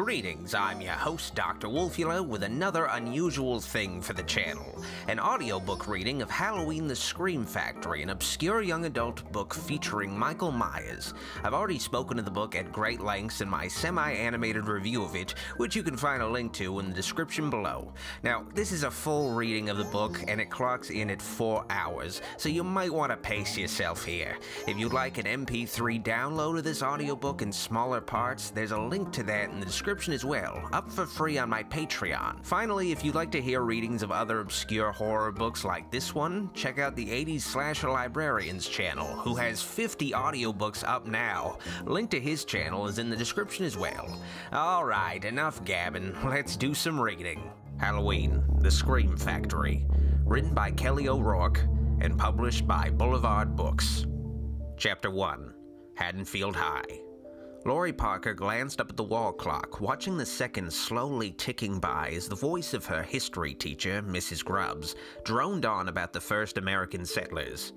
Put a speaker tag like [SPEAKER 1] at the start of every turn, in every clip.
[SPEAKER 1] Greetings, I'm your host, Dr. Wolfula, with another unusual thing for the channel. An audiobook reading of Halloween the Scream Factory, an obscure young adult book featuring Michael Myers. I've already spoken of the book at great lengths in my semi-animated review of it, which you can find a link to in the description below. Now, this is a full reading of the book, and it clocks in at 4 hours, so you might want to pace yourself here. If you'd like an MP3 download of this audiobook in smaller parts, there's a link to that in the description as well, up for free on my Patreon. Finally, if you'd like to hear readings of other obscure horror books like this one, check out the 80s Slasher Librarians channel, who has 50 audiobooks up now. Link to his channel is in the description as well. Alright, enough gabbing, let's do some reading. Halloween, The Scream Factory, written by Kelly O'Rourke and published by Boulevard Books. Chapter 1, Haddonfield High. Lori Parker glanced up at the wall clock, watching the seconds slowly ticking by as the voice of her history teacher, Mrs. Grubbs, droned on about the first American settlers.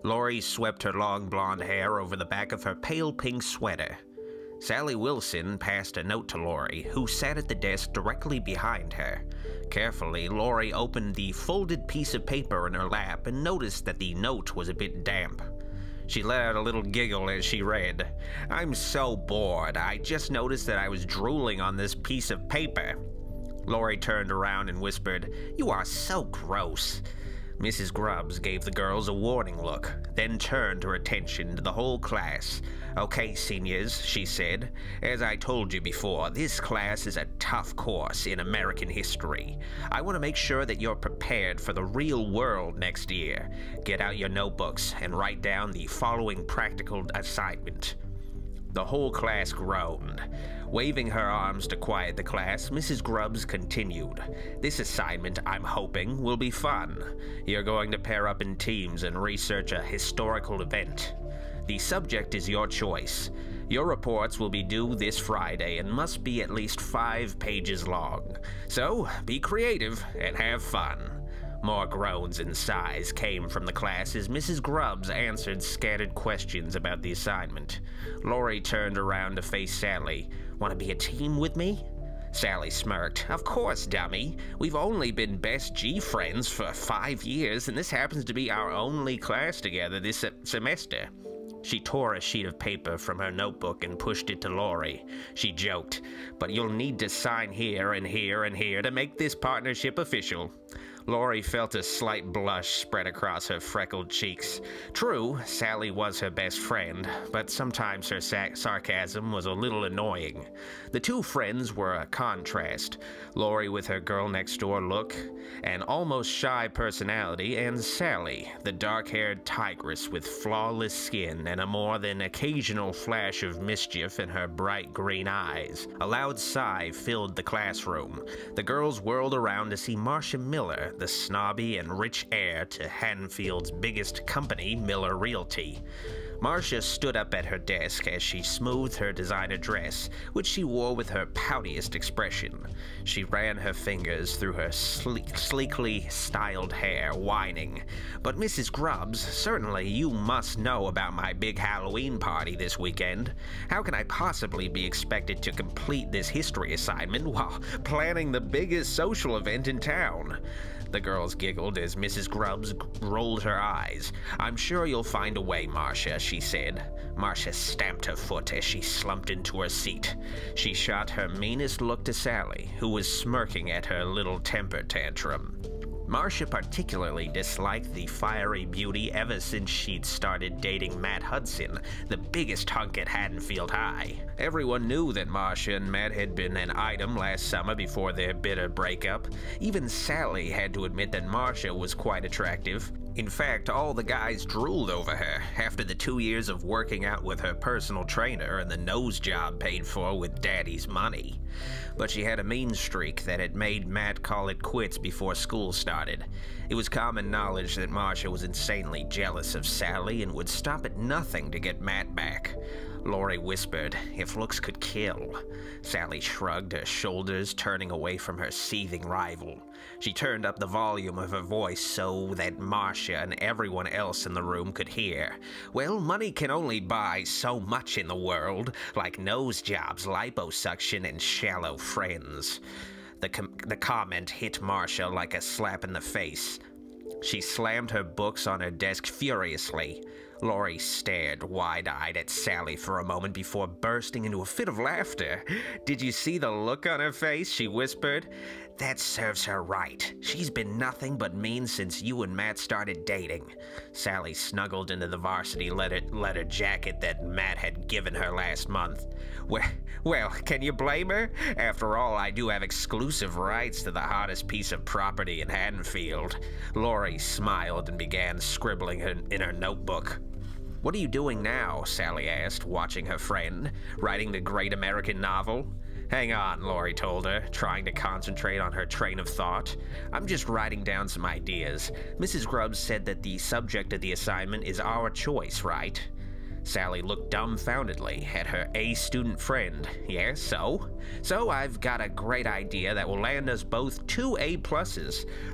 [SPEAKER 1] Lori swept her long blonde hair over the back of her pale pink sweater. Sally Wilson passed a note to Lori, who sat at the desk directly behind her. Carefully, Lori opened the folded piece of paper in her lap and noticed that the note was a bit damp. She let out a little giggle as she read, "I'm so bored, I just noticed that I was drooling on this piece of paper." Lori turned around and whispered, "You are so gross." Mrs. Grubbs gave the girls a warning look, then turned her attention to the whole class. "Okay, seniors," she said, "as I told you before, this class is a tough course in American history. I want to make sure that you're prepared for the real world next year. Get out your notebooks and write down the following practical assignment." The whole class groaned. Waving her arms to quiet the class, Mrs. Grubbs continued, "This assignment, I'm hoping, will be fun. You're going to pair up in teams and research a historical event. The subject is your choice. Your reports will be due this Friday and must be at least 5 pages long. So, be creative and have fun." More groans and sighs came from the class as Mrs. Grubbs answered scattered questions about the assignment. Lori turned around to face Sally. "Want to be a team with me?" Sally smirked. "Of course, dummy. We've only been best G friends for 5 years, and this happens to be our only class together this semester." She tore a sheet of paper from her notebook and pushed it to Lori. She joked, "But you'll need to sign here and here and here to make this partnership official." Lori felt a slight blush spread across her freckled cheeks. True, Sally was her best friend, but sometimes her sarcasm was a little annoying. The two friends were a contrast. Lori with her girl-next-door look, an almost shy personality, and Sally, the dark-haired tigress with flawless skin and a more than occasional flash of mischief in her bright green eyes. A loud sigh filled the classroom. The girls whirled around to see Marcia Miller, the snobby and rich heir to Haddonfield's biggest company, Miller Realty. Marcia stood up at her desk as she smoothed her designer dress, which she wore with her poutiest expression. She ran her fingers through her sleekly styled hair, whining, "But Mrs. Grubbs, certainly you must know about my big Halloween party this weekend. How can I possibly be expected to complete this history assignment while planning the biggest social event in town?" The girls giggled as Mrs. Grubbs rolled her eyes. "I'm sure you'll find a way, Marcia," she said. Marcia stamped her foot as she slumped into her seat. She shot her meanest look to Sally, who was smirking at her little temper tantrum. Marcia particularly disliked the fiery beauty ever since she'd started dating Matt Hudson, the biggest hunk at Haddonfield High. Everyone knew that Marcia and Matt had been an item last summer before their bitter breakup. Even Sally had to admit that Marcia was quite attractive. In fact, all the guys drooled over her after the 2 years of working out with her personal trainer and the nose job paid for with Daddy's money. But she had a mean streak that had made Matt call it quits before school started. It was common knowledge that Marcia was insanely jealous of Sally and would stop at nothing to get Matt back. Lori whispered, if looks could kill. Sally shrugged her shoulders, turning away from her seething rival. She turned up the volume of her voice so that Marcia and everyone else in the room could hear. Well, money can only buy so much in the world, like nose jobs, liposuction, and shallow friends. The comment hit Marcia like a slap in the face. She slammed her books on her desk furiously. Lori stared wide-eyed at Sally for a moment before bursting into a fit of laughter. Did you see the look on her face? She whispered. That serves her right. She's been nothing but mean since you and Matt started dating. Sally snuggled into the varsity leather jacket that Matt had given her last month. Well, can you blame her? After all, I do have exclusive rights to the hottest piece of property in Haddonfield. Lori smiled and began scribbling in her notebook. What are you doing now? Sally asked, watching her friend. Writing the great American novel? Hang on, Lori told her, trying to concentrate on her train of thought. I'm just writing down some ideas. Mrs. Grubbs said that the subject of the assignment is our choice, right? Sally looked dumbfoundedly at her A-student friend. Yes, so? So I've got a great idea that will land us both 2 A+.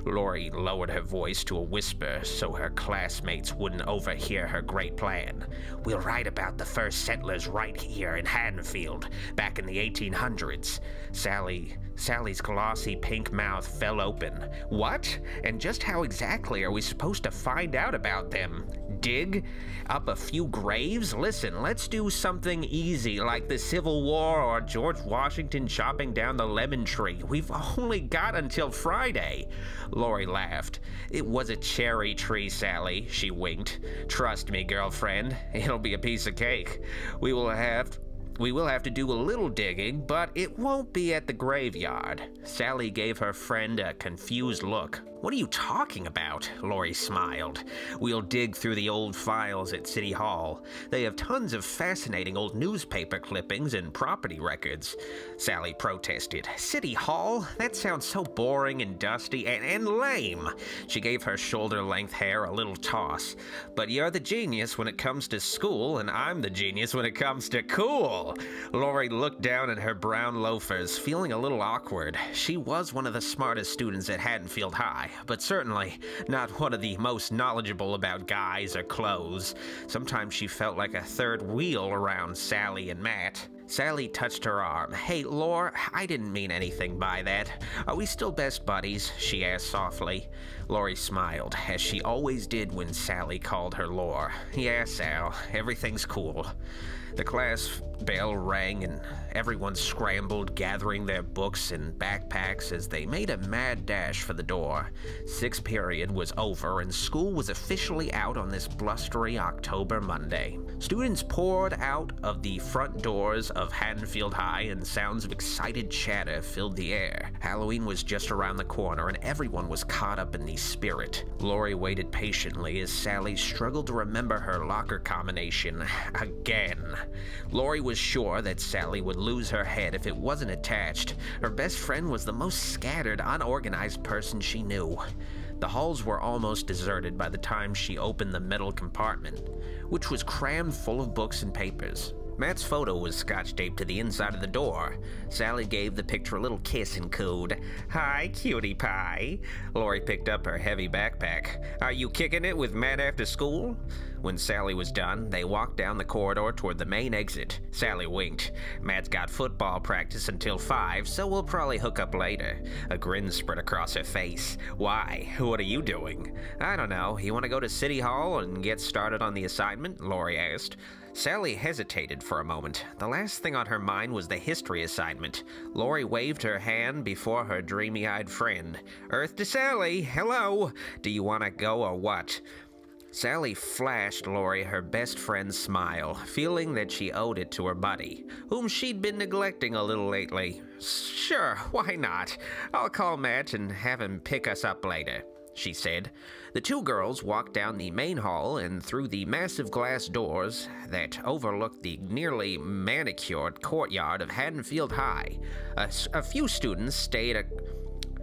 [SPEAKER 1] Lori lowered her voice to a whisper so her classmates wouldn't overhear her great plan. We'll write about the first settlers right here in Haddonfield, back in the 1800s. Sally's glossy pink mouth fell open. What? And just how exactly are we supposed to find out about them? Dig up a few graves? Listen, let's do something easy like the Civil War or George Washington chopping down the lemon tree. We've only got until Friday. Lori laughed. It was a cherry tree, Sally, she winked. Trust me, girlfriend, it'll be a piece of cake. We will have to do a little digging, but it won't be at the graveyard. Sally gave her friend a confused look. What are you talking about? Lori smiled. We'll dig through the old files at City Hall. They have tons of fascinating old newspaper clippings and property records. Sally protested. City Hall? That sounds so boring and dusty and lame. She gave her shoulder-length hair a little toss. But you're the genius when it comes to school, and I'm the genius when it comes to cool. Lori looked down at her brown loafers, feeling a little awkward. She was one of the smartest students at Haddonfield High, but certainly not one of the most knowledgeable about guys or clothes. Sometimes she felt like a third wheel around Sally and Matt. Sally touched her arm. Hey, Lore, I didn't mean anything by that. Are we still best buddies? She asked softly. Lori smiled, as she always did when Sally called her Lore. Yeah, Sal, everything's cool. The class bell rang and everyone scrambled, gathering their books and backpacks as they made a mad dash for the door. Sixth period was over and school was officially out on this blustery October Monday. Students poured out of the front doors of Haddonfield High and sounds of excited chatter filled the air. Halloween was just around the corner and everyone was caught up in the spirit. Lori waited patiently as Sally struggled to remember her locker combination again. Lori was sure that Sally would lose her head if it wasn't attached. Her best friend was the most scattered, unorganized person she knew. The halls were almost deserted by the time she opened the middle compartment, which was crammed full of books and papers. Matt's photo was scotch-taped to the inside of the door. Sally gave the picture a little kiss and cooed, "Hi, cutie pie." Lori picked up her heavy backpack. "Are you kicking it with Matt after school?" When Sally was done, they walked down the corridor toward the main exit. Sally winked. "Matt's got football practice until 5, so we'll probably hook up later." A grin spread across her face. "Why? What are you doing?" "I don't know. You want to go to City Hall and get started on the assignment?" Lori asked. Sally hesitated for a moment. The last thing on her mind was the history assignment. Lori waved her hand before her dreamy-eyed friend. "Earth to Sally! Hello! Do you want to go or what?" Sally flashed Lori her best friend's smile, feeling that she owed it to her buddy, whom she'd been neglecting a little lately. "Sure, why not? I'll call Matt and have him pick us up later," she said. The two girls walked down the main hall and through the massive glass doors that overlooked the nearly manicured courtyard of Haddonfield High. A few students stayed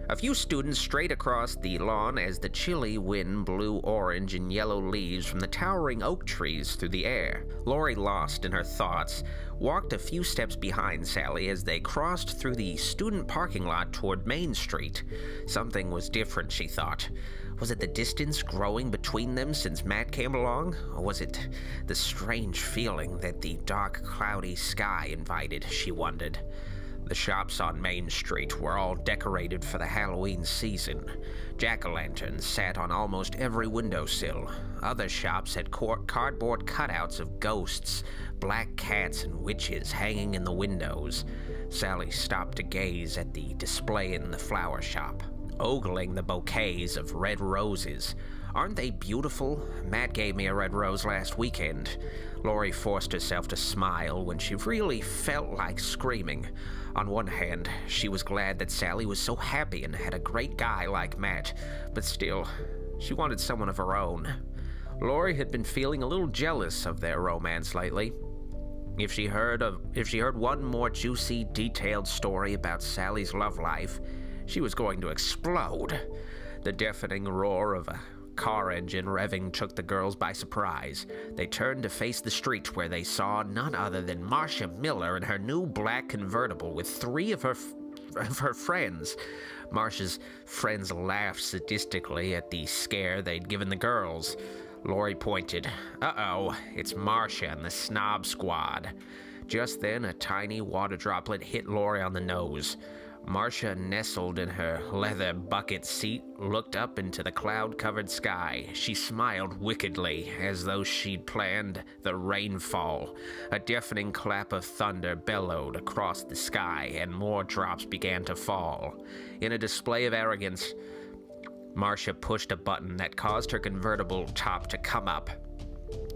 [SPEAKER 1] A few students strayed across the lawn as the chilly wind blew orange and yellow leaves from the towering oak trees through the air. Lori, lost in her thoughts, walked a few steps behind Sally as they crossed through the student parking lot toward Main Street. Something was different, she thought. Was it the distance growing between them since Matt came along? Or was it the strange feeling that the dark, cloudy sky invited, she wondered. The shops on Main Street were all decorated for the Halloween season. Jack-o'-lanterns sat on almost every windowsill. Other shops had cardboard cutouts of ghosts, black cats, and witches hanging in the windows. Sally stopped to gaze at the display in the flower shop, ogling the bouquets of red roses. Aren't they beautiful? Matt gave me a red rose last weekend. Lori forced herself to smile when she really felt like screaming. On one hand, she was glad that Sally was so happy and had a great guy like Matt, but still, she wanted someone of her own. Lori had been feeling a little jealous of their romance lately. If she heard one more juicy, detailed story about Sally's love life, she was going to explode. The deafening roar of a car engine revving took the girls by surprise. They turned to face the street where they saw none other than Marcia Miller in her new black convertible with three of her friends. Marcia's friends laughed sadistically at the scare they'd given the girls. Lori pointed. Uh-oh, it's Marcia and the Snob Squad. Just then, a tiny water droplet hit Lori on the nose. Marcia, nestled in her leather bucket seat, looked up into the cloud-covered sky. She smiled wickedly, as though she'd planned the rainfall. A deafening clap of thunder bellowed across the sky, and more drops began to fall. In a display of arrogance, Marcia pushed a button that caused her convertible top to come up,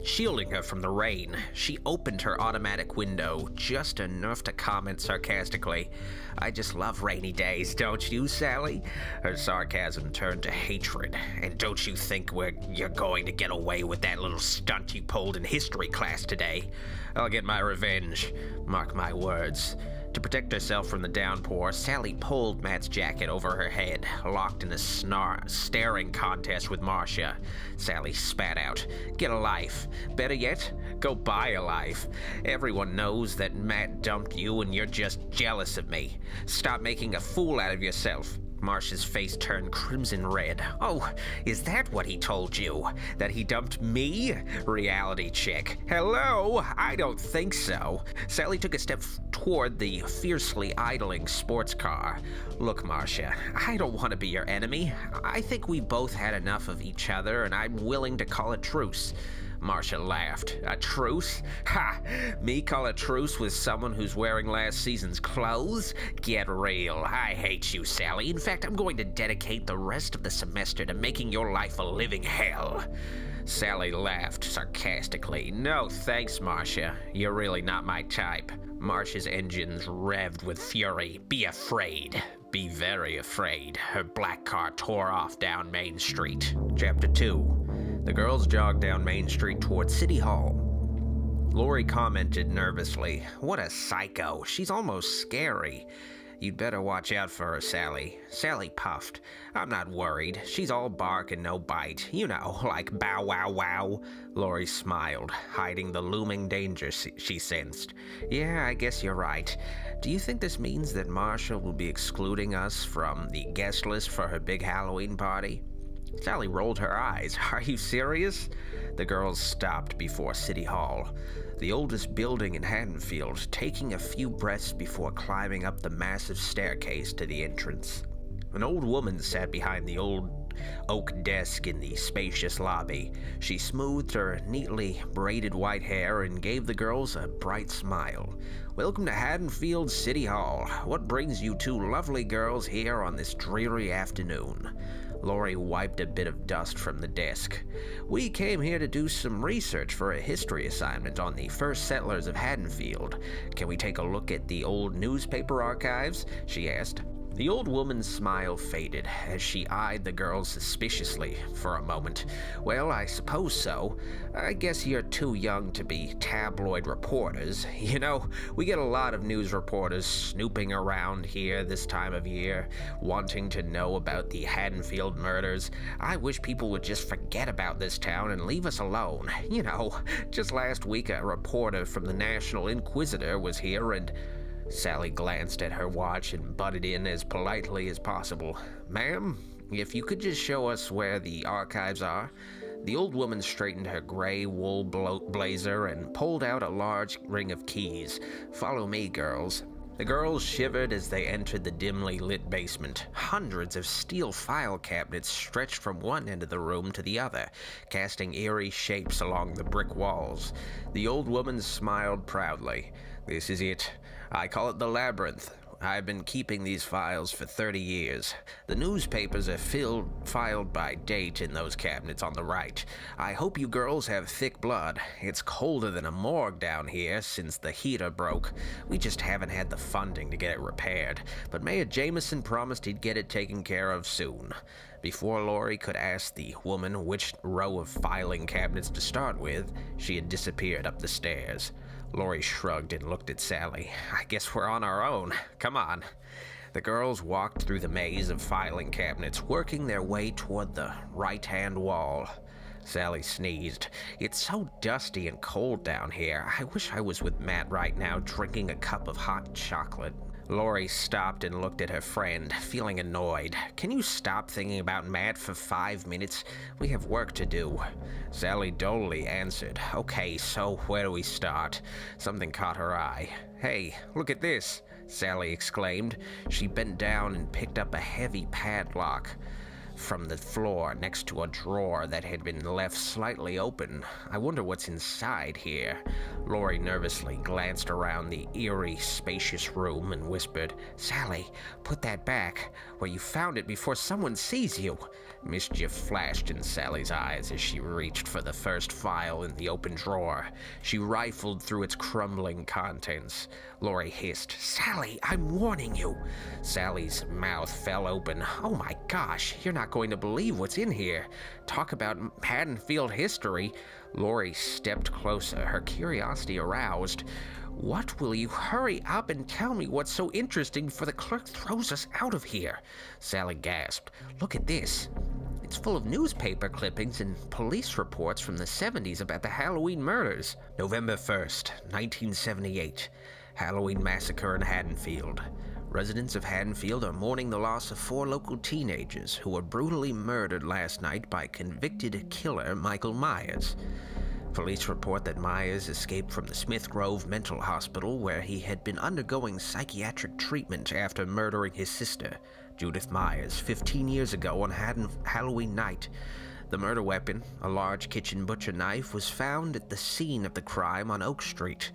[SPEAKER 1] shielding her from the rain. She opened her automatic window just enough to comment sarcastically, "I just love rainy days, don't you, Sally?" Her sarcasm turned to hatred. "And don't you think you're going to get away with that little stunt you pulled in history class today? I'll get my revenge. Mark my words." To protect herself from the downpour, Sally pulled Matt's jacket over her head, locked in a staring contest with Marcia. Sally spat out, "Get a life. Better yet, go buy a life. Everyone knows that Matt dumped you and you're just jealous of me. Stop making a fool out of yourself." Marcia's face turned crimson red. "Oh, is that what he told you? That he dumped me? Reality check. Hello? I don't think so." Sally took a step toward the fiercely idling sports car. "Look, Marcia, I don't want to be your enemy. I think we both had enough of each other, and I'm willing to call a truce." Marcia laughed. "A truce? Ha! Me call a truce with someone who's wearing last season's clothes? Get real. I hate you, Sally. In fact, I'm going to dedicate the rest of the semester to making your life a living hell." Sally laughed sarcastically. "No thanks, Marcia. You're really not my type." Marcia's engines revved with fury. "Be afraid. Be very afraid." Her black car tore off down Main Street. Chapter 2. The girls jogged down Main Street toward City Hall. Lori commented nervously, "What a psycho. She's almost scary." "You'd better watch out for her, Sally." Sally puffed. "I'm not worried. She's all bark and no bite. You know, like bow wow wow." Lori smiled, hiding the looming danger she sensed. "Yeah, I guess you're right. Do you think this means that Marcia will be excluding us from the guest list for her big Halloween party?" Sally rolled her eyes. "Are you serious?" The girls stopped before City Hall, the oldest building in Haddonfield, taking a few breaths before climbing up the massive staircase to the entrance. An old woman sat behind the old oak desk in the spacious lobby. She smoothed her neatly braided white hair and gave the girls a bright smile. "Welcome to Haddonfield City Hall. What brings you two lovely girls here on this dreary afternoon?" Lori wiped a bit of dust from the desk. "We came here to do some research for a history assignment on the first settlers of Haddonfield. Can we take a look at the old newspaper archives?" she asked. The old woman's smile faded as she eyed the girls suspiciously for a moment. Well, I suppose so. I guess you're too young to be tabloid reporters. You know, we get a lot of news reporters snooping around here this time of year, wanting to know about the Haddonfield murders. I wish people would just forget about this town and leave us alone. You know, just last week a reporter from the National Inquisitor was here and... Sally glanced at her watch and butted in as politely as possible. Ma'am, if you could just show us where the archives are. The old woman straightened her gray wool blazer and pulled out a large ring of keys. Follow me, girls. The girls shivered as they entered the dimly lit basement. Hundreds of steel file cabinets stretched from one end of the room to the other, casting eerie shapes along the brick walls. The old woman smiled proudly. This is it. I call it the Labyrinth. I've been keeping these files for 30 years. The newspapers are filed by date in those cabinets on the right. I hope you girls have thick blood. It's colder than a morgue down here since the heater broke. We just haven't had the funding to get it repaired, but Mayor Jameson promised he'd get it taken care of soon. Before Laurie could ask the woman which row of filing cabinets to start with, she had disappeared up the stairs. Laurie shrugged and looked at Sally. I guess we're on our own. Come on. The girls walked through the maze of filing cabinets, working their way toward the right-hand wall. Sally sneezed. It's so dusty and cold down here. I wish I was with Matt right now, drinking a cup of hot chocolate. Laurie stopped and looked at her friend, feeling annoyed. Can you stop thinking about Matt for 5 minutes? We have work to do. Sally dully answered. Okay, so where do we start? Something caught her eye. Hey, look at this, Sally exclaimed. She bent down and picked up a heavy padlock from the floor next to a drawer that had been left slightly open. I wonder what's inside here. Laurie nervously glanced around the eerie, spacious room and whispered, Sally, put that back where you found it before someone sees you. Mischief flashed in Sally's eyes as she reached for the first file in the open drawer. She rifled through its crumbling contents. Laurie hissed, Sally, I'm warning you. Sally's mouth fell open. Oh my gosh, you're not going to believe what's in here. Talk about Haddonfield history. Laurie stepped closer, her curiosity aroused. What will you hurry up and tell me what's so interesting before the clerk throws us out of here? Sally gasped. Look at this. It's full of newspaper clippings and police reports from the 70s about the Halloween murders. November 1st, 1978. Halloween massacre in Haddonfield. Residents of Haddonfield are mourning the loss of 4 local teenagers who were brutally murdered last night by convicted killer Michael Myers. Police report that Myers escaped from the Smith Grove Mental Hospital where he had been undergoing psychiatric treatment after murdering his sister, Judith Myers, 15 years ago on Halloween night. The murder weapon, a large kitchen butcher knife, was found at the scene of the crime on Oak Street.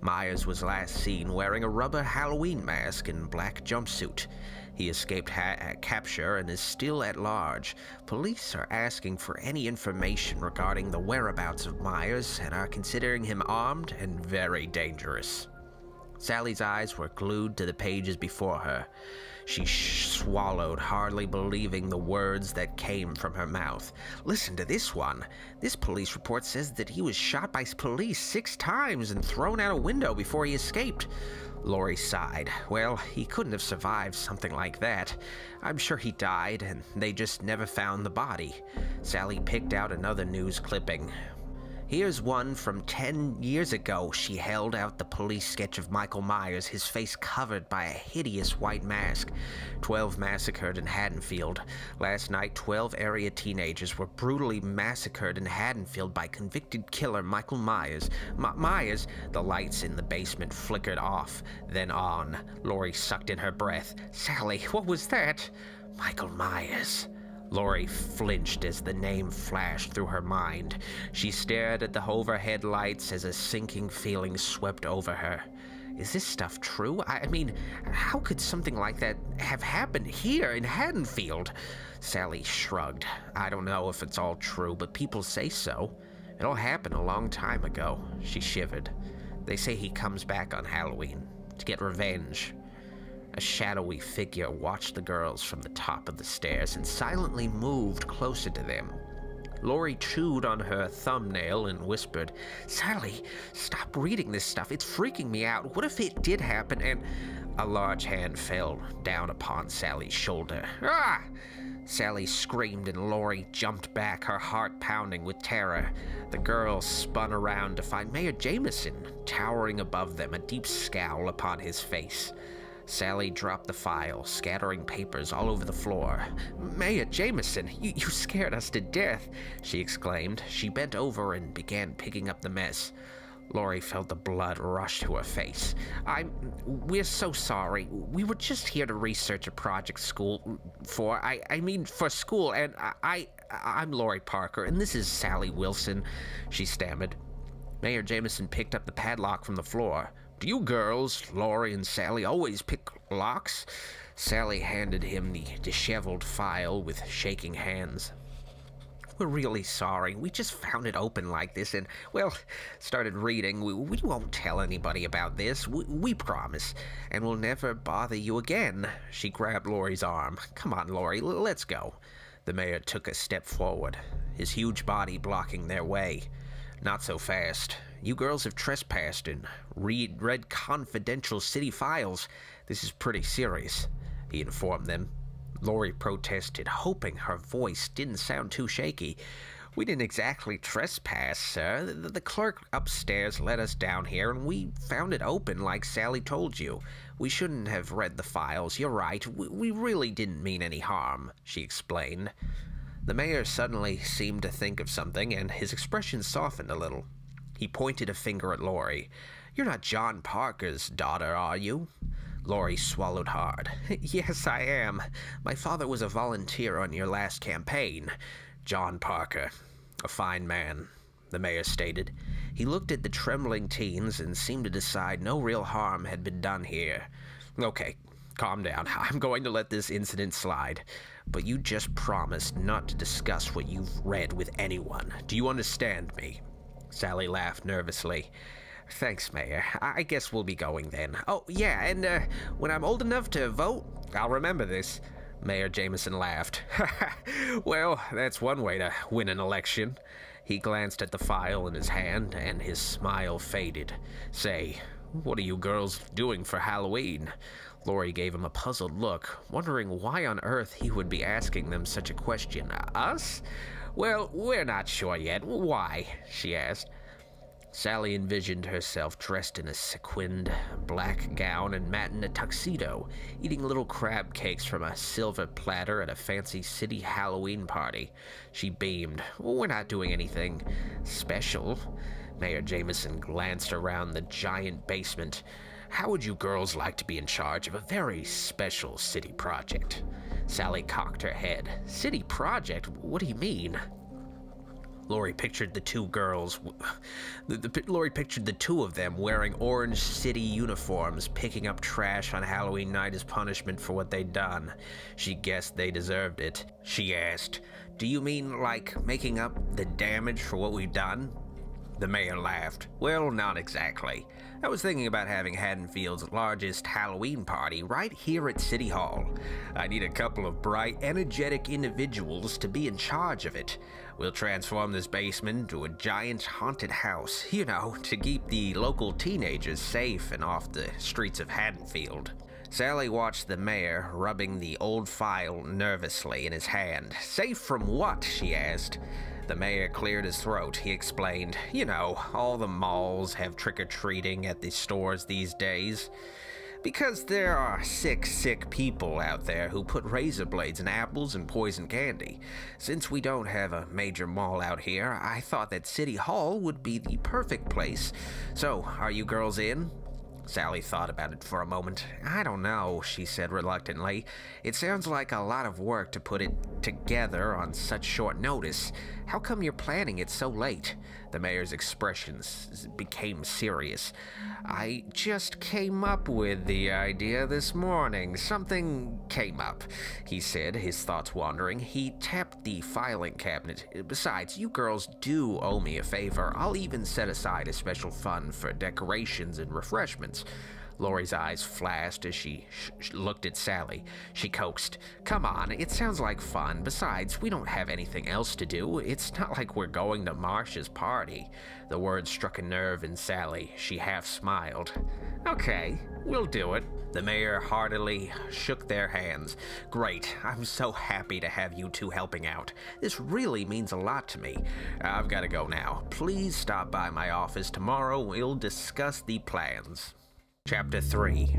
[SPEAKER 1] Myers was last seen wearing a rubber Halloween mask and black jumpsuit. He escaped capture and is still at large. Police are asking for any information regarding the whereabouts of Myers and are considering him armed and very dangerous. Sally's eyes were glued to the pages before her. She swallowed, hardly believing the words that came from her mouth. Listen to this one. This police report says that he was shot by police 6 times and thrown out a window before he escaped. Laurie sighed. Well, he couldn't have survived something like that. I'm sure he died, and they just never found the body. Sally picked out another news clipping. Here's one from 10 years ago. She held out the police sketch of Michael Myers, his face covered by a hideous white mask. 12 massacred in Haddonfield. Last night, 12 area teenagers were brutally massacred in Haddonfield by convicted killer Michael Myers. Myers? The lights in the basement flickered off, then on. Laurie sucked in her breath. Sally, what was that? Michael Myers. Laurie flinched as the name flashed through her mind. She stared at the overhead lights as a sinking feeling swept over her. Is this stuff true? I mean, how could something like that have happened here in Haddonfield? Sally shrugged. I don't know if it's all true, but people say so. It all happened a long time ago. She shivered. They say he comes back on Halloween to get revenge. A shadowy figure watched the girls from the top of the stairs and silently moved closer to them. Lori chewed on her thumbnail and whispered, "Sally, stop reading this stuff. It's freaking me out. What if it did happen and—" A large hand fell down upon Sally's shoulder. "Ah!" Sally screamed and Lori jumped back, her heart pounding with terror. The girls spun around to find Mayor Jameson towering above them, a deep scowl upon his face. Sally dropped the file, scattering papers all over the floor. "Mayor Jameson, you scared us to death," she exclaimed. She bent over and began picking up the mess. Lori felt the blood rush to her face. We're so sorry. We were just here to research a project for school, and I'm Lori Parker, and this is Sally Wilson," she stammered. Mayor Jameson picked up the padlock from the floor. "Do you girls, Lori and Sally, always pick locks?" Sally handed him the disheveled file with shaking hands. "We're really sorry. We just found it open like this and, well, started reading. We won't tell anybody about this. We promise. And we'll never bother you again." She grabbed Lori's arm. "Come on, Lori, let's go." The mayor took a step forward, his huge body blocking their way. "Not so fast. You girls have trespassed and read confidential city files. This is pretty serious," he informed them. Lori protested, hoping her voice didn't sound too shaky. "We didn't exactly trespass, sir. The clerk upstairs let us down here, and we found it open like Sally told you. We shouldn't have read the files. You're right. We really didn't mean any harm," she explained. The mayor suddenly seemed to think of something, and his expression softened a little. He pointed a finger at Lori. "You're not John Parker's daughter, are you?" Lori swallowed hard. "Yes, I am. My father was a volunteer on your last campaign. John Parker. A fine man," the mayor stated. He looked at the trembling teens and seemed to decide no real harm had been done here. "Okay, calm down. I'm going to let this incident slide. But you just promised not to discuss what you've read with anyone. Do you understand me?" Sally laughed nervously. "Thanks, Mayor. I guess we'll be going then. Oh, yeah, and when I'm old enough to vote, I'll remember this." Mayor Jameson laughed. "Well, that's one way to win an election." He glanced at the file in his hand, and his smile faded. "Say, what are you girls doing for Halloween?" Lori gave him a puzzled look, wondering why on earth he would be asking them such a question. "Us? Well, we're not sure yet. Why?" she asked. Sally envisioned herself dressed in a sequined black gown and Matt in a tuxedo, eating little crab cakes from a silver platter at a fancy city Halloween party. She beamed. "We're not doing anything special." Mayor Jameson glanced around the giant basement. "How would you girls like to be in charge of a very special city project?" Sally cocked her head. "City project? What do you mean?" Lori pictured the two girls. Lori pictured the two of them wearing orange city uniforms, picking up trash on Halloween night as punishment for what they'd done. She guessed they deserved it. She asked, "Do you mean like making up the damage for what we've done?" The mayor laughed. "Well, not exactly. I was thinking about having Haddonfield's largest Halloween party right here at City Hall. I need a couple of bright, energetic individuals to be in charge of it. We'll transform this basement into a giant haunted house, to keep the local teenagers safe and off the streets of Haddonfield." Sally watched the mayor rubbing the old file nervously in his hand. "Safe from what?" she asked. The mayor cleared his throat. He explained, all the malls have trick-or-treating at the stores these days. Because there are sick people out there who put razor blades in apples and poison candy. Since we don't have a major mall out here, I thought that City Hall would be the perfect place. So, are you girls in?" Sally thought about it for a moment. "I don't know," she said reluctantly. "It sounds like a lot of work to put it together on such short notice. How come you're planning it so late?" The mayor's expressions became serious. "I just came up with the idea this morning. Something came up," he said, his thoughts wandering. He tapped the filing cabinet. "Besides, you girls do owe me a favor. I'll even set aside a special fund for decorations and refreshments." Lori's eyes flashed as she looked at Sally. She coaxed, "Come on, it sounds like fun. Besides, we don't have anything else to do. It's not like we're going to Marcia's party." The words struck a nerve in Sally. She half smiled. "Okay, we'll do it." The mayor heartily shook their hands. "Great, I'm so happy to have you two helping out. This really means a lot to me. I've got to go now. Please stop by my office tomorrow. We'll discuss the plans." Chapter 3.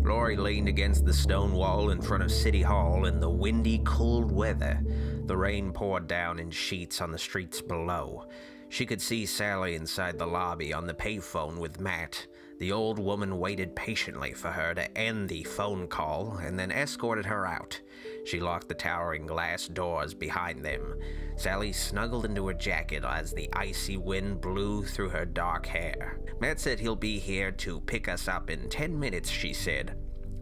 [SPEAKER 1] Lori leaned against the stone wall in front of City Hall in the windy, cold weather. The rain poured down in sheets on the streets below. She could see Sally inside the lobby on the payphone with Matt. The old woman waited patiently for her to end the phone call and then escorted her out. She locked the towering glass doors behind them. Sally snuggled into her jacket as the icy wind blew through her dark hair. "Matt said he'll be here to pick us up in 10 minutes, she said.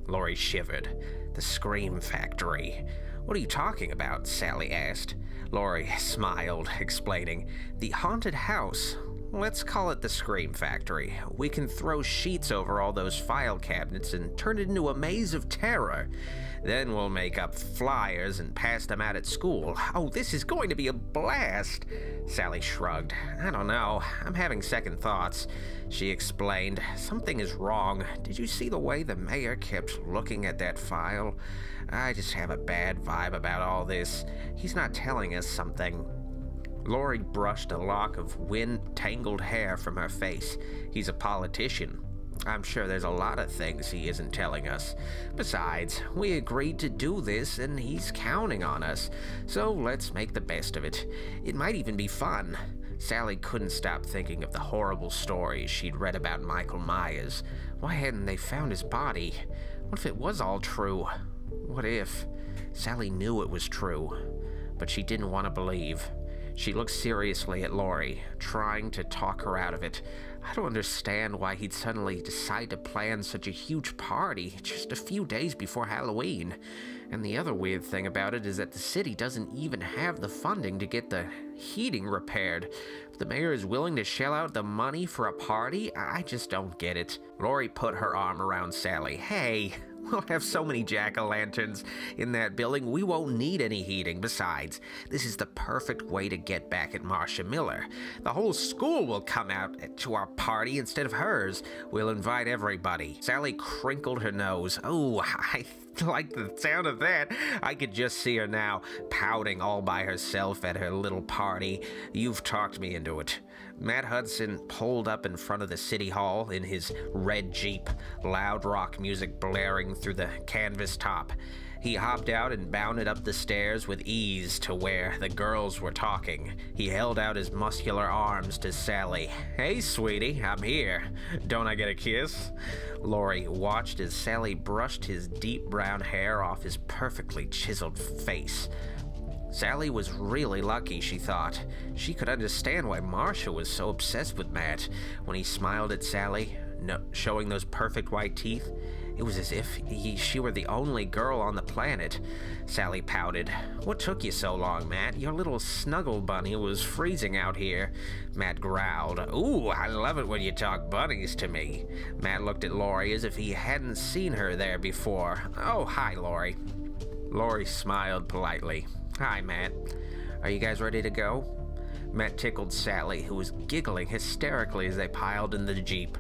[SPEAKER 1] Lori shivered. The Scream Factory. "What are you talking about?" Sally asked. Lori smiled, explaining, "The haunted house. Let's call it the Scream Factory. We can throw sheets over all those file cabinets and turn it into a maze of terror. Then we'll make up flyers and pass them out at school. Oh, this is going to be a blast." Sally shrugged. "I don't know. I'm having second thoughts." She explained, "Something is wrong. Did you see the way the mayor kept looking at that file? I just have a bad vibe about all this. He's not telling us something." Lori brushed a lock of wind-tangled hair from her face. "He's a politician. I'm sure there's a lot of things he isn't telling us. Besides, we agreed to do this and he's counting on us. So let's make the best of it. It might even be fun." Sally couldn't stop thinking of the horrible stories she'd read about Michael Myers. Why hadn't they found his body? What if it was all true? What if? Sally knew it was true, but she didn't want to believe. She looked seriously at Lori, trying to talk her out of it. "I don't understand why he'd suddenly decide to plan such a huge party just a few days before Halloween. And the other weird thing about it is that the city doesn't even have the funding to get the heating repaired. If the mayor is willing to shell out the money for a party, I just don't get it." Lori put her arm around Sally. "Hey, we'll have so many jack-o'-lanterns in that building, we won't need any heating. Besides, this is the perfect way to get back at Marcia Miller. The whole school will come out to our party instead of hers. We'll invite everybody." Sally crinkled her nose. "Oh, I like the sound of that." I could just see her now, pouting all by herself at her little party. "You've talked me into it." Matt Hudson pulled up in front of the city hall in his red Jeep, loud rock music blaring through the canvas top. He hopped out and bounded up the stairs with ease to where the girls were talking. He held out his muscular arms to Sally. "Hey, sweetie, I'm here. Don't I get a kiss?" Lori watched as Sally brushed his deep brown hair off his perfectly chiseled face. Sally was really lucky, she thought. She could understand why Marcia was so obsessed with Matt. When he smiled at Sally, showing those perfect white teeth, it was as if she were the only girl on the planet. Sally pouted. "What took you so long, Matt? Your little snuggle bunny was freezing out here." Matt growled. "Ooh, I love it when you talk bunnies to me." Matt looked at Lori as if he hadn't seen her there before. "Oh, hi, Lori." Lori smiled politely. "Hi, Matt. Are you guys ready to go?" Matt tickled Sally, who was giggling hysterically as they piled in the Jeep.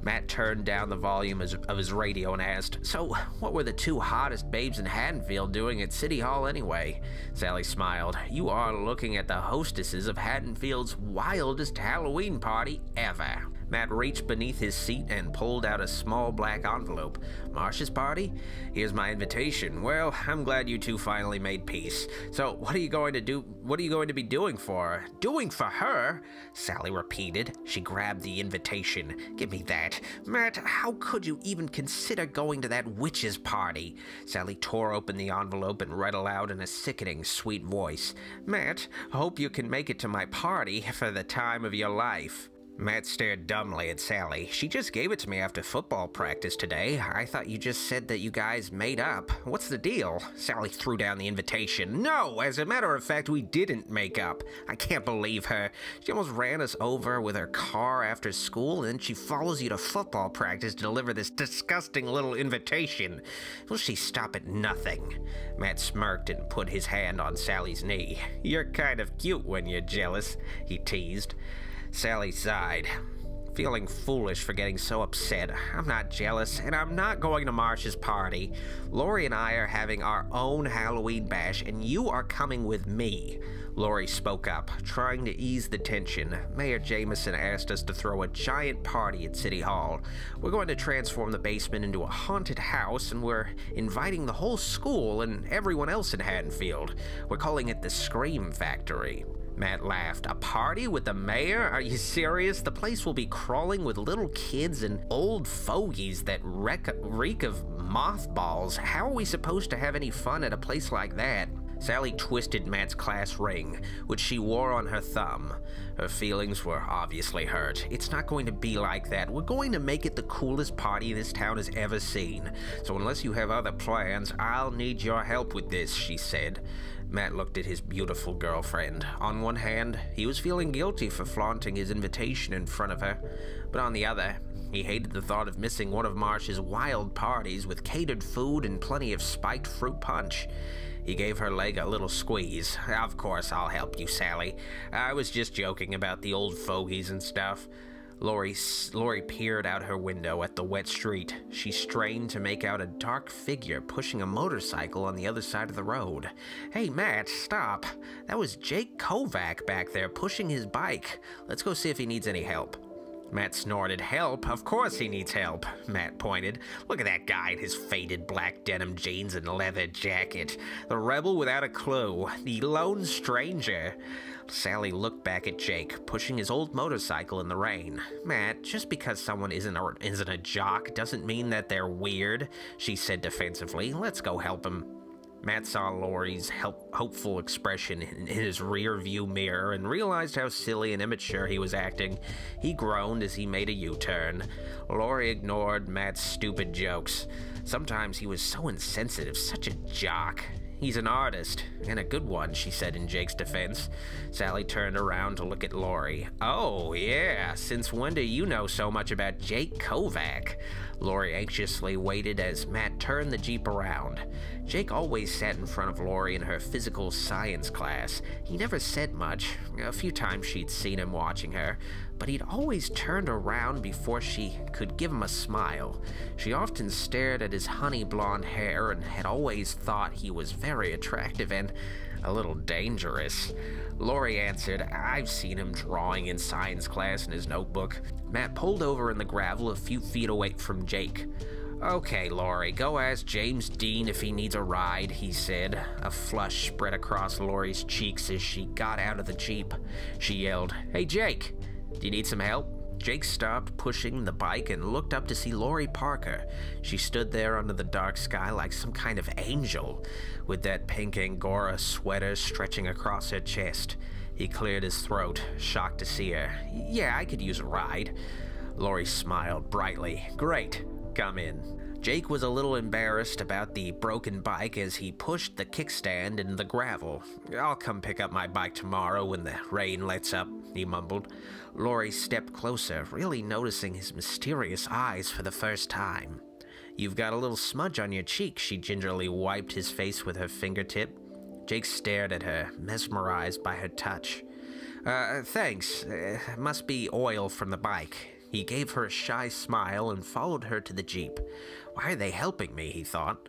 [SPEAKER 1] Matt turned down the volume of his radio and asked, "So, what were the two hottest babes in Haddonfield doing at City Hall anyway?" Sally smiled. "You are looking at the hostesses of Haddonfield's wildest Halloween party ever." Matt reached beneath his seat and pulled out a small black envelope. "Marcia's party? Here's my invitation. Well, I'm glad you two finally made peace. So, what are you going to do? What are you going to be doing for her?" "Doing for her?" Sally repeated. She grabbed the invitation. "Give me that. Matt, how could you even consider going to that witch's party?" Sally tore open the envelope and read aloud in a sickening, sweet voice. "Matt, hope you can make it to my party for the time of your life." Matt stared dumbly at Sally. She just gave it to me after football practice today. I thought you just said that you guys made up. What's the deal? Sally threw down the invitation. No, as a matter of fact, we didn't make up. I can't believe her. She almost ran us over with her car after school, and then she follows you to football practice to deliver this disgusting little invitation. Will she stop at nothing? Matt smirked and put his hand on Sally's knee. You're kind of cute when you're jealous, he teased. Sally sighed, feeling foolish for getting so upset. I'm not jealous, and I'm not going to Marsh's party. Lori and I are having our own Halloween bash, and you are coming with me. Lori spoke up, trying to ease the tension. Mayor Jameson asked us to throw a giant party at City Hall. We're going to transform the basement into a haunted house, and we're inviting the whole school and everyone else in Haddonfield. We're calling it the Scream Factory. Matt laughed. A party with the mayor? Are you serious? The place will be crawling with little kids and old fogies that reek of mothballs. How are we supposed to have any fun at a place like that? Sally twisted Matt's class ring, which she wore on her thumb. Her feelings were obviously hurt. It's not going to be like that. We're going to make it the coolest party this town has ever seen. So unless you have other plans, I'll need your help with this, she said. Matt looked at his beautiful girlfriend. On one hand, he was feeling guilty for flaunting his invitation in front of her, but on the other, he hated the thought of missing one of Marsh's wild parties with catered food and plenty of spiked fruit punch. He gave her leg a little squeeze. Of course I'll help you, Sally. I was just joking about the old fogies and stuff. Lori peered out her window at the wet street. She strained to make out a dark figure pushing a motorcycle on the other side of the road. Hey, Matt, stop. That was Jake Kovac back there pushing his bike. Let's go see if he needs any help. Matt snorted. Help? Of course he needs help, Matt pointed. Look at that guy in his faded black denim jeans and leather jacket. The rebel without a clue. The lone stranger. Sally looked back at Jake, pushing his old motorcycle in the rain. Matt, just because someone isn't a jock doesn't mean that they're weird, she said defensively. Let's go help him. Matt saw Lori's hopeful expression in his rear-view mirror and realized how silly and immature he was acting. He groaned as he made a U-turn. Lori ignored Matt's stupid jokes. Sometimes he was so insensitive, such a jock. He's an artist, and a good one, she said in Jake's defense. Sally turned around to look at Lori. Oh, yeah, since when do you know so much about Jake Kovac? Lori anxiously waited as Matt turned the Jeep around. Jake always sat in front of Lori in her physical science class. He never said much. A few times she'd seen him watching her, but he'd always turned around before she could give him a smile. She often stared at his honey blonde hair and had always thought he was very attractive and a little dangerous. Lori answered, I've seen him drawing in science class in his notebook. Matt pulled over in the gravel a few feet away from Jake. Okay, Lori, go ask James Dean if he needs a ride, he said. A flush spread across Lori's cheeks as she got out of the Jeep. She yelled, Hey, Jake, do you need some help? Jake stopped pushing the bike and looked up to see Lori Parker. She stood there under the dark sky like some kind of angel, with that pink Angora sweater stretching across her chest. He cleared his throat, shocked to see her. Yeah, I could use a ride. Lori smiled brightly. Great, come in. Jake was a little embarrassed about the broken bike as he pushed the kickstand into the gravel. I'll come pick up my bike tomorrow when the rain lets up, he mumbled. Lori stepped closer, really noticing his mysterious eyes for the first time. You've got a little smudge on your cheek, she gingerly wiped his face with her fingertip. Jake stared at her, mesmerized by her touch. Thanks. Must be oil from the bike. He gave her a shy smile and followed her to the Jeep. Why are they helping me, he thought.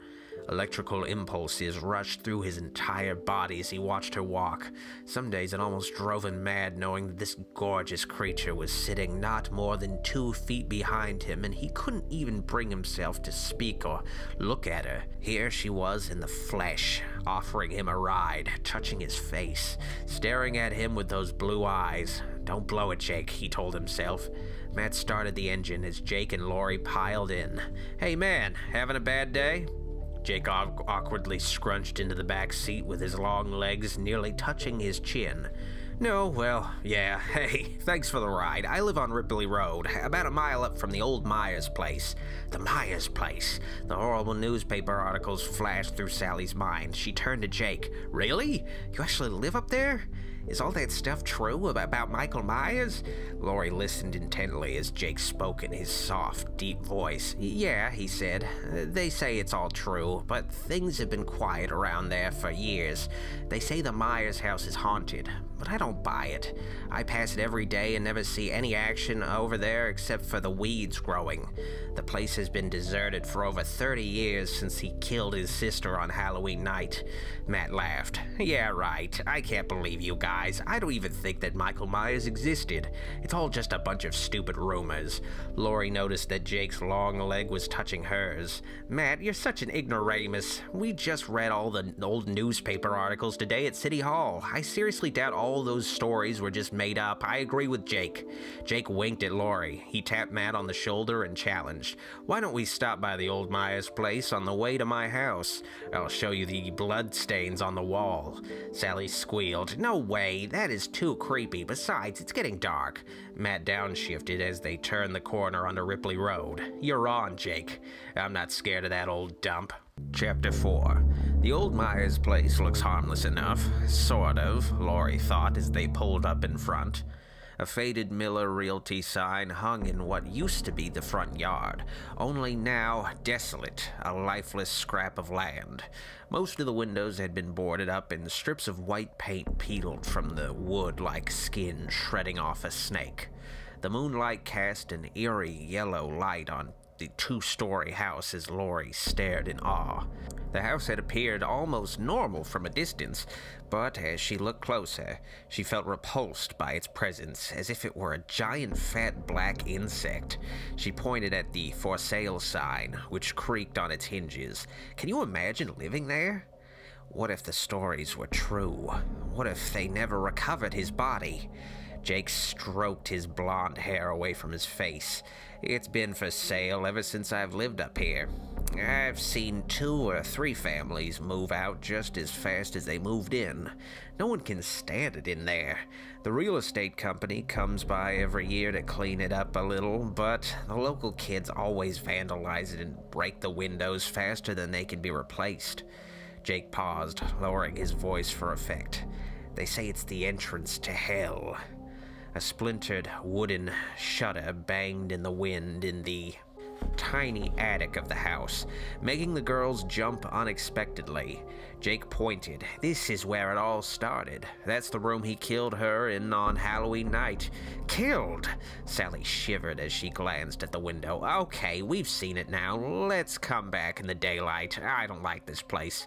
[SPEAKER 1] Electrical impulses rushed through his entire body as he watched her walk. Some days it almost drove him mad knowing that this gorgeous creature was sitting not more than 2 feet behind him, and he couldn't even bring himself to speak or look at her. Here she was in the flesh, offering him a ride, touching his face, staring at him with those blue eyes. Don't blow it, Jake, he told himself. Matt started the engine as Jake and Lori piled in. Hey man, having a bad day? Jake awkwardly scrunched into the back seat with his long legs nearly touching his chin. No, well, yeah, hey, thanks for the ride. I live on Ripley Road, about a mile up from the old Myers place. The Myers place. The horrible newspaper articles flashed through Sally's mind. She turned to Jake. Really? You actually live up there? Is all that stuff true about Michael Myers? Laurie listened intently as Jake spoke in his soft, deep voice. Yeah, he said. They say it's all true, but things have been quiet around there for years. They say the Myers house is haunted, but I don't buy it. I pass it every day and never see any action over there except for the weeds growing. The place has been deserted for over 30 years since he killed his sister on Halloween night. Matt laughed. Yeah, right. I can't believe you guys. I don't even think that Michael Myers existed. It's all just a bunch of stupid rumors. Laurie noticed that Jake's long leg was touching hers. Matt, you're such an ignoramus. We just read all the old newspaper articles today at City Hall. I seriously doubt all those stories were just made up. I agree with Jake. Jake winked at Laurie. He tapped Matt on the shoulder and challenged. Why don't we stop by the old Myers place on the way to my house? I'll show you the blood stains on the wall. Sally squealed. No way, that is too creepy. Besides, it's getting dark. Matt downshifted as they turned the corner onto Ripley Road. You're on, Jake. I'm not scared of that old dump. Chapter 4. The old Myers place looks harmless enough. Sort of, Laurie thought as they pulled up in front. A faded Miller Realty sign hung in what used to be the front yard, only now desolate, a lifeless scrap of land. Most of the windows had been boarded up and strips of white paint peeled from the wood like skin shredding off a snake. The moonlight cast an eerie yellow light on the two-story house as Laurie stared in awe. The house had appeared almost normal from a distance, but as she looked closer, she felt repulsed by its presence, as if it were a giant fat black insect. She pointed at the for sale sign, which creaked on its hinges. Can you imagine living there? What if the stories were true? What if they never recovered his body? Jake stroked his blonde hair away from his face. It's been for sale ever since I've lived up here. I've seen 2 or 3 families move out just as fast as they moved in. No one can stand it in there. The real estate company comes by every year to clean it up a little, but the local kids always vandalize it and break the windows faster than they can be replaced. Jake paused, lowering his voice for effect. They say it's the entrance to hell. A splintered wooden shutter banged in the wind in the tiny attic of the house, making the girls jump unexpectedly. Jake pointed. This is where it all started. That's the room he killed her in on Halloween night. Killed? Sally shivered as she glanced at the window. Okay, we've seen it now. Let's come back in the daylight. I don't like this place.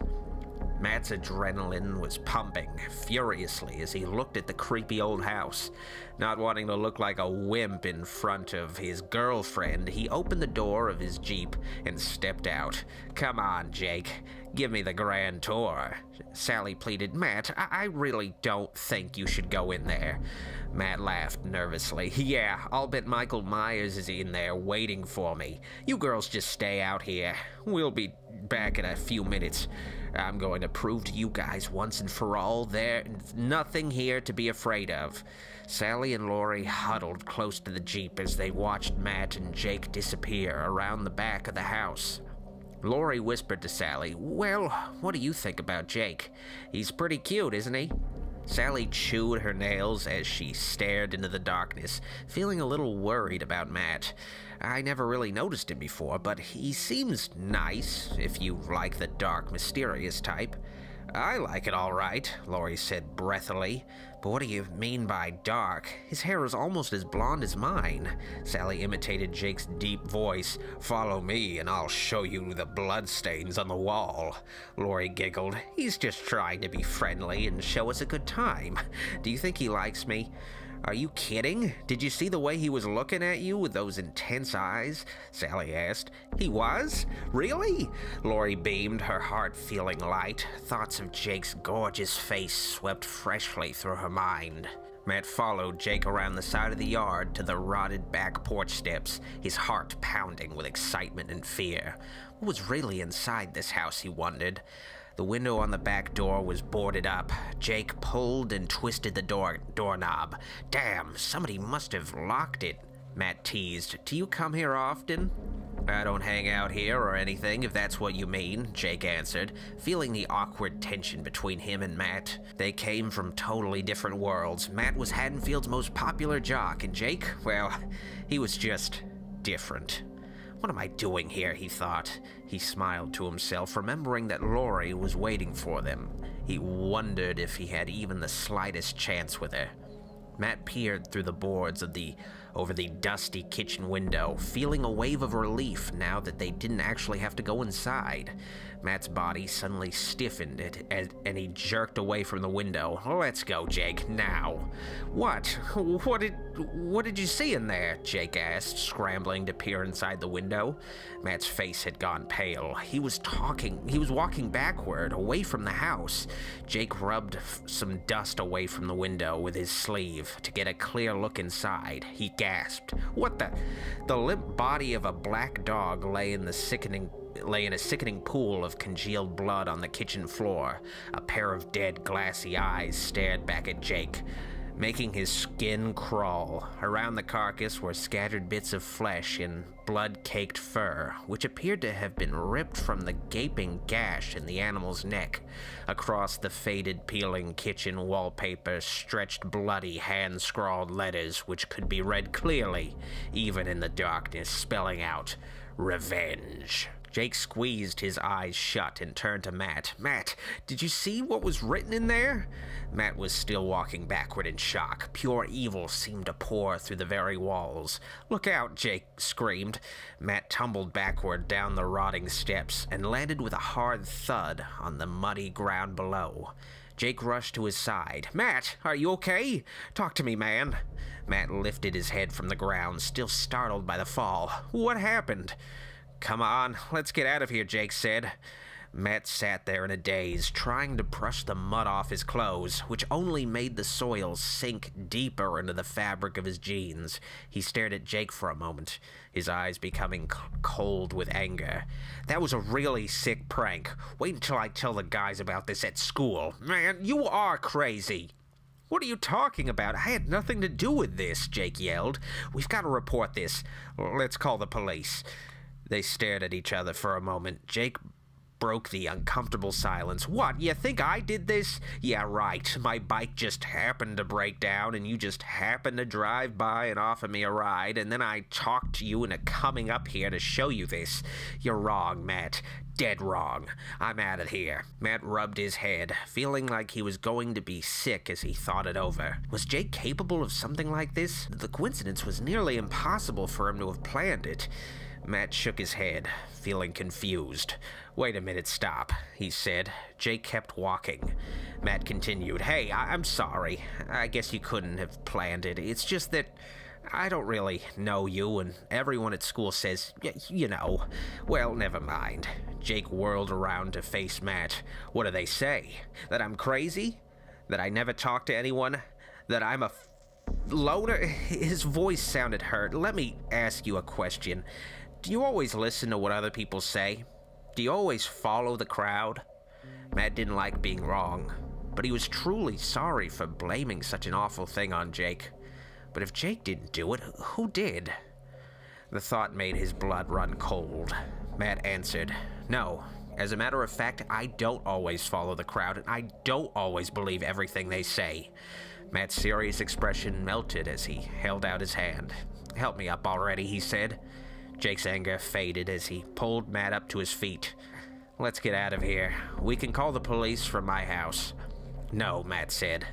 [SPEAKER 1] Matt's adrenaline was pumping furiously as he looked at the creepy old house. Not wanting to look like a wimp in front of his girlfriend, he opened the door of his Jeep and stepped out. Come on, Jake. Give me the grand tour. Sally pleaded. Matt, I really don't think you should go in there. Matt laughed nervously. Yeah, I'll bet Michael Myers is in there waiting for me. You girls just stay out here. We'll be back in a few minutes. I'm going to prove to you guys once and for all there's nothing here to be afraid of. Sally and Laurie huddled close to the Jeep as they watched Matt and Jake disappear around the back of the house. Laurie whispered to Sally, Well, what do you think about Jake? He's pretty cute, isn't he? Sally chewed her nails as she stared into the darkness, feeling a little worried about Matt. I never really noticed him before, but he seems nice, if you like the dark, mysterious type. I like it all right, Laurie said breathily. But what do you mean by dark? His hair is almost as blonde as mine. Sally imitated Jake's deep voice. Follow me and I'll show you the bloodstains on the wall. Laurie giggled. He's just trying to be friendly and show us a good time. Do you think he likes me? Are you kidding? Did you see the way he was looking at you with those intense eyes? Sally asked. He was? Really? Laurie beamed, her heart feeling light. Thoughts of Jake's gorgeous face swept freshly through her mind. Matt followed Jake around the side of the yard to the rotted back porch steps, his heart pounding with excitement and fear. What was really inside this house, he wondered? The window on the back door was boarded up. Jake pulled and twisted the doorknob. Damn, somebody must have locked it, Matt teased. Do you come here often? I don't hang out here or anything, if that's what you mean, Jake answered, feeling the awkward tension between him and Matt. They came from totally different worlds. Matt was Haddonfield's most popular jock, and Jake, well, he was just different. What am I doing here, he thought. He smiled to himself, remembering that Lori was waiting for them. He wondered if he had even the slightest chance with her. Matt peered through the boards over the dusty kitchen window, feeling a wave of relief now that they didn't actually have to go inside. Matt's body suddenly stiffened and he jerked away from the window. Let's go, Jake, now. What? What did you see in there? Jake asked, scrambling to peer inside the window. Matt's face had gone pale. He was walking backward, away from the house. Jake rubbed some dust away from the window with his sleeve to get a clear look inside. He gasped. What the? The limp body of a black dog lay in a sickening pool of congealed blood on the kitchen floor. A pair of dead, glassy eyes stared back at Jake, making his skin crawl. Around the carcass were scattered bits of flesh and blood-caked fur, which appeared to have been ripped from the gaping gash in the animal's neck. Across the faded, peeling kitchen wallpaper stretched bloody, hand-scrawled letters which could be read clearly, even in the darkness, spelling out, "Revenge." Jake squeezed his eyes shut and turned to Matt. Matt, did you see what was written in there? Matt was still walking backward in shock. Pure evil seemed to pour through the very walls. Look out, Jake screamed. Matt tumbled backward down the rotting steps and landed with a hard thud on the muddy ground below. Jake rushed to his side. Matt, are you okay? Talk to me, man. Matt lifted his head from the ground, still startled by the fall. What happened? Come on, let's get out of here, Jake said. Matt sat there in a daze, trying to brush the mud off his clothes, which only made the soil sink deeper into the fabric of his jeans. He stared at Jake for a moment, his eyes becoming cold with anger. That was a really sick prank. Wait until I tell the guys about this at school. Man, you are crazy. What are you talking about? I had nothing to do with this, Jake yelled. We've got to report this. Let's call the police. They stared at each other for a moment. Jake broke the uncomfortable silence. What, you think I did this? Yeah, right. My bike just happened to break down, and you just happened to drive by and offer me a ride, and then I talked you into coming up here to show you this. You're wrong, Matt. Dead wrong. I'm out of here. Matt rubbed his head, feeling like he was going to be sick as he thought it over. Was Jake capable of something like this? The coincidence was nearly impossible for him to have planned it. Matt shook his head, feeling confused. Wait a minute, stop, he said. Jake kept walking. Matt continued, Hey, I'm sorry. I guess you couldn't have planned it. It's just that I don't really know you, and everyone at school says, you know. Well, never mind. Jake whirled around to face Matt. What do they say? That I'm crazy? That I never talk to anyone? That I'm a loner? His voice sounded hurt. Let me ask you a question. Do you always listen to what other people say? Do you always follow the crowd? Matt didn't like being wrong, but he was truly sorry for blaming such an awful thing on Jake. But if Jake didn't do it, who did? The thought made his blood run cold. Matt answered, No. As a matter of fact, I don't always follow the crowd, and I don't always believe everything they say. Matt's serious expression melted as he held out his hand. Help me up already, he said. Jake's anger faded as he pulled Matt up to his feet. Let's get out of here. We can call the police from my house. No, Matt said.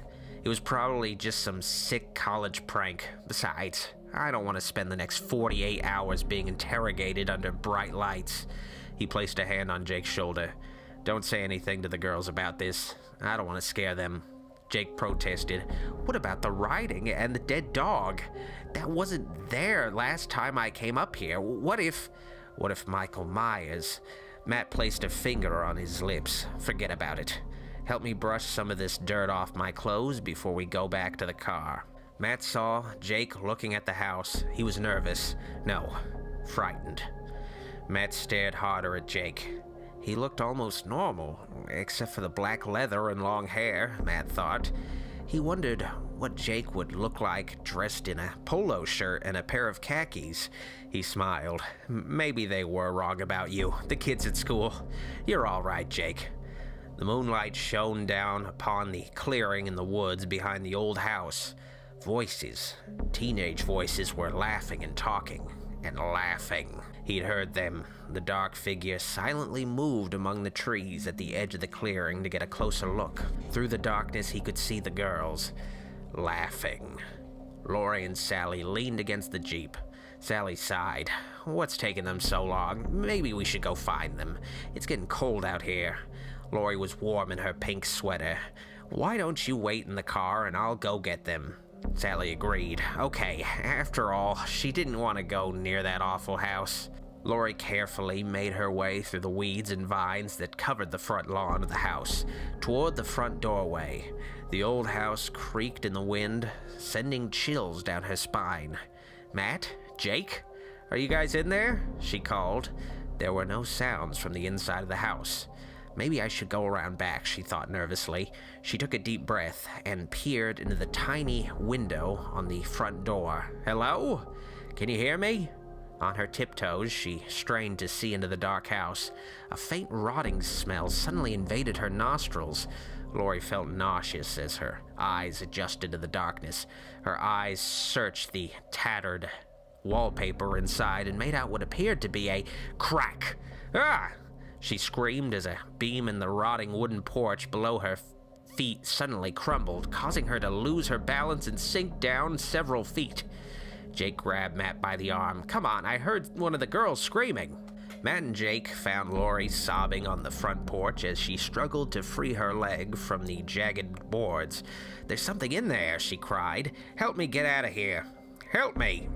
[SPEAKER 1] It was probably just some sick college prank. Besides, I don't want to spend the next 48 hours being interrogated under bright lights. He placed a hand on Jake's shoulder. Don't say anything to the girls about this. I don't want to scare them. Jake protested. What about the riding and the dead dog? That wasn't there last time I came up here. What if Michael Myers? Matt placed a finger on his lips. Forget about it. Help me brush some of this dirt off my clothes before we go back to the car. Matt saw Jake looking at the house. He was nervous. No, frightened. Matt stared harder at Jake. He looked almost normal, except for the black leather and long hair, Matt thought. He wondered what Jake would look like dressed in a polo shirt and a pair of khakis. He smiled. Maybe they were wrong about you, the kids at school. You're all right, Jake. The moonlight shone down upon the clearing in the woods behind the old house. Voices, teenage voices, were laughing and talking, and laughing. He'd heard them. The dark figure silently moved among the trees at the edge of the clearing to get a closer look. Through the darkness, he could see the girls, laughing. Lori and Sally leaned against the Jeep. Sally sighed. What's taking them so long? Maybe we should go find them. It's getting cold out here. Lori was warm in her pink sweater. Why don't you wait in the car and I'll go get them? Sally agreed. Okay, after all, she didn't want to go near that awful house. Lori carefully made her way through the weeds and vines that covered the front lawn of the house, toward the front doorway. The old house creaked in the wind, sending chills down her spine. Matt? Jake? Are you guys in there? She called. There were no sounds from the inside of the house. Maybe I should go around back, she thought nervously. She took a deep breath and peered into the tiny window on the front door. Hello? Can you hear me? On her tiptoes, she strained to see into the dark house. A faint rotting smell suddenly invaded her nostrils. Lori felt nauseous as her eyes adjusted to the darkness. Her eyes searched the tattered wallpaper inside and made out what appeared to be a crack. Ah! She screamed as a beam in the rotting wooden porch below her feet suddenly crumbled, causing her to lose her balance and sink down several feet. Jake grabbed Matt by the arm. Come on, I heard one of the girls screaming. Matt and Jake found Lori sobbing on the front porch as she struggled to free her leg from the jagged boards. There's something in there, she cried. Help me get out of here. Help me.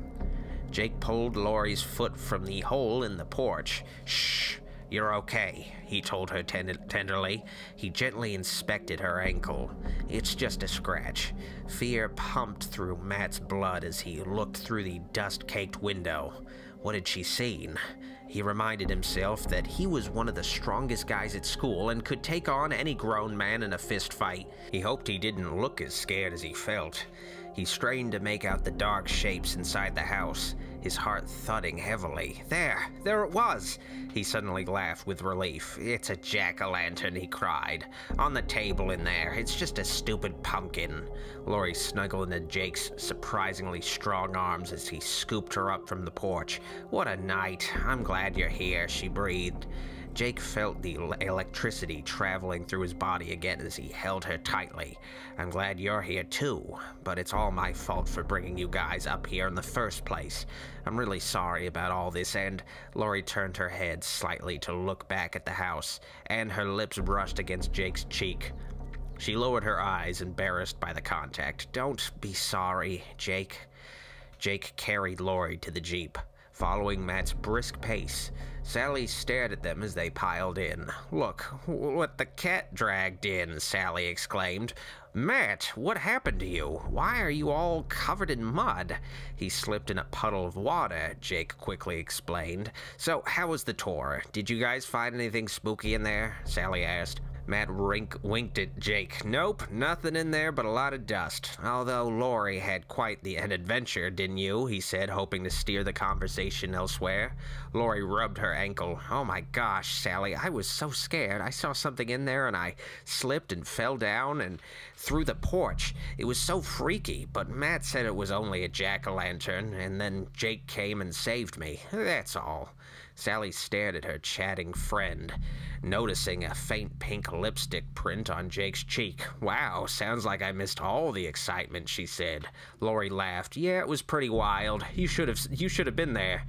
[SPEAKER 1] Jake pulled Lori's foot from the hole in the porch. Shh. You're okay, he told her tenderly. He gently inspected her ankle. It's just a scratch. Fear pumped through Matt's blood as he looked through the dust-caked window. What had she seen? He reminded himself that he was one of the strongest guys at school and could take on any grown man in a fist fight. He hoped he didn't look as scared as he felt. He strained to make out the dark shapes inside the house, his heart thudding heavily. There it was! He suddenly laughed with relief. It's a jack-o'-lantern, he cried. On the table in there. It's just a stupid pumpkin. Lori snuggled into Jake's surprisingly strong arms as he scooped her up from the porch. What a night. I'm glad you're here, she breathed. Jake felt the electricity traveling through his body again as he held her tightly. I'm glad you're here too, but it's all my fault for bringing you guys up here in the first place. I'm really sorry about all this, and Lori turned her head slightly to look back at the house, and her lips brushed against Jake's cheek. She lowered her eyes, embarrassed by the contact. Don't be sorry, Jake. Jake carried Lori to the Jeep, following Matt's brisk pace. Sally stared at them as they piled in. Look, what the cat dragged in, Sally exclaimed. Matt, what happened to you? Why are you all covered in mud? He slipped in a puddle of water, Jake quickly explained. So, how was the tour? Did you guys find anything spooky in there? Sally asked. Matt winked at Jake. Nope, nothing in there but a lot of dust. Although Lori had quite an adventure, didn't you? He said, hoping to steer the conversation elsewhere. Lori rubbed her ankle. Oh my gosh, Sally, I was so scared. I saw something in there and I slipped and fell down and through the porch. It was so freaky, but Matt said it was only a jack-o'-lantern, and then Jake came and saved me. That's all. Sally stared at her chatting friend, noticing a faint pink lipstick print on Jake's cheek. Wow, sounds like I missed all the excitement, she said. Lori laughed. Yeah, it was pretty wild. You should have been there.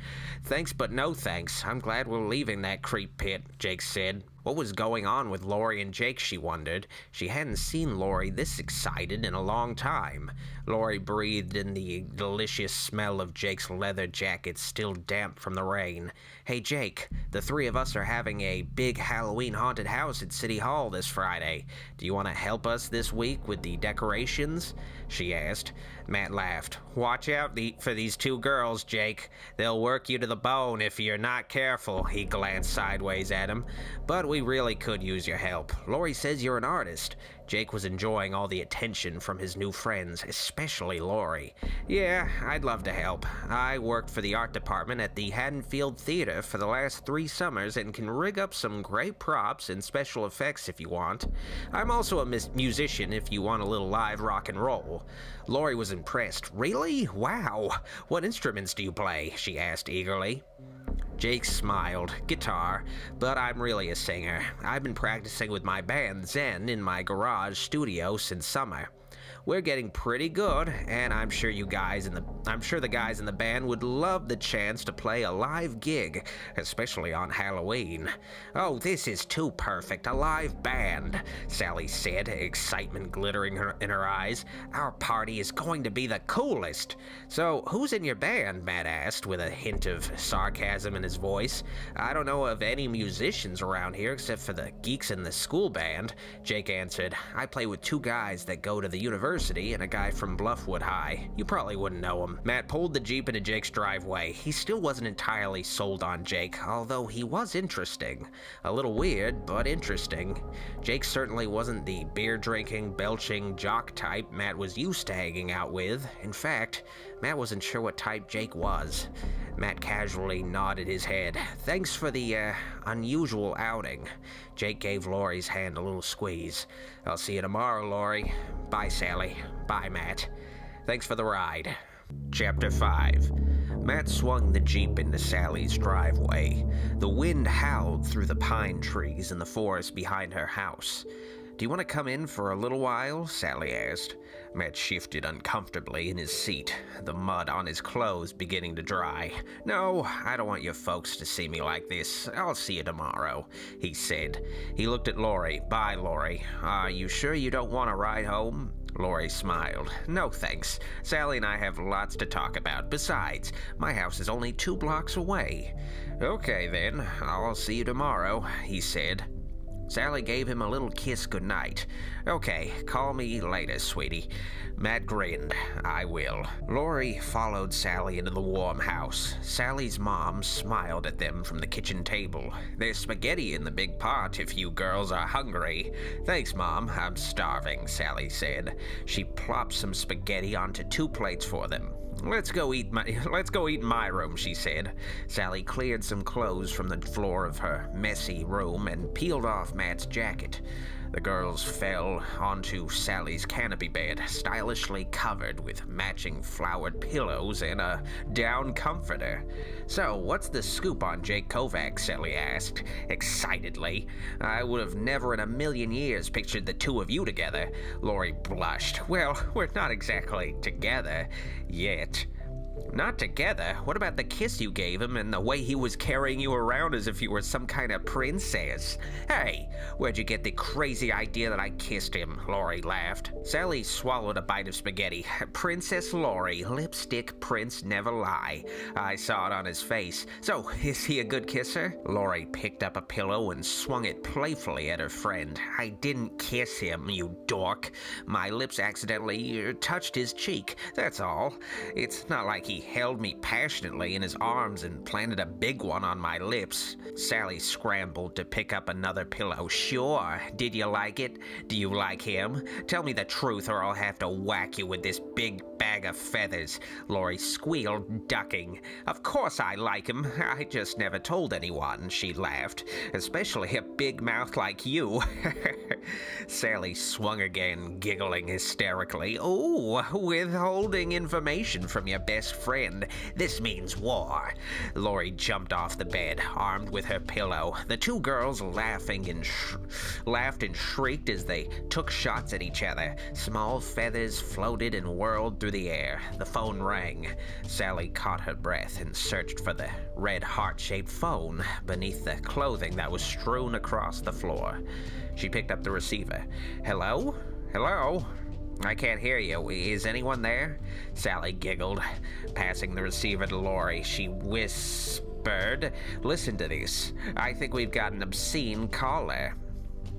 [SPEAKER 1] Thanks, but no thanks. I'm glad we're leaving that creep pit, Jake said. What was going on with Lori and Jake, she wondered. She hadn't seen Lori this excited in a long time. Lori breathed in the delicious smell of Jake's leather jacket, still damp from the rain. Hey, Jake, the three of us are having a big Halloween haunted house at City Hall this Friday. Do you want to help us this week with the decorations? She asked. Matt laughed. Watch out for these two girls, Jake. They'll work you to the bone if you're not careful. He glanced sideways at him. But we really could use your help. Lori says you're an artist. Jake was enjoying all the attention from his new friends, especially Lori. Yeah, I'd love to help. I worked for the art department at the Haddonfield Theater for the last 3 summers and can rig up some great props and special effects if you want. I'm also a musician if you want a little live rock and roll. Lori was impressed. Really? Wow. What instruments do you play? She asked eagerly. Jake smiled. Guitar, but I'm really a singer. I've been practicing with my band Zen in my garage studio since summer. We're getting pretty good, and I'm sure the guys in the band would love the chance to play a live gig, especially on Halloween. Oh, this is too perfect, a live band, Sally said, excitement glittering in her eyes. Our party is going to be the coolest. So, who's in your band? Matt asked, with a hint of sarcasm in his voice. I don't know of any musicians around here except for the geeks in the school band, Jake answered. I play with 2 guys that go to the university and a guy from Bluffwood High. You probably wouldn't know him. Matt pulled the Jeep into Jake's driveway. He still wasn't entirely sold on Jake, although he was interesting. A little weird, but interesting. Jake certainly wasn't the beer-drinking, belching jock type Matt was used to hanging out with. In fact, Matt wasn't sure what type Jake was. Matt casually nodded his head. Thanks for the, unusual outing. Jake gave Lori's hand a little squeeze. I'll see you tomorrow, Lori. Bye, Sally. Bye, Matt. Thanks for the ride. Chapter 5. Matt swung the Jeep into Sally's driveway. The wind howled through the pine trees in the forest behind her house. Do you want to come in for a little while? Sally asked. Matt shifted uncomfortably in his seat, the mud on his clothes beginning to dry. No, I don't want your folks to see me like this. I'll see you tomorrow, he said. He looked at Lori. Bye, Lori. Are you sure you don't want to ride home? Lori smiled. No, thanks. Sally and I have lots to talk about. Besides, my house is only 2 blocks away. Okay, then. I'll see you tomorrow, he said. Sally gave him a little kiss goodnight. Okay, call me later, sweetie. Matt grinned. I will. Lori followed Sally into the warm house. Sally's mom smiled at them from the kitchen table. There's spaghetti in the big pot if you girls are hungry. Thanks, Mom. I'm starving, Sally said. She plopped some spaghetti onto 2 plates for them. Let's go eat in my room, she said. Sally cleared some clothes from the floor of her messy room and peeled off Matt's jacket. The girls fell onto Sally's canopy bed, stylishly covered with matching flowered pillows and a down comforter. So, what's the scoop on Jake Kovacs? Sally asked, excitedly. I would have never in a million years pictured the 2 of you together. Lori blushed. Well, we're not exactly together yet. Not together? What about the kiss you gave him and the way he was carrying you around as if you were some kind of princess? Hey, where'd you get the crazy idea that I kissed him? Lori laughed. Sally swallowed a bite of spaghetti. Princess Lori, lipstick prince never lie. I saw it on his face. So, is he a good kisser? Lori picked up a pillow and swung it playfully at her friend. I didn't kiss him, you dork. My lips accidentally touched his cheek, that's all. It's not like he held me passionately in his arms and planted a big one on my lips. Sally scrambled to pick up another pillow. Sure. Did you like it? Do you like him? Tell me the truth or I'll have to whack you with this big bag of feathers. Lori squealed, ducking. Of course I like him. I just never told anyone, she laughed. Especially a big mouth like you. Sally swung again, giggling hysterically. Oh, withholding information from your best friend. This means war. Lori jumped off the bed, armed with her pillow. The 2 girls laughed and shrieked as they took shots at each other. Small feathers floated and whirled through the air. The phone rang. Sally caught her breath and searched for the red heart-shaped phone beneath the clothing that was strewn across the floor. She picked up the receiver. Hello? Hello? I can't hear you. Is anyone there? Sally giggled, passing the receiver to Lori. She whispered, Listen to this. I think we've got an obscene caller.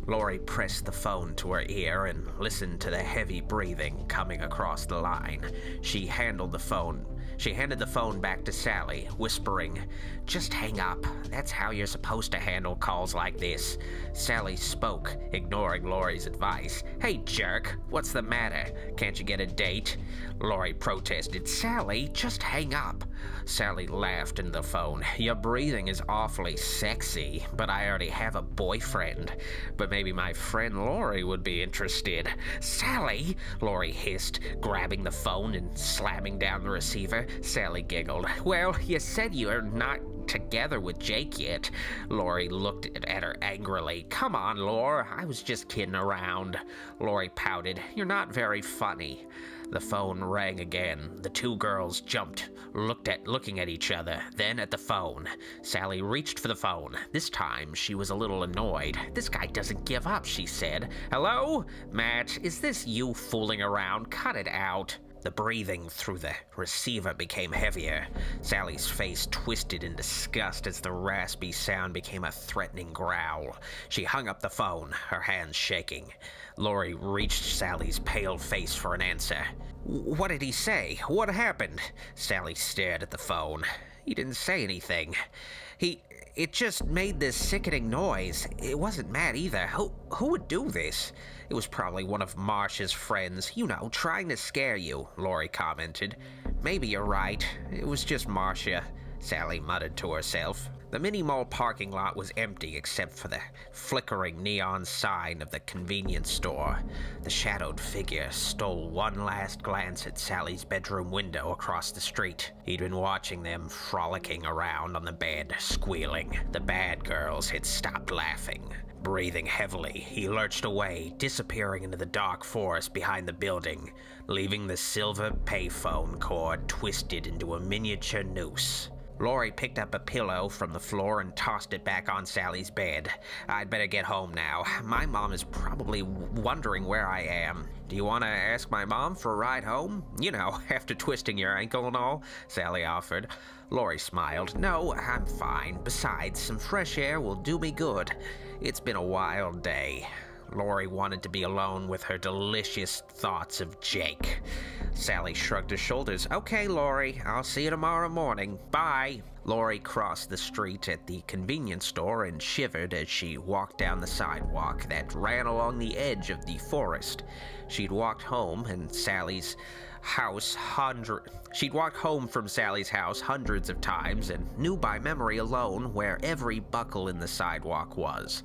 [SPEAKER 1] Lori pressed the phone to her ear and listened to the heavy breathing coming across the line. She handled the phone She handed the phone back to Sally, whispering, "Just hang up. That's how you're supposed to handle calls like this." Sally spoke, ignoring Laurie's advice. "Hey, jerk, what's the matter? Can't you get a date?" Laurie protested. "Sally, just hang up." Sally laughed into the phone. "Your breathing is awfully sexy, but I already have a boyfriend. But maybe my friend Laurie would be interested." "Sally!" Laurie hissed, grabbing the phone and slamming down the receiver. Sally giggled. "Well, you said you're not together with Jake yet." Laurie looked at her angrily. "Come on, Laura, I was just kidding around." Laurie pouted. "You're not very funny." The phone rang again. The two girls jumped, looking at each other, then at the phone. Sally reached for the phone. This time, she was a little annoyed. "This guy doesn't give up," she said. "Hello? Matt, is this you fooling around? Cut it out." The breathing through the receiver became heavier. Sally's face twisted in disgust as the raspy sound became a threatening growl. She hung up the phone, her hands shaking. Laurie reached Sally's pale face for an answer. "What did he say? What happened?" Sally stared at the phone. "He didn't say anything. It just made this sickening noise. It wasn't Matt either. Who would do this?" "It was probably one of Marcia's friends, you know, trying to scare you," Laurie commented. "Maybe you're right. It was just Marcia," Sally muttered to herself. The mini-mall parking lot was empty except for the flickering neon sign of the convenience store. The shadowed figure stole one last glance at Sally's bedroom window across the street. He'd been watching them frolicking around on the bed, squealing. The bad girls had stopped laughing. Breathing heavily, he lurched away, disappearing into the dark forest behind the building, leaving the silver payphone cord twisted into a miniature noose. Laurie picked up a pillow from the floor and tossed it back on Sally's bed. "I'd better get home now. My mom is probably wondering where I am." "Do you want to ask my mom for a ride home? You know, after twisting your ankle and all," Sally offered. Laurie smiled. "No, I'm fine. Besides, some fresh air will do me good. It's been a wild day." Laurie wanted to be alone with her delicious thoughts of Jake. Sally shrugged her shoulders. "Okay, Laurie, I'll see you tomorrow morning. Bye." Laurie crossed the street at the convenience store and shivered as she walked down the sidewalk that ran along the edge of the forest. She'd walked home from Sally's house hundreds of times and knew by memory alone where every buckle in the sidewalk was.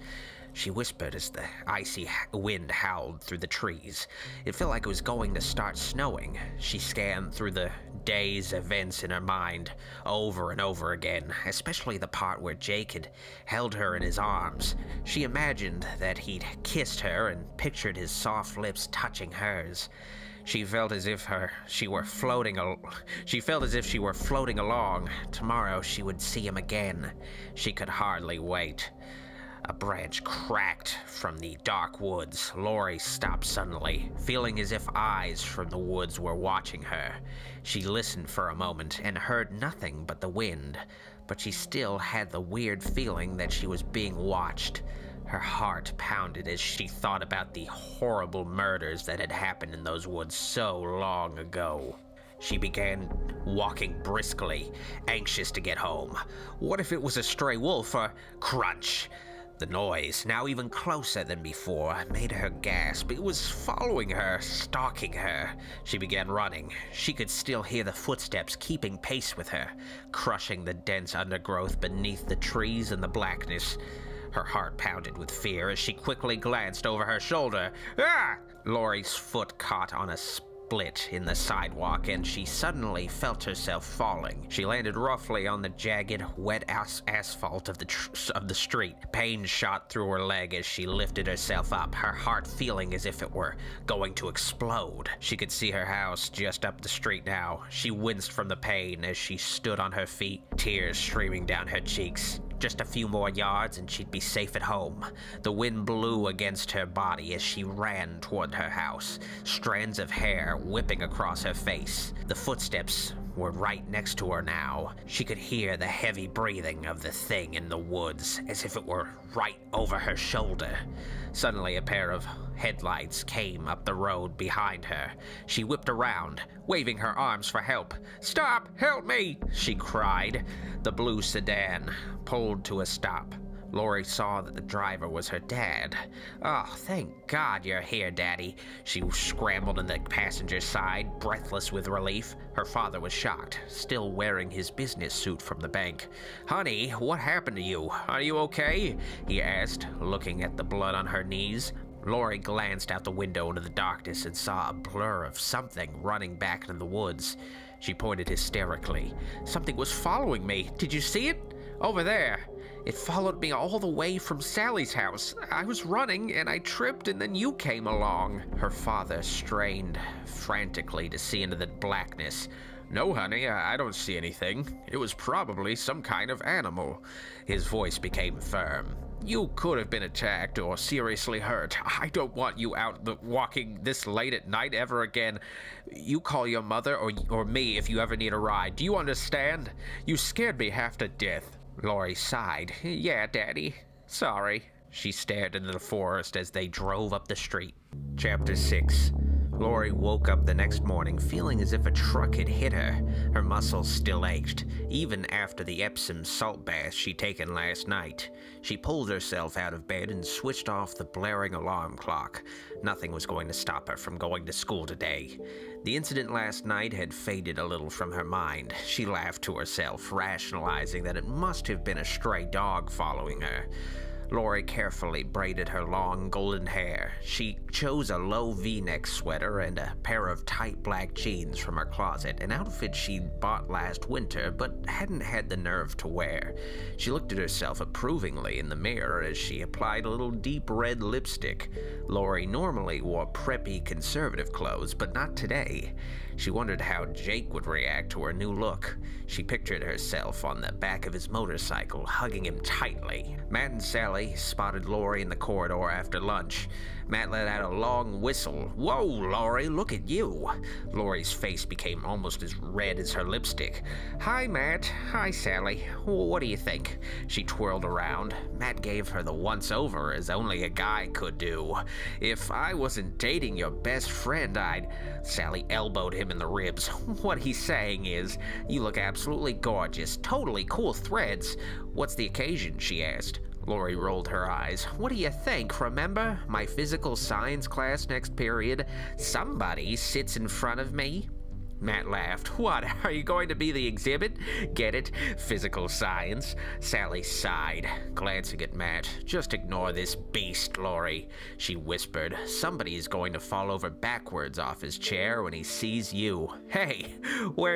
[SPEAKER 1] She whispered as the icy wind howled through the trees. It felt like it was going to start snowing. She scanned through the day's events in her mind over and over again, especially the part where Jake had held her in his arms. She imagined that he'd kissed her and pictured his soft lips touching hers. She felt as if she were floating along. Tomorrow she would see him again. She could hardly wait. A branch cracked from the dark woods. Laurie stopped suddenly, feeling as if eyes from the woods were watching her. She listened for a moment and heard nothing but the wind, but she still had the weird feeling that she was being watched. Her heart pounded as she thought about the horrible murders that had happened in those woods so long ago. She began walking briskly, anxious to get home. What if it was a stray wolf or crunch? The noise, now even closer than before, made her gasp. It was following her, stalking her. She began running. She could still hear the footsteps keeping pace with her, crushing the dense undergrowth beneath the trees and the blackness. Her heart pounded with fear as she quickly glanced over her shoulder. Ah! Laurie's foot caught on a split in the sidewalk, and she suddenly felt herself falling. She landed roughly on the jagged, wet asphalt of the street. Pain shot through her leg as she lifted herself up, her heart feeling as if it were going to explode. She could see her house just up the street now. She winced from the pain as she stood on her feet, tears streaming down her cheeks. Just a few more yards and she'd be safe at home. The wind blew against her body as she ran toward her house, strands of hair whipping across her face. The footsteps were right next to her now. She could hear the heavy breathing of the thing in the woods, as if it were right over her shoulder. Suddenly, a pair of headlights came up the road behind her. She whipped around, waving her arms for help. "Stop! Help me!" she cried. The blue sedan pulled to a stop. Lori saw that the driver was her dad. "Oh, thank God you're here, Daddy." She scrambled in the passenger side, breathless with relief. Her father was shocked, still wearing his business suit from the bank. "Honey, what happened to you? Are you okay?" he asked, looking at the blood on her knees. Lori glanced out the window into the darkness and saw a blur of something running back into the woods. She pointed hysterically. "Something was following me. Did you see it? Over there. It followed me all the way from Sally's house. I was running, and I tripped, and then you came along." Her father strained frantically to see into the blackness. "No, honey, I don't see anything. It was probably some kind of animal." His voice became firm. "You could have been attacked or seriously hurt. I don't want you out walking this late at night ever again. You call your mother or me if you ever need a ride. Do you understand? You scared me half to death." Lori sighed. "Yeah, Daddy. Sorry." She stared into the forest as they drove up the street. Chapter 6. Lori woke up the next morning feeling as if a truck had hit her. Her muscles still ached, even after the Epsom salt bath she'd taken last night. She pulled herself out of bed and switched off the blaring alarm clock. Nothing was going to stop her from going to school today. The incident last night had faded a little from her mind. She laughed to herself, rationalizing that it must have been a stray dog following her. Lori carefully braided her long golden hair. She chose a low V-neck sweater and a pair of tight black jeans from her closet, an outfit she'd bought last winter but hadn't had the nerve to wear. She looked at herself approvingly in the mirror as she applied a little deep red lipstick. Lori normally wore preppy conservative clothes, but not today. She wondered how Jake would react to her new look. She pictured herself on the back of his motorcycle, hugging him tightly. Matt and Sally spotted Lori in the corridor after lunch. Matt let out a long whistle. "Whoa, Lori, look at you." Lori's face became almost as red as her lipstick. "Hi, Matt. Hi, Sally. What do you think?" She twirled around. Matt gave her the once-over, as only a guy could do. "If I wasn't dating your best friend, I'd..." Sally elbowed him in the ribs. "What he's saying is, you look absolutely gorgeous. Totally cool threads. What's the occasion?" she asked. Lori rolled her eyes. "What do you think? Remember? My physical science class next period? Somebody sits in front of me." Matt laughed. "What, are you going to be the exhibit? Get it? Physical science." Sally sighed, glancing at Matt. "Just ignore this beast, Lori," she whispered. "Somebody's going to fall over backwards off his chair when he sees you. Hey, where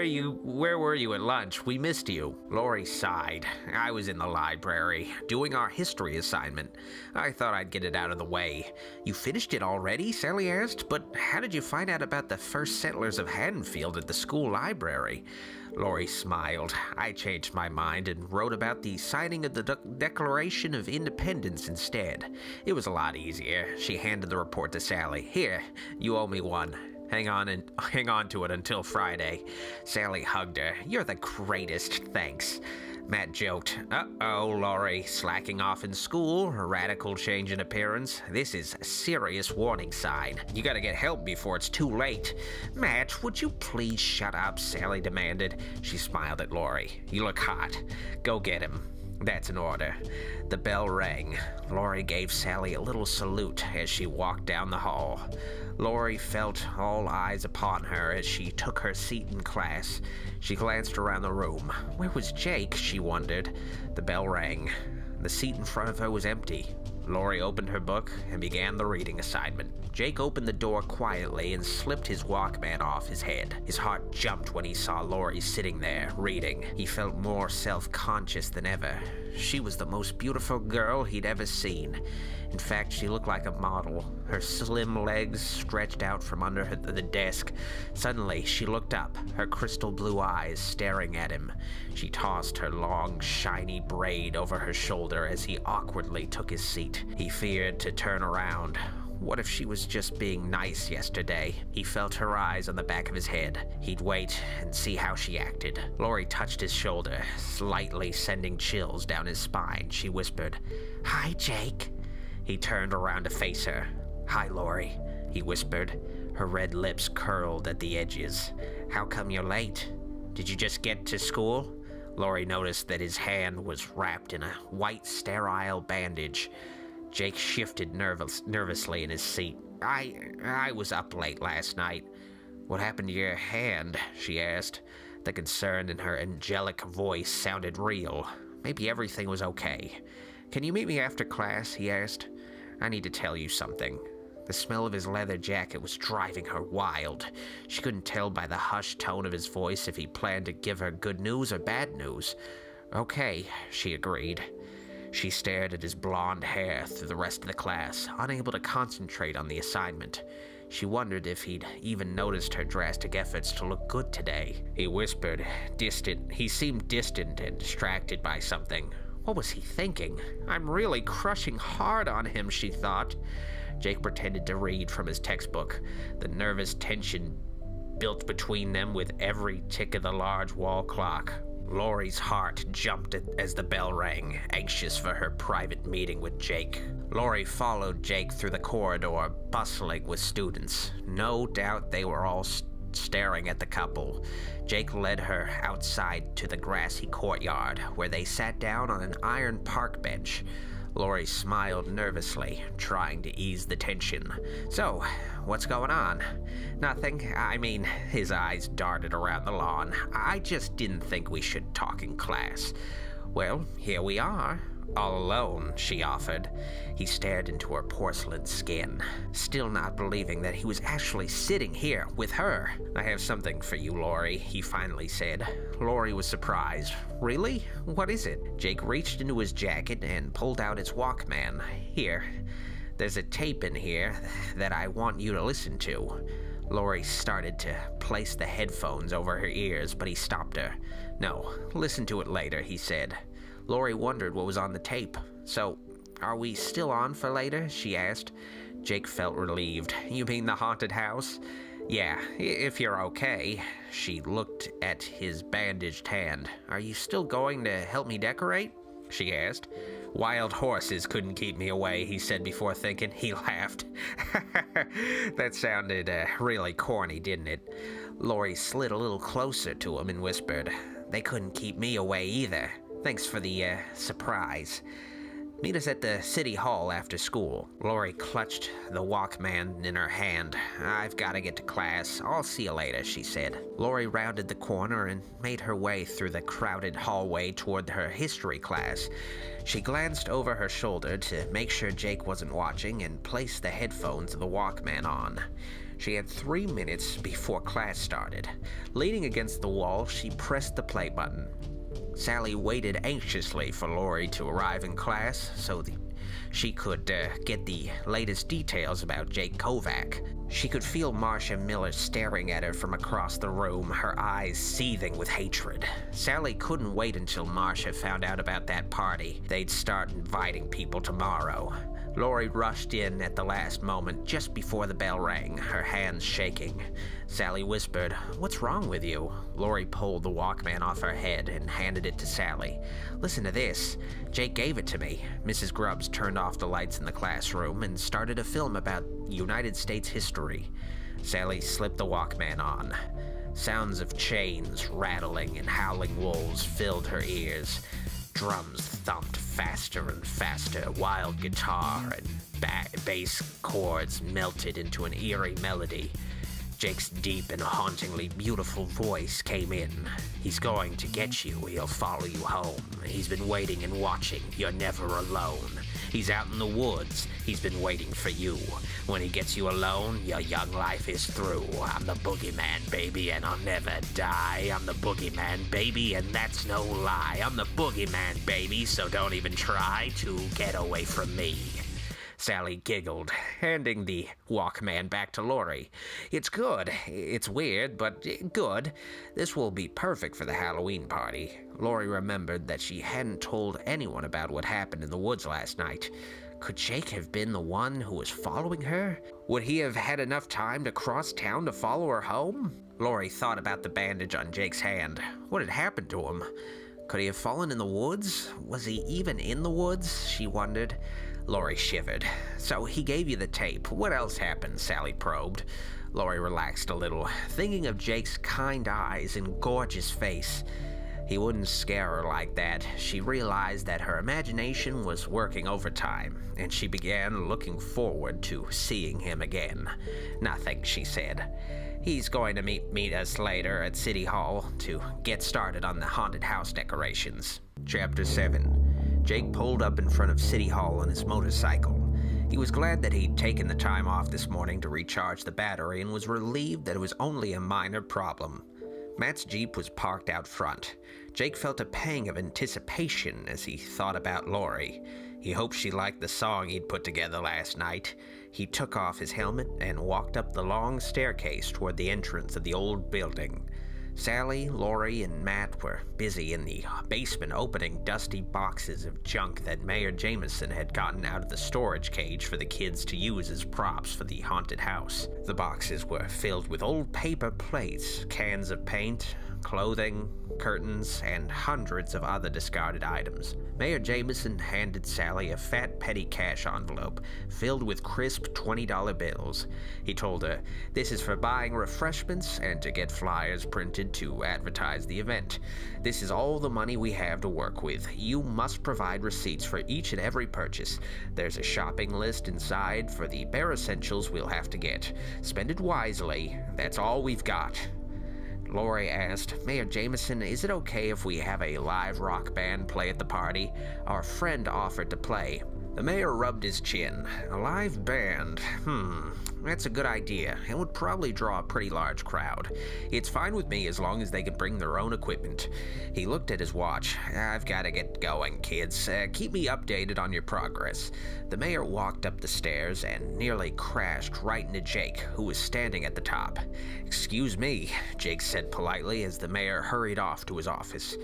[SPEAKER 1] were you at lunch? We missed you." Lori sighed. "I was in the library, doing our history assignment. I thought I'd get it out of the way." "You finished it already?" Sally asked. "But how did you find out about the first settlers of Haddonfield at the school library?" Lori smiled. "I changed my mind and wrote about the signing of the Declaration of Independence instead. It was a lot easier." She handed the report to Sally. "Here, you owe me one. Hang on to it until Friday." Sally hugged her. "You're the greatest, thanks." Matt joked. "Uh-oh, Lori, slacking off in school, a radical change in appearance. This is a serious warning sign. You gotta get help before it's too late." "Matt, would you please shut up?" Sally demanded. She smiled at Lori. "You look hot. Go get him." "That's an order." The bell rang. Lori gave Sally a little salute as she walked down the hall. Lori felt all eyes upon her as she took her seat in class. She glanced around the room. Where was Jake, she wondered. The bell rang. The seat in front of her was empty. Lori opened her book and began the reading assignment. Jake opened the door quietly and slipped his Walkman off his head. His heart jumped when he saw Lori sitting there, reading. He felt more self-conscious than ever. She was the most beautiful girl he'd ever seen. In fact, she looked like a model, her slim legs stretched out from under the desk. Suddenly, she looked up, her crystal blue eyes staring at him. She tossed her long, shiny braid over her shoulder as he awkwardly took his seat. He feared to turn around. What if she was just being nice yesterday? He felt her eyes on the back of his head. He'd wait and see how she acted. Lori touched his shoulder, slightly sending chills down his spine. She whispered, "Hi, Jake." He turned around to face her. "Hi, Lori," he whispered. Her red lips curled at the edges. "How come you're late? Did you just get to school?" Lori noticed that his hand was wrapped in a white, sterile bandage. Jake shifted nervously in his seat. I was up late last night." "What happened to your hand?" she asked. The concern in her angelic voice sounded real. Maybe everything was okay. "Can you meet me after class?" he asked. "I need to tell you something." The smell of his leather jacket was driving her wild. She couldn't tell by the hushed tone of his voice if he planned to give her good news or bad news. "Okay," she agreed. She stared at his blonde hair through the rest of the class, unable to concentrate on the assignment. She wondered if he'd even noticed her drastic efforts to look good today. He whispered, distant. He seemed distant and distracted by something. What was he thinking? "I'm really crushing hard on him," she thought. Jake pretended to read from his textbook. The nervous tension built between them with every tick of the large wall clock. Lori's heart jumped as the bell rang, anxious for her private meeting with Jake. Lori followed Jake through the corridor, bustling with students. No doubt they were all staring at the couple. Jake led her outside to the grassy courtyard, where they sat down on an iron park bench. Lori smiled nervously, trying to ease the tension. "So, what's going on?" "Nothing. I mean," his eyes darted around the lawn. "I just didn't think we should talk in class." "Well, here we are." "All alone," she offered. He stared into her porcelain skin, still not believing that he was actually sitting here with her. "I have something for you, Lori," he finally said. Lori was surprised. "Really? What is it?" Jake reached into his jacket and pulled out his Walkman. "Here. There's a tape in here that I want you to listen to." Lori started to place the headphones over her ears, but he stopped her. "No, listen to it later," he said. Lori wondered what was on the tape. "So, are we still on for later?" she asked. Jake felt relieved. "You mean the haunted house?" "Yeah, if you're okay." She looked at his bandaged hand. "Are you still going to help me decorate?" she asked. "Wild horses couldn't keep me away," he said before thinking. He laughed. That sounded really corny, didn't it? Lori slid a little closer to him and whispered, "They couldn't keep me away either. Thanks for the surprise. Meet us at the city hall after school." Lori clutched the Walkman in her hand. "I've got to get to class. I'll see you later," she said. Lori rounded the corner and made her way through the crowded hallway toward her history class. She glanced over her shoulder to make sure Jake wasn't watching and placed the headphones of the Walkman on. She had 3 minutes before class started. Leaning against the wall, she pressed the play button. Sally waited anxiously for Lori to arrive in class so she could get the latest details about Jake Kovac. She could feel Marcia Miller staring at her from across the room, her eyes seething with hatred. Sally couldn't wait until Marcia found out about that party. They'd start inviting people tomorrow. Lori rushed in at the last moment, just before the bell rang, her hands shaking. Sally whispered, "What's wrong with you?" Lori pulled the Walkman off her head and handed it to Sally. "Listen to this. Jake gave it to me." Mrs. Grubbs turned off the lights in the classroom and started a film about United States history. Sally slipped the Walkman on. Sounds of chains rattling and howling wolves filled her ears. Drums thumped faster and faster, wild guitar and bass chords melted into an eerie melody. Jake's deep and hauntingly beautiful voice came in. "He's going to get you. He'll follow you home. He's been waiting and watching. You're never alone. He's out in the woods. He's been waiting for you. When he gets you alone, your young life is through. I'm the boogeyman, baby, and I'll never die. I'm the boogeyman, baby, and that's no lie. I'm the boogeyman, baby, so don't even try to get away from me." Sally giggled, handing the Walkman back to Lori. "It's good. It's weird, but good. This will be perfect for the Halloween party." Lori remembered that she hadn't told anyone about what happened in the woods last night. Could Jake have been the one who was following her? Would he have had enough time to cross town to follow her home? Lori thought about the bandage on Jake's hand. What had happened to him? Could he have fallen in the woods? Was he even in the woods? She wondered. Lori shivered. So he gave you the tape. What else happened? Sally probed. Lori relaxed a little, thinking of Jake's kind eyes and gorgeous face. He wouldn't scare her like that. She realized that her imagination was working overtime, and she began looking forward to seeing him again. Nothing, she said. He's going to meet us later at City Hall to get started on the haunted house decorations. Chapter 7. Jake pulled up in front of City Hall on his motorcycle. He was glad that he'd taken the time off this morning to recharge the battery and was relieved that it was only a minor problem. Matt's Jeep was parked out front. Jake felt a pang of anticipation as he thought about Lori. He hoped she liked the song he'd put together last night. He took off his helmet and walked up the long staircase toward the entrance of the old building. Sally, Lori, and Matt were busy in the basement opening dusty boxes of junk that Mayor Jameson had gotten out of the storage cage for the kids to use as props for the haunted house. The boxes were filled with old paper plates, cans of paint, clothing, curtains, and hundreds of other discarded items. Mayor Jameson handed Sally a fat petty cash envelope filled with crisp $20 bills. He told her, "This is for buying refreshments and to get flyers printed to advertise the event. This is all the money we have to work with. You must provide receipts for each and every purchase. There's a shopping list inside for the bare essentials we'll have to get. Spend it wisely. That's all we've got." Lori asked, "Mayor Jameson, is it okay if we have a live rock band play at the party? Our friend offered to play." The mayor rubbed his chin. A live band? That's a good idea. It would probably draw a pretty large crowd. It's fine with me as long as they can bring their own equipment. He looked at his watch. "I've got to get going, kids. Keep me updated on your progress." The mayor walked up the stairs and nearly crashed right into Jake, who was standing at the top. "Excuse me," Jake said politely as the mayor hurried off to his office.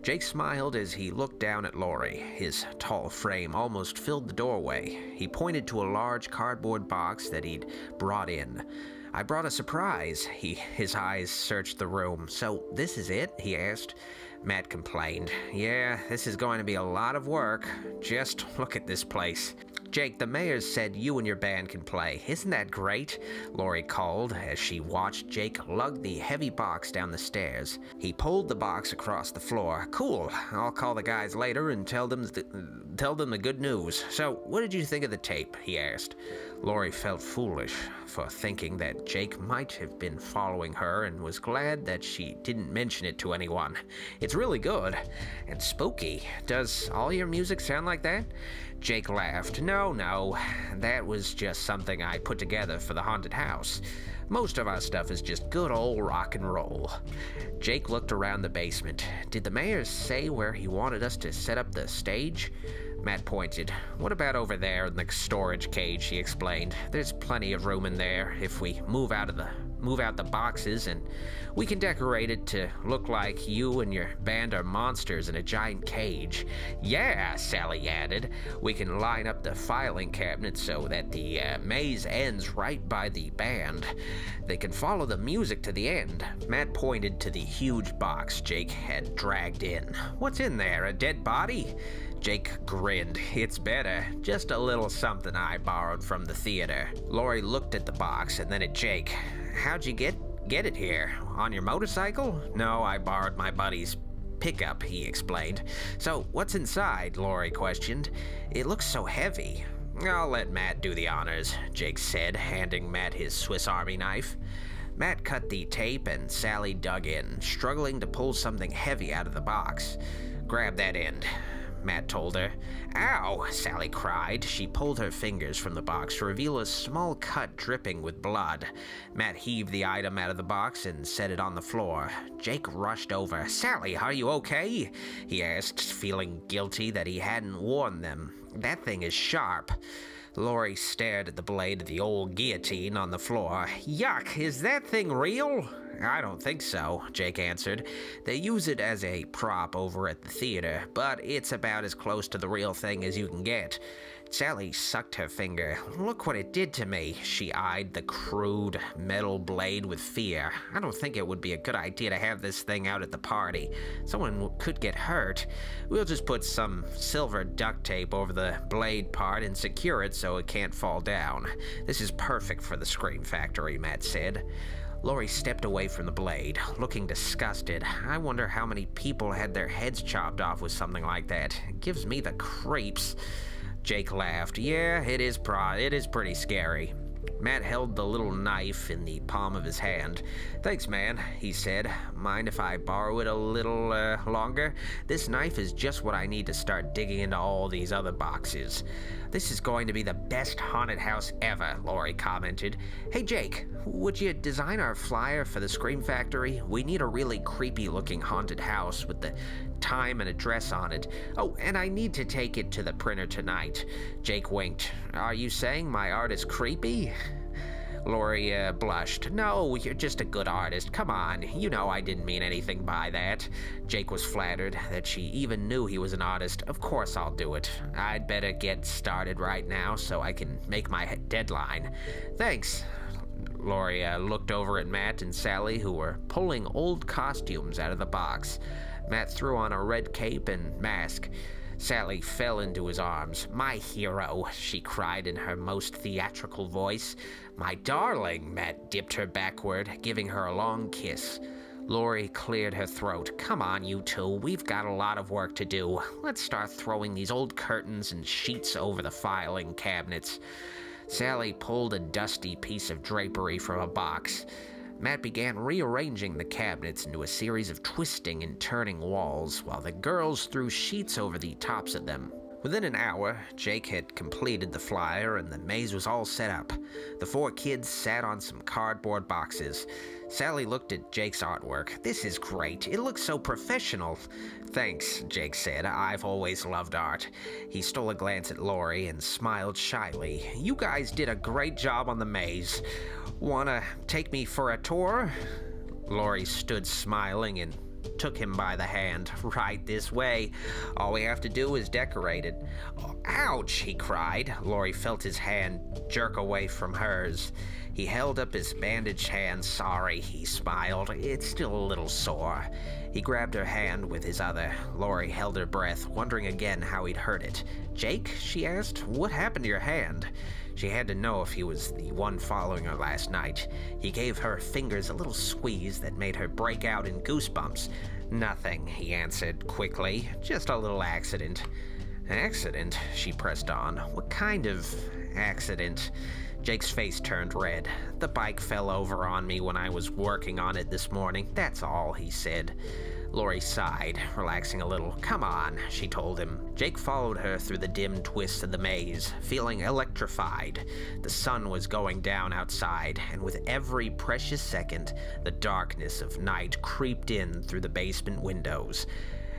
[SPEAKER 1] Jake smiled as he looked down at Lori. His tall frame almost filled the doorway. He pointed to a large cardboard box that he'd brought in. "I brought a surprise." His eyes searched the room. "So this is it?" he asked. Matt complained. "Yeah, this is going to be a lot of work. Just look at this place." "Jake, the mayor said you and your band can play. Isn't that great?" Lori called as she watched Jake lug the heavy box down the stairs. He pulled the box across the floor. "Cool. I'll call the guys later and tell them the good news. So, what did you think of the tape?" he asked. Lori felt foolish for thinking that Jake might have been following her and was glad that she didn't mention it to anyone. "It's really good. And spooky. Does all your music sound like that?" Jake laughed. No, that was just something I put together for the haunted house. Most of our stuff is just good old rock and roll." Jake looked around the basement. "Did the mayor say where he wanted us to set up the stage?" Matt pointed. "What about over there in the storage cage?" he explained. "There's plenty of room in there if we move out the boxes, and we can decorate it to look like you and your band are monsters in a giant cage." "Yeah," Sally added. "We can line up the filing cabinet so that the maze ends right by the band. They can follow the music to the end." Matt pointed to the huge box Jake had dragged in. "What's in there, a dead body?" Jake grinned. "It's better. Just a little something I borrowed from the theater." Lori looked at the box and then at Jake. "How'd you get it here? On your motorcycle?" "No, I borrowed my buddy's pickup," he explained. "So, what's inside?" Lori questioned. "It looks so heavy." "I'll let Matt do the honors," Jake said, handing Matt his Swiss Army knife. Matt cut the tape and Sally dug in, struggling to pull something heavy out of the box. "Grab that end," Matt told her. "Ow!" Sally cried. She pulled her fingers from the box to reveal a small cut dripping with blood. Matt heaved the item out of the box and set it on the floor. Jake rushed over. "Sally, are you okay?" he asked, feeling guilty that he hadn't warned them. "That thing is sharp." Lori stared at the blade of the old guillotine on the floor. "Yuck! Is that thing real?" "I don't think so," Jake answered. "They use it as a prop over at the theater, but it's about as close to the real thing as you can get. Sally sucked her finger. Look what it did to me. She eyed the crude metal blade with fear. I don't think it would be a good idea to have this thing out at the party. Someone could get hurt. We'll just put some silver duct tape over the blade part and secure it so it can't fall down. This is perfect for the Scream Factory, Matt said. Lori stepped away from the blade, looking disgusted. I wonder how many people had their heads chopped off with something like that. It gives me the creeps. Jake laughed. Yeah, it is pretty scary. Matt held the little knife in the palm of his hand. Thanks, man, he said. Mind if I borrow it a little longer? This knife is just what I need to start digging into all these other boxes. This is going to be the best haunted house ever, Lori commented. Hey, Jake, would you design our flyer for the Scream Factory? We need a really creepy-looking haunted house with the time and address on it. Oh, and I need to take it to the printer tonight. Jake winked. Are you saying my art is creepy? Lori blushed. No, you're just a good artist. Come on, you know I didn't mean anything by that. Jake was flattered that she even knew he was an artist. Of course I'll do it. I'd better get started right now so I can make my deadline. Thanks. Lori looked over at Matt and Sally, who were pulling old costumes out of the box. Matt threw on a red cape and mask. Sally fell into his arms. My hero, she cried in her most theatrical voice. My darling, Matt dipped her backward, giving her a long kiss. Lori cleared her throat. Come on, you two, we've got a lot of work to do. Let's start throwing these old curtains and sheets over the filing cabinets. Sally pulled a dusty piece of drapery from a box. Matt began rearranging the cabinets into a series of twisting and turning walls, while the girls threw sheets over the tops of them. Within an hour, Jake had completed the flyer and the maze was all set up. The four kids sat on some cardboard boxes. Sally looked at Jake's artwork. This is great. It looks so professional. Thanks, Jake said. I've always loved art. He stole a glance at Lori and smiled shyly. You guys did a great job on the maze. Wanna take me for a tour? Lori stood smiling and took him by the hand. Right this way. All we have to do is decorate it. Oh, ouch, he cried. Lori felt his hand jerk away from hers. He held up his bandaged hand. Sorry, he smiled. It's still a little sore. He grabbed her hand with his other. Lori held her breath, wondering again how he'd hurt it. Jake, she asked, what happened to your hand? She had to know if he was the one following her last night. He gave her fingers a little squeeze that made her break out in goosebumps. Nothing, he answered quickly. Just a little accident. Accident? She pressed on. What kind of accident? Jake's face turned red. The bike fell over on me when I was working on it this morning. That's all, he said. Lori sighed, relaxing a little. Come on, she told him. Jake followed her through the dim twists of the maze, feeling electrified. The sun was going down outside, and with every precious second, the darkness of night creeped in through the basement windows.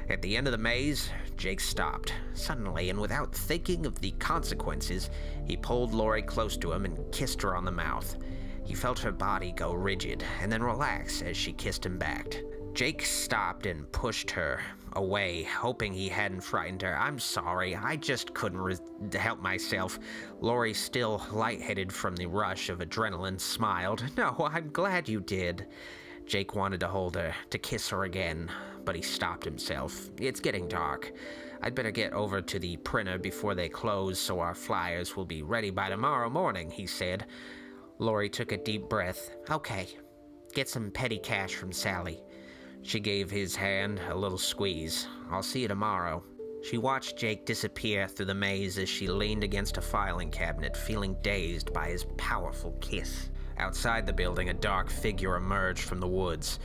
[SPEAKER 1] At the end of the maze, Jake stopped. Suddenly, and without thinking of the consequences, he pulled Lori close to him and kissed her on the mouth. He felt her body go rigid, and then relax as she kissed him back. Jake stopped and pushed her away, hoping he hadn't frightened her. I'm sorry, I just couldn't help myself. Lori, still lightheaded from the rush of adrenaline, smiled. No, I'm glad you did. Jake wanted to hold her, to kiss her again, but he stopped himself. It's getting dark. I'd better get over to the printer before they close so our flyers will be ready by tomorrow morning, he said. Lori took a deep breath. Okay, get some petty cash from Sally. She gave his hand a little squeeze. I'll see you tomorrow. She watched Jake disappear through the maze as she leaned against a filing cabinet, feeling dazed by his powerful kiss. Outside the building, a dark figure emerged from the woods,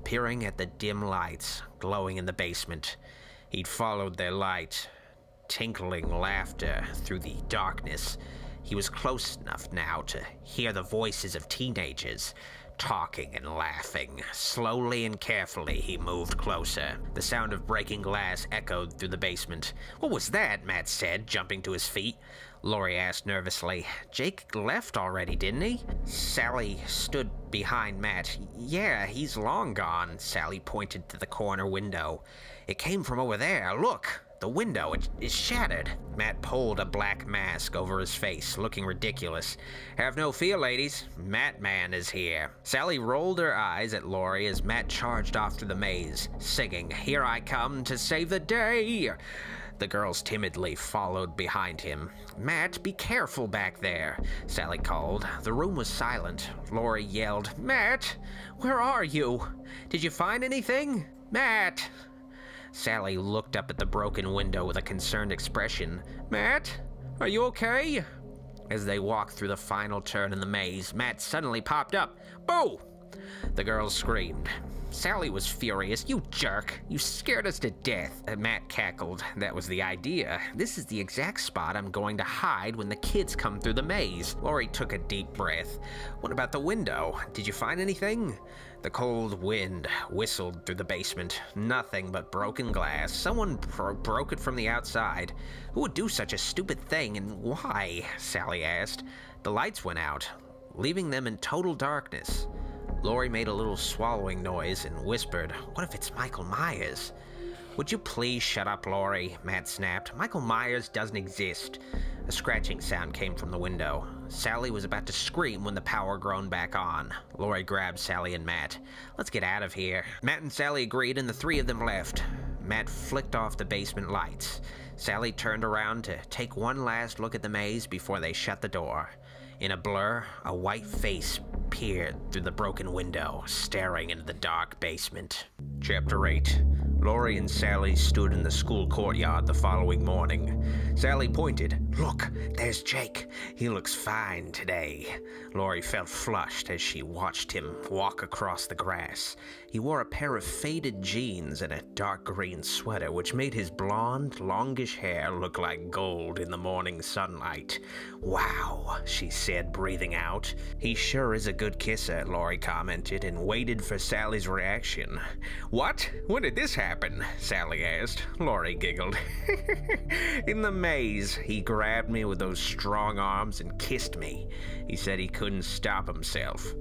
[SPEAKER 1] peering at the dim lights glowing in the basement. He'd followed their light, tinkling laughter through the darkness. He was close enough now to hear the voices of teenagers, talking and laughing. Slowly and carefully, he moved closer. The sound of breaking glass echoed through the basement. What was that? Matt said, jumping to his feet. Lori asked nervously. Jake left already, didn't he? Sally stood behind Matt. Yeah, he's long gone. Sally pointed to the corner window. It came from over there. Look! The window is shattered. Matt pulled a black mask over his face, looking ridiculous. Have no fear, ladies. Matt Man is here. Sally rolled her eyes at Laurie as Matt charged off through the maze, singing, "Here I come to save the day." The girls timidly followed behind him. "Matt, be careful back there," Sally called. The room was silent. Laurie yelled, "Matt, where are you? Did you find anything? Matt!" Sally looked up at the broken window with a concerned expression. "Matt, are you okay?" As they walked through the final turn in the maze, Matt suddenly popped up. "Boo!" The girls screamed. Sally was furious. "You jerk! You scared us to death." Matt cackled. "That was the idea. This is the exact spot I'm going to hide when the kids come through the maze." Laurie took a deep breath. "What about the window? Did you find anything?" The cold wind whistled through the basement. Nothing but broken glass. Someone broke it from the outside. Who would do such a stupid thing, and why? Sally asked. The lights went out, leaving them in total darkness. Laurie made a little swallowing noise and whispered, "What if it's Michael Myers?" "Would you please shut up, Laurie?" Matt snapped. "Michael Myers doesn't exist." A scratching sound came from the window. Sally was about to scream when the power groaned back on. Laurie grabbed Sally and Matt. "Let's get out of here." Matt and Sally agreed, and the three of them left. Matt flicked off the basement lights. Sally turned around to take one last look at the maze before they shut the door. In a blur, a white face peered through the broken window, staring into the dark basement. Chapter 8. Laurie and Sally stood in the school courtyard the following morning. Sally pointed. "Look, there's Jake. He looks fine today." Laurie felt flushed as she watched him walk across the grass. He wore a pair of faded jeans and a dark green sweater, which made his blonde, longish hair look like gold in the morning sunlight. "Wow," she said, breathing out. "He sure is a good kisser," Laurie commented, and waited for Sally's reaction. "What? When did this happen?" Sally asked. Laurie giggled. "In the maze, he grabbed me with those strong arms and kissed me. He said he couldn't stop himself."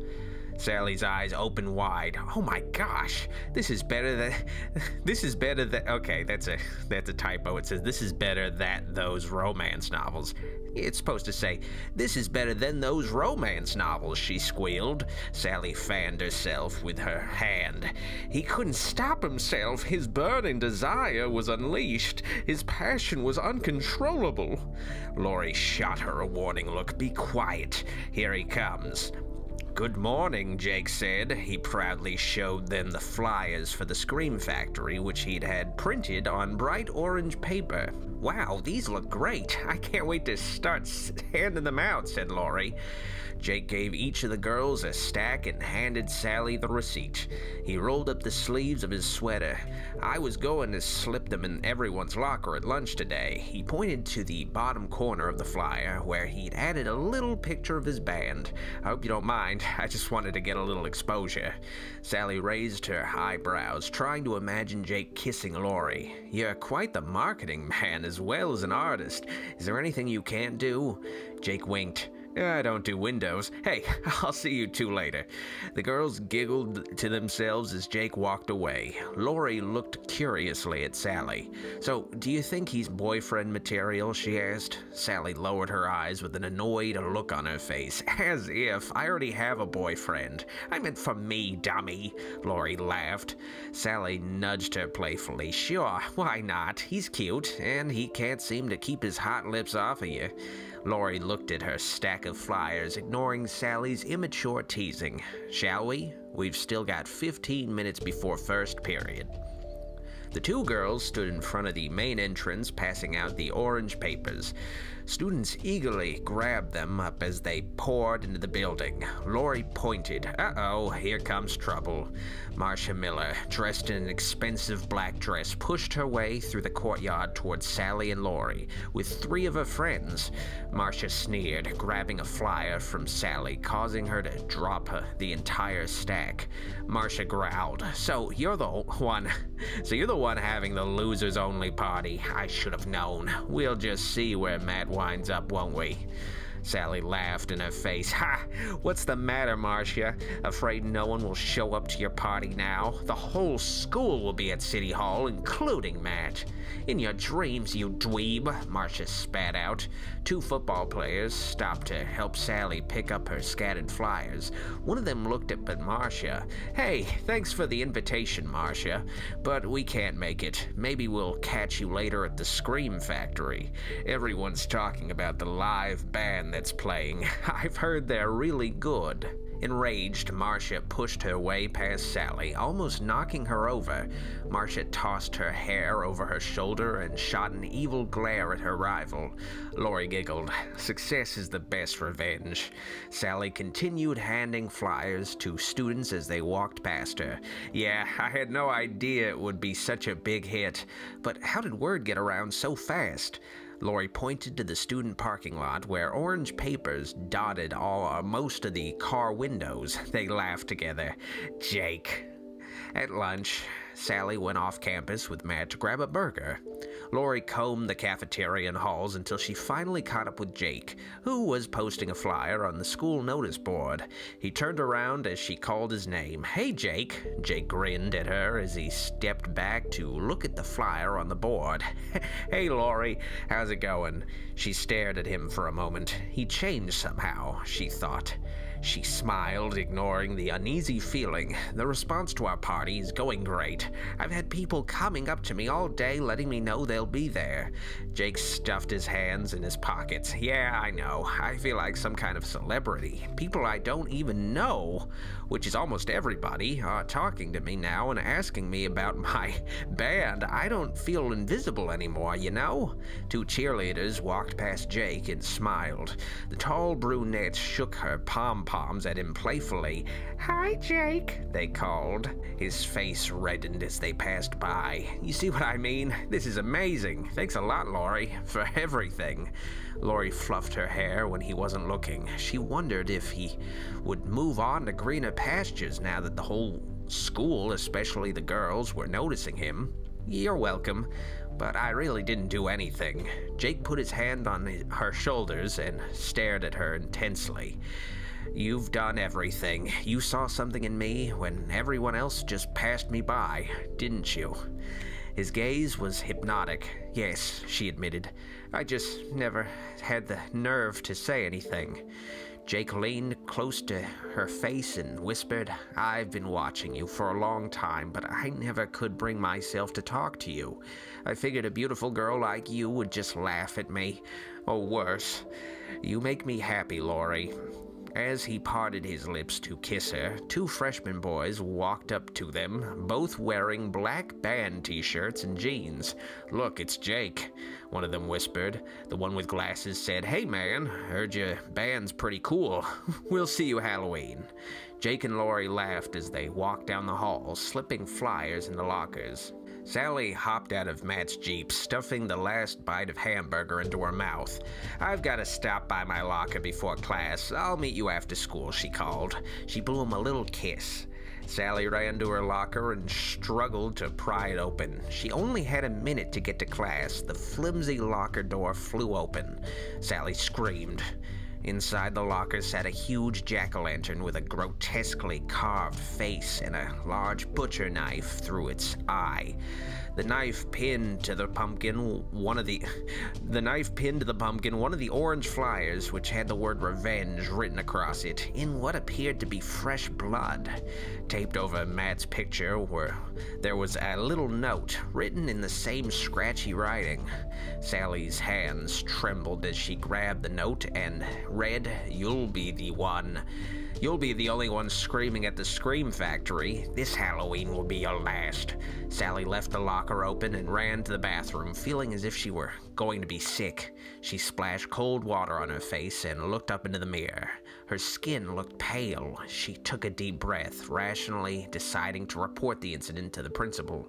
[SPEAKER 1] Sally's eyes opened wide. "Oh my gosh, this is better than okay, that's a typo. It says this is better than those romance novels. It's supposed to say, "This is better than those romance novels," she squealed. Sally fanned herself with her hand. "He couldn't stop himself. His burning desire was unleashed. His passion was uncontrollable." Laurie shot her a warning look. "Be quiet. Here he comes." "Good morning," Jake said. He proudly showed them the flyers for the Scream Factory, which he'd had printed on bright orange paper. "Wow, these look great. I can't wait to start handing them out," said Laurie. Jake gave each of the girls a stack and handed Sally the receipt. He rolled up the sleeves of his sweater. "I was going to slip them in everyone's locker at lunch today." He pointed to the bottom corner of the flyer, where he'd added a little picture of his band. "I hope you don't mind. I just wanted to get a little exposure." Sally raised her eyebrows, trying to imagine Jake kissing Laurie. "You're quite the marketing man as well as an artist. Is there anything you can't do?" Jake winked. "I don't do windows. Hey, I'll see you two later." The girls giggled to themselves as Jake walked away. Laurie looked curiously at Sally. "So, do you think he's boyfriend material?" she asked. Sally lowered her eyes with an annoyed look on her face. "As if. I already have a boyfriend. I meant for me, dummy." Laurie laughed. Sally nudged her playfully. "Sure, why not? He's cute, and he can't seem to keep his hot lips off of you." Laurie looked at her stack of flyers, ignoring Sally's immature teasing. "Shall we? We've still got 15 minutes before first period." The two girls stood in front of the main entrance, passing out the orange papers. Students eagerly grabbed them up as they poured into the building. Laurie pointed. "Uh-oh, here comes trouble." Marcia Miller, dressed in an expensive black dress, pushed her way through the courtyard towards Sally and Laurie, with three of her friends. Marcia sneered, grabbing a flyer from Sally, causing her to drop the entire stack. Marcia growled, So you're the one having the losers-only party. I should have known. We'll just see where Matt winds up, won't we?" Sally laughed in her face. Ha! What's the matter, Marcia? Afraid no one will show up to your party now? The whole school will be at City Hall, including Matt. In your dreams, you dweeb, Marcia spat out. Two football players stopped to help Sally pick up her scattered flyers. One of them looked up at Marcia. Hey, thanks for the invitation, Marcia, but we can't make it. Maybe we'll catch you later at the Scream Factory. Everyone's talking about the live band that's playing. I've heard they're really good. Enraged, Marcia pushed her way past Sally, almost knocking her over. Marcia tossed her hair over her shoulder and shot an evil glare at her rival. Laurie giggled. Success is the best revenge. Sally continued handing flyers to students as they walked past her. Yeah, I had no idea it would be such a big hit, but how did word get around so fast? Laurie pointed to the student parking lot where orange papers dotted most of the car windows. They laughed together. Jake. At lunch, Sally went off campus with Matt to grab a burger. Laurie combed the cafeteria and halls until she finally caught up with Jake, who was posting a flyer on the school notice board. He turned around as she called his name. Hey, Jake. Jake grinned at her as he stepped back to look at the flyer on the board. Hey, Laurie. How's it going? She stared at him for a moment. He changed somehow, she thought. She smiled, ignoring the uneasy feeling. The response to our party is going great. I've had people coming up to me all day letting me know they'll be there. Jake stuffed his hands in his pockets. Yeah, I know. I feel like some kind of celebrity. People I don't even know, which is almost everybody, are talking to me now and asking me about my band. I don't feel invisible anymore, you know? Two cheerleaders walked past Jake and smiled. The tall brunette shook her pom-poms at him playfully. Hi, Jake, they called. His face reddened as they passed by. You see what I mean? This is amazing. Thanks a lot, Laurie, for everything. Laurie fluffed her hair when he wasn't looking. She wondered if he would move on to greener pastures now that the whole school, especially the girls, were noticing him. You're welcome, but I really didn't do anything. Jake put his hand on her shoulders and stared at her intensely. You've done everything. You saw something in me when everyone else just passed me by, didn't you? His gaze was hypnotic. Yes, she admitted. I just never had the nerve to say anything. Jake leaned close to her face and whispered, I've been watching you for a long time, but I never could bring myself to talk to you. I figured a beautiful girl like you would just laugh at me. Or worse. You make me happy, Laurie. As he parted his lips to kiss her, two freshman boys walked up to them, both wearing black band t-shirts and jeans. Look, it's Jake, one of them whispered. The one with glasses said, Hey man, heard your band's pretty cool. We'll see you Halloween. Jake and Laurie laughed as they walked down the hall, slipping flyers in the lockers. Sally hopped out of Matt's Jeep, stuffing the last bite of hamburger into her mouth. I've got to stop by my locker before class. I'll meet you after school, she called. She blew him a little kiss. Sally ran to her locker and struggled to pry it open. She only had a minute to get to class. The flimsy locker door flew open. Sally screamed. Inside the locker sat a huge jack-o'-lantern with a grotesquely carved face and a large butcher knife through its eye. The knife pinned to the pumpkin one of the orange flyers which had the word revenge written across it in what appeared to be fresh blood. Taped over Matt's picture there was a little note written in the same scratchy writing. Sally's hands trembled as she grabbed the note and read, You'll be the only one screaming at the Scream Factory. This Halloween will be your last. Sally left the locker open and ran to the bathroom, feeling as if she were going to be sick. She splashed cold water on her face and looked up into the mirror. Her skin looked pale. She took a deep breath, rationally deciding to report the incident to the principal.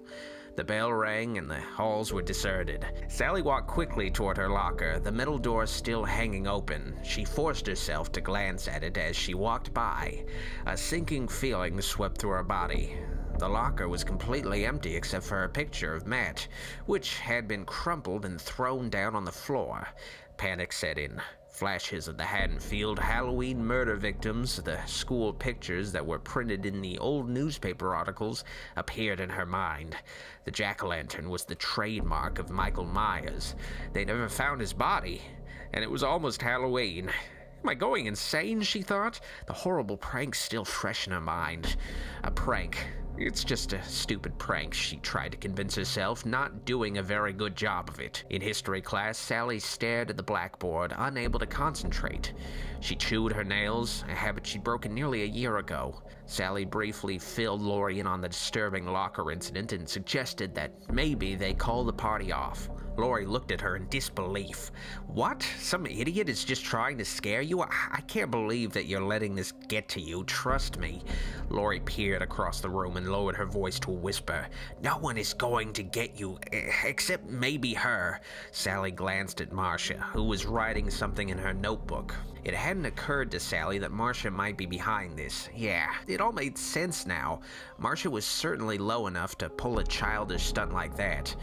[SPEAKER 1] The bell rang and the halls were deserted. Sally walked quickly toward her locker, the metal door still hanging open. She forced herself to glance at it as she walked by. A sinking feeling swept through her body. The locker was completely empty except for a picture of Matt, which had been crumpled and thrown down on the floor. Panic set in. Flashes of the Haddonfield Halloween murder victims, the school pictures that were printed in the old newspaper articles, appeared in her mind. The jack-o'-lantern was the trademark of Michael Myers. They never found his body, and it was almost Halloween. Am I going insane, she thought? The horrible prank still fresh in her mind. A prank. It's just a stupid prank, she tried to convince herself, not doing a very good job of it. In history class, Sally stared at the blackboard, unable to concentrate. She chewed her nails, a habit she'd broken nearly a year ago. Sally briefly filled Laurie in on the disturbing locker incident and suggested that maybe they call the party off. Laurie looked at her in disbelief. What? Some idiot is just trying to scare you? I can't believe that you're letting this get to you. Trust me. Laurie peered across the room and lowered her voice to a whisper. No one is going to get you, except maybe her. Sally glanced at Marcia, who was writing something in her notebook. It hadn't occurred to Sally that Marcia might be behind this. Yeah, it all made sense now. Marcia was certainly low enough to pull a childish stunt like that.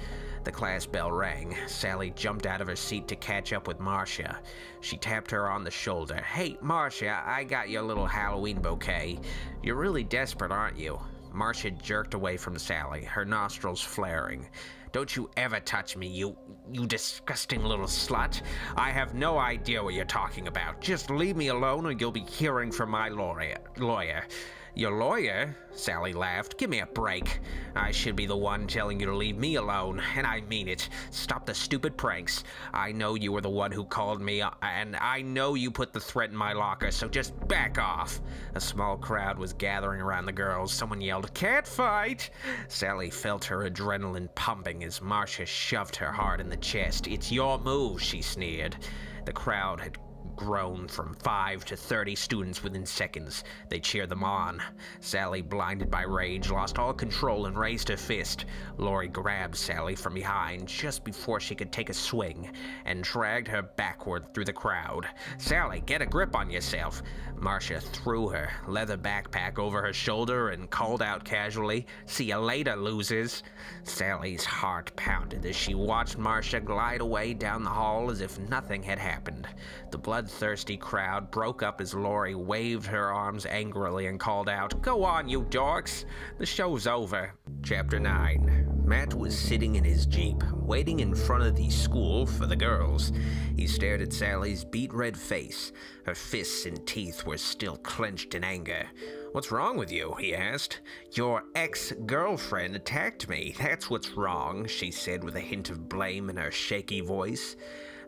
[SPEAKER 1] The class bell rang. Sally jumped out of her seat to catch up with Marcia. She tapped her on the shoulder. Hey, Marcia, I got your little Halloween bouquet. You're really desperate, aren't you? Marcia jerked away from Sally, her nostrils flaring. Don't you ever touch me, you disgusting little slut. I have no idea what you're talking about. Just leave me alone or you'll be hearing from my lawyer. Your lawyer? Sally laughed. Give me a break. I should be the one telling you to leave me alone, and I mean it. Stop the stupid pranks. I know you were the one who called me, and I know you put the threat in my locker, so just back off. A small crowd was gathering around the girls. Someone yelled, "Cat fight!" Sally felt her adrenaline pumping as Marcia shoved her hard in the chest. It's your move, she sneered. The crowd had grown from 5 to 30 students within seconds. They cheered them on. Sally, blinded by rage, lost all control and raised her fist. Laurie grabbed Sally from behind just before she could take a swing and dragged her backward through the crowd. Sally, get a grip on yourself. Marcia threw her leather backpack over her shoulder and called out casually, "See you later, losers." Sally's heart pounded as she watched Marcia glide away down the hall as if nothing had happened. The bloodthirsty crowd broke up as Laurie waved her arms angrily and called out, "Go on, you dorks! The show's over." Chapter 9. Matt was sitting in his Jeep, waiting in front of the school for the girls. He stared at Sally's beet-red face. Her fists and teeth were still clenched in anger. "What's wrong with you?" he asked. "Your ex-girlfriend attacked me. That's what's wrong," she said with a hint of blame in her shaky voice.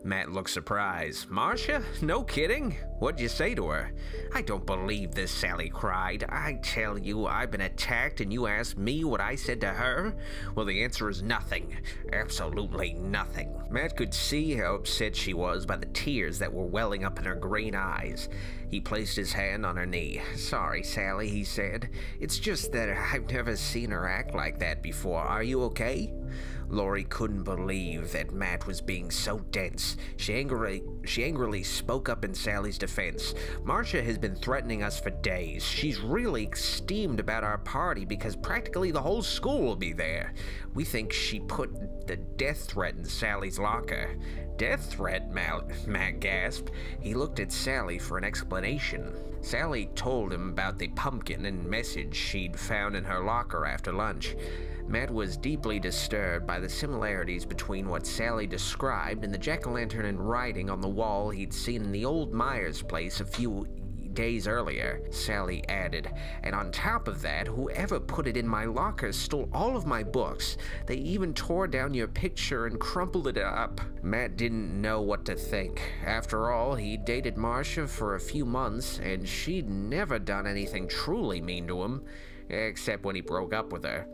[SPEAKER 1] Matt looked surprised. "Marcia? No kidding? What'd you say to her?" "I don't believe this," Sally cried. "I tell you, I've been attacked and you ask me what I said to her? Well, the answer is nothing. Absolutely nothing." Matt could see how upset she was by the tears that were welling up in her green eyes. He placed his hand on her knee. "Sorry, Sally," he said. "It's just that I've never seen her act like that before. Are you okay?" Laurie couldn't believe that Matt was being so dense. She angrily spoke up in Sally's defense. "Marcia has been threatening us for days. She's really steamed about our party because practically the whole school will be there. We think she put the death threat in Sally's locker." "Death threat?" Matt gasped. He looked at Sally for an explanation. Sally told him about the pumpkin and message she'd found in her locker after lunch. Matt was deeply disturbed by the similarities between what Sally described and the jack-o'-lantern and writing on the wall he'd seen in the old Myers place a few days earlier. Sally added, "And on top of that, whoever put it in my locker stole all of my books. They even tore down your picture and crumpled it up." Matt didn't know what to think. After all, he dated Marcia for a few months, and she'd never done anything truly mean to him, except when he broke up with her.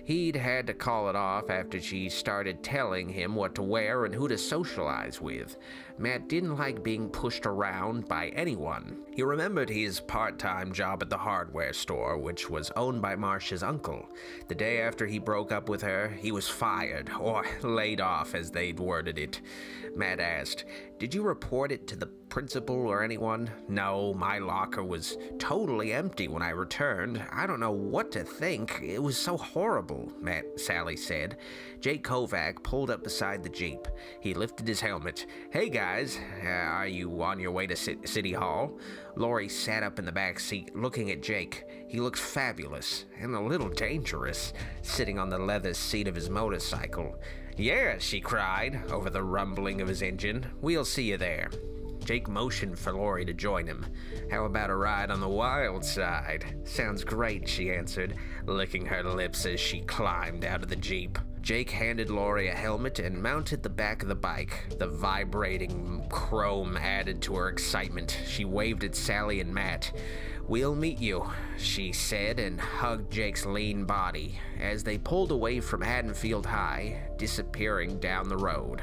[SPEAKER 1] He'd had to call it off after she started telling him what to wear and who to socialize with. Matt didn't like being pushed around by anyone. He remembered his part-time job at the hardware store, which was owned by Marcia's uncle. The day after he broke up with her, he was fired, or laid off as they'd worded it. Matt asked, "Did you report it to the principal or anyone?" "No, my locker was totally empty when I returned. I don't know what to think. It was so horrible," Sally said. Jake Kovac pulled up beside the Jeep. He lifted his helmet. "Hey guys, guys. Are you on your way to City Hall? Lori sat up in the back seat, looking at Jake. He looked fabulous, and a little dangerous, sitting on the leather seat of his motorcycle. Yeah, she cried, over the rumbling of his engine. We'll see you there. Jake motioned for Lori to join him. How about a ride on the wild side? Sounds great, she answered, licking her lips as she climbed out of the Jeep. Jake handed Lori a helmet and mounted the back of the bike. The vibrating chrome added to her excitement. She waved at Sally and Matt. We'll meet you, she said, and hugged Jake's lean body as they pulled away from Haddonfield High, disappearing down the road.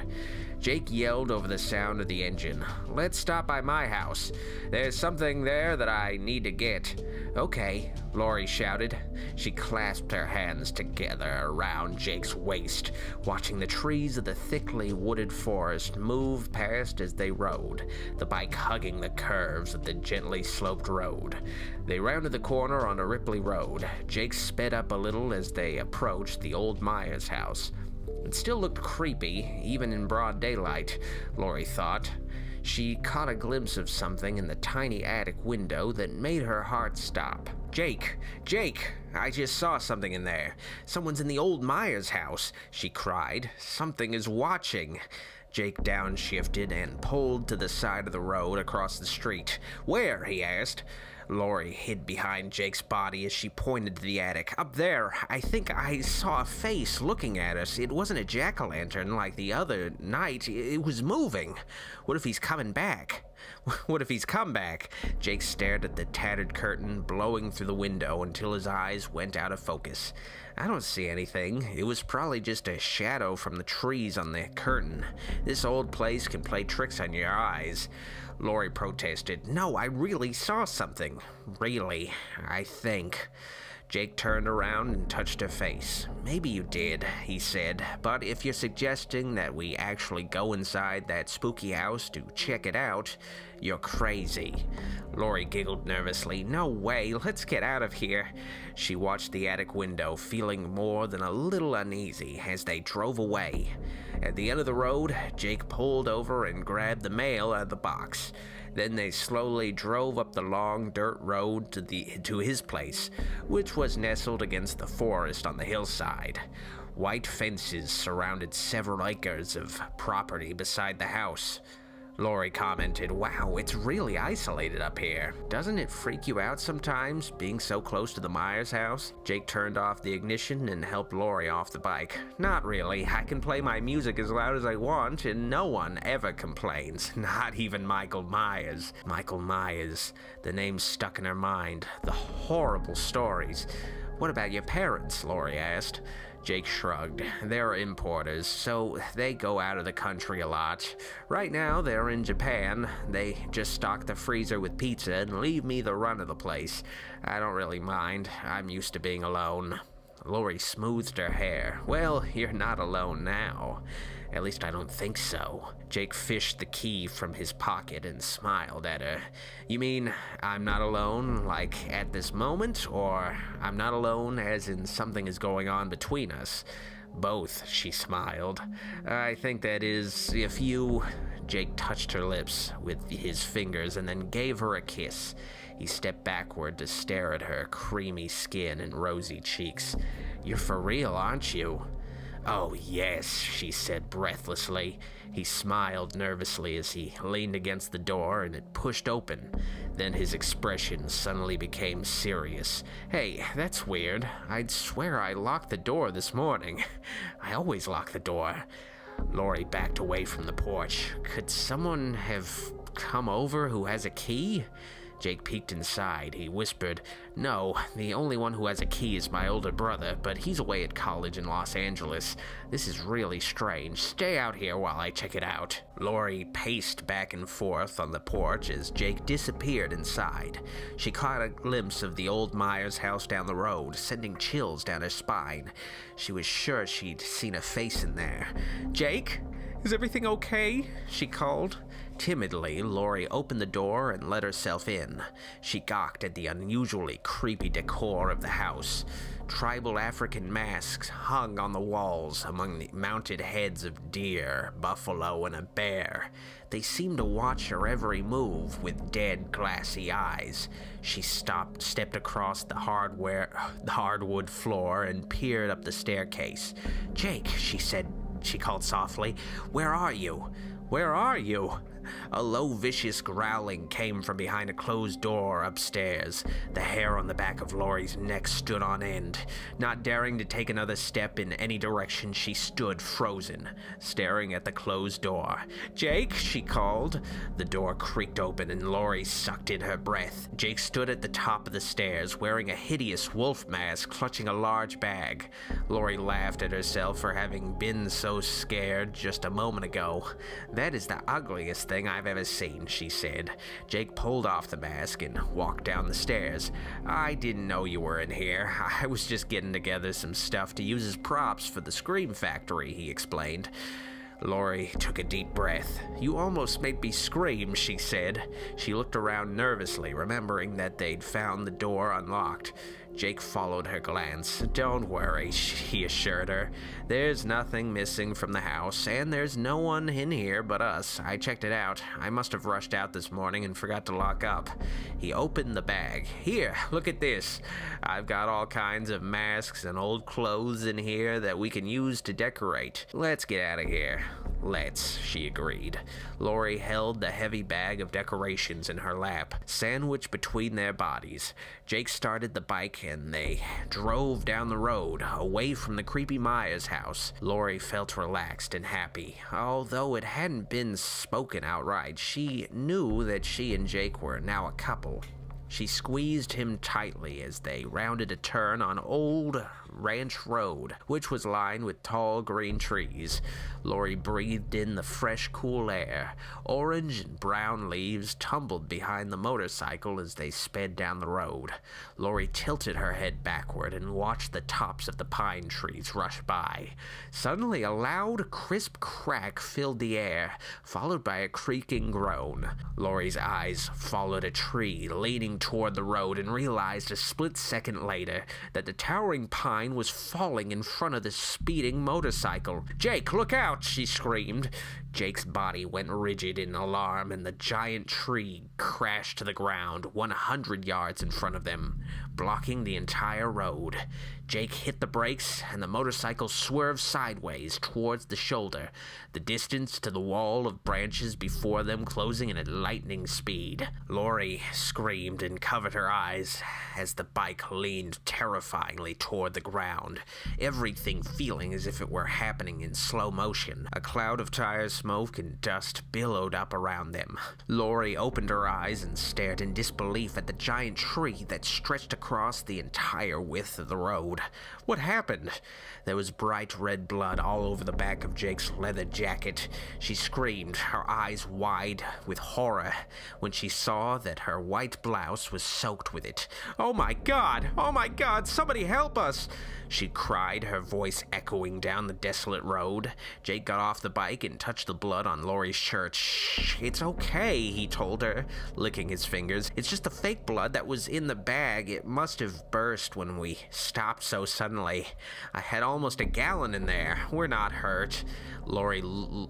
[SPEAKER 1] Jake yelled over the sound of the engine. Let's stop by my house. There's something there that I need to get. Okay, Lori shouted. She clasped her hands together around Jake's waist, watching the trees of the thickly wooded forest move past as they rode, the bike hugging the curves of the gently sloped road. They rounded the corner on a Ripley road. Jake sped up a little as they approached the old Myers house. It still looked creepy, even in broad daylight, Lori thought. She caught a glimpse of something in the tiny attic window that made her heart stop. Jake! Jake! I just saw something in there. Someone's in the old Myers house, she cried. Something is watching. Jake downshifted and pulled to the side of the road across the street. Where? He asked. Lori hid behind Jake's body as she pointed to the attic. Up there, I think I saw a face looking at us. It wasn't a jack-o'-lantern like the other night. It was moving. What if he's coming back? What if he's come back? Jake stared at the tattered curtain blowing through the window until his eyes went out of focus. I don't see anything. It was probably just a shadow from the trees on the curtain. This old place can play tricks on your eyes. Lori protested. No, I really saw something. Really, I think. Jake turned around and touched her face. Maybe you did, he said, but if you're suggesting that we actually go inside that spooky house to check it out, you're crazy. Lori giggled nervously. No way, let's get out of here. She watched the attic window, feeling more than a little uneasy as they drove away. At the end of the road, Jake pulled over and grabbed the mail out of the box. Then they slowly drove up the long dirt road to his place, which was nestled against the forest on the hillside. White fences surrounded several acres of property beside the house. Lori commented, wow, it's really isolated up here. Doesn't it freak you out sometimes, being so close to the Myers house? Jake turned off the ignition and helped Lori off the bike. Not really. I can play my music as loud as I want, and no one ever complains. Not even Michael Myers. Michael Myers. The name stuck in her mind. The horrible stories. What about your parents? Lori asked. Jake shrugged. They're importers, so they go out of the country a lot. Right now, they're in Japan. They just stock the freezer with pizza and leave me the run of the place. I don't really mind. I'm used to being alone. Lori smoothed her hair. Well, you're not alone now. At least I don't think so. Jake fished the key from his pocket and smiled at her. You mean I'm not alone, like at this moment, or I'm not alone as in something is going on between us? Both, she smiled. I think that is, if you... Jake touched her lips with his fingers and then gave her a kiss. He stepped backward to stare at her creamy skin and rosy cheeks. You're for real, aren't you? Oh, yes, she said breathlessly. He smiled nervously as he leaned against the door and it pushed open. Then his expression suddenly became serious. Hey, that's weird. I'd swear I locked the door this morning. I always lock the door. Lori backed away from the porch. Could someone have come over who has a key? Jake peeked inside. He whispered, no, the only one who has a key is my older brother, but he's away at college in Los Angeles. This is really strange. Stay out here while I check it out. Lori paced back and forth on the porch as Jake disappeared inside. She caught a glimpse of the old Myers house down the road, sending chills down her spine. She was sure she'd seen a face in there. Jake? Is everything okay?" she called. Timidly, Lori opened the door and let herself in. She gawked at the unusually creepy decor of the house. Tribal African masks hung on the walls among the mounted heads of deer, buffalo, and a bear. They seemed to watch her every move with dead, glassy eyes. She stepped across the hardwood floor and peered up the staircase. "Jake," she called softly, "where are you? Where are you?" A low, vicious growling came from behind a closed door upstairs. The hair on the back of Lori's neck stood on end. Not daring to take another step in any direction, she stood frozen, staring at the closed door. "Jake," she called. The door creaked open and Lori sucked in her breath. Jake stood at the top of the stairs, wearing a hideous wolf mask, clutching a large bag. Lori laughed at herself for having been so scared just a moment ago. "That is the ugliest thing I've ever seen," she said. Jake pulled off the mask and walked down the stairs. "I didn't know you were in here. I was just getting together some stuff to use as props for the Scream Factory," he explained. Lori took a deep breath. "You almost made me scream," she said. She looked around nervously, remembering that they'd found the door unlocked. Jake followed her glance. "Don't worry," he assured her. "There's nothing missing from the house, and there's no one in here but us. I checked it out. I must have rushed out this morning and forgot to lock up." He opened the bag. "Here, look at this. I've got all kinds of masks and old clothes in here that we can use to decorate. Let's get out of here." "Let's," she agreed. Lori held the heavy bag of decorations in her lap, sandwiched between their bodies. Jake started the bike and they drove down the road, away from the creepy Myers house. Lori felt relaxed and happy. Although it hadn't been spoken outright, she knew that she and Jake were now a couple. She squeezed him tightly as they rounded a turn on Old Ranch Road, which was lined with tall green trees. Lori breathed in the fresh, cool air. Orange and brown leaves tumbled behind the motorcycle as they sped down the road. Lori tilted her head backward and watched the tops of the pine trees rush by. Suddenly, a loud, crisp crack filled the air, followed by a creaking groan. Lori's eyes followed a tree leaning toward the road and realized a split second later that the towering pine was falling in front of the speeding motorcycle. "Jake, look out!" she screamed. Jake's body went rigid in alarm, and the giant tree crashed to the ground 100 yards in front of them, blocking the entire road. Jake hit the brakes, and the motorcycle swerved sideways towards the shoulder, the distance to the wall of branches before them closing in at lightning speed. Lori screamed and covered her eyes as the bike leaned terrifyingly toward the ground, everything feeling as if it were happening in slow motion. A cloud of tire smoke and dust billowed up around them. Lori opened her eyes and stared in disbelief at the giant tree that stretched across the entire width of the road. What happened? There was bright red blood all over the back of Jake's leather jacket. She screamed, her eyes wide with horror, when she saw that her white blouse was soaked with it. "Oh my God! Oh my God! Somebody help us!" she cried, her voice echoing down the desolate road. Jake got off the bike and touched the blood on Lori's shirt. "Shh, it's okay," he told her, licking his fingers. "It's just the fake blood that was in the bag. It must have burst when we stopped so suddenly. I had almost a gallon in there. We're not hurt." Lori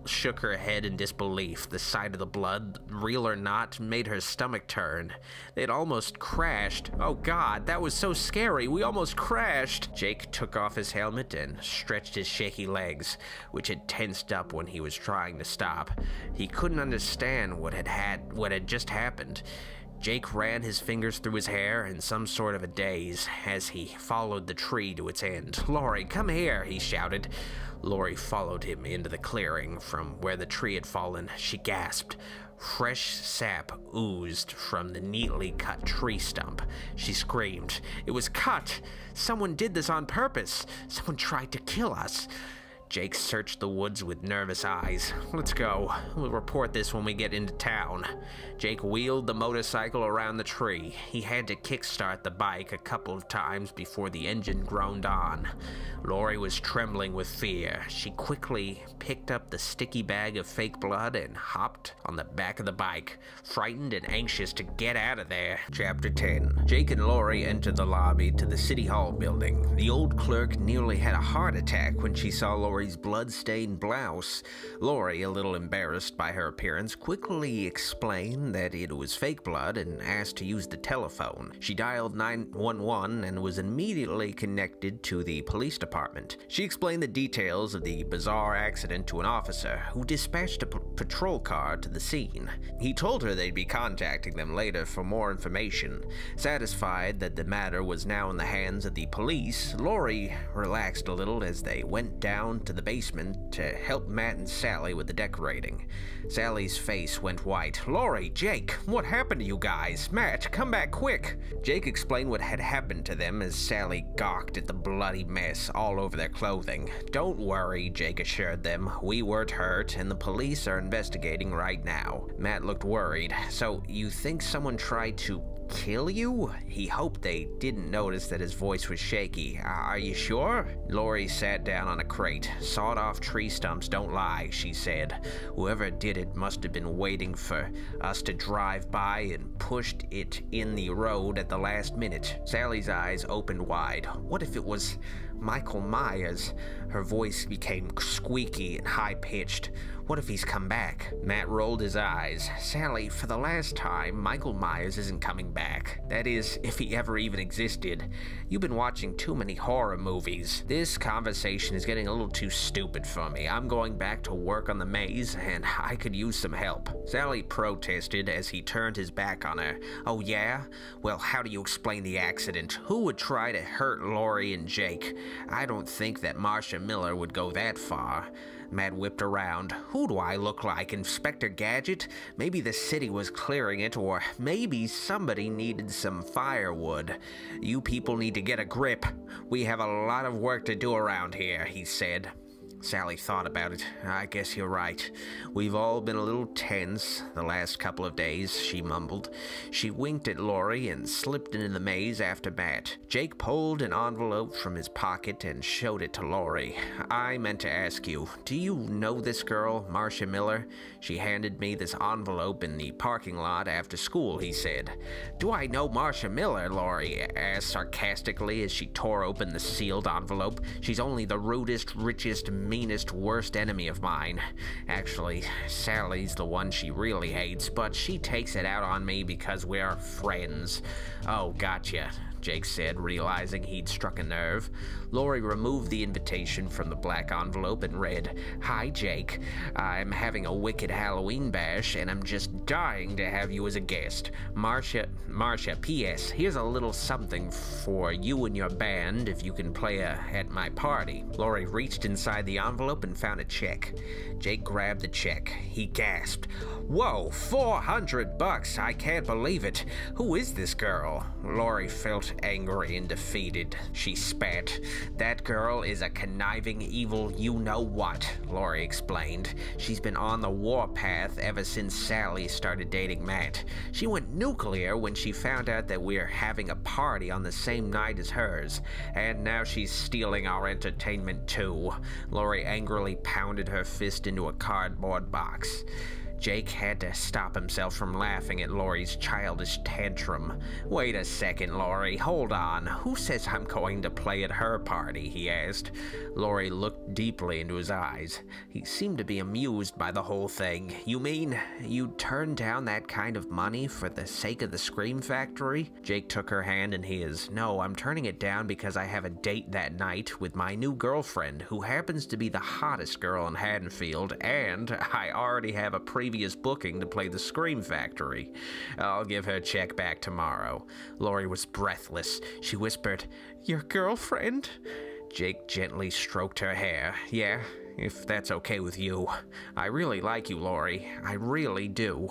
[SPEAKER 1] shook her head in disbelief. The sight of the blood, real or not, made her stomach turn. They'd almost crashed. "Oh God, that was so scary. We almost crashed." Jake took off his helmet and stretched his shaky legs, which had tensed up when he was trying to stop. He couldn't understand what had just happened. Jake ran his fingers through his hair in some sort of a daze as he followed the tree to its end. "Lori, come here," he shouted. Lori followed him into the clearing from where the tree had fallen. She gasped. Fresh sap oozed from the neatly cut tree stump. She screamed. "It was cut! Someone did this on purpose! Someone tried to kill us!" Jake searched the woods with nervous eyes. Let's go. We'll report this when we get into town. Jake wheeled the motorcycle around the tree. He had to kickstart the bike a couple of times before the engine groaned on. Lori was trembling with fear. She quickly picked up the sticky bag of fake blood and hopped on the back of the bike, frightened and anxious to get out of there. Chapter 10. Jake and Lori entered the lobby to the City Hall building. The old clerk nearly had a heart attack when she saw Lori's blood-stained blouse. Lori, a little embarrassed by her appearance, quickly explained that it was fake blood and asked to use the telephone. She dialed 911 and was immediately connected to the police department. She explained the details of the bizarre accident to an officer, who dispatched a patrol car to the scene. He told her they'd be contacting them later for more information. Satisfied that the matter was now in the hands of the police, Lori relaxed a little as they went down to the basement to help Matt and Sally with the decorating. Sally's face went white. Lori, Jake, what happened to you guys? Matt, come back quick! Jake explained what had happened to them as Sally gawked at the bloody mess all over their clothing. Don't worry, Jake assured them. We weren't hurt, and the police are investigating right now. Matt looked worried. So, you think someone tried to kill you? He hoped they didn't notice that his voice was shaky. Are you sure? Lori sat down on a crate. Sawed-off tree stumps don't lie, she said. Whoever did it must have been waiting for us to drive by and pushed it in the road at the last minute. Sally's eyes opened wide. What if it was Michael Myers? Her voice became squeaky and high-pitched. What if he's come back? Matt rolled his eyes. Sally, for the last time, Michael Myers isn't coming back. That is, if he ever even existed. You've been watching too many horror movies. This conversation is getting a little too stupid for me. I'm going back to work on the maze, and I could use some help. Sally protested as he turned his back on her. Oh yeah? Well, how do you explain the accident? Who would try to hurt Lori and Jake? I don't think that Marcia Miller would go that far. Matt whipped around. Who do I look like, Inspector Gadget? Maybe the city was clearing it, or maybe somebody needed some firewood. You people need to get a grip. We have a lot of work to do around here, he said. Sally thought about it. I guess you're right. We've all been a little tense the last couple of days, she mumbled. She winked at Lori and slipped into the maze after Matt. Jake pulled an envelope from his pocket and showed it to Lori. I meant to ask you, do you know this girl, Marcia Miller? She handed me this envelope in the parking lot after school, he said. Do I know Marcia Miller? Lori asked sarcastically as she tore open the sealed envelope. She's only the rudest, richest, meanest, worst enemy of mine. Actually, Sally's the one she really hates, but she takes it out on me because we're friends. Oh, gotcha, Jake said, realizing he'd struck a nerve. Lori removed the invitation from the black envelope and read, Hi, Jake. I'm having a wicked Halloween bash, and I'm just dying to have you as a guest. Marcia, P.S. Here's a little something for you and your band if you can play at my party. Lori reached inside the envelope and found a check. Jake grabbed the check. He gasped. Whoa, $400! I can't believe it. Who is this girl? Lori felt angry and defeated. She spat. That girl is a conniving, evil you-know-what, Lori explained. She's been on the warpath ever since Sally started dating Matt. She went nuclear when she found out that we're having a party on the same night as hers, and now she's stealing our entertainment too. Lori angrily pounded her fist into a cardboard box. Jake had to stop himself from laughing at Lori's childish tantrum. Wait a second, Lori. Hold on. Who says I'm going to play at her party? He asked. Lori looked deeply into his eyes. He seemed to be amused by the whole thing. You mean you'd turn down that kind of money for the sake of the Scream Factory? Jake took her hand in his. No, I'm turning it down because I have a date that night with my new girlfriend, who happens to be the hottest girl in Haddonfield, and I already have a previous booking to play the Scream Factory. I'll give her check back tomorrow. Lori was breathless. She whispered, Your girlfriend? Jake gently stroked her hair. Yeah, if that's okay with you. I really like you, Lori. I really do.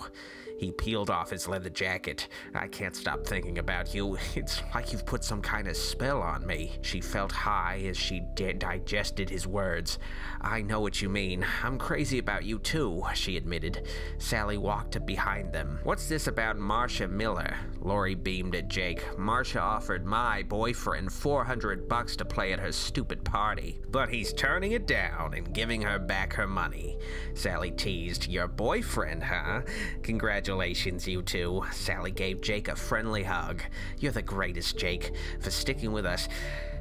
[SPEAKER 1] He peeled off his leather jacket. I can't stop thinking about you. It's like you've put some kind of spell on me. She felt high as she digested his words. I know what you mean. I'm crazy about you too, she admitted. Sally walked up behind them. What's this about Marcia Miller? Lori beamed at Jake. Marcia offered my boyfriend $400 to play at her stupid party, but he's turning it down and giving her back her money. Sally teased. Your boyfriend, huh? Congratulations, you two. Sally gave Jake a friendly hug. You're the greatest, Jake, for sticking with us.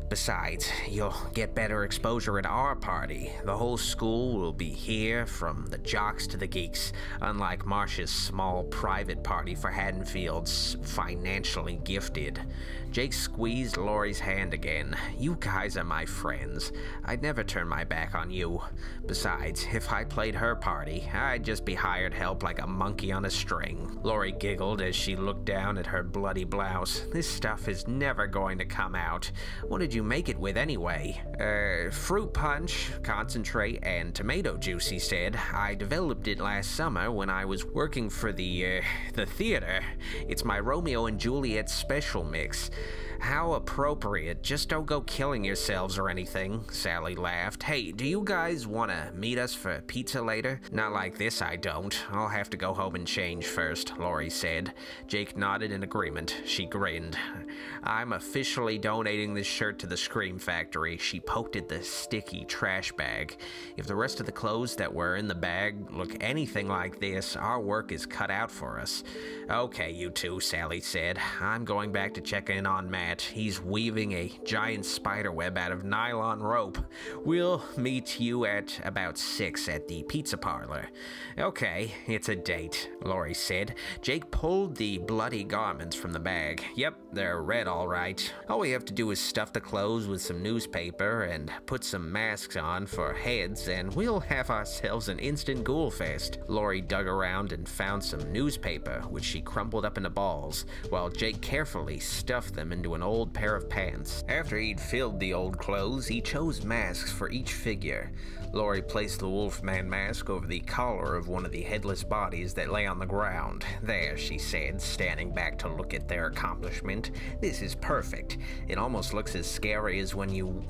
[SPEAKER 1] Besides, you'll get better exposure at our party. The whole school will be here, from the jocks to the geeks, unlike Marcia's small private party for Haddonfield's financially gifted. Jake squeezed Lori's hand again. You guys are my friends. I'd never turn my back on you. Besides, if I played her party, I'd just be hired help like a monkey on a string. Lori giggled as she looked down at her bloody blouse. This stuff is never going to come out. What did you make it with anyway? Fruit punch, concentrate, and tomato juice, he said. I developed it last summer when I was working for the theater. It's my Romeo and Juliet special mix. How appropriate. Just don't go killing yourselves or anything, Sally laughed. Hey, do you guys want to meet us for pizza later? Not like this, I don't. I'll have to go home and change first, Lori said. Jake nodded in agreement. She grinned. I'm officially donating this shirt to the Scream Factory. She poked at the sticky trash bag. If the rest of the clothes that were in the bag look anything like this, our work is cut out for us. Okay, you two, Sally said. I'm going back to check in on Matt. He's weaving a giant spider web out of nylon rope. We'll meet you at about 6 at the pizza parlor. Okay, it's a date, Lori said. Jake pulled the bloody garments from the bag. Yep, they're red all right. All we have to do is stuff the clothes with some newspaper and put some masks on for heads, and we'll have ourselves an instant ghoul fest. Lori dug around and found some newspaper, which she crumpled up into balls, while Jake carefully stuffed them into an old pair of pants. After he'd filled the old clothes, he chose masks for each figure. Lori placed the Wolfman mask over the collar of one of the headless bodies that lay on the ground. There, she said, standing back to look at their accomplishment. This is perfect. It almost looks as scary as when you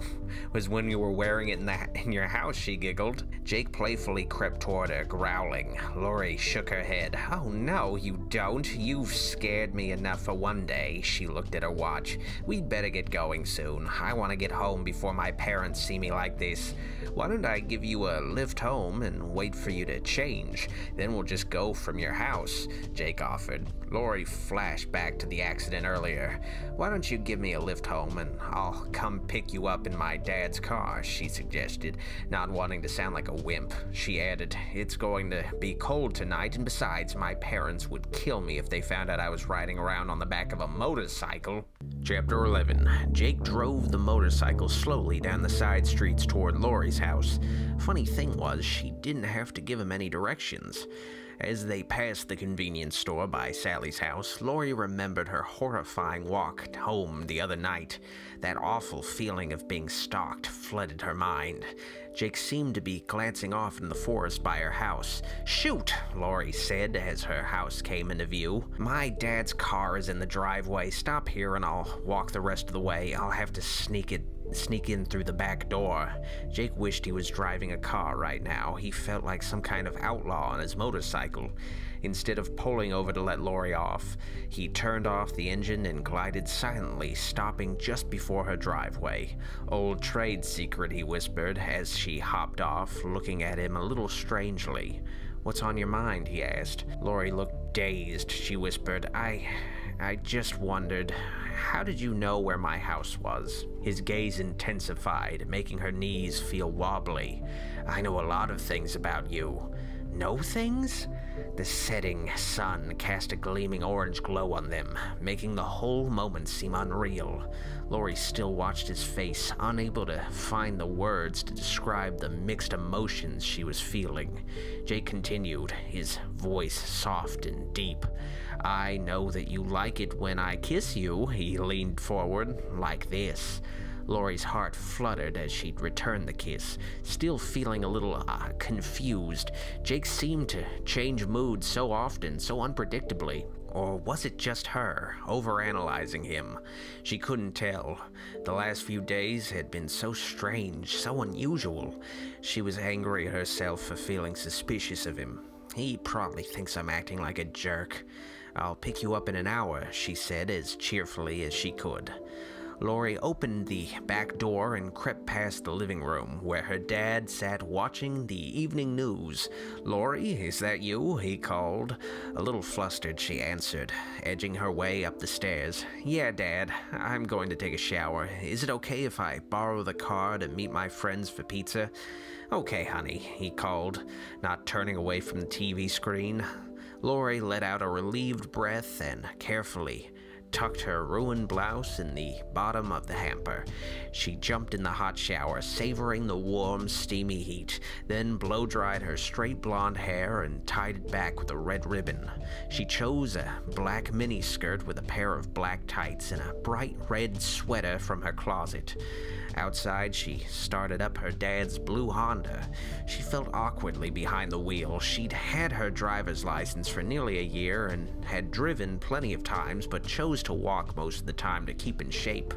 [SPEAKER 1] were wearing it in your house, she giggled. Jake playfully crept toward her, growling. Lori shook her head. Oh no, you don't. You've scared me enough for one day. She looked at her watch. We'd better get going soon. I want to get home before my parents see me like this. Why don't I give you a lift home and wait for you to change? Then we'll just go from your house, Jake offered. Lori flashed back to the accident earlier. Why don't you give me a lift home and I'll come pick you up in my dad's car, she suggested, not wanting to sound like a wimp. She added, it's going to be cold tonight, and besides, my parents would kill me if they found out I was riding around on the back of a motorcycle. Chapter 11. Jake drove the motorcycle slowly down the side streets toward Lori's house. Funny thing was, she didn't have to give him any directions. As they passed the convenience store by Sally's house, Lori remembered her horrifying walk home the other night. That awful feeling of being stalked flooded her mind. Jake seemed to be glancing off in the forest by her house. Shoot, Lori said as her house came into view. My dad's car is in the driveway. Stop here and I'll walk the rest of the way. I'll have to sneak in through the back door. Jake wished he was driving a car right now. He felt like some kind of outlaw on his motorcycle. Instead of pulling over to let Lori off, he turned off the engine and glided silently, stopping just before her driveway. Old trade secret, he whispered as she hopped off, looking at him a little strangely. What's on your mind? He asked. Lori looked dazed. She whispered, I just wondered, how did you know where my house was? His gaze intensified, making her knees feel wobbly. I know a lot of things about you. Know things? The setting sun cast a gleaming orange glow on them, making the whole moment seem unreal. Lori still watched his face, unable to find the words to describe the mixed emotions she was feeling. Jake continued, his voice soft and deep. I know that you like it when I kiss you. He leaned forward, like this. Laurie's heart fluttered as she'd returned the kiss, still feeling a little confused. Jake seemed to change mood so often, so unpredictably. Or was it just her, overanalyzing him? She couldn't tell. The last few days had been so strange, so unusual. She was angry at herself for feeling suspicious of him. He probably thinks I'm acting like a jerk. I'll pick you up in an hour, she said as cheerfully as she could. Laurie opened the back door and crept past the living room, where her dad sat watching the evening news. "Laurie, is that you?" he called. A little flustered, she answered, edging her way up the stairs. "Yeah, Dad, I'm going to take a shower. Is it okay if I borrow the car to meet my friends for pizza?" "Okay, honey," he called, not turning away from the TV screen. Laurie let out a relieved breath and carefully tucked her ruined blouse in the bottom of the hamper. She jumped in the hot shower, savoring the warm, steamy heat, then blow-dried her straight blonde hair and tied it back with a red ribbon. She chose a black miniskirt with a pair of black tights and a bright red sweater from her closet. Outside, she started up her dad's blue Honda. She felt awkwardly behind the wheel. She'd had her driver's license for nearly a year and had driven plenty of times, but chose to walk most of the time to keep in shape.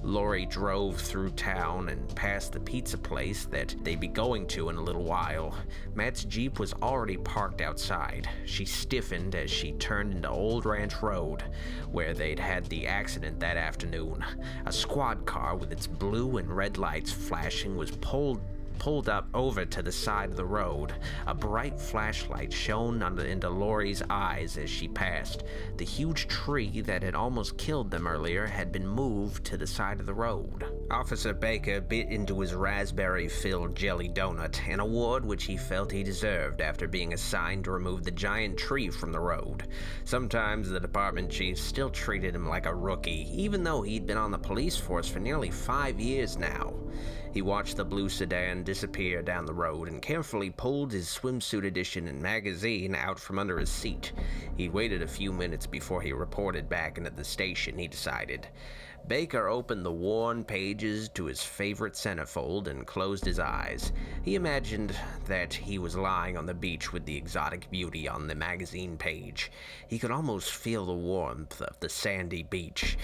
[SPEAKER 1] Laurie drove through town and past the pizza place that they'd be going to in a little while. Matt's Jeep was already parked outside. She stiffened as she turned into Old Ranch Road, where they'd had the accident that afternoon. A squad car with its blue and red lights flashing was pulled up over to the side of the road. A bright flashlight shone into Laurie's eyes as she passed. The huge tree that had almost killed them earlier had been moved to the side of the road. Officer Baker bit into his raspberry-filled jelly donut, an award which he felt he deserved after being assigned to remove the giant tree from the road. Sometimes the department chief still treated him like a rookie, even though he'd been on the police force for nearly 5 years now. He watched the blue sedan disappear down the road and carefully pulled his swimsuit edition and magazine out from under his seat. He waited a few minutes before he reported back into the station, he decided. Baker opened the worn pages to his favorite centerfold and closed his eyes. He imagined that he was lying on the beach with the exotic beauty on the magazine page. He could almost feel the warmth of the sandy beach.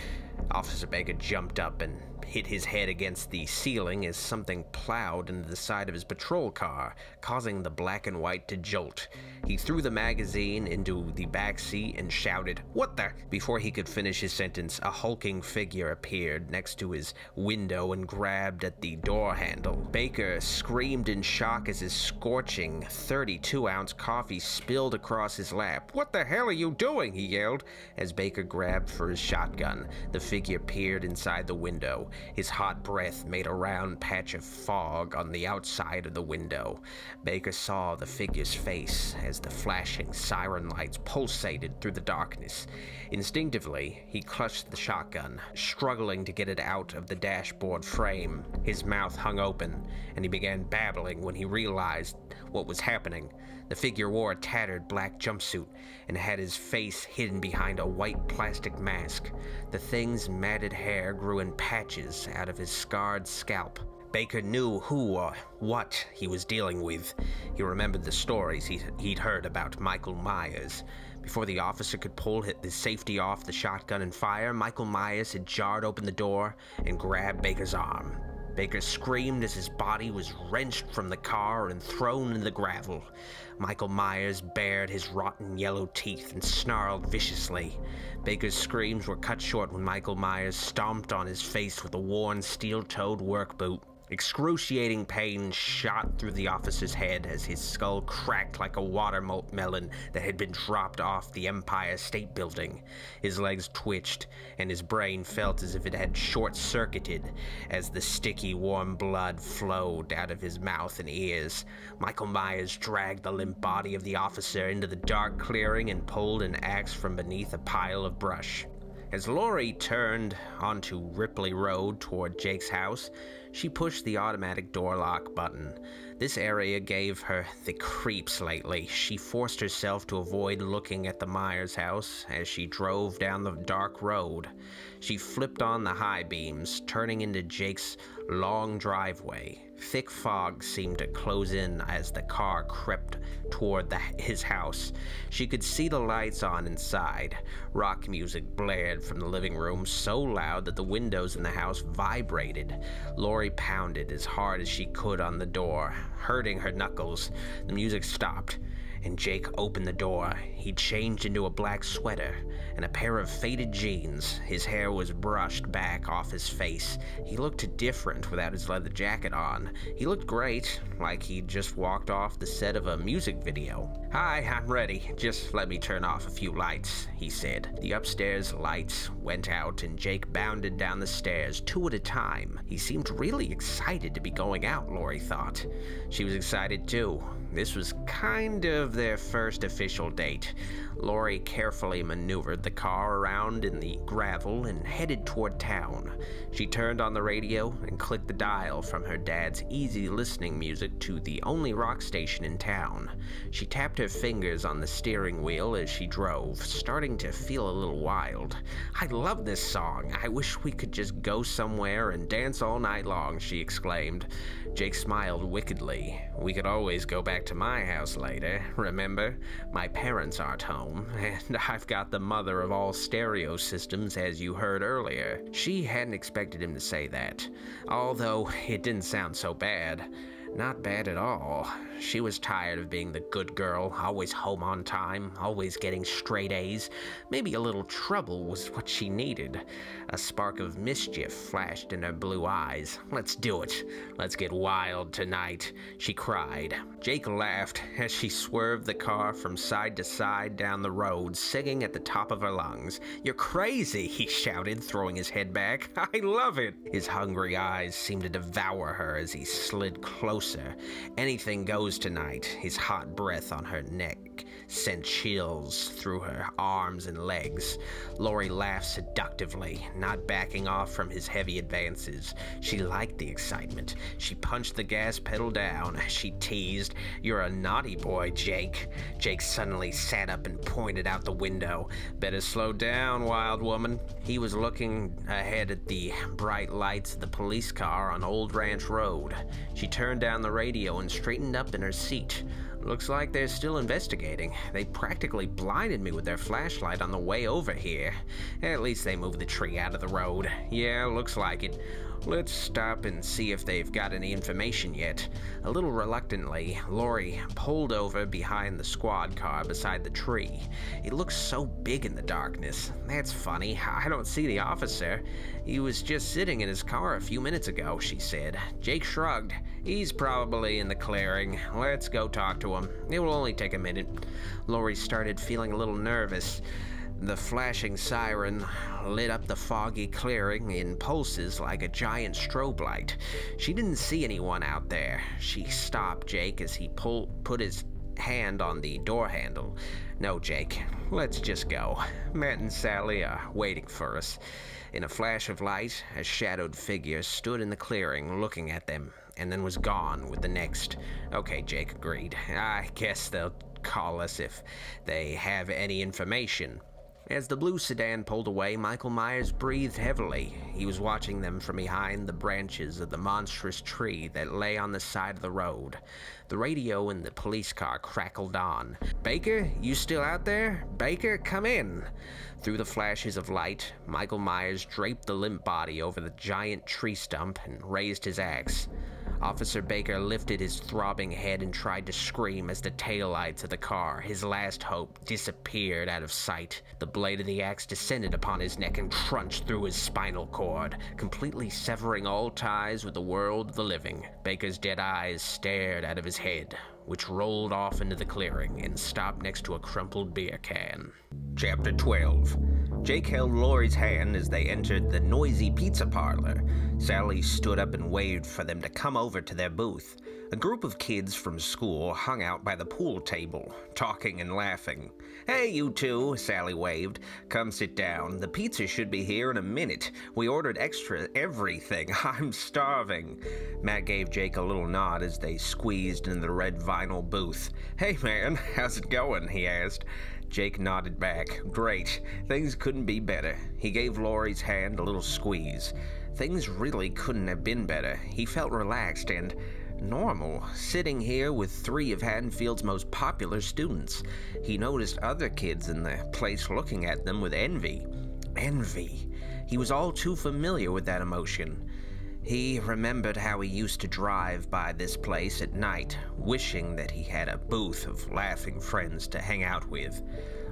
[SPEAKER 1] Officer Baker jumped up and hit his head against the ceiling as something plowed into the side of his patrol car, causing the black and white to jolt. He threw the magazine into the back seat and shouted, "What the?" Before he could finish his sentence, a hulking figure appeared next to his window and grabbed at the door handle. Baker screamed in shock as his scorching 32-ounce coffee spilled across his lap. "What the hell are you doing?" he yelled as Baker grabbed for his shotgun. The figure peered inside the window. His hot breath made a round patch of fog on the outside of the window. Baker saw the figure's face as the flashing siren lights pulsated through the darkness. Instinctively, he clutched the shotgun, struggling to get it out of the dashboard frame. His mouth hung open, and he began babbling when he realized what was happening. The figure wore a tattered black jumpsuit and had his face hidden behind a white plastic mask. The thing's matted hair grew in patches out of his scarred scalp. Baker knew who or what he was dealing with. He remembered the stories he'd heard about Michael Myers. Before the officer could pull the safety off the shotgun and fire, Michael Myers had jarred open the door and grabbed Baker's arm. Baker screamed as his body was wrenched from the car and thrown into the gravel. Michael Myers bared his rotten yellow teeth and snarled viciously. Baker's screams were cut short when Michael Myers stomped on his face with a worn steel-toed work boot. Excruciating pain shot through the officer's head as his skull cracked like a watermelon that had been dropped off the Empire State Building. His legs twitched, and his brain felt as if it had short-circuited as the sticky, warm blood flowed out of his mouth and ears. Michael Myers dragged the limp body of the officer into the dark clearing and pulled an axe from beneath a pile of brush. As Lori turned onto Ripley Road toward Jake's house, she pushed the automatic door lock button. This area gave her the creeps lately. She forced herself to avoid looking at the Myers house as she drove down the dark road. She flipped on the high beams, turning into Jake's long driveway. Thick fog seemed to close in as the car crept toward his house. She could see the lights on inside. Rock music blared from the living room so loud that the windows in the house vibrated. Lori pounded as hard as she could on the door, hurting her knuckles. The music stopped, and Jake opened the door. He changed into a black sweater and a pair of faded jeans. His hair was brushed back off his face. He looked different without his leather jacket on. He looked great, like he'd just walked off the set of a music video. "Hi, I'm ready. Just let me turn off a few lights," he said. The upstairs lights went out and Jake bounded down the stairs, 2 at a time. He seemed really excited to be going out, Lori thought. She was excited too. This was kind of their first official date. Lori carefully maneuvered the car around in the gravel and headed toward town. She turned on the radio and clicked the dial from her dad's easy listening music to the only rock station in town. She tapped her fingers on the steering wheel as she drove, starting to feel a little wild. "I love this song. I wish we could just go somewhere and dance all night long," she exclaimed. Jake smiled wickedly. "We could always go back to my house later, remember? My parents aren't home, and I've got the mother of all stereo systems, as you heard earlier." She hadn't expected him to say that, although it didn't sound so bad. Not bad at all. She was tired of being the good girl, always home on time, always getting straight A's. Maybe a little trouble was what she needed. A spark of mischief flashed in her blue eyes. "Let's do it. Let's get wild tonight," she cried. Jake laughed as she swerved the car from side to side down the road, singing at the top of her lungs. "You're crazy," he shouted, throwing his head back. "I love it." His hungry eyes seemed to devour her as he slid closer. "Anything goes tonight." His hot breath on her neck sent chills through her arms and legs. Lori laughed seductively, not backing off from his heavy advances. She liked the excitement. She punched the gas pedal down. She teased, "You're a naughty boy, Jake." Jake suddenly sat up and pointed out the window. "Better slow down, wild woman." He was looking ahead at the bright lights of the police car on Old Ranch Road. She turned down the radio and straightened up in her seat. "Looks like they're still investigating. They practically blinded me with their flashlight on the way over here. At least they moved the tree out of the road. Yeah, looks like it. Let's stop and see if they've got any information yet." A little reluctantly, Lori pulled over behind the squad car beside the tree. "It looks so big in the darkness. That's funny. I don't see the officer. He was just sitting in his car a few minutes ago," she said. Jake shrugged. "He's probably in the clearing. Let's go talk to him. It will only take a minute." Lori started feeling a little nervous. The flashing siren lit up the foggy clearing in pulses like a giant strobe light. She didn't see anyone out there. She stopped Jake as he put his hand on the door handle. "No, Jake, let's just go. Matt and Sally are waiting for us." In a flash of light, a shadowed figure stood in the clearing looking at them, and then was gone with the next. "Okay," Jake agreed. "I guess they'll call us if they have any information." As the blue sedan pulled away, Michael Myers breathed heavily. He was watching them from behind the branches of the monstrous tree that lay on the side of the road. The radio in the police car crackled on. "Baker, you still out there? Baker, come in." Through the flashes of light, Michael Myers draped the limp body over the giant tree stump and raised his axe. Officer Baker lifted his throbbing head and tried to scream as the taillights of the car, his last hope, disappeared out of sight. The blade of the axe descended upon his neck and crunched through his spinal cord, completely severing all ties with the world of the living. Baker's dead eyes stared out of his head, which rolled off into the clearing and stopped next to a crumpled beer can. Chapter 12. Jake held Lori's hand as they entered the noisy pizza parlor. Sally stood up and waved for them to come over to their booth. A group of kids from school hung out by the pool table, talking and laughing. "Hey, you two," Sally waved. "Come sit down. The pizza should be here in a minute. We ordered extra everything. I'm starving." Matt gave Jake a little nod as they squeezed into the red vinyl booth. "Hey, man, how's it going?" he asked. Jake nodded back. "Great. Things couldn't be better." He gave Laurie's hand a little squeeze. Things really couldn't have been better. He felt relaxed and normal, sitting here with three of Haddonfield's most popular students. He noticed other kids in the place looking at them with envy. Envy. He was all too familiar with that emotion. He remembered how he used to drive by this place at night, wishing that he had a booth of laughing friends to hang out with.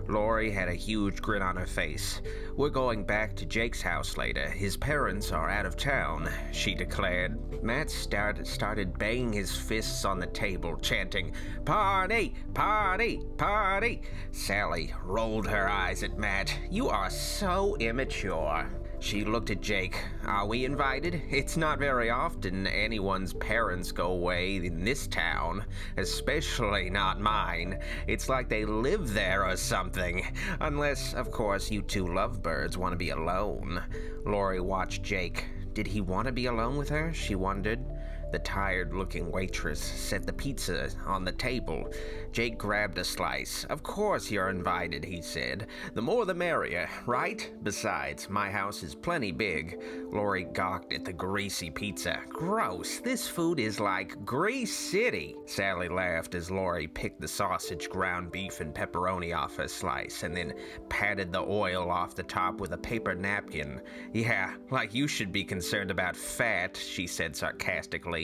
[SPEAKER 1] Laurie had a huge grin on her face. "We're going back to Jake's house later. His parents are out of town," she declared. Matt started banging his fists on the table, chanting, "Party! Party! Party!" Sally rolled her eyes at Matt. "You are so immature." She looked at Jake. "Are we invited? It's not very often anyone's parents go away in this town, especially not mine. It's like they live there or something. Unless, of course, you two lovebirds want to be alone." Laurie watched Jake. Did he want to be alone with her? She wondered. The tired-looking waitress set the pizza on the table. Jake grabbed a slice. "Of course you're invited," he said. "The more the merrier, right? Besides, my house is plenty big." Laurie gawked at the greasy pizza. "Gross. This food is like Grease City." Sally laughed as Laurie picked the sausage, ground beef, and pepperoni off her slice and then patted the oil off the top with a paper napkin. "Yeah, like you should be concerned about fat," she said sarcastically.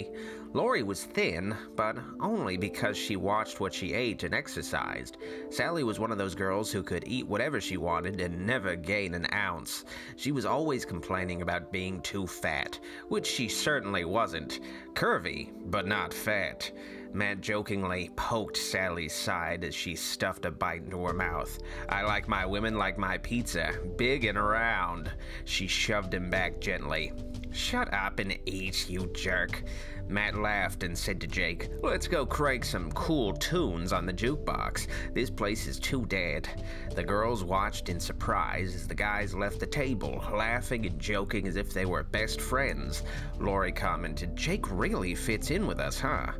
[SPEAKER 1] Laurie was thin, but only because she watched what she ate and exercised. Sally was one of those girls who could eat whatever she wanted and never gain an ounce. She was always complaining about being too fat, which she certainly wasn't. Curvy, but not fat. Matt jokingly poked Sally's side as she stuffed a bite into her mouth. "I like my women like my pizza, big and round." She shoved him back gently. "Shut up and eat, you jerk." Matt laughed and said to Jake, "Let's go crank some cool tunes on the jukebox. This place is too dead." The girls watched in surprise as the guys left the table, laughing and joking as if they were best friends. Laurie commented, "Jake really fits in with us, huh?"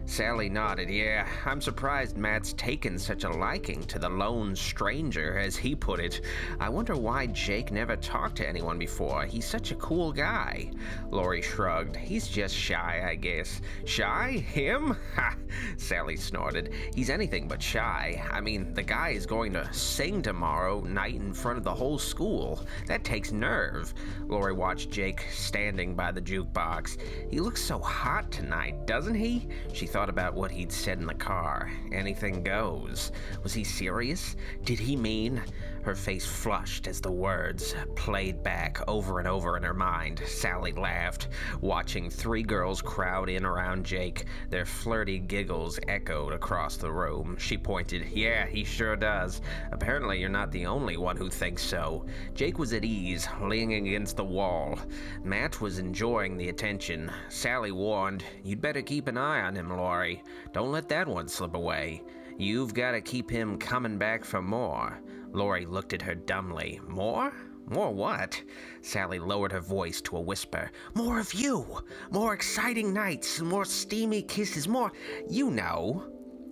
[SPEAKER 1] Sally nodded. "Yeah, I'm surprised Matt's taken such a liking to the lone stranger, as he put it. I wonder why Jake never talked to anyone before. He's such a cool guy." Laurie shrugged. "He's just shy, I guess." "Shy? Him?" "Ha!" Sally snorted. "He's anything but shy. I mean, the guy is going to sing tomorrow night in front of the whole school. That takes nerve." Laurie watched Jake standing by the jukebox. "He looks so hot tonight, doesn't he?" She thought about what he'd said in the car. Anything goes. Was he serious? Did he mean? Her face flushed as the words played back over and over in her mind. Sally laughed, watching three girls crowd in around Jake. Their flirty giggles echoed across the room. She pointed. "Yeah, he sure does. Apparently you're not the only one who thinks so." Jake was at ease, leaning against the wall. Matt was enjoying the attention. Sally warned, "You'd better keep an eye on him, Laurie. Don't let that one slip away. You've got to keep him coming back for more." Laurie looked at her dumbly. "More? More what?" Sally lowered her voice to a whisper. "More of you! More exciting nights, more steamy kisses, more... you know."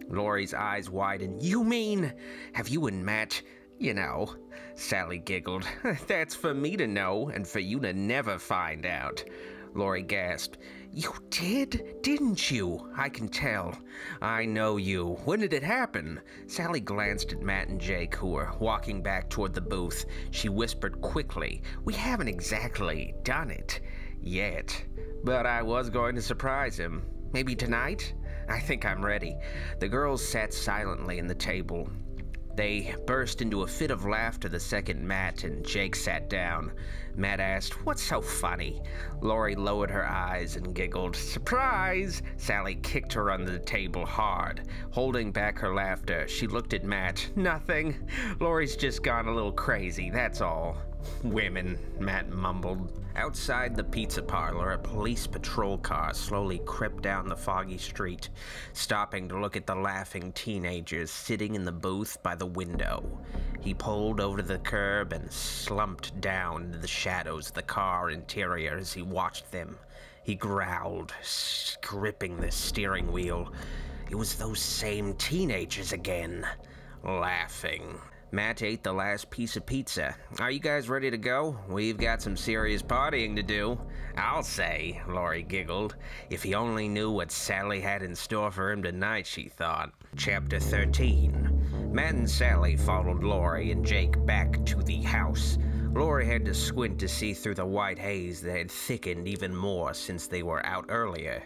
[SPEAKER 1] Laurie's eyes widened. "You mean... have you and Matt... you know?" Sally giggled. "That's for me to know, and for you to never find out." Laurie gasped. "You did, didn't you? I can tell. I know you. When did it happen?" Sally glanced at Matt and Jake, who were walking back toward the booth. She whispered quickly, "We haven't exactly done it yet. But I was going to surprise him. Maybe tonight? I think I'm ready." The girls sat silently in the table. They burst into a fit of laughter the second Matt and Jake sat down. Matt asked, "What's so funny?" Laurie lowered her eyes and giggled. "Surprise!" Sally kicked her under the table hard. Holding back her laughter, she looked at Matt. "Nothing. Laurie's just gone a little crazy, that's all." Women, Matt mumbled. Outside the pizza parlor, a police patrol car slowly crept down the foggy street, stopping to look at the laughing teenagers sitting in the booth by the window. He pulled over to the curb and slumped down into the shadows of the car interior as he watched them. He growled, gripping the steering wheel. It was those same teenagers again, laughing. Matt ate the last piece of pizza. Are you guys ready to go? We've got some serious partying to do. I'll say, Laurie giggled. If he only knew what Sally had in store for him tonight, she thought. Chapter 13. Matt and Sally followed Laurie and Jake back to the house. Laurie had to squint to see through the white haze that had thickened even more since they were out earlier.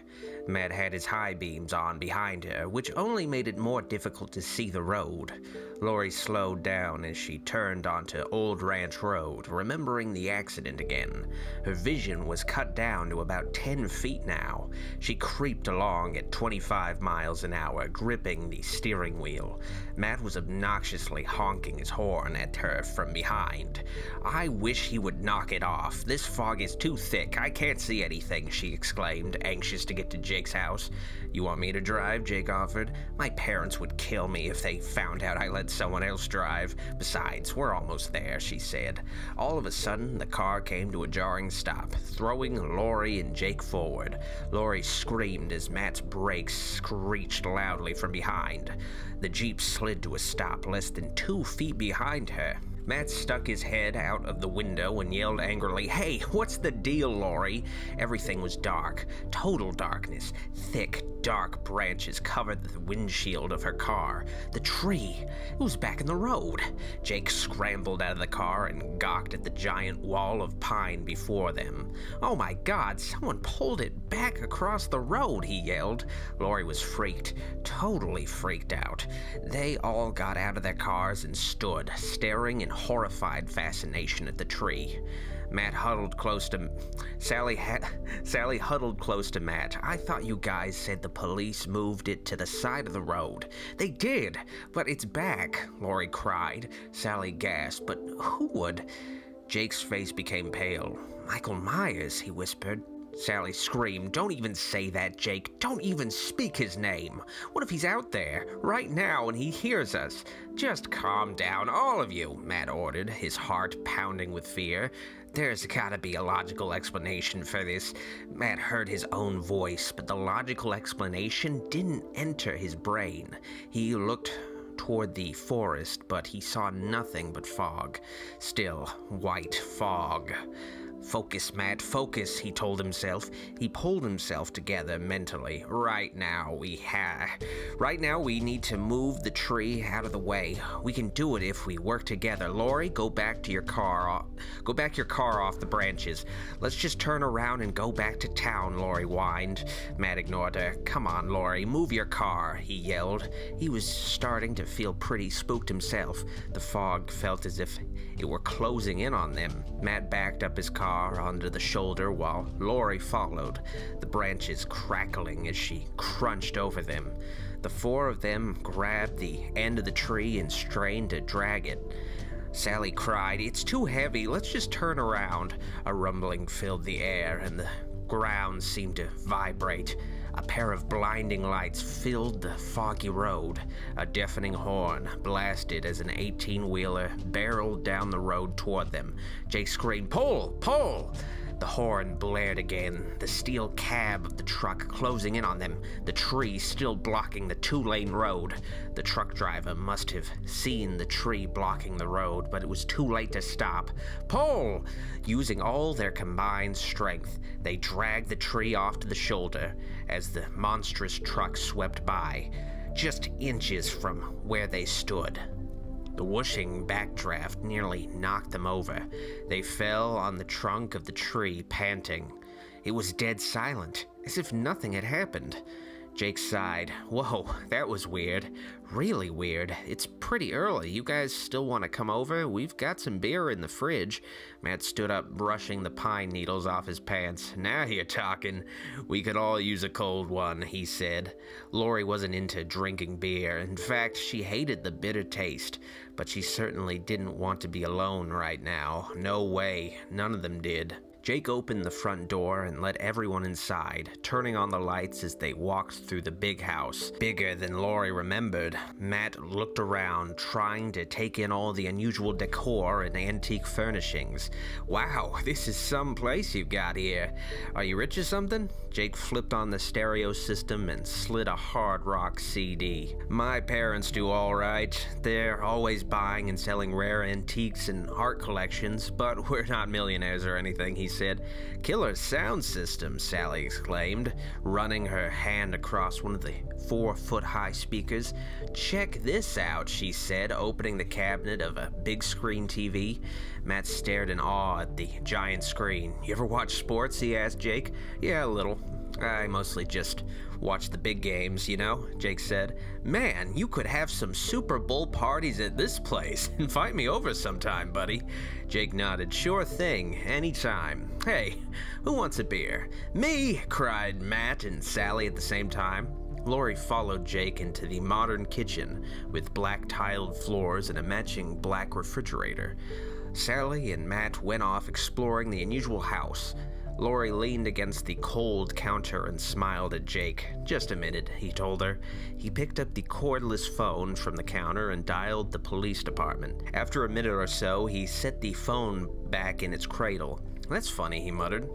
[SPEAKER 1] Matt had his high beams on behind her, which only made it more difficult to see the road. Laurie slowed down as she turned onto Old Ranch Road, remembering the accident again. Her vision was cut down to about 10 feet now. She creeped along at 25 miles an hour, gripping the steering wheel. Matt was obnoxiously honking his horn at her from behind. I wish he would knock it off. This fog is too thick. I can't see anything, she exclaimed, anxious to get to Jake's house. You want me to drive? Jake offered. My parents would kill me if they found out I let someone else drive. Besides, we're almost there, she said. All of a sudden, the car came to a jarring stop, throwing Laurie and Jake forward. Laurie screamed as Matt's brakes screeched loudly from behind. The Jeep slid to a stop less than 2 feet behind her. Matt stuck his head out of the window and yelled angrily, "Hey, what's the deal, Laurie?" Everything was dark. Total darkness. Thick, dark branches covered the windshield of her car. The tree. It was back in the road. Jake scrambled out of the car and gawked at the giant wall of pine before them. "Oh my God, someone pulled it back across the road," he yelled. Laurie was freaked. Totally freaked out. They all got out of their cars and stood, staring in horrified fascination at the tree. Matt huddled close to Sally huddled close to Matt. "I thought you guys said the police moved it to the side of the road." "They did, but it's back," Laurie cried. Sally gasped, "But who would?" Jake's face became pale. "Michael Myers," he whispered. Sally screamed, "Don't even say that, Jake. Don't even speak his name. What if he's out there, right now, and he hears us?" "Just calm down, all of you," Matt ordered, his heart pounding with fear. "There's gotta be a logical explanation for this." Matt heard his own voice, but the logical explanation didn't enter his brain. He looked toward the forest, but he saw nothing but fog. Still, white fog. "Focus, Matt, focus," he told himself. He pulled himself together mentally. Right now we need to move the tree out of the way. We can do it if we work together. Laurie, go back your car off the branches. Let's just turn around and go back to town," Laurie whined. Matt ignored her. "Come on, Laurie, move your car," he yelled. He was starting to feel pretty spooked himself. The fog felt as if it were closing in on them. Matt backed up his car onto the shoulder while Laurie followed, the branches crackling as she crunched over them. The four of them grabbed the end of the tree and strained to drag it. Sally cried, "It's too heavy, let's just turn around." A rumbling filled the air and the ground seemed to vibrate. A pair of blinding lights filled the foggy road. A deafening horn blasted as an 18-wheeler barreled down the road toward them. Jake screamed, "Pull! Pull!" The horn blared again, the steel cab of the truck closing in on them, the tree still blocking the 2-lane road. The truck driver must have seen the tree blocking the road, but it was too late to stop. "Pull!" Using all their combined strength, they dragged the tree off to the shoulder as the monstrous truck swept by, just inches from where they stood. The whooshing backdraft nearly knocked them over. They fell on the trunk of the tree, panting. It was dead silent, as if nothing had happened. Jake sighed. Whoa, that was weird. Really weird. It's pretty early. You guys still want to come over? We've got some beer in the fridge. Matt stood up, brushing the pine needles off his pants. Now you're talking. We could all use a cold one, he said. Lori wasn't into drinking beer. In fact, she hated the bitter taste. But she certainly didn't want to be alone right now. No way. None of them did. Jake opened the front door and let everyone inside, turning on the lights as they walked through the big house, bigger than Lori remembered. Matt looked around, trying to take in all the unusual decor and antique furnishings. Wow, this is some place you've got here. Are you rich or something? Jake flipped on the stereo system and slid a hard rock CD. My parents do all right. They're always buying and selling rare antiques and art collections, but we're not millionaires or anything, he said. Killer sound system, Sally exclaimed, running her hand across one of the 4-foot-high speakers. Check this out, she said, opening the cabinet of a big screen TV. Matt stared in awe at the giant screen. You ever watch sports? He asked Jake. Yeah, a little. I mostly just watch the big games, you know, Jake said. Man, you could have some Super Bowl parties at this place. Invite me over sometime, buddy. Jake nodded. Sure thing, anytime. Hey, who wants a beer? Me, cried Matt and Sally at the same time. Lori followed Jake into the modern kitchen with black tiled floors and a matching black refrigerator. Sally and Matt went off exploring the unusual house. Lori leaned against the cold counter and smiled at Jake. Just a minute, he told her. He picked up the cordless phone from the counter and dialed the police department. After a minute or so, he set the phone back in its cradle. That's funny, he muttered.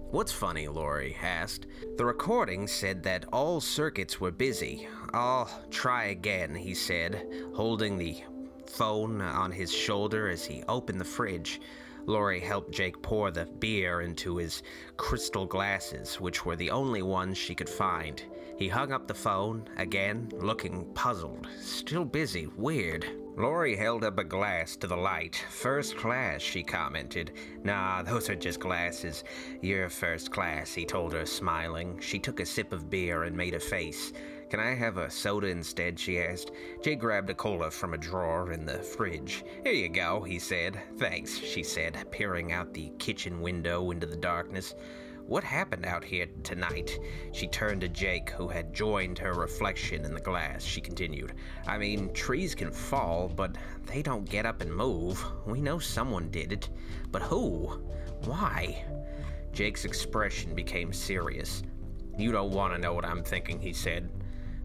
[SPEAKER 1] What's funny? Lori asked. The recording said that all circuits were busy. I'll try again, he said, holding the phone on his shoulder as he opened the fridge. Lori helped Jake pour the beer into his crystal glasses, which were the only ones she could find. He hung up the phone, again, looking puzzled. Still busy. Weird. Lori held up a glass to the light. First class, she commented. Nah, those are just glasses. You're first class, he told her, smiling. She took a sip of beer and made a face. Can I have a soda instead, she asked. Jake grabbed a cola from a drawer in the fridge. Here you go, he said. Thanks, she said, peering out the kitchen window into the darkness. What happened out here tonight? She turned to Jake, who had joined her reflection in the glass. She continued, I mean, trees can fall, but they don't get up and move. We know someone did it. But who? Why? Jake's expression became serious. You don't want to know what I'm thinking, he said.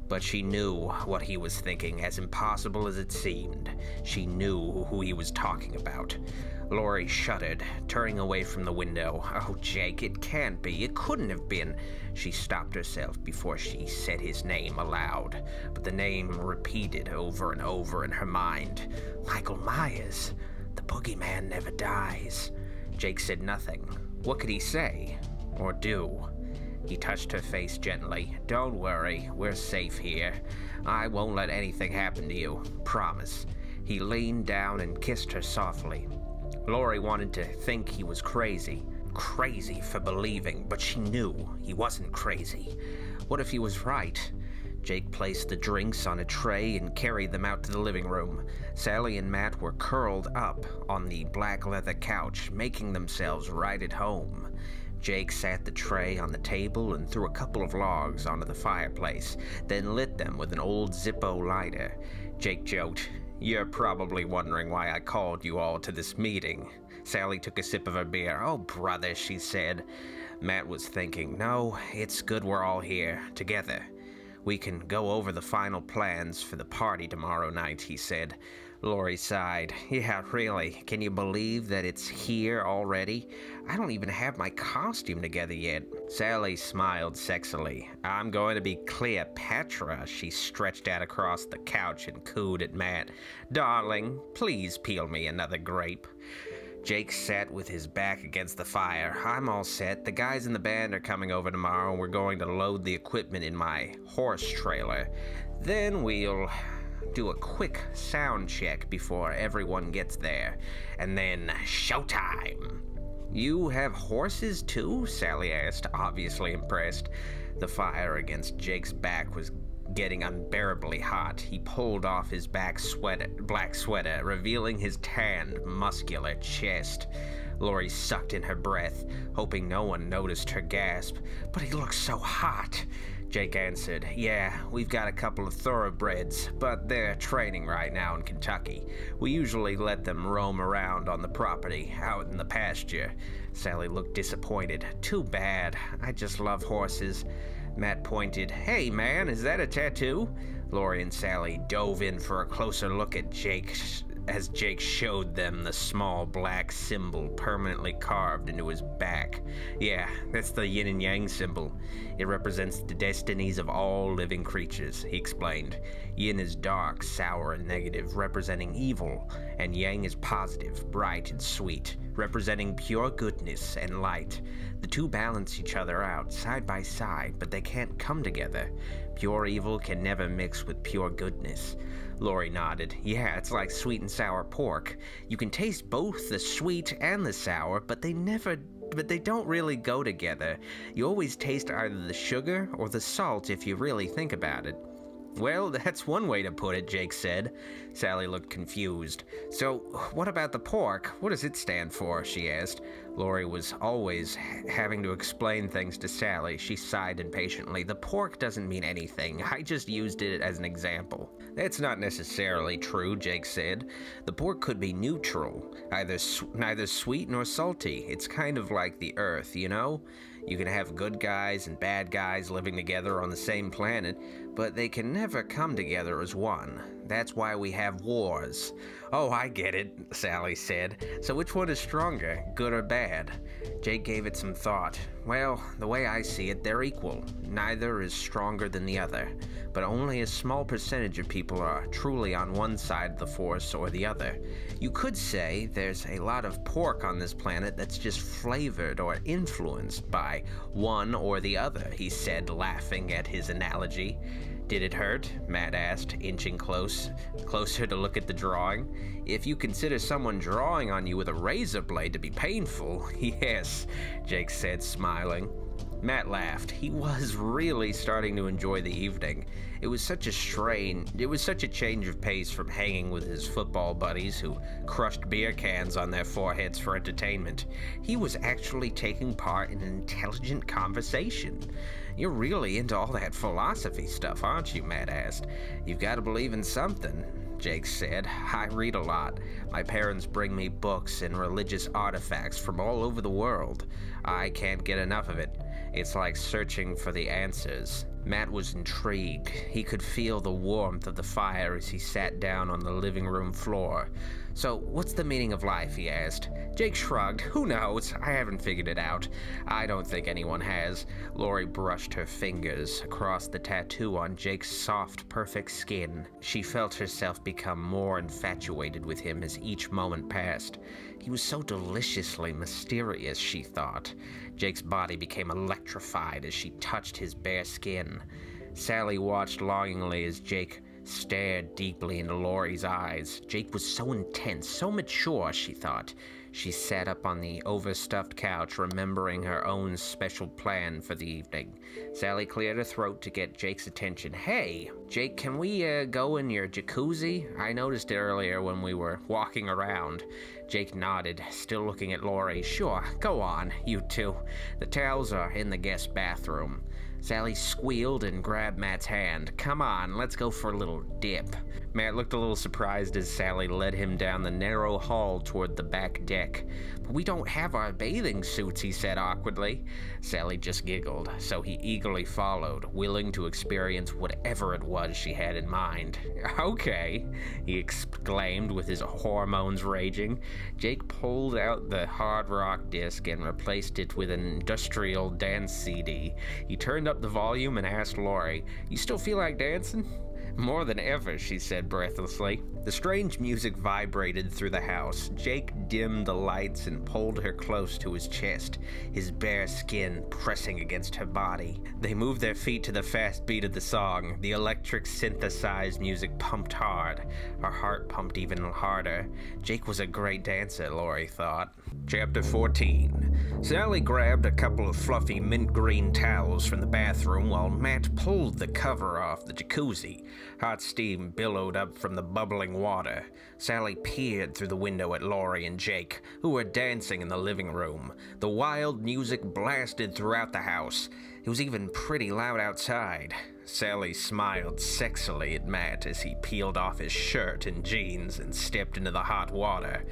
[SPEAKER 1] But she knew what he was thinking, as impossible as it seemed. She knew who he was talking about. Lori shuddered, turning away from the window. Oh, Jake, it can't be. It couldn't have been. She stopped herself before she said his name aloud, but the name repeated over and over in her mind. Michael Myers. The boogeyman never dies. Jake said nothing. What could he say? Or do? He touched her face gently. Don't worry, we're safe here. I won't let anything happen to you. Promise. He leaned down and kissed her softly. Lori wanted to think he was crazy. Crazy for believing, but she knew he wasn't crazy. What if he was right? Jake placed the drinks on a tray and carried them out to the living room. Sally and Matt were curled up on the black leather couch, making themselves right at home. Jake sat the tray on the table and threw a couple of logs onto the fireplace, then lit them with an old Zippo lighter. Jake joked, You're probably wondering why I called you all to this meeting. Sally took a sip of her beer. Oh, brother, she said. Matt was thinking, no, it's good we're all here, together. We can go over the final plans for the party tomorrow night, he said. Lori sighed. Yeah, really. Can you believe that it's here already? I don't even have my costume together yet. Sally smiled sexily. I'm going to be Cleopatra. She stretched out across the couch and cooed at Matt. Darling, please peel me another grape. Jake sat with his back against the fire. I'm all set. The guys in the band are coming over tomorrow, and we're going to load the equipment in my horse trailer. Then we'll do a quick sound check before everyone gets there. And then showtime. You have horses too? Sally asked, obviously impressed. The fire against Jake's back was getting unbearably hot. He pulled off his black sweater, revealing his tanned, muscular chest. Lori sucked in her breath, hoping no one noticed her gasp. But he looks so hot. Jake answered, yeah, we've got a couple of thoroughbreds, but they're training right now in Kentucky. We usually let them roam around on the property, out in the pasture. Sally looked disappointed. Too bad. I just love horses. Matt pointed. Hey, man, is that a tattoo? Lori and Sally dove in for a closer look at Jake as Jake showed them the small black symbol permanently carved into his back. Yeah, that's the yin and yang symbol. It represents the destinies of all living creatures, he explained. Yin is dark, sour, and negative, representing evil, and yang is positive, bright, and sweet, representing pure goodness and light. The two balance each other out, side by side, but they can't come together. Pure evil can never mix with pure goodness. Lori nodded. Yeah, it's like sweet and sour pork. You can taste both the sweet and the sour, but they don't really go together. You always taste either the sugar or the salt if you really think about it. Well, that's one way to put it, Jake said. Sally looked confused. So, what about the pork? What does it stand for? She asked. Lori was always having to explain things to Sally. She sighed impatiently. The pork doesn't mean anything. I just used it as an example. That's not necessarily true, Jake said. The pork could be neutral, neither sweet nor salty. It's kind of like the earth, you know? You can have good guys and bad guys living together on the same planet, but they can never come together as one. That's why we have wars. Oh, I get it, Sally said. So which one is stronger, good or bad? Jake gave it some thought. Well, the way I see it, they're equal. Neither is stronger than the other, but only a small percentage of people are truly on one side of the force or the other. You could say there's a lot of pork on this planet that's just flavored or influenced by one or the other, he said, laughing at his analogy. Did it hurt? Matt asked, inching closer to look at the drawing. If you consider someone drawing on you with a razor blade to be painful, yes, Jake said, smiling. Matt laughed. He was really starting to enjoy the evening. It was such a change of pace from hanging with his football buddies who crushed beer cans on their foreheads for entertainment. He was actually taking part in an intelligent conversation. You're really into all that philosophy stuff, aren't you? Matt asked. You've got to believe in something, Jake said. I read a lot. My parents bring me books and religious artifacts from all over the world. I can't get enough of it. It's like searching for the answers. Matt was intrigued. He could feel the warmth of the fire as he sat down on the living room floor. So, what's the meaning of life? He asked. Jake shrugged. Who knows? I haven't figured it out. I don't think anyone has. Lori brushed her fingers across the tattoo on Jake's soft, perfect skin. She felt herself become more infatuated with him as each moment passed. He was so deliciously mysterious, she thought. Jake's body became electrified as she touched his bare skin. Sally watched longingly as Jake stared deeply into Lori's eyes. Jake was so intense, so mature, she thought. She sat up on the overstuffed couch, remembering her own special plan for the evening. Sally cleared her throat to get Jake's attention. Hey, Jake, can we go in your jacuzzi? I noticed it earlier when we were walking around. Jake nodded, still looking at Lori. Sure, go on, you two. The towels are in the guest bathroom. Sally squealed and grabbed Matt's hand. Come on, let's go for a little dip. Matt looked a little surprised as Sally led him down the narrow hall toward the back deck. But we don't have our bathing suits, he said awkwardly. Sally just giggled, so he eagerly followed, willing to experience whatever it was she had in mind. Okay, he exclaimed with his hormones raging. Jake pulled out the hard rock disc and replaced it with an industrial dance CD. He turned up the volume and asked Lori, "You still feel like dancing?" "More than ever," she said breathlessly. The strange music vibrated through the house. Jake dimmed the lights and pulled her close to his chest, his bare skin pressing against her body. They moved their feet to the fast beat of the song. The electric synthesized music pumped hard. Her heart pumped even harder. Jake was a great dancer, Lori thought. Chapter 14. Sally grabbed a couple of fluffy mint green towels from the bathroom while Matt pulled the cover off the jacuzzi. Hot steam billowed up from the bubbling water. Sally peered through the window at Laurie and Jake, who were dancing in the living room. The wild music blasted throughout the house. It was even pretty loud outside. Sally smiled sexily at Matt as he peeled off his shirt and jeans and stepped into the hot water.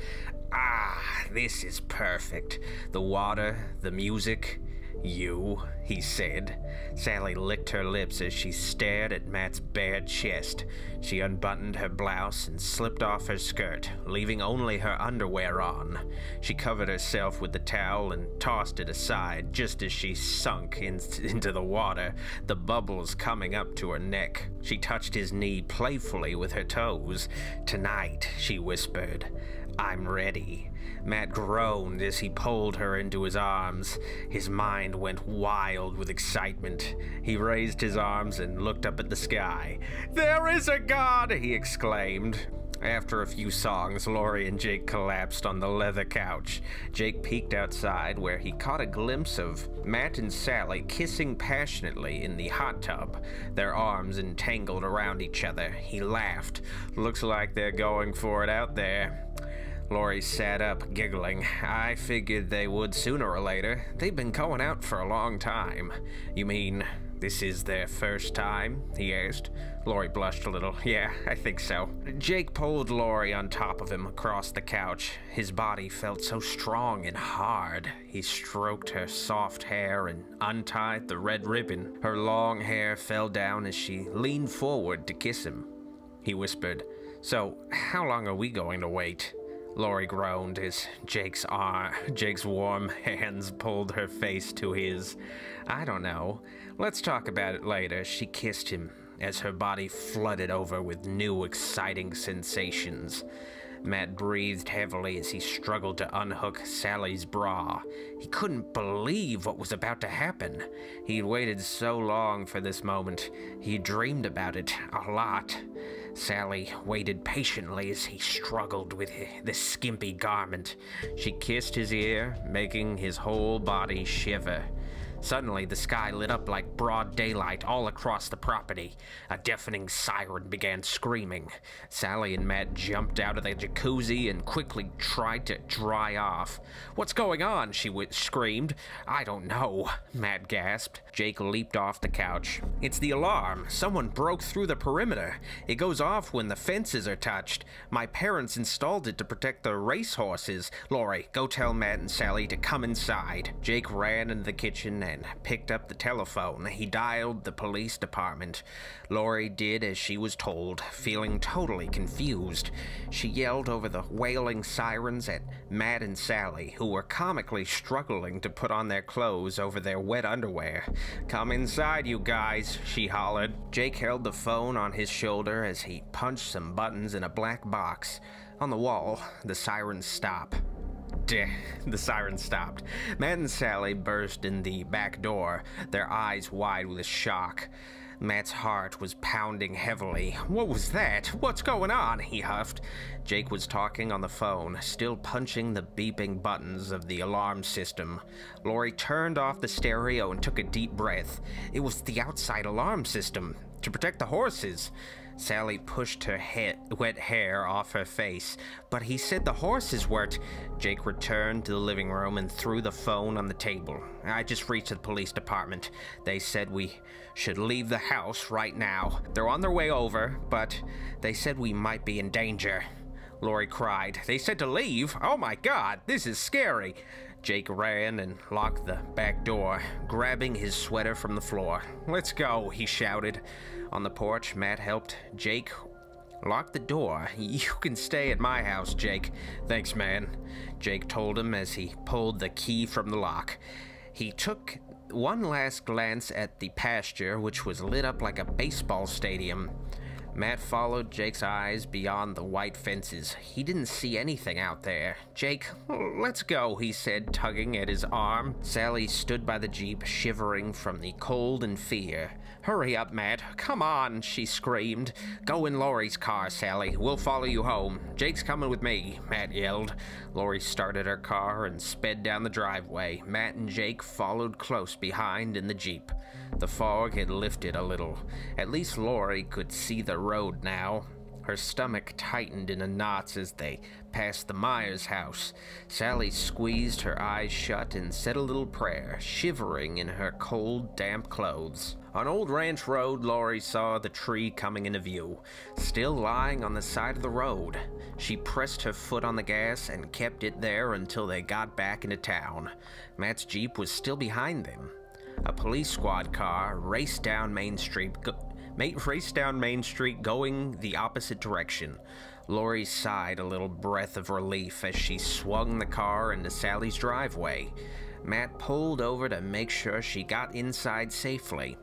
[SPEAKER 1] Ah, this is perfect. The water, the music, you, he said. Sally licked her lips as she stared at Matt's bare chest. She unbuttoned her blouse and slipped off her skirt, leaving only her underwear on. She covered herself with the towel and tossed it aside just as she sunk into the water, the bubbles coming up to her neck. She touched his knee playfully with her toes. "Tonight," she whispered. "I'm ready." Matt groaned as he pulled her into his arms. His mind went wild with excitement. He raised his arms and looked up at the sky. "There is a God!" he exclaimed. After a few songs, Laurie and Jake collapsed on the leather couch. Jake peeked outside, where he caught a glimpse of Matt and Sally kissing passionately in the hot tub, their arms entangled around each other. He laughed. "Looks like they're going for it out there." Laurie sat up, giggling. "I figured they would sooner or later. They've been going out for a long time." "You mean this is their first time?" he asked. Laurie blushed a little. "Yeah, I think so." Jake pulled Laurie on top of him across the couch. His body felt so strong and hard. He stroked her soft hair and untied the red ribbon. Her long hair fell down as she leaned forward to kiss him. He whispered, "So, how long are we going to wait?" Laurie groaned as Jake's warm hands pulled her face to his. "I don't know. Let's talk about it later." She kissed him as her body flooded over with new exciting sensations. Matt breathed heavily as he struggled to unhook Sally's bra. He couldn't believe what was about to happen. He'd waited so long for this moment. He dreamed about it a lot. Sally waited patiently as he struggled with the skimpy garment. She kissed his ear, making his whole body shiver. Suddenly, the sky lit up like broad daylight all across the property. A deafening siren began screaming. Sally and Matt jumped out of the jacuzzi and quickly tried to dry off. "What's going on?" she screamed. "I don't know," Matt gasped. Jake leaped off the couch. "It's the alarm. Someone broke through the perimeter. It goes off when the fences are touched. My parents installed it to protect the racehorses. Laurie, go tell Matt and Sally to come inside." Jake ran into the kitchen and picked up the telephone. He dialed the police department. Laurie did as she was told, feeling totally confused. She yelled over the wailing sirens at Matt and Sally, who were comically struggling to put on their clothes over their wet underwear. "Come inside, you guys," she hollered. Jake held the phone on his shoulder as he punched some buttons in a black box. On the wall, the sirens stopped. The siren stopped. Matt and Sally burst in the back door, their eyes wide with shock. Matt's heart was pounding heavily. "What was that? What's going on?" he huffed. Jake was talking on the phone, still punching the beeping buttons of the alarm system. Laurie turned off the stereo and took a deep breath. It was the outside alarm system, to protect the horses. Sally pushed her wet hair off her face. "But he said the horses weren't." Jake returned to the living room and threw the phone on the table. "I just reached the police department. They said we should leave the house right now. They're on their way over, but they said we might be in danger." Laurie cried. "They said to leave? Oh my God, this is scary." Jake ran and locked the back door, grabbing his sweater from the floor. "Let's go," he shouted. On the porch, Matt helped Jake lock the door. "You can stay at my house, Jake." "Thanks, man," Jake told him as he pulled the key from the lock. He took one last glance at the pasture, which was lit up like a baseball stadium. Matt followed Jake's eyes beyond the white fences. He didn't see anything out there. "Jake, let's go," he said, tugging at his arm. Sally stood by the Jeep, shivering from the cold and fear. "Hurry up, Matt. Come on," she screamed. "Go in Laurie's car, Sally. We'll follow you home. Jake's coming with me," Matt yelled. Laurie started her car and sped down the driveway. Matt and Jake followed close behind in the Jeep. The fog had lifted a little. At least Laurie could see the road now. Her stomach tightened into knots as they passed the Myers house. Sally squeezed her eyes shut and said a little prayer, shivering in her cold, damp clothes. On Old Ranch Road, Laurie saw the tree coming into view, still lying on the side of the road. She pressed her foot on the gas and kept it there until they got back into town. Matt's Jeep was still behind them. A police squad car raced down Main Street going the opposite direction. Laurie sighed a little breath of relief as she swung the car into Sally's driveway. Matt pulled over to make sure she got inside safely.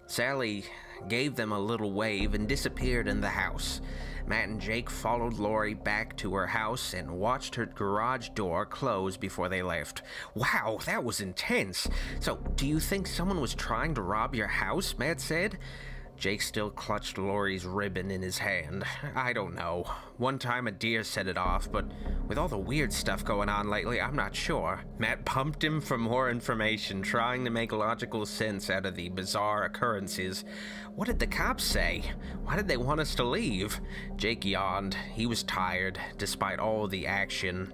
[SPEAKER 1] Sally gave them a little wave and disappeared in the house. Matt and Jake followed Laurie back to her house and watched her garage door close before they left. "Wow, that was intense. So, do you think someone was trying to rob your house?" Matt said. Jake still clutched Laurie's ribbon in his hand. "I don't know. One time a deer set it off, but with all the weird stuff going on lately, I'm not sure." Matt pumped him for more information, trying to make logical sense out of the bizarre occurrences. "What did the cops say? Why did they want us to leave?" Jake yawned. He was tired, despite all the action.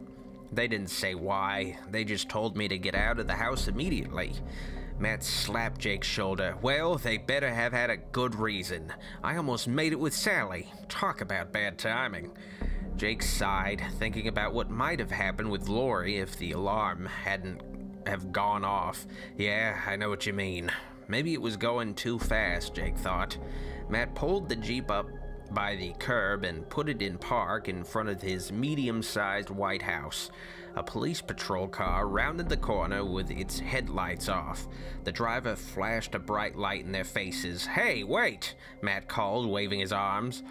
[SPEAKER 1] "They didn't say why. They just told me to get out of the house immediately." Matt slapped Jake's shoulder. "Well, they better have had a good reason. I almost made it with Sally. Talk about bad timing." Jake sighed, thinking about what might have happened with Laurie if the alarm hadn't have gone off. "Yeah, I know what you mean. Maybe it was going too fast," Jake thought. Matt pulled the Jeep up by the curb and put it in park in front of his medium-sized white house. A police patrol car rounded the corner with its headlights off. The driver flashed a bright light in their faces. "Hey, wait!" Matt called, waving his arms.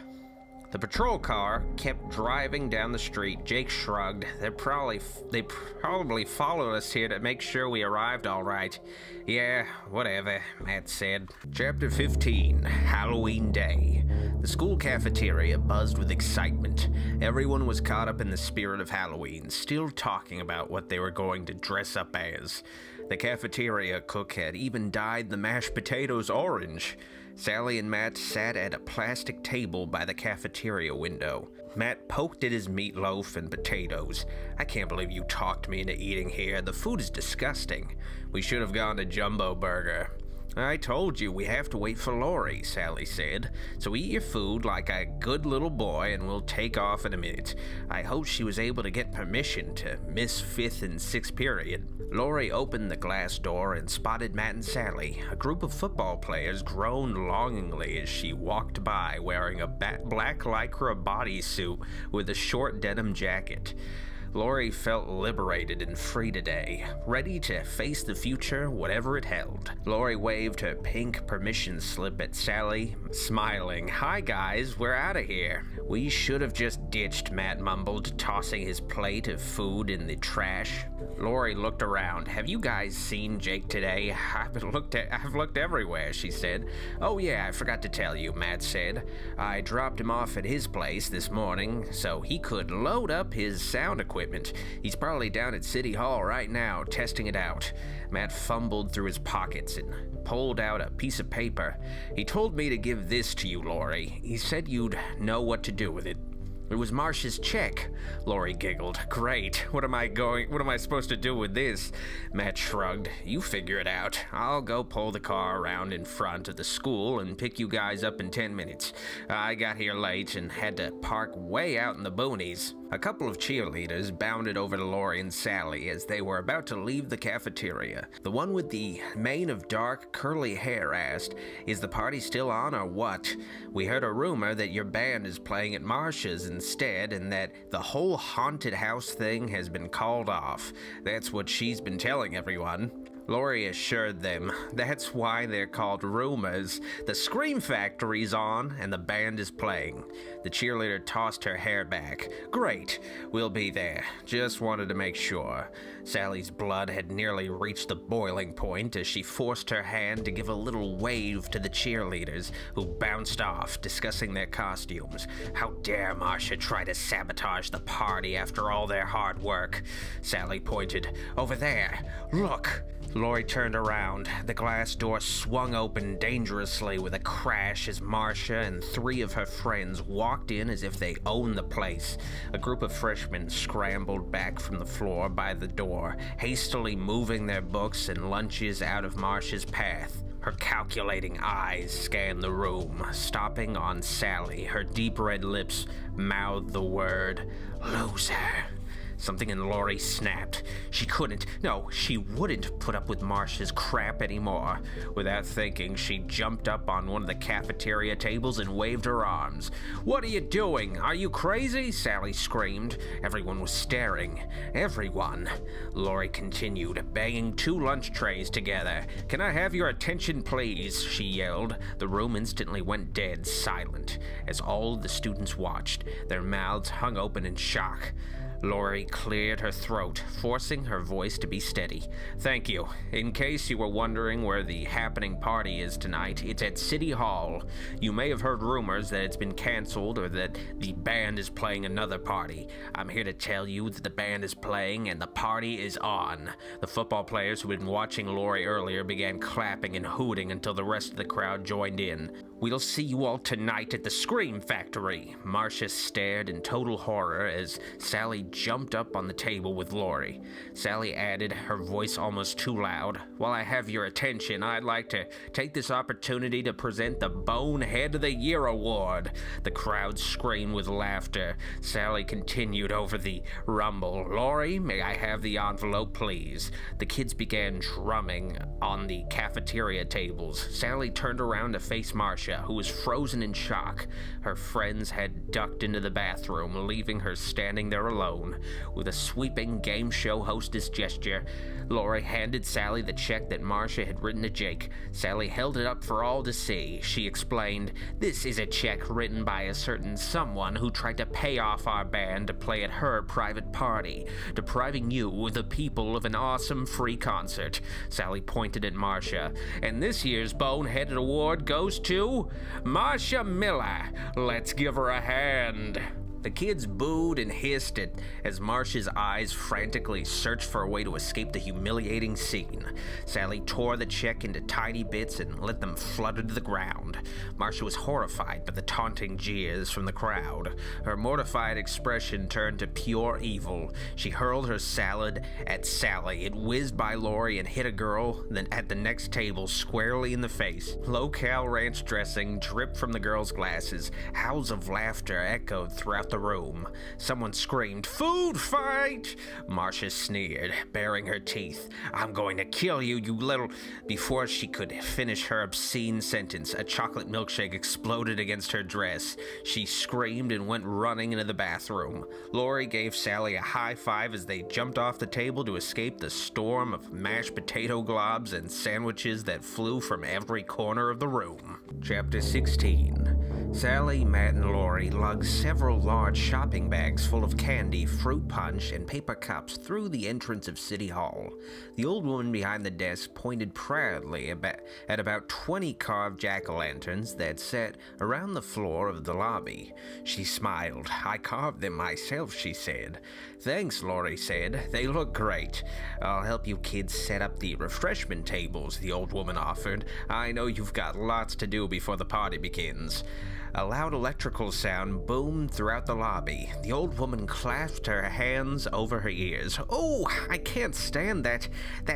[SPEAKER 1] The patrol car kept driving down the street. Jake shrugged. They probably followed us here to make sure we arrived all right. "Yeah, whatever," Matt said. Chapter 15, Halloween Day. The school cafeteria buzzed with excitement. Everyone was caught up in the spirit of Halloween, still talking about what they were going to dress up as. The cafeteria cook had even dyed the mashed potatoes orange. Sally and Matt sat at a plastic table by the cafeteria window. Matt poked at his meatloaf and potatoes. "I can't believe you talked me into eating here. The food is disgusting. We should have gone to Jumbo Burger." "I told you we have to wait for Laurie," Sally said. "So eat your food like a good little boy and we'll take off in a minute." I hope she was able to get permission to miss 5th and 6th period. Laurie opened the glass door and spotted Matt and Sally. A group of football players groaned longingly as she walked by wearing a black lycra bodysuit with a short denim jacket. Laurie felt liberated and free today, ready to face the future, whatever it held. Laurie waved her pink permission slip at Sally, smiling. "Hi guys, we're out of here." "We should have just ditched," Matt mumbled, tossing his plate of food in the trash. Laurie looked around. "Have you guys seen Jake today?" I've looked everywhere," she said. "Oh yeah, I forgot to tell you," Matt said. "I dropped him off at his place this morning so he could load up his sound equipment. He's probably down at City Hall right now, testing it out." Matt fumbled through his pockets and pulled out a piece of paper. "He told me to give this to you, Laurie. He said you'd know what to do with it." "It was Marsh's check." Laurie giggled. "Great. What am I supposed to do with this?" Matt shrugged. "You figure it out. I'll go pull the car around in front of the school and pick you guys up in 10 minutes. I got here late and had to park way out in the boonies." A couple of cheerleaders bounded over to Laurie and Sally as they were about to leave the cafeteria. The one with the mane of dark, curly hair asked, "Is the party still on or what? We heard a rumor that your band is playing at Marsh's instead and that the whole haunted house thing has been called off." That's what she's been telling everyone. Laurie assured them. That's why they're called rumors. The Scream Factory's on, and the band is playing. The cheerleader tossed her hair back. Great, we'll be there. Just wanted to make sure. Sally's blood had nearly reached the boiling point as she forced her hand to give a little wave to the cheerleaders, who bounced off, discussing their costumes. How dare Marcia try to sabotage the party after all their hard work? Sally pointed. Over there. Look. Laurie turned around. The glass door swung open dangerously with a crash as Marcia and 3 of her friends walked in as if they owned the place. A group of freshmen scrambled back from the floor by the door, hastily moving their books and lunches out of Marcia's path. Her calculating eyes scanned the room, stopping on Sally. Her deep red lips mouthed the word, "Loser." Something in Laurie snapped. She couldn't, no, she wouldn't put up with Marcia's crap anymore. Without thinking, she jumped up on one of the cafeteria tables and waved her arms. "What are you doing? Are you crazy?" Sally screamed. Everyone was staring. Everyone. Laurie continued, banging 2 lunch trays together. "Can I have your attention, please?" she yelled. The room instantly went dead silent as all the students watched, their mouths hung open in shock. Laurie cleared her throat, forcing her voice to be steady. "Thank you. In case you were wondering where the happening party is tonight, it's at City Hall. You may have heard rumors that it's been canceled or that the band is playing another party. I'm here to tell you that the band is playing and the party is on." The football players who had been watching Laurie earlier began clapping and hooting until the rest of the crowd joined in. "We'll see you all tonight at the Scream Factory." Marcia stared in total horror as Sally jumped up on the table with Laurie. Sally added, her voice almost too loud, "While I have your attention, I'd like to take this opportunity to present the Bonehead of the Year award." The crowd screamed with laughter. Sally continued over the rumble. "Laurie, may I have the envelope, please?" The kids began drumming on the cafeteria tables. Sally turned around to face Marcia, who was frozen in shock. Her friends had ducked into the bathroom, leaving her standing there alone. With a sweeping game show hostess gesture, Laurie handed Sally the check that Marcia had written to Jake. Sally held it up for all to see. She explained, "This is a check written by a certain someone who tried to pay off our band to play at her private party, depriving you, the people, of an awesome free concert." Sally pointed at Marcia. "And this year's Boneheaded Award goes to Marcia Miller. Let's give her a hand." The kids booed and hissed as Marcia's eyes frantically searched for a way to escape the humiliating scene. Sally tore the check into tiny bits and let them flutter to the ground. Marcia was horrified by the taunting jeers from the crowd. Her mortified expression turned to pure evil. She hurled her salad at Sally. It whizzed by Laurie and hit a girl, then at the next table squarely in the face. Low-cal ranch dressing dripped from the girl's glasses. Howls of laughter echoed throughout the room. Someone screamed, "Food fight!" Marcia sneered, baring her teeth. "I'm going to kill you, you little—" Before she could finish her obscene sentence, a chocolate milkshake exploded against her dress. She screamed and went running into the bathroom. Laurie gave Sally a high five as they jumped off the table to escape the storm of mashed potato globs and sandwiches that flew from every corner of the room. Chapter 16. Sally, Matt, and Laurie lugged several large shopping bags full of candy, fruit punch, and paper cups through the entrance of City Hall. The old woman behind the desk pointed proudly at about 20 carved jack-o'-lanterns that sat around the floor of the lobby. She smiled. "I carved them myself," she said. "Thanks," Laurie said. "They look great." "I'll help you kids set up the refreshment tables," the old woman offered. "I know you've got lots to do before the party begins." A loud electrical sound boomed throughout the lobby. The old woman clasped her hands over her ears. "Oh, I can't stand that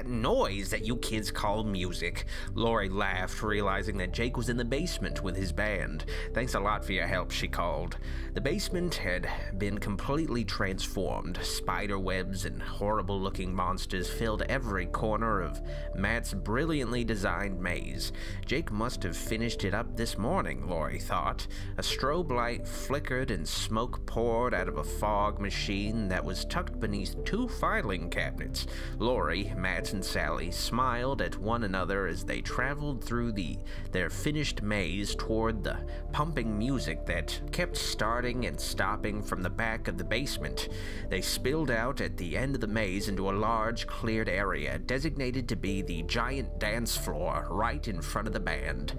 [SPEAKER 1] noise that you kids call music." Laurie laughed, realizing that Jake was in the basement with his band. "Thanks a lot for your help," she called. The basement had been completely transformed. Spider webs and horrible-looking monsters filled every corner of Matt's brilliantly designed maze. Jake must have finished it up this morning, Laurie thought. thought. A strobe light flickered and smoke poured out of a fog machine that was tucked beneath two filing cabinets. Laurie, Matt, and Sally smiled at one another as they traveled through their finished maze toward the pumping music that kept starting and stopping from the back of the basement. They spilled out at the end of the maze into a large cleared area designated to be the giant dance floor right in front of the band.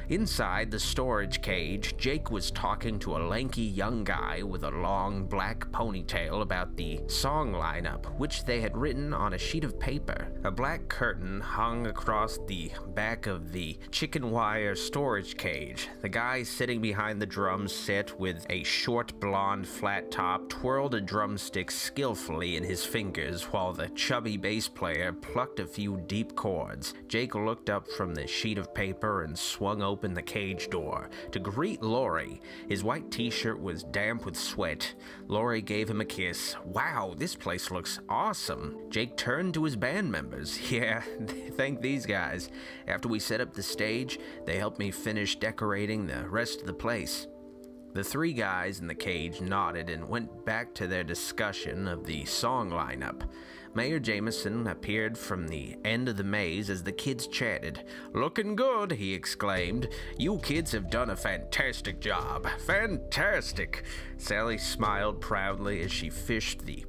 [SPEAKER 1] Inside the storage cage, Jake was talking to a lanky young guy with a long black ponytail about the song lineup, which they had written on a sheet of paper. A black curtain hung across the back of the chicken wire storage cage. The guy sitting behind the drum set with a short blonde flat top twirled a drumstick skillfully in his fingers while the chubby bass player plucked a few deep chords. Jake looked up from the sheet of paper and swung open the cage door to greet Laurie. His white t-shirt was damp with sweat. Laurie gave him a kiss. "Wow, this place looks awesome." Jake turned to his band members. "Yeah, thank these guys. After we set up the stage, they helped me finish decorating the rest of the place." The three guys in the cage nodded and went back to their discussion of the song lineup. Mayor Jameson appeared from the end of the maze as the kids chatted. "Looking good," he exclaimed. "You kids have done a fantastic job. Fantastic!" Sally smiled proudly as she fished the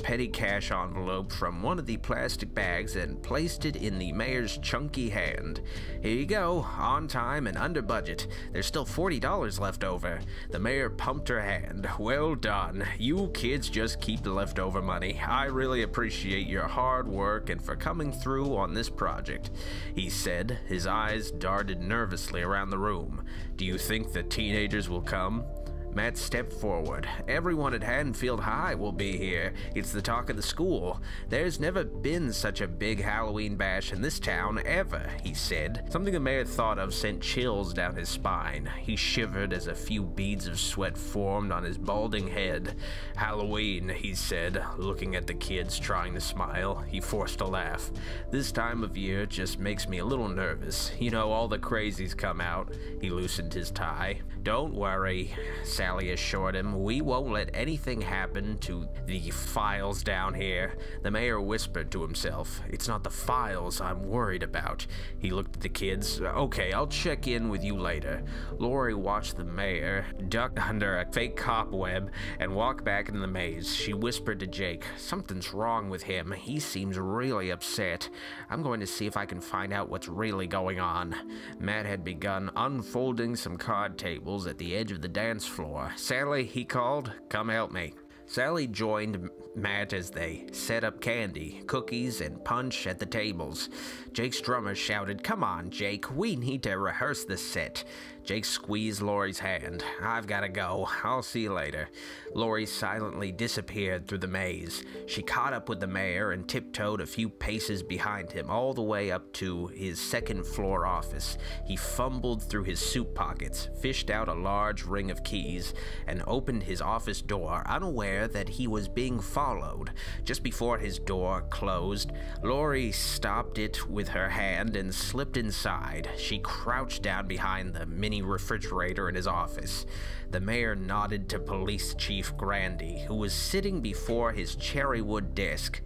[SPEAKER 1] petty cash envelope from one of the plastic bags and placed it in the mayor's chunky hand. "Here you go, on time and under budget. There's still $40 left over." The mayor pumped her hand. "Well done. You kids just keep the leftover money. I really appreciate your hard work and for coming through on this project," he said. His eyes darted nervously around the room. "Do you think the teenagers will come?" Matt stepped forward. "Everyone at Haddonfield High will be here. It's the talk of the school. There's never been such a big Halloween bash in this town ever," he said. Something the mayor thought of sent chills down his spine. He shivered as a few beads of sweat formed on his balding head. "Halloween," he said, looking at the kids trying to smile. He forced a laugh. "This time of year just makes me a little nervous. You know, all the crazies come out." He loosened his tie. "Don't worry," Sally assured him. "We won't let anything happen to the files down here." The mayor whispered to himself. "It's not the files I'm worried about." He looked at the kids. "Okay, I'll check in with you later." Laurie watched the mayor duck under a fake cobweb and walk back into the maze. She whispered to Jake, "Something's wrong with him. He seems really upset. I'm going to see if I can find out what's really going on." Matt had begun unfolding some card tables at the edge of the dance floor. "Sally," he called, "come help me." Sally joined Matt as they set up candy, cookies, and punch at the tables. Jake's drummer shouted, "Come on, Jake, we need to rehearse this set." Jake squeezed Laurie's hand. "I've gotta go. I'll see you later." Laurie silently disappeared through the maze. She caught up with the mayor and tiptoed a few paces behind him, all the way up to his second-floor office. He fumbled through his suit pockets, fished out a large ring of keys, and opened his office door, unaware that he was being followed. Just before his door closed, Laurie stopped it with her hand and slipped inside. She crouched down behind the mini refrigerator in his office. The mayor nodded to Police Chief Grandy, who was sitting before his cherrywood desk.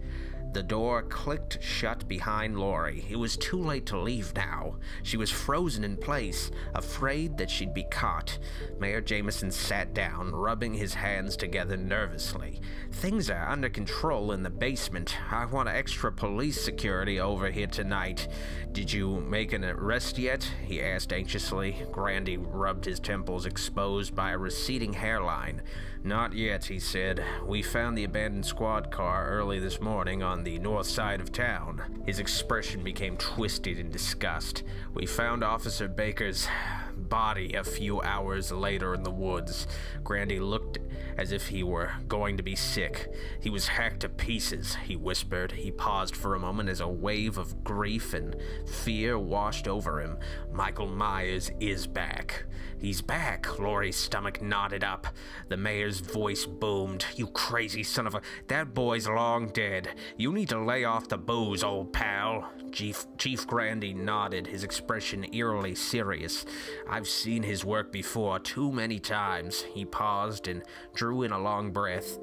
[SPEAKER 1] The door clicked shut behind Laurie. It was too late to leave now. She was frozen in place, afraid that she'd be caught. Mayor Jameson sat down, rubbing his hands together nervously. "Things are under control in the basement. I want extra police security over here tonight." "Did you make an arrest yet?" he asked anxiously. Grandy rubbed his temples, exposed by a receding hairline. "Not yet," he said. "We found the abandoned squad car early this morning on the north side of town." His expression became twisted in disgust. "We found Officer Baker's body a few hours later in the woods." Grandy looked as if he were going to be sick. "He was hacked to pieces," he whispered. He paused for a moment as a wave of grief and fear washed over him. "Michael Myers is back." "He's back." Laurie's stomach knotted up. The mayor's voice boomed. "You crazy son of a... That boy's long dead. You need to lay off the booze, old pal." Chief Grandy nodded, his expression eerily serious. I've seen his work before too many times." He paused and drew in a long breath.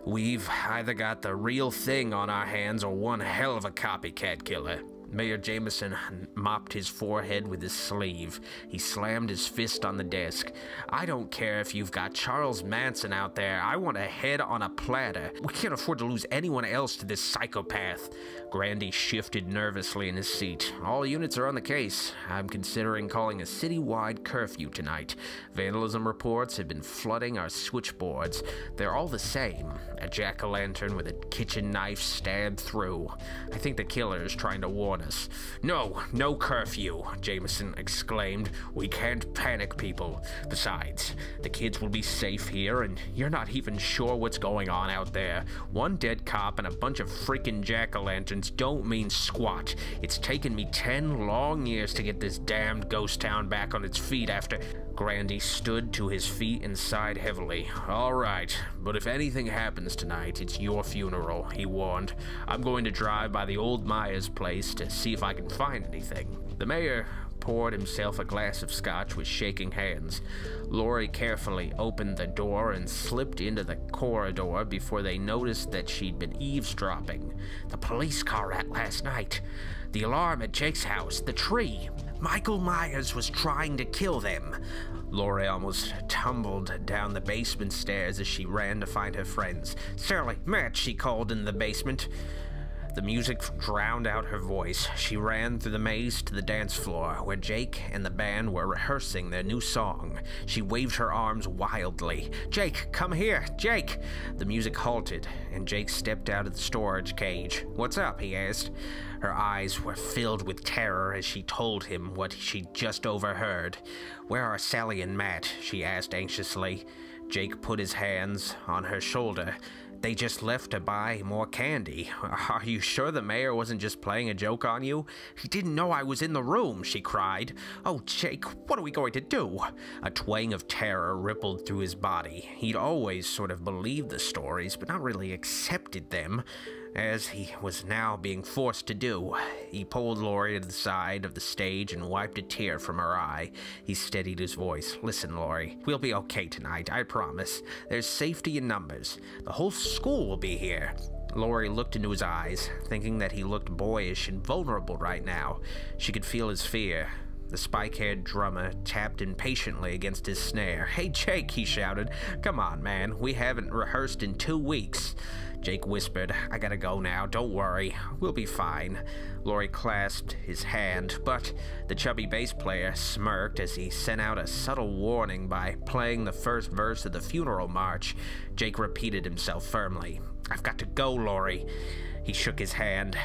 [SPEAKER 1] "We've either got the real thing on our hands or one hell of a copycat killer." Mayor Jameson mopped his forehead with his sleeve. He slammed his fist on the desk. "I don't care if you've got Charles Manson out there. I want a head on a platter. We can't afford to lose anyone else to this psychopath." Grandy shifted nervously in his seat. "All units are on the case. I'm considering calling a citywide curfew tonight. Vandalism reports have been flooding our switchboards. They're all the same. A jack-o'-lantern with a kitchen knife stabbed through. I think the killer is trying to warn us." No curfew," Jameson exclaimed. "We can't panic people. Besides, the kids will be safe here, and you're not even sure what's going on out there. One dead cop and a bunch of freaking jack-o'-lanterns don't mean squat. It's taken me 10 long years to get this damned ghost town back on its feet after—" Grandy stood to his feet and sighed heavily. "All right, but if anything happens tonight, it's your funeral," he warned. "I'm going to drive by the old Myers place to see if I can find anything." The mayor poured himself a glass of scotch with shaking hands. Lori carefully opened the door and slipped into the corridor before they noticed that she'd been eavesdropping. "The police car at last night. The alarm at Jake's house. The tree. Michael Myers was trying to kill them." Lori almost tumbled down the basement stairs as she ran to find her friends. "Sally, Matt," she called in the basement. The music drowned out her voice. She ran through the maze to the dance floor, where Jake and the band were rehearsing their new song. She waved her arms wildly. "Jake, come here! Jake!" The music halted, and Jake stepped out of the storage cage. "What's up?" he asked. Her eyes were filled with terror as she told him what she'd just overheard. "Where are Sally and Matt?" she asked anxiously. Jake put his hands on her shoulder. "They just left to buy more candy." "Are you sure the mayor wasn't just playing a joke on you?" "He didn't know I was in the room," she cried. "Oh, Jake, what are we going to do?" A twang of terror rippled through his body. He'd always sort of believed the stories, but not really accepted them, as he was now being forced to do. He pulled Lori to the side of the stage and wiped a tear from her eye. He steadied his voice. "Listen, Lori, we'll be okay tonight, I promise. There's safety in numbers. The whole school will be here." Lori looked into his eyes, thinking that he looked boyish and vulnerable right now. She could feel his fear. The spike-haired drummer tapped impatiently against his snare. "Hey, Jake," he shouted. "Come on, man. We haven't rehearsed in 2 weeks." Jake whispered, "I gotta go now. Don't worry. We'll be fine." Lori clasped his hand, but the chubby bass player smirked as he sent out a subtle warning by playing the first verse of the funeral march. Jake repeated himself firmly. "I've got to go, Lori." He shook his hand,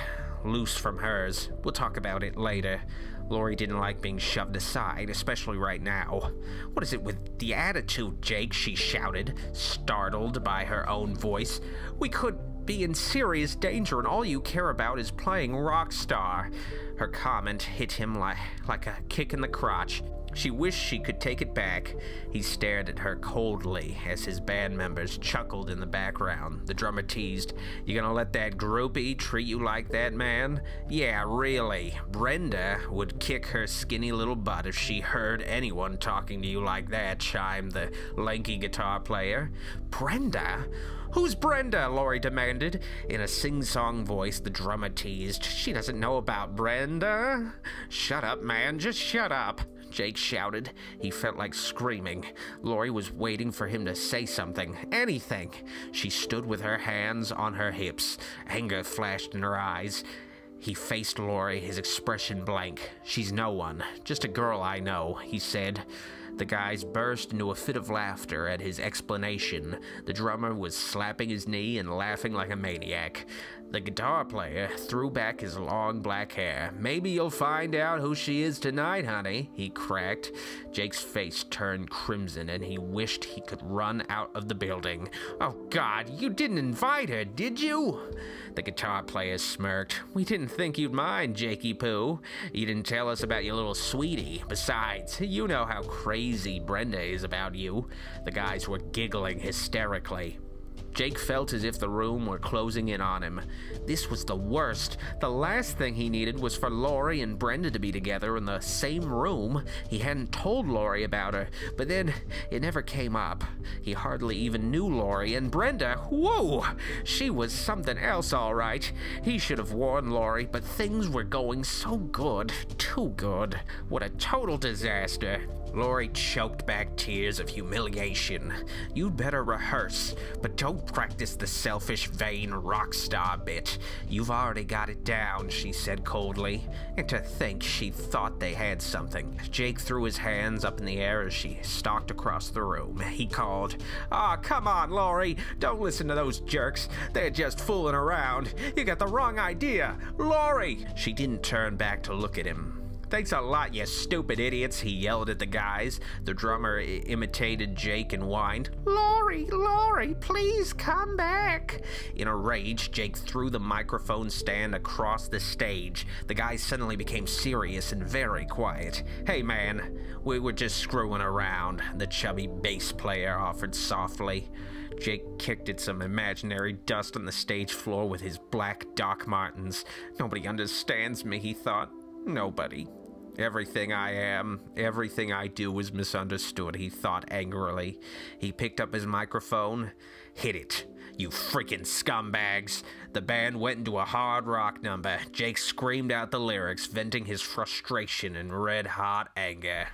[SPEAKER 1] loose from hers. "We'll talk about it later." Lori didn't like being shoved aside, especially right now. "What is it with the attitude, Jake?" she shouted, startled by her own voice. "We could be in serious danger and all you care about is playing rock star." Her comment hit him like a kick in the crotch. She wished she could take it back. He stared at her coldly as his band members chuckled in the background. The drummer teased, "You gonna let that groupie treat you like that, man?" "Yeah, really. Brenda would kick her skinny little butt if she heard anyone talking to you like that," chimed the lanky guitar player. "Brenda? Who's Brenda?" Lori demanded. In a sing-song voice, the drummer teased, "She doesn't know about Brenda." "Shut up, man. Just shut up," Jake shouted. He felt like screaming. Lori was waiting for him to say something. Anything. She stood with her hands on her hips. Anger flashed in her eyes. He faced Lori, his expression blank. "She's no one. Just a girl I know," he said. The guys burst into a fit of laughter at his explanation. The drummer was slapping his knee and laughing like a maniac. The guitar player threw back his long black hair. "Maybe you'll find out who she is tonight, honey," he cracked. Jake's face turned crimson and he wished he could run out of the building. "Oh, God, you didn't invite her, did you?" The guitar player smirked. "We didn't think you'd mind, Jakey Poo. You didn't tell us about your little sweetie. Besides, you know how crazy Brenda is about you." The guys were giggling hysterically. Jake felt as if the room were closing in on him. This was the worst. The last thing he needed was for Laurie and Brenda to be together in the same room. He hadn't told Laurie about her, but then it never came up. He hardly even knew Laurie, and Brenda, whoa! She was something else, all right. He should have warned Laurie, but things were going so good. Too good. What a total disaster. Laurie choked back tears of humiliation. You'd better rehearse, but don't practice the selfish, vain rock star bit. You've already got it down, she said coldly. And to think she thought they had something. Jake threw his hands up in the air as she stalked across the room. He called, "Aw, come on, Laurie. Don't listen to those jerks. They're just fooling around. You got the wrong idea. Laurie!" She didn't turn back to look at him. "Thanks a lot, you stupid idiots," he yelled at the guys. The drummer imitated Jake and whined, "Laurie, Laurie, please come back." In a rage, Jake threw the microphone stand across the stage. The guys suddenly became serious and very quiet. "Hey man, we were just screwing around," the chubby bass player offered softly. Jake kicked at some imaginary dust on the stage floor with his black Doc Martens. "Nobody understands me," he thought. "Nobody. Everything I am, everything I do is misunderstood," he thought angrily. He picked up his microphone. "Hit it, you freaking scumbags." The band went into a hard rock number. Jake screamed out the lyrics, venting his frustration and red-hot anger.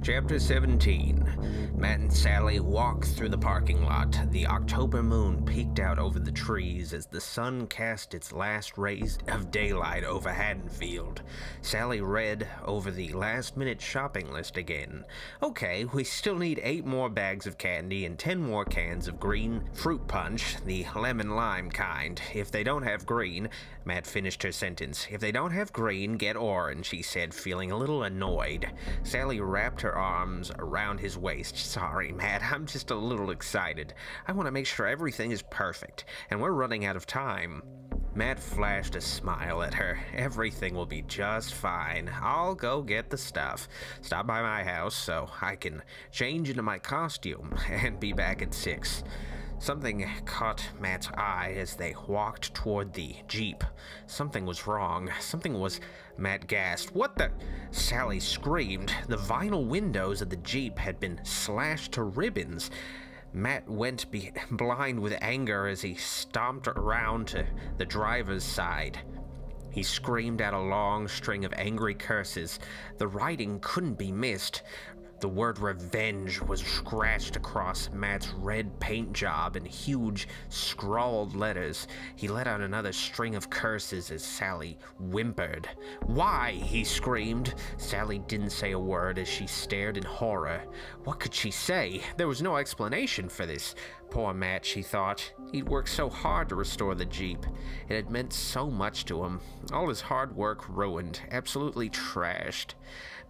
[SPEAKER 1] Chapter 17. Matt and Sally walked through the parking lot. The October moon peeked out over the trees as the sun cast its last rays of daylight over Haddonfield. Sally read over the last-minute shopping list again. "Okay, we still need 8 more bags of candy and 10 more cans of green fruit punch, the lemon-lime kind. If they don't have green..." Matt finished her sentence. "If they don't have green, get orange," he said, feeling a little annoyed. Sally wrapped her arms around his waist. "Sorry, Matt, I'm just a little excited. I want to make sure everything is perfect, and we're running out of time." Matt flashed a smile at her. "Everything will be just fine. I'll go get the stuff. Stop by my house so I can change into my costume and be back at 6. Something caught Matt's eye as they walked toward the Jeep. Something was wrong. Matt gasped. "What the?" Sally screamed. The vinyl windows of the Jeep had been slashed to ribbons. Matt went blind with anger as he stomped around to the driver's side. He screamed out a long string of angry curses. The writing couldn't be missed. The word revenge was scratched across Matt's red paint job in huge, scrawled letters. He let out another string of curses as Sally whimpered. "Why?" he screamed. Sally didn't say a word as she stared in horror. What could she say? There was no explanation for this. Poor Matt, she thought. He'd worked so hard to restore the Jeep. It had meant so much to him. All his hard work ruined, absolutely trashed.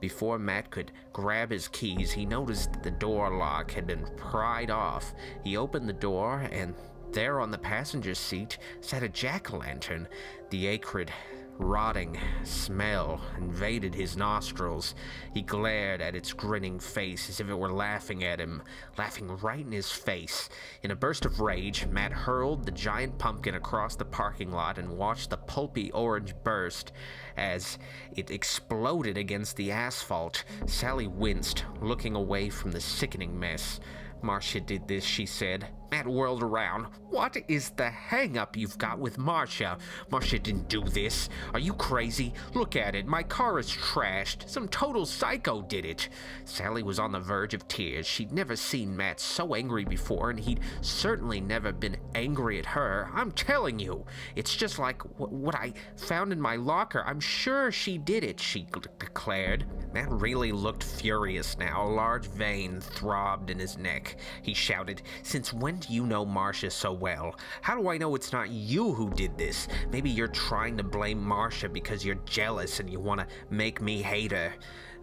[SPEAKER 1] Before Matt could grab his keys, he noticed that the door lock had been pried off. He opened the door, and there on the passenger seat sat a jack-o'-lantern. The acrid, rotting smell invaded his nostrils. He glared at its grinning face as if it were laughing at him, laughing right in his face. In a burst of rage, Matt hurled the giant pumpkin across the parking lot and watched the pulpy orange burst as it exploded against the asphalt. Sally winced, looking away from the sickening mess. "Marcia did this," she said. Matt whirled around. "What is the hang-up you've got with Marcia? Marcia didn't do this. Are you crazy? Look at it. My car is trashed. Some total psycho did it." Sally was on the verge of tears. She'd never seen Matt so angry before, and he'd certainly never been angry at her. "I'm telling you, it's just like what I found in my locker. I'm sure she did it," she declared. Matt really looked furious now. A large vein throbbed in his neck. He shouted, "Since when do you know Marcia so well? How do I know it's not you who did this? Maybe you're trying to blame Marcia because you're jealous and you want to make me hate her."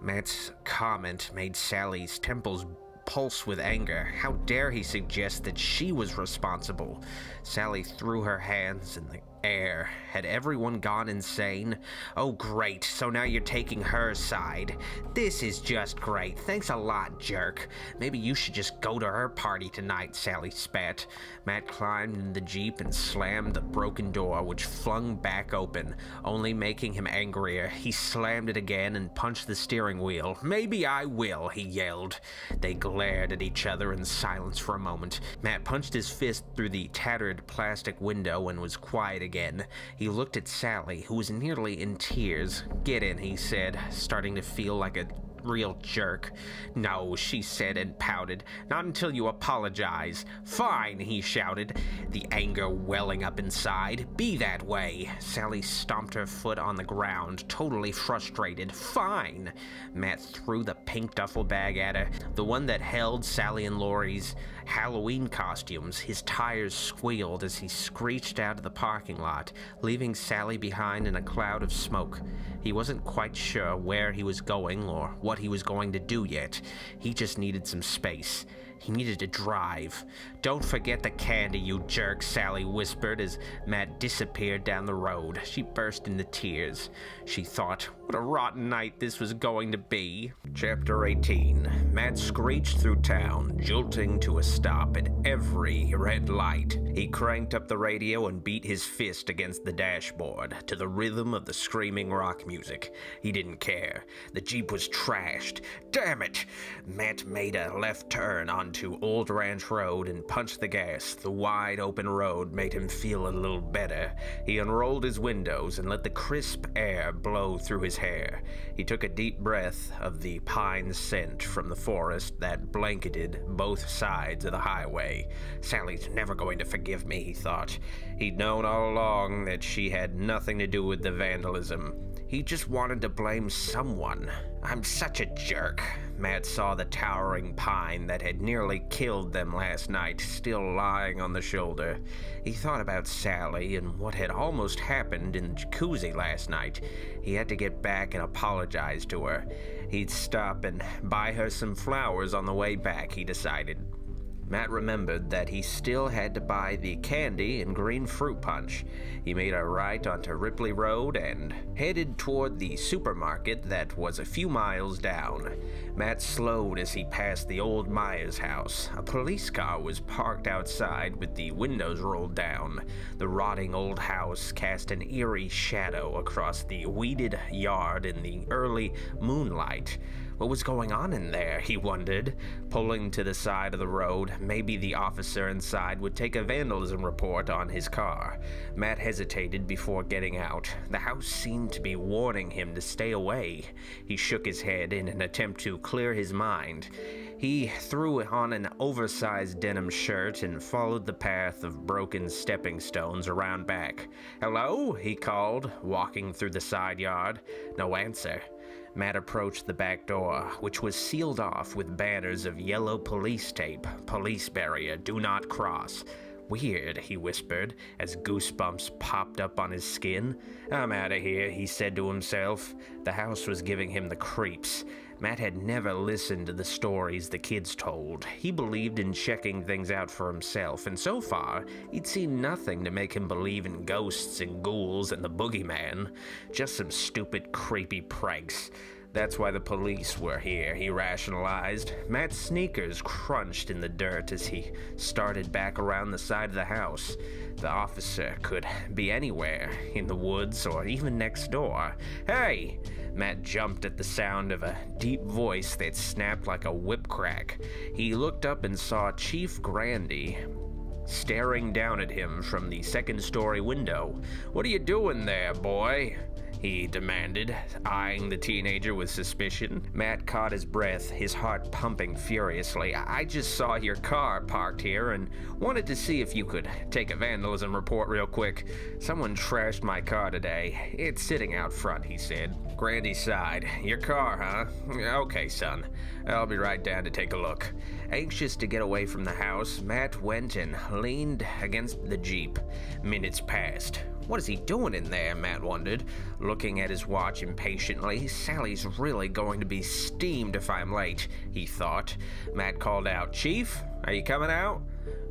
[SPEAKER 1] Matt's comment made Sally's temples pulse with anger. How dare he suggest that she was responsible? Sally threw her hands in the air. Had everyone gone insane? Oh great, so now you're taking her side. This is just great. Thanks a lot, jerk. Maybe you should just go to her party tonight, Sally spat. Matt climbed in the Jeep and slammed the broken door, which flung back open, only making him angrier. He slammed it again and punched the steering wheel. Maybe I will, he yelled. They glared at each other in silence for a moment. Matt punched his fist through the tattered plastic window and was quiet again. He looked at Sally, who was nearly in tears. Get in, he said, starting to feel like a real jerk. No, she said and pouted. Not until you apologize. Fine, he shouted, the anger welling up inside. Be that way. Sally stomped her foot on the ground, totally frustrated. Fine. Matt threw the pink duffel bag at her, the one that held Sally and Laurie's Halloween costumes. His tires squealed as he screeched out of the parking lot, leaving Sally behind in a cloud of smoke. He wasn't quite sure where he was going or what he was going to do yet. He just needed some space. He needed to drive. Don't forget the candy, you jerk, Sally whispered as Matt disappeared down the road. She burst into tears. She thought, what a rotten night this was going to be. Chapter 18. Matt screeched through town, jolting to a stop at every red light. He cranked up the radio and beat his fist against the dashboard to the rhythm of the screaming rock music. He didn't care. The Jeep was trashed. Damn it! Matt made a left turn onto Old Ranch Road and punched the gas. The wide open road made him feel a little better. He unrolled his windows and let the crisp air blow through his hair. He took a deep breath of the pine scent from the forest that blanketed both sides of the highway. Sally's never going to forgive me, he thought. He'd known all along that she had nothing to do with the vandalism. He just wanted to blame someone. I'm such a jerk. Matt saw the towering pine that had nearly killed them last night still lying on the shoulder. He thought about Sally and what had almost happened in the jacuzzi last night. He had to get back and apologize to her. He'd stop and buy her some flowers on the way back, he decided. Matt remembered that he still had to buy the candy and green fruit punch. He made a right onto Ripley Road and headed toward the supermarket that was a few miles down. Matt slowed as he passed the old Myers house. A police car was parked outside with the windows rolled down. The rotting old house cast an eerie shadow across the weeded yard in the early moonlight. What was going on in there, he wondered. Pulling to the side of the road, maybe the officer inside would take a vandalism report on his car. Matt hesitated before getting out. The house seemed to be warning him to stay away. He shook his head in an attempt to clear his mind. He threw on an oversized denim shirt and followed the path of broken stepping stones around back. "Hello?" he called, walking through the side yard. No answer. Matt approached the back door, which was sealed off with banners of yellow police tape. Police barrier, do not cross. Weird, he whispered, as goosebumps popped up on his skin. I'm out of here, he said to himself. The house was giving him the creeps. Matt had never listened to the stories the kids told. He believed in checking things out for himself, and so far, he'd seen nothing to make him believe in ghosts and ghouls and the boogeyman. Just some stupid, creepy pranks. That's why the police were here, he rationalized. Matt's sneakers crunched in the dirt as he started back around the side of the house. The officer could be anywhere, in the woods or even next door. Hey! Matt jumped at the sound of a deep voice that snapped like a whip crack. He looked up and saw Chief Grandy staring down at him from the second-story window. What are you doing there, boy? He demanded, eyeing the teenager with suspicion. Matt caught his breath, his heart pumping furiously. I just saw your car parked here and wanted to see if you could take a vandalism report real quick. Someone trashed my car today. It's sitting out front, he said. Grandy sighed. Your car, huh? Okay, son. I'll be right down to take a look. Anxious to get away from the house, Matt went and leaned against the Jeep. Minutes passed. What is he doing in there, Matt wondered, looking at his watch impatiently. Sally's really going to be steamed if I'm late, he thought. Matt called out, Chief, are you coming out?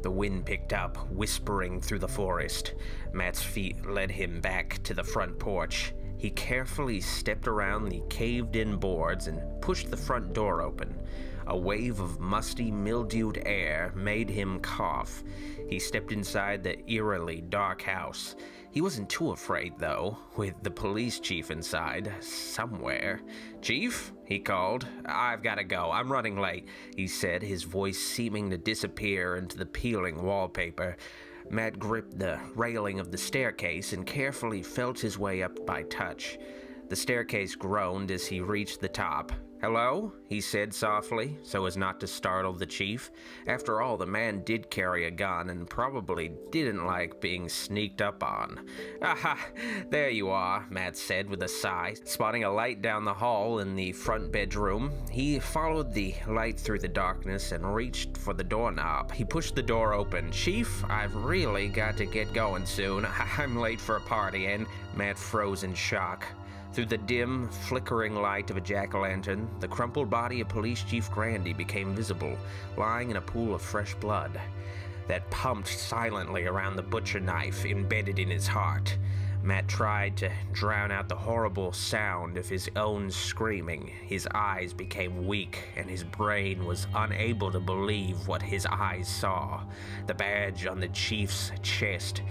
[SPEAKER 1] The wind picked up, whispering through the forest. Matt's feet led him back to the front porch. He carefully stepped around the caved-in boards and pushed the front door open. A wave of musty, mildewed air made him cough. He stepped inside the eerily dark house. He wasn't too afraid, though, with the police chief inside, somewhere. "Chief?" he called. "I've got to go. I'm running late," he said, his voice seeming to disappear into the peeling wallpaper. Matt gripped the railing of the staircase and carefully felt his way up by touch. The staircase groaned as he reached the top. "Hello?" he said softly, so as not to startle the chief. After all, the man did carry a gun and probably didn't like being sneaked up on. "Aha, there you are," Matt said with a sigh, spotting a light down the hall in the front bedroom. He followed the light through the darkness and reached for the doorknob. He pushed the door open. "Chief, I've really got to get going soon. I'm late for a party," and Matt froze in shock. Through the dim, flickering light of a jack-o'-lantern, the crumpled body of Police Chief Grandy became visible, lying in a pool of fresh blood that pumped silently around the butcher knife embedded in his heart. Matt tried to drown out the horrible sound of his own screaming. His eyes became weak, and his brain was unable to believe what his eyes saw. The badge on the chief's chest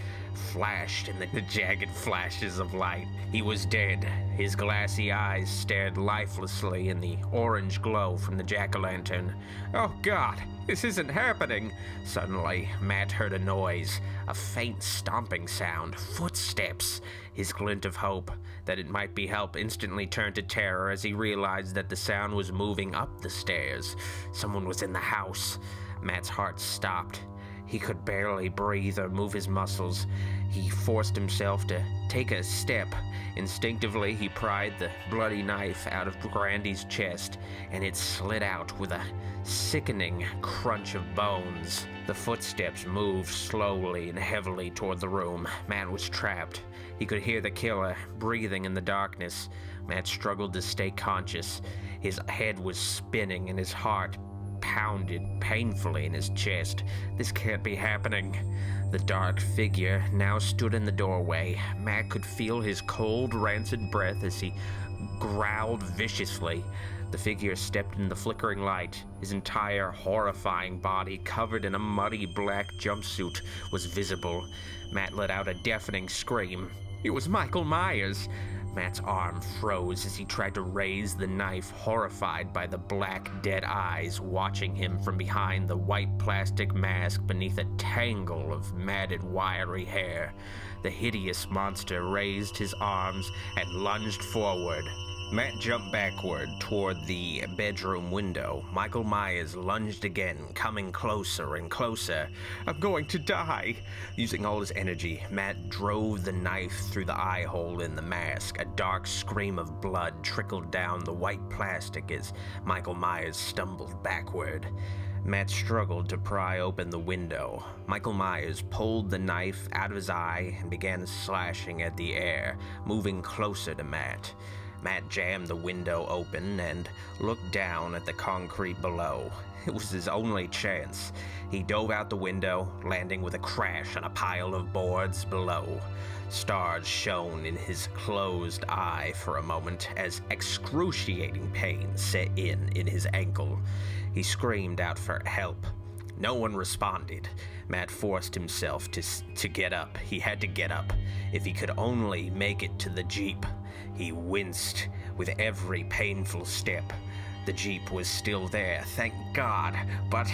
[SPEAKER 1] flashed in the jagged flashes of light. He was dead. His glassy eyes stared lifelessly in the orange glow from the jack-o'-lantern. "Oh, God, this isn't happening!" Suddenly, Matt heard a noise, a faint stomping sound, footsteps. His glint of hope that it might be help instantly turned to terror as he realized that the sound was moving up the stairs. Someone was in the house. Matt's heart stopped. He could barely breathe or move his muscles. He forced himself to take a step. Instinctively, he pried the bloody knife out of Grandy's chest, and it slid out with a sickening crunch of bones. The footsteps moved slowly and heavily toward the room. Matt was trapped. He could hear the killer breathing in the darkness. Matt struggled to stay conscious. His head was spinning and his heart pounded painfully in his chest. This can't be happening. The dark figure now stood in the doorway. Matt could feel his cold, rancid breath as he growled viciously. The figure stepped in the flickering light. His entire horrifying body, covered in a muddy black jumpsuit, was visible. Matt let out a deafening scream. It was Michael Myers. Matt's arm froze as he tried to raise the knife, horrified by the black, dead eyes watching him from behind the white plastic mask beneath a tangle of matted, wiry hair. The hideous monster raised his arms and lunged forward. Matt jumped backward toward the bedroom window. Michael Myers lunged again, coming closer and closer. "I'm going to die!" Using all his energy, Matt drove the knife through the eye hole in the mask. A dark scream of blood trickled down the white plastic as Michael Myers stumbled backward. Matt struggled to pry open the window. Michael Myers pulled the knife out of his eye and began slashing at the air, moving closer to Matt. Matt jammed the window open and looked down at the concrete below. It was his only chance. He dove out the window, landing with a crash on a pile of boards below. Stars shone in his closed eye for a moment as excruciating pain set in his ankle. He screamed out for help. No one responded. Matt forced himself to get up. He had to get up. If he could only make it to the Jeep. He winced with every painful step. The Jeep was still there, thank God, but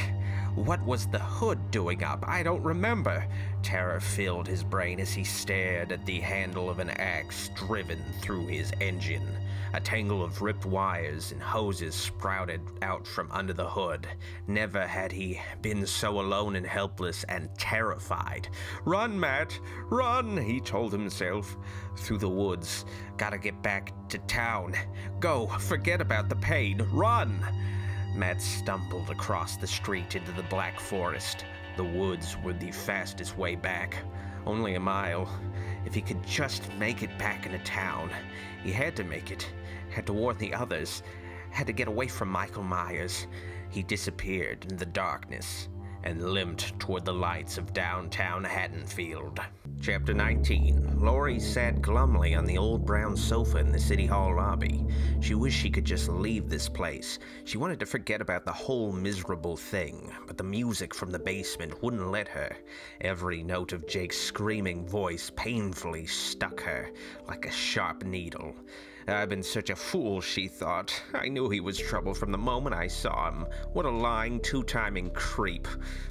[SPEAKER 1] what was the hood doing up? I don't remember. Terror filled his brain as he stared at the handle of an axe driven through his engine. A tangle of ripped wires and hoses sprouted out from under the hood. Never had he been so alone and helpless and terrified. "Run, Matt, run," he told himself. Through the woods. "Gotta get back to town. Go, forget about the pain. Run!" Matt stumbled across the street into the black forest. The woods were the fastest way back. Only a mile. If he could just make it back into town. He had to make it. Had to warn the others. Had to get away from Michael Myers. He disappeared in the darkness. and limped toward the lights of downtown Haddonfield. Chapter 19. Lori sat glumly on the old brown sofa in the City Hall lobby. She wished she could just leave this place. She wanted to forget about the whole miserable thing, but the music from the basement wouldn't let her. Every note of Jake's screaming voice painfully stuck her like a sharp needle. I've been such a fool, she thought. I knew he was trouble from the moment I saw him. What a lying, two-timing creep.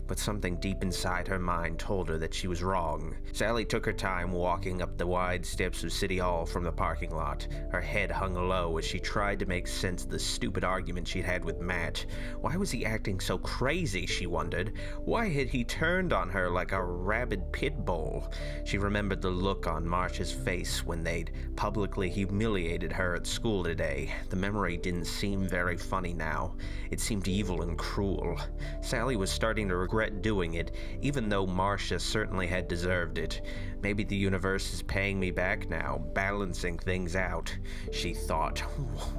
[SPEAKER 1] But something deep inside her mind told her that she was wrong. Sally took her time walking up the wide steps of City Hall from the parking lot. Her head hung low as she tried to make sense of the stupid argument she'd had with Matt. Why was he acting so crazy, she wondered? Why had he turned on her like a rabid pit bull? She remembered the look on Marcia's face when they'd publicly humiliated her at school today. The memory didn't seem very funny now. It seemed evil and cruel. Sally was starting to regret doing it, even though Marcia certainly had deserved it. Maybe the universe is paying me back now, balancing things out, she thought.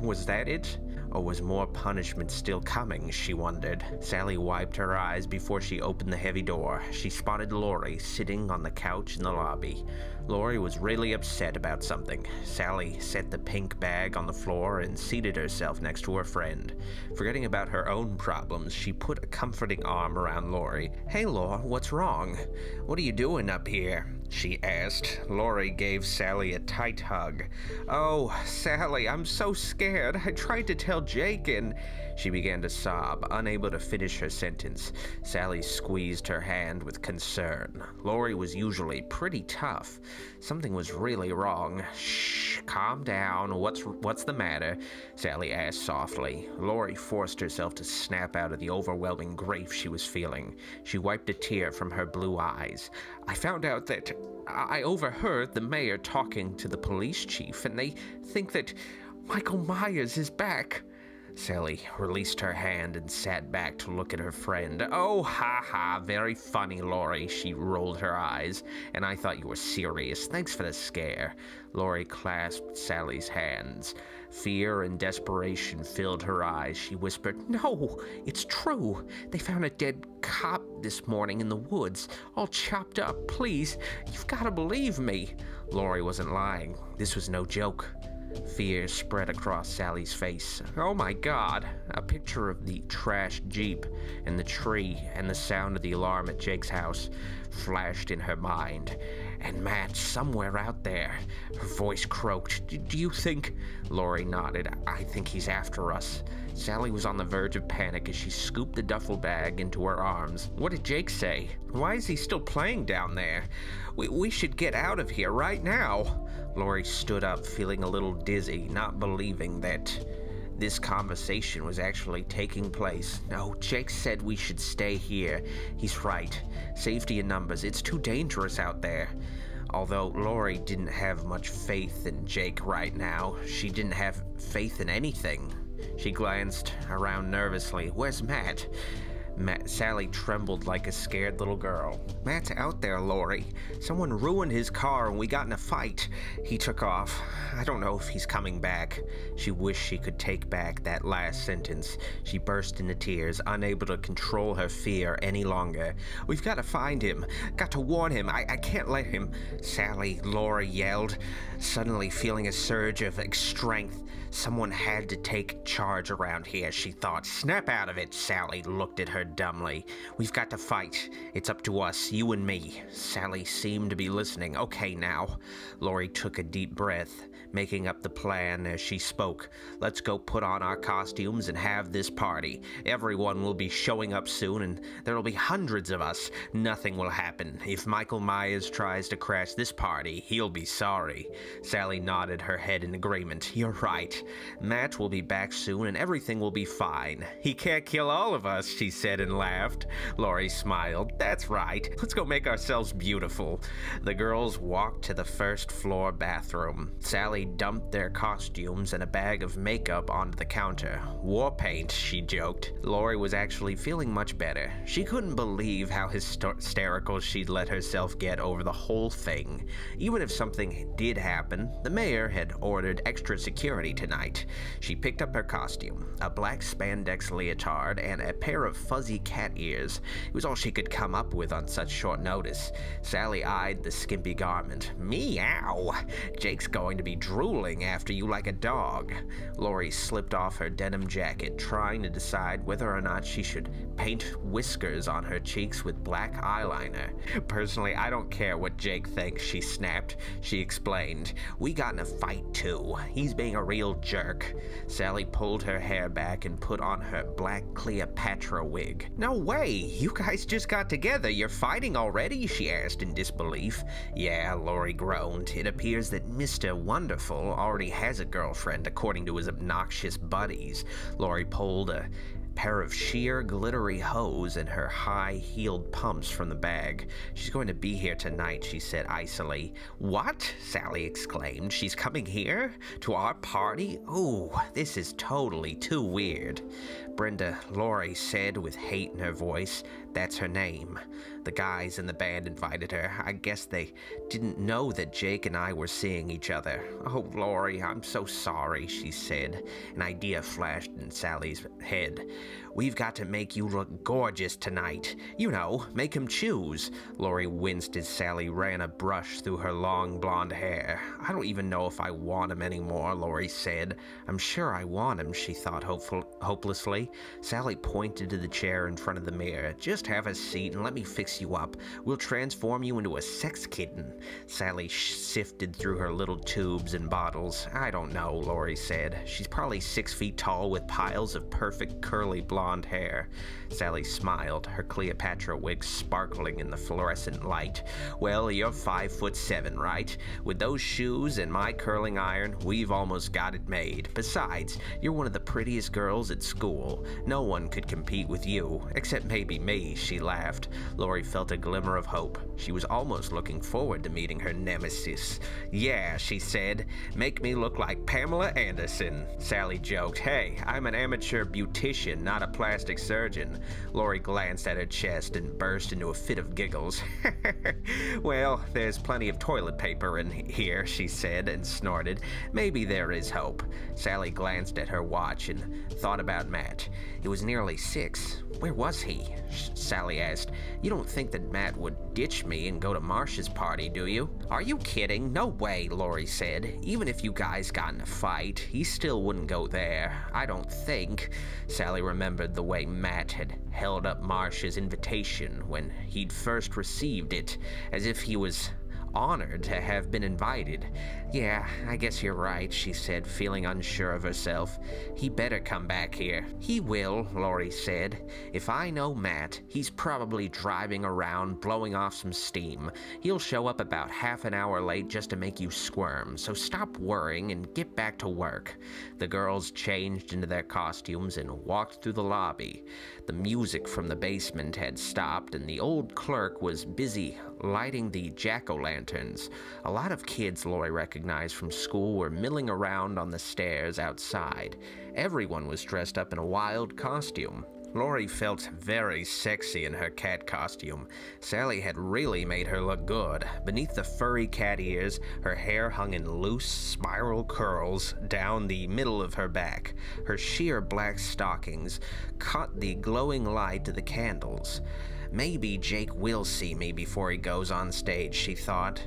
[SPEAKER 1] Was that it? Or was more punishment still coming, she wondered. Sally wiped her eyes before she opened the heavy door. She spotted Lori sitting on the couch in the lobby. Lori was really upset about something. Sally set the pink bag on the floor and seated herself next to her friend. Forgetting about her own problems, she put a comforting arm around Lori. "Hey, Lori, what's wrong? What are you doing up here?" she asked. Lori gave Sally a tight hug. "Oh, Sally, I'm so scared. I tried to tell Jake and..." She began to sob, unable to finish her sentence. Sally squeezed her hand with concern. Lori was usually pretty tough. Something was really wrong. "Shh, calm down. What's the matter?" Sally asked softly. Lori forced herself to snap out of the overwhelming grief she was feeling. She wiped a tear from her blue eyes. "I found out that I overheard the mayor talking to the police chief, and they think that Michael Myers is back." Sally released her hand and sat back to look at her friend. "Oh, ha ha, very funny, Lori," she rolled her eyes. "And I thought you were serious. Thanks for the scare." Lori clasped Sally's hands. Fear and desperation filled her eyes. She whispered, "No, it's true. They found a dead cop this morning in the woods, all chopped up. Please, you've got to believe me." Lori wasn't lying. This was no joke. Fear spread across Sally's face. "Oh my God!" A picture of the trashed Jeep and the tree and the sound of the alarm at Jake's house flashed in her mind. "And Matt somewhere out there." Her voice croaked. "Do you think..." Lori nodded. "I think he's after us." Sally was on the verge of panic as she scooped the duffel bag into her arms. "What did Jake say? Why is he still playing down there? We should get out of here right now." Lori stood up, feeling a little dizzy, not believing that this conversation was actually taking place. "No, Jake said we should stay here. He's right. Safety in numbers. It's too dangerous out there." Although Lori didn't have much faith in Jake right now, she didn't have faith in anything. She glanced around nervously. "Where's Matt?" Sally trembled like a scared little girl. "Matt's out there, Lori. Someone ruined his car and we got in a fight. He took off. I don't know if he's coming back." She wished she could take back that last sentence. She burst into tears, unable to control her fear any longer. "We've got to find him. Got to warn him. I can't let him." "Sally," Lori yelled, suddenly feeling a surge of strength. Someone had to take charge around here, she thought. "Snap out of it." Sally looked at her dumbly. "We've got to fight. It's up to us, you and me." Sally seemed to be listening. "Okay, now." Lori took a deep breath, making up the plan as she spoke. "Let's go put on our costumes and have this party. Everyone will be showing up soon, and there'll be hundreds of us. Nothing will happen. If Michael Myers tries to crash this party, he'll be sorry." Sally nodded her head in agreement. "You're right. Matt will be back soon, and everything will be fine." "He can't kill all of us," she said and laughed. Lori smiled. "That's right. Let's go make ourselves beautiful." The girls walked to the first floor bathroom. Sally dumped their costumes and a bag of makeup onto the counter. War paint, she joked. Lori was actually feeling much better. She couldn't believe how hysterical she'd let herself get over the whole thing. Even if something did happen, the mayor had ordered extra security tonight. She picked up her costume, a black spandex leotard and a pair of fuzzy cat ears. It was all she could come up with on such short notice. Sally eyed the skimpy garment. Meow! Jake's going to be drooling after you like a dog. Lori slipped off her denim jacket, trying to decide whether or not she should paint whiskers on her cheeks with black eyeliner. Personally, I don't care what Jake thinks, she snapped. She explained, we got in a fight too. He's being a real jerk. Sally pulled her hair back and put on her black Cleopatra wig. No way! You guys just got together. You're fighting already? She asked in disbelief. Yeah, Lori groaned. It appears that Mr. Wonderful already has a girlfriend, according to his obnoxious buddies. Lori pulled a pair of sheer, glittery hose and her high-heeled pumps from the bag. She's going to be here tonight, she said icily. What? Sally exclaimed. She's coming here? To our party? Oh, this is totally too weird. Brenda, Lori said with hate in her voice. That's her name. The guys in the band invited her. I guess they didn't know that Jake and I were seeing each other. Oh, Lori, I'm so sorry, she said. An idea flashed in Sally's head. We've got to make you look gorgeous tonight. You know, make him choose. Lori winced as Sally ran a brush through her long blonde hair. I don't even know if I want him anymore, Lori said. I'm sure I want him, she thought hopelessly. Sally pointed to the chair in front of the mirror. Just have a seat and let me fix you up. We'll transform you into a sex kitten. Sally sifted through her little tubes and bottles. I don't know, Lori said. She's probably 6 feet tall with piles of perfect curly blonde hair. Sally smiled, her Cleopatra wig sparkling in the fluorescent light. Well, you're 5'7", right? With those shoes and my curling iron, we've almost got it made. Besides, you're one of the prettiest girls at school. No one could compete with you, except maybe me, she laughed. Lori felt a glimmer of hope. She was almost looking forward to meeting her nemesis. Yeah, she said, make me look like Pamela Anderson. Sally joked, hey, I'm an amateur beautician, not a plastic surgeon. Lori glanced at her chest and burst into a fit of giggles. Well, there's plenty of toilet paper in here, she said and snorted. Maybe there is hope. Sally glanced at her watch and thought about Matt. It was nearly 6. Where was he? Sally asked. You don't think that Matt would ditch me and go to Marsh's party, do you? Are you kidding? No way, Lori said. Even if you guys got in a fight, he still wouldn't go there. I don't think. Sally remembered the way Matt had held up Marsh's invitation when he'd first received it, as if he was honored to have been invited. Yeah, I guess you're right, she said, feeling unsure of herself. He better come back here. He will, Lori said. If I know Matt, he's probably driving around, blowing off some steam. He'll show up about half an hour late just to make you squirm, so stop worrying and get back to work. The girls changed into their costumes and walked through the lobby. The music from the basement had stopped, and the old clerk was busy lighting the jack-o'-lanterns. A lot of kids Lori recognized from school were milling around on the stairs outside. Everyone was dressed up in a wild costume. Lori felt very sexy in her cat costume. Sally had really made her look good. Beneath the furry cat ears, her hair hung in loose, spiral curls down the middle of her back. Her sheer black stockings caught the glowing light of the candles. Maybe Jake will see me before he goes on stage, she thought.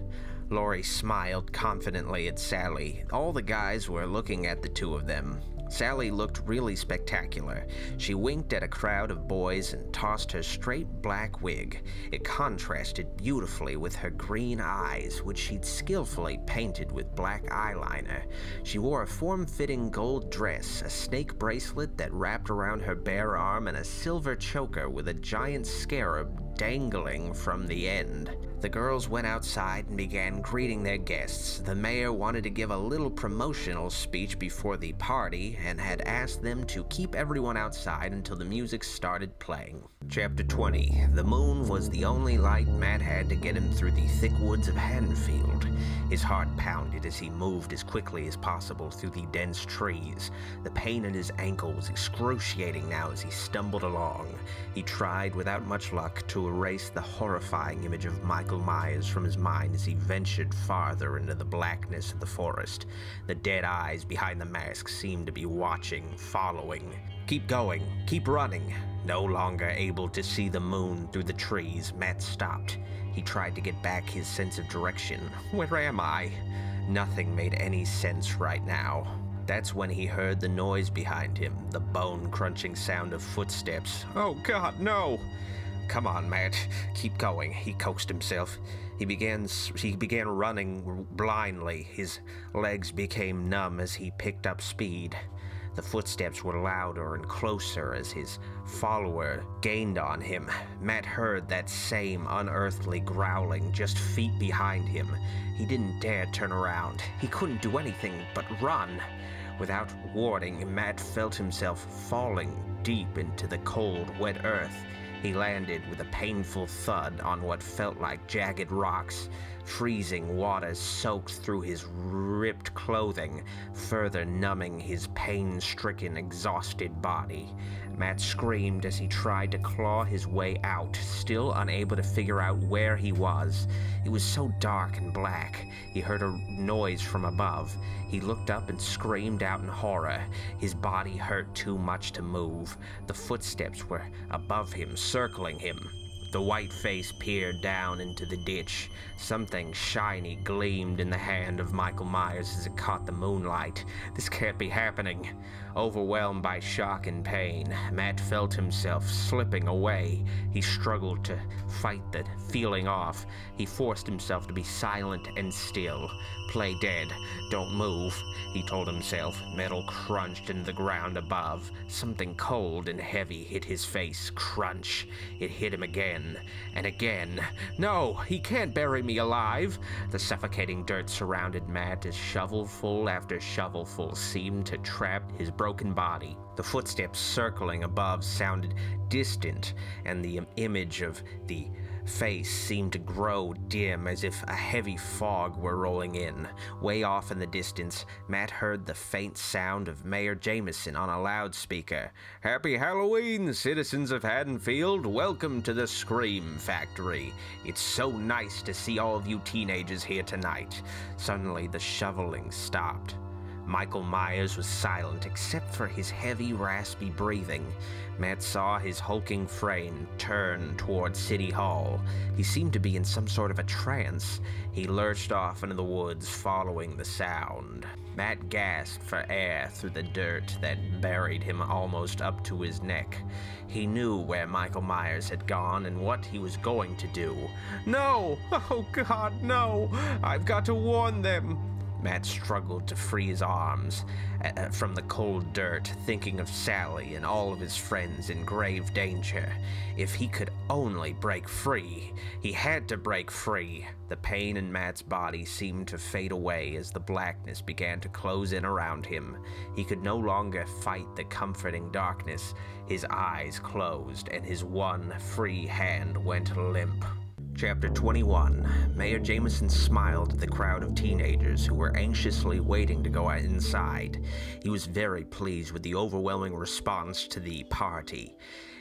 [SPEAKER 1] Lori smiled confidently at Sally. All the guys were looking at the two of them. Sally looked really spectacular. She winked at a crowd of boys and tossed her straight black wig. It contrasted beautifully with her green eyes, which she'd skillfully painted with black eyeliner. She wore a form-fitting gold dress, a snake bracelet that wrapped around her bare arm, and a silver choker with a giant scarab dangling from the end. The girls went outside and began greeting their guests. The mayor wanted to give a little promotional speech before the party and had asked them to keep everyone outside until the music started playing. Chapter 20. The moon was the only light Matt had to get him through the thick woods of Haddonfield. His heart pounded as he moved as quickly as possible through the dense trees. The pain in his ankle was excruciating now as he stumbled along. He tried, without much luck, to erase the horrifying image of Michael Myers from his mind as he ventured farther into the blackness of the forest. The dead eyes behind the mask seemed to be watching, following. Keep going, keep running. No longer able to see the moon through the trees, Matt stopped. He tried to get back his sense of direction. Where am I? Nothing made any sense right now. That's when he heard the noise behind him, the bone-crunching sound of footsteps. Oh God, no! Come on, Matt. Keep going, he coaxed himself. He began running blindly. His legs became numb as he picked up speed. The footsteps were louder and closer as his follower gained on him. Matt heard that same unearthly growling just feet behind him. He didn't dare turn around. He couldn't do anything but run. Without warning, Matt felt himself falling deep into the cold, wet earth. He landed with a painful thud on what felt like jagged rocks. Freezing water soaked through his ripped clothing, further numbing his pain-stricken, exhausted body. Matt screamed as he tried to claw his way out, still unable to figure out where he was. It was so dark and black. He heard a noise from above. He looked up and screamed out in horror. His body hurt too much to move. The footsteps were above him, circling him. The white face peered down into the ditch. Something shiny gleamed in the hand of Michael Myers as it caught the moonlight. This can't be happening. Overwhelmed by shock and pain, Matt felt himself slipping away. He struggled to fight the feeling off. He forced himself to be silent and still. Play dead. Don't move, he told himself. Metal crunched into the ground above. Something cold and heavy hit his face. Crunch. It hit him again and again. No, he can't bury me alive. The suffocating dirt surrounded Matt as shovelful after shovelful seemed to trap his broken body. The footsteps circling above sounded distant, and the image of the face seemed to grow dim as if a heavy fog were rolling in. Way off in the distance, Matt heard the faint sound of Mayor Jameson on a loudspeaker. Happy Halloween, citizens of Haddonfield. Welcome to the Scream Factory. It's so nice to see all of you teenagers here tonight. Suddenly, the shoveling stopped. Michael Myers was silent except for his heavy, raspy breathing. Matt saw his hulking frame turn toward City Hall. He seemed to be in some sort of a trance. He lurched off into the woods, following the sound. Matt gasped for air through the dirt that buried him almost up to his neck. He knew where Michael Myers had gone and what he was going to do. No! Oh God, no! I've got to warn them! Matt struggled to free his arms from the cold dirt, thinking of Sally and all of his friends in grave danger. If he could only break free. He had to break free. The pain in Matt's body seemed to fade away as the blackness began to close in around him. He could no longer fight the comforting darkness. His eyes closed, and his one free hand went limp. Chapter 21. Mayor Jameson smiled at the crowd of teenagers who were anxiously waiting to go inside. He was very pleased with the overwhelming response to the party.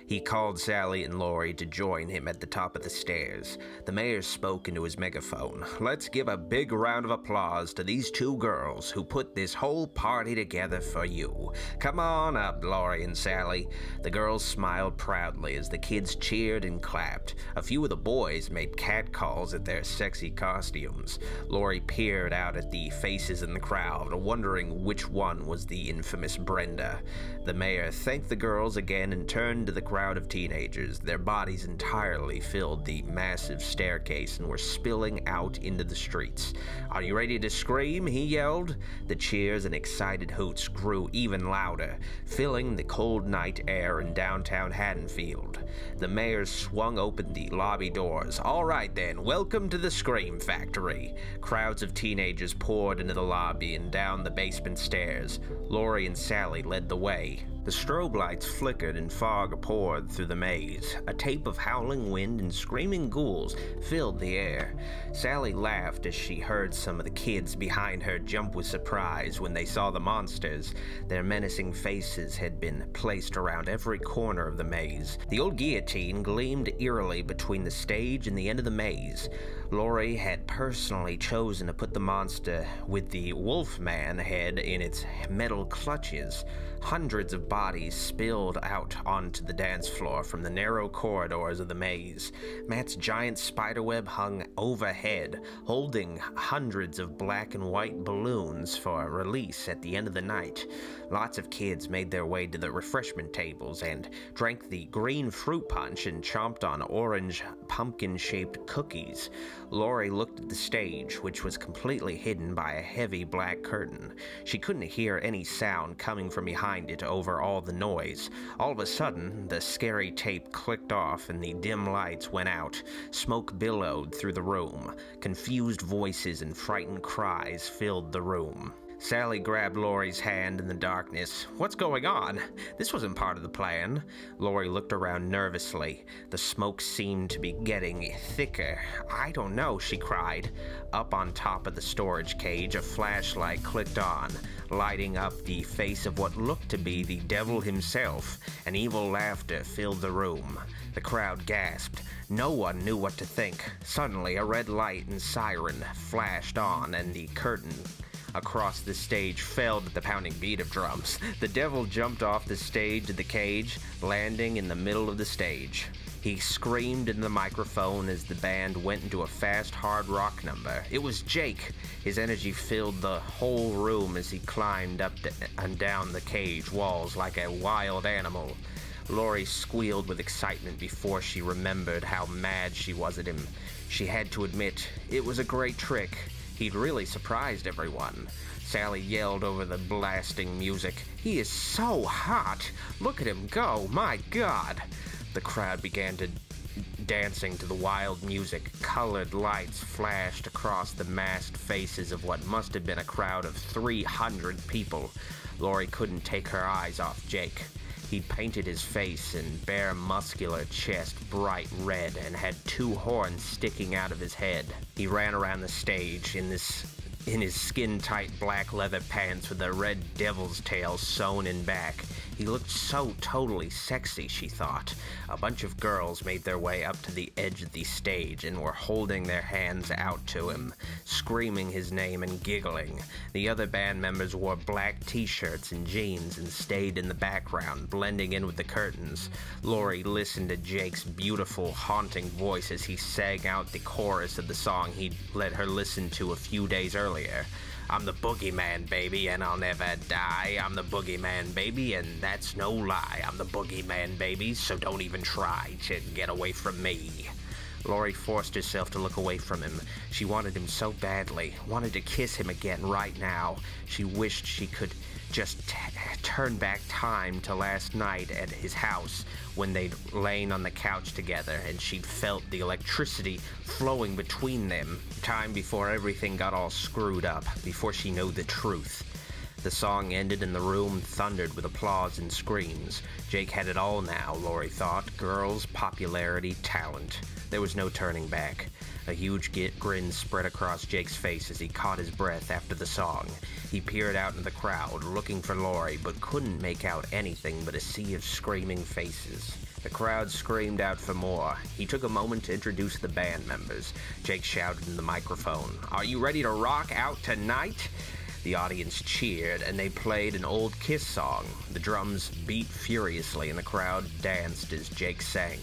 [SPEAKER 1] He called Sally and Laurie to join him at the top of the stairs. The mayor spoke into his megaphone. Let's give a big round of applause to these two girls who put this whole party together for you. Come on up, Laurie and Sally. The girls smiled proudly as the kids cheered and clapped. A few of the boys made catcalls at their sexy costumes. Laurie peered out at the faces in the crowd, wondering which one was the infamous Brenda. The mayor thanked the girls again and turned to the crowd crowd of teenagers. Their bodies entirely filled the massive staircase and were spilling out into the streets. "Are you ready to scream?" he yelled. The cheers and excited hoots grew even louder, filling the cold night air in downtown Haddonfield. The mayor swung open the lobby doors. "All right then, welcome to the Scream Factory." Crowds of teenagers poured into the lobby and down the basement stairs. Laurie and Sally led the way. The strobe lights flickered and fog poured through the maze. A tape of howling wind and screaming ghouls filled the air. Sally laughed as she heard some of the kids behind her jump with surprise when they saw the monsters. Their menacing faces had been placed around every corner of the maze. The old guillotine gleamed eerily between the stage and the end of the maze. Laurie had personally chosen to put the monster with the Wolfman head in its metal clutches. Hundreds of bodies spilled out onto the dance floor from the narrow corridors of the maze. Matt's giant spiderweb hung overhead, holding hundreds of black and white balloons for release at the end of the night. Lots of kids made their way to the refreshment tables and drank the green fruit punch and chomped on orange pumpkin-shaped cookies. Laurie looked at the stage, which was completely hidden by a heavy black curtain. She couldn't hear any sound coming from behind it over all the noise. All of a sudden, the scary tape clicked off and the dim lights went out. Smoke billowed through the room. Confused voices and frightened cries filled the room. Sally grabbed Laurie's hand in the darkness. "What's going on? This wasn't part of the plan." Laurie looked around nervously. The smoke seemed to be getting thicker. "I don't know," she cried. Up on top of the storage cage, a flashlight clicked on, lighting up the face of what looked to be the devil himself. An evil laughter filled the room. The crowd gasped. No one knew what to think. Suddenly, a red light and siren flashed on, and the curtain across the stage fell to the pounding beat of drums. The devil jumped off the stage of the cage, landing in the middle of the stage. He screamed into the microphone as the band went into a fast, hard rock number. It was Jake. His energy filled the whole room as he climbed up and down the cage walls like a wild animal. Laurie squealed with excitement before she remembered how mad she was at him. She had to admit, it was a great trick. He'd really surprised everyone. Sally yelled over the blasting music. "He is so hot! Look at him go! My God!" The crowd began to dancing to the wild music. Colored lights flashed across the masked faces of what must have been a crowd of 300 people. Laurie couldn't take her eyes off Jake. He painted his face and bare muscular chest bright red and had two horns sticking out of his head. He ran around the stage in his skin-tight black leather pants with a red devil's tail sewn in back. He looked so totally sexy, she thought. A bunch of girls made their way up to the edge of the stage and were holding their hands out to him, screaming his name and giggling. The other band members wore black t-shirts and jeans and stayed in the background, blending in with the curtains. Laurie listened to Jake's beautiful, haunting voice as he sang out the chorus of the song he'd let her listen to a few days earlier. "I'm the boogeyman, baby, and I'll never die. I'm the boogeyman, baby, and that's no lie. I'm the boogeyman, baby, so don't even try to get away from me." Laurie forced herself to look away from him. She wanted him so badly, wanted to kiss him again right now. She wished she could just turn back time to last night at his house when they'd lain on the couch together and she'd felt the electricity flowing between them. Time before everything got all screwed up, before she knew the truth. The song ended and the room thundered with applause and screams. Jake had it all now, Laurie thought. Girls, popularity, talent. There was no turning back. A huge grin spread across Jake's face as he caught his breath after the song. He peered out into the crowd, looking for Laurie, but couldn't make out anything but a sea of screaming faces. The crowd screamed out for more. He took a moment to introduce the band members. Jake shouted in the microphone, "Are you ready to rock out tonight?" The audience cheered, and they played an old Kiss song. The drums beat furiously, and the crowd danced as Jake sang.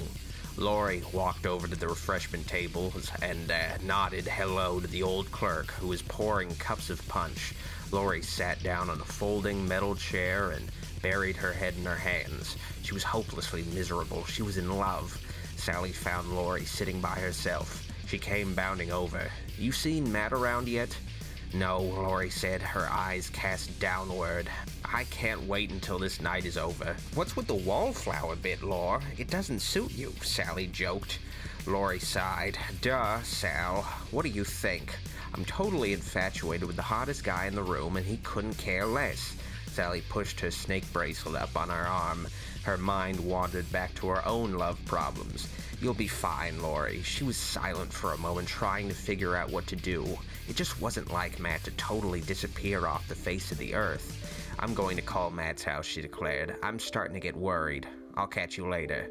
[SPEAKER 1] Laurie walked over to the refreshment tables and nodded hello to the old clerk, who was pouring cups of punch. Laurie sat down on a folding metal chair and buried her head in her hands. She was hopelessly miserable. She was in love. Sally found Lori sitting by herself. She came bounding over. "You seen Matt around yet?" "No," Lori said, her eyes cast downward. "I can't wait until this night is over." "What's with the wallflower bit, Lor? It doesn't suit you," Sally joked. Lori sighed. "Duh, Sal. What do you think? I'm totally infatuated with the hottest guy in the room, and he couldn't care less." Sally pushed her snake bracelet up on her arm. Her mind wandered back to her own love problems. "You'll be fine, Lori." She was silent for a moment, trying to figure out what to do. It just wasn't like Matt to totally disappear off the face of the earth. "I'm going to call Matt's house," she declared. "I'm starting to get worried. I'll catch you later."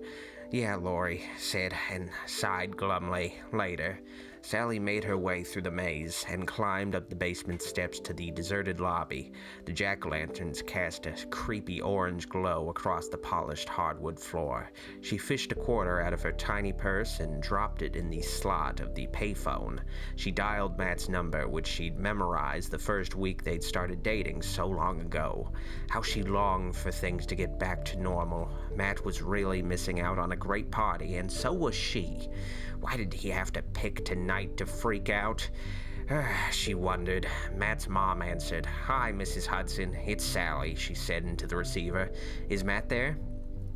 [SPEAKER 1] "Yeah," Lori said, and sighed glumly. Later. Sally made her way through the maze and climbed up the basement steps to the deserted lobby. The jack-o'-lanterns cast a creepy orange glow across the polished hardwood floor. She fished a quarter out of her tiny purse and dropped it in the slot of the payphone. She dialed Matt's number, which she'd memorized the first week they'd started dating so long ago. How she longed for things to get back to normal. Matt was really missing out on a great party, and so was she. Why did he have to pick tonight to freak out? She wondered. Matt's mom answered. "Hi, Mrs. Hudson. It's Sally," she said into the receiver. "Is Matt there?"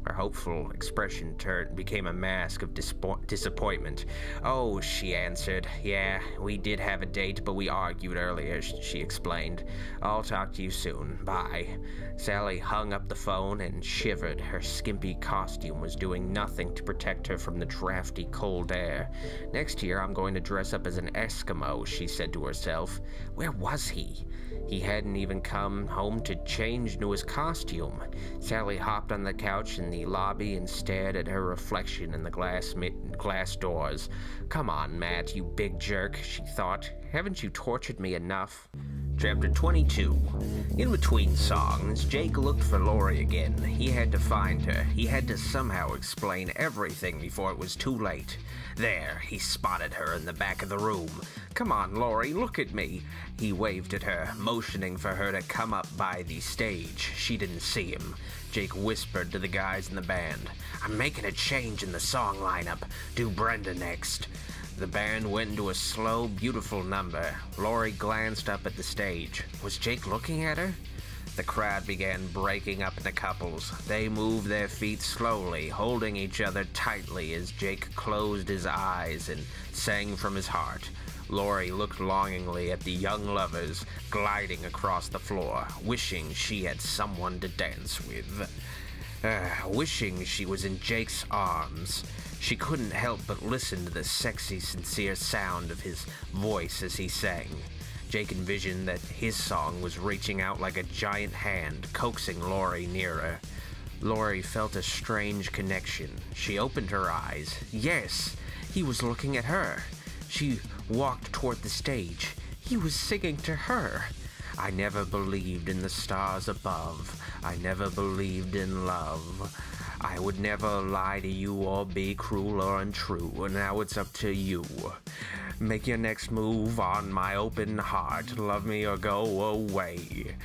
[SPEAKER 1] Her hopeful expression became a mask of disappointment. "Oh," she answered. "Yeah, we did have a date, but we argued earlier," she explained. "I'll talk to you soon. Bye." Sally hung up the phone and shivered. Her skimpy costume was doing nothing to protect her from the drafty cold air. "Next year I'm going to dress up as an Eskimo," she said to herself. Where was he? He hadn't even come home to change into his costume. Sally hopped on the couch in the lobby and stared at her reflection in the glass doors. "Come on, Matt, you big jerk," she thought. "Haven't you tortured me enough?" Chapter 22. In between songs, Jake looked for Lori again. He had to find her. He had to somehow explain everything before it was too late. There, he spotted her in the back of the room. "Come on, Lori, look at me." He waved at her, motioning for her to come up by the stage. She didn't see him. Jake whispered to the guys in the band. "I'm making a change in the song lineup. Do Brenda next." The band went into a slow, beautiful number. Lori glanced up at the stage. Was Jake looking at her? The crowd began breaking up into couples. They moved their feet slowly, holding each other tightly as Jake closed his eyes and sang from his heart. Lori looked longingly at the young lovers gliding across the floor, wishing she had someone to dance with. Wishing she was in Jake's arms. She couldn't help but listen to the sexy, sincere sound of his voice as he sang. Jake envisioned that his song was reaching out like a giant hand, coaxing Lori nearer. Lori felt a strange connection. She opened her eyes. Yes, he was looking at her. She walked toward the stage. He was singing to her. "I never believed in the stars above. I never believed in love. I would never lie to you or be cruel or untrue. Now it's up to you. Make your next move on my open heart. Love me or go away.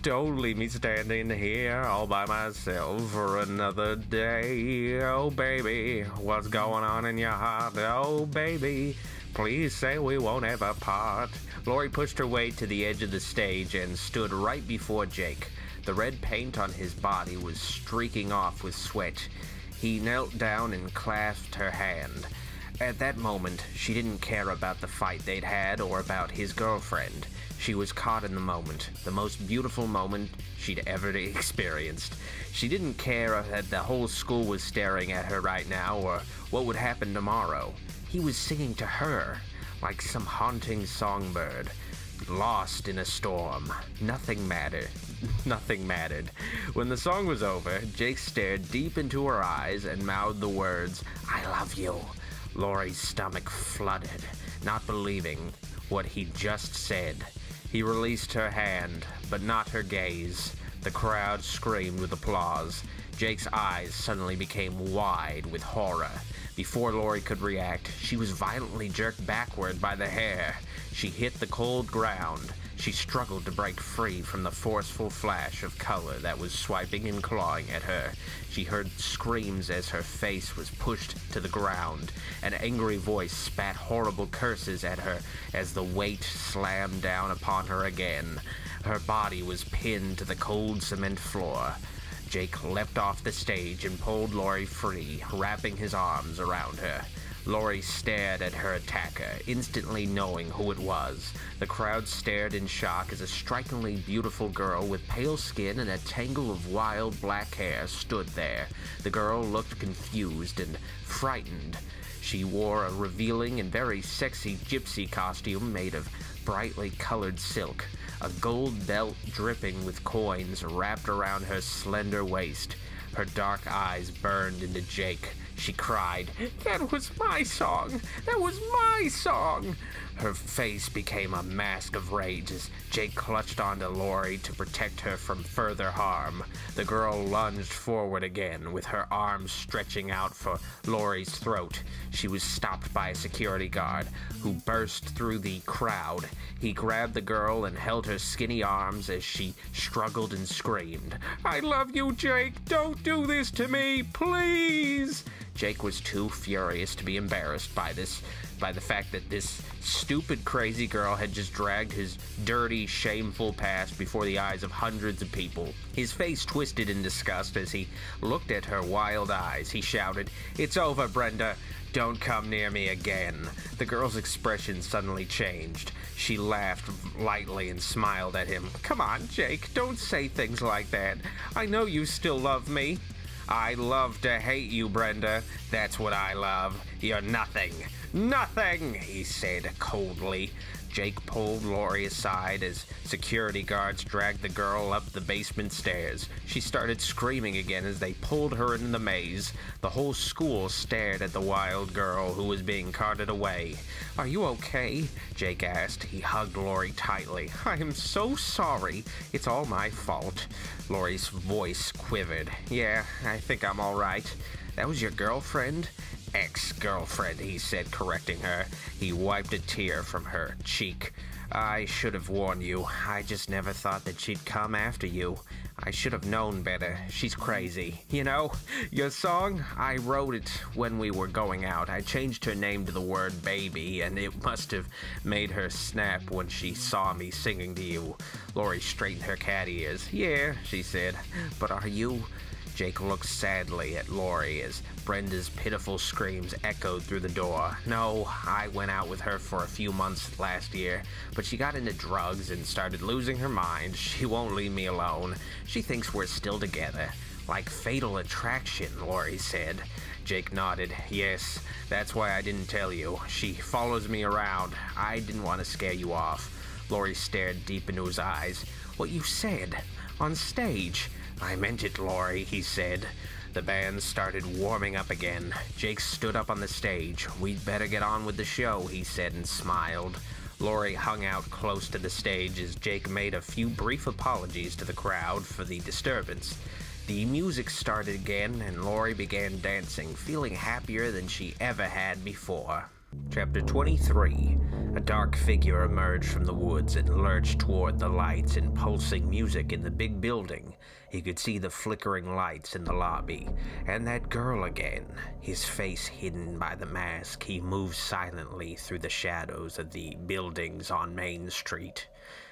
[SPEAKER 1] Don't leave me standing here all by myself for another day. Oh, baby, what's going on in your heart? Oh, baby, please say we won't ever part." Lori pushed her way to the edge of the stage and stood right before Jake. The red paint on his body was streaking off with sweat. He knelt down and clasped her hand. At that moment, she didn't care about the fight they'd had or about his girlfriend. She was caught in the moment, the most beautiful moment she'd ever experienced. She didn't care that the whole school was staring at her right now or what would happen tomorrow. He was singing to her, like some haunting songbird. Lost in a storm. Nothing mattered. Nothing mattered. When the song was over, Jake stared deep into her eyes and mouthed the words, "I love you." Lori's stomach flooded, not believing what he'd just said. He released her hand, but not her gaze. The crowd screamed with applause. Jake's eyes suddenly became wide with horror. Before Lori could react, she was violently jerked backward by the hair. She hit the cold ground. She struggled to break free from the forceful flash of color that was swiping and clawing at her. She heard screams as her face was pushed to the ground. An angry voice spat horrible curses at her as the weight slammed down upon her again. Her body was pinned to the cold cement floor. Jake leapt off the stage and pulled Lori free, wrapping his arms around her. Lori stared at her attacker, instantly knowing who it was. The crowd stared in shock as a strikingly beautiful girl with pale skin and a tangle of wild black hair stood there. The girl looked confused and frightened. She wore a revealing and very sexy gypsy costume made of brightly colored silk. A gold belt dripping with coins wrapped around her slender waist. Her dark eyes burned into Jake. She cried, "That was my song! That was my song!" Her face became a mask of rage as Jake clutched onto Lori to protect her from further harm. The girl lunged forward again, with her arms stretching out for Lori's throat. She was stopped by a security guard, who burst through the crowd. He grabbed the girl and held her skinny arms as she struggled and screamed. "I love you, Jake! Don't do this to me, please!" Jake was too furious to be embarrassed by the fact that this stupid, crazy girl had just dragged his dirty, shameful past before the eyes of hundreds of people. His face twisted in disgust as he looked at her wild eyes. He shouted, "It's over, Brenda. Don't come near me again." The girl's expression suddenly changed. She laughed lightly and smiled at him. "Come on, Jake, don't say things like that. I know you still love me." "I love to hate you, Brenda. That's what I love. You're nothing. Nothing," he said coldly. Jake pulled Lori aside as security guards dragged the girl up the basement stairs. She started screaming again as they pulled her into the maze. The whole school stared at the wild girl who was being carted away. "Are you okay?" Jake asked. He hugged Lori tightly. "I am so sorry. It's all my fault." Lori's voice quivered. "Yeah, I think I'm all right. That was your girlfriend?" "Ex-girlfriend," he said, correcting her. He wiped a tear from her cheek. "I should have warned you. I just never thought that she'd come after you. I should have known better. She's crazy. You know, your song? I wrote it when we were going out. I changed her name to the word baby, and it must have made her snap when she saw me singing to you." Lori straightened her cat ears. "Yeah," she said. "But are you—" Jake looked sadly at Lori as Brenda's pitiful screams echoed through the door. "No, I went out with her for a few months last year, but she got into drugs and started losing her mind. She won't leave me alone. She thinks we're still together. Like fatal attraction," Lori said. Jake nodded. "Yes, that's why I didn't tell you. She follows me around. I didn't want to scare you off." Lori stared deep into his eyes. "What you said? On stage?" "I meant it, Lori," he said. The band started warming up again. Jake stood up on the stage. "We'd better get on with the show," he said and smiled. Lori hung out close to the stage as Jake made a few brief apologies to the crowd for the disturbance. The music started again, and Lori began dancing, feeling happier than she ever had before. Chapter 23. A dark figure emerged from the woods and lurched toward the lights and pulsing music in the big building. He could see the flickering lights in the lobby, and that girl again. His face hidden by the mask, he moved silently through the shadows of the buildings on Main Street.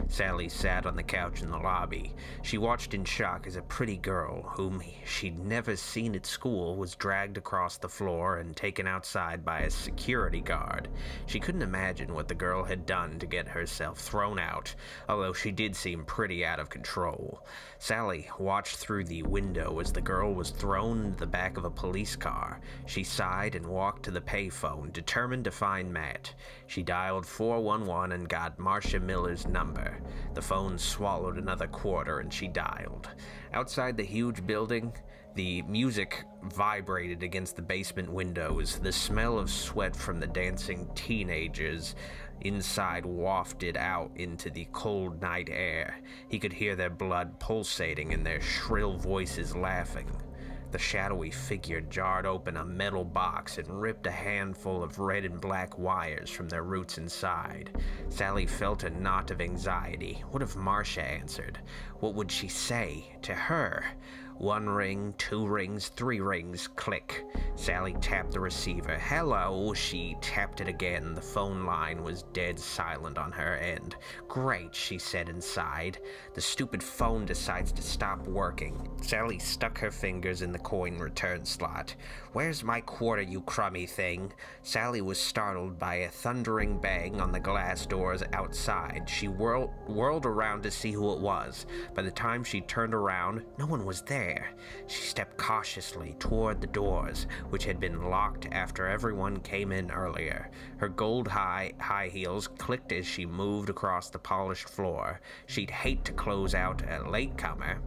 [SPEAKER 1] Sally sat on the couch in the lobby. She watched in shock as a pretty girl, whom she'd never seen at school, was dragged across the floor and taken outside by a security guard. She couldn't imagine what the girl had done to get herself thrown out, although she did seem pretty out of control. Sally watched through the window as the girl was thrown into the back of a police car. She sighed and walked to the payphone, determined to find Matt. She dialed 411 and got Marcia Miller's number. The phone swallowed another quarter and she dialed. Outside the huge building, the music vibrated against the basement windows. The smell of sweat from the dancing teenagers inside wafted out into the cold night air. He could hear their blood pulsating and their shrill voices laughing. The shadowy figure jarred open a metal box and ripped a handful of red and black wires from their roots inside. Sally felt a knot of anxiety. What if Marcia answered? What would she say to her? 1 ring, 2 rings, 3 rings, click. Sally tapped the receiver. Hello, she tapped it again. The phone line was dead silent on her end. Great, she said inside. The stupid phone decides to stop working. Sally stuck her fingers in the coin return slot. Where's my quarter, you crummy thing? Sally was startled by a thundering bang on the glass doors outside. She whirled around to see who it was. By the time she turned around, no one was there. She stepped cautiously toward the doors, which had been locked after everyone came in earlier. Her gold high heels clicked as she moved across the polished floor. She'd hate to close out a latecomer.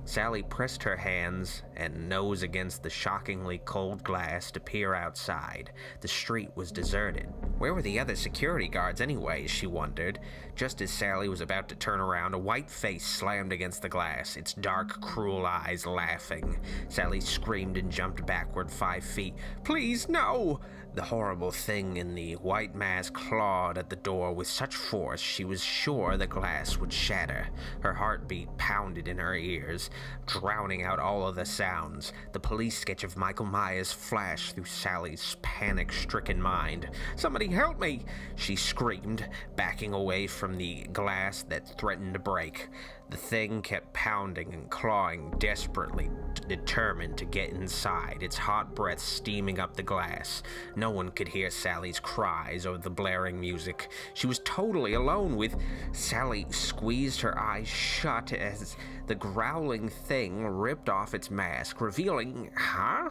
[SPEAKER 1] Sally pressed her hands and nose against the shockingly cold glass to peer outside. The street was deserted. Where were the other security guards anyway, she wondered. Just as Sally was about to turn around, a white face slammed against the glass, its dark, cruel eyes laughing. Sally screamed and jumped backward 5 feet. Please, no! The horrible thing in the white mask clawed at the door with such force she was sure the glass would shatter. Her heartbeat pounded in her ears, drowning out all of the sounds. The police sketch of Michael Myers flashed through Sally's panic-stricken mind. Somebody help me! She screamed, backing away from the glass that threatened to break. The thing kept pounding and clawing desperately, determined to get inside, its hot breath steaming up the glass. No one could hear Sally's cries or the blaring music. She was totally alone with... Sally squeezed her eyes shut as the growling thing ripped off its mask, revealing... Huh?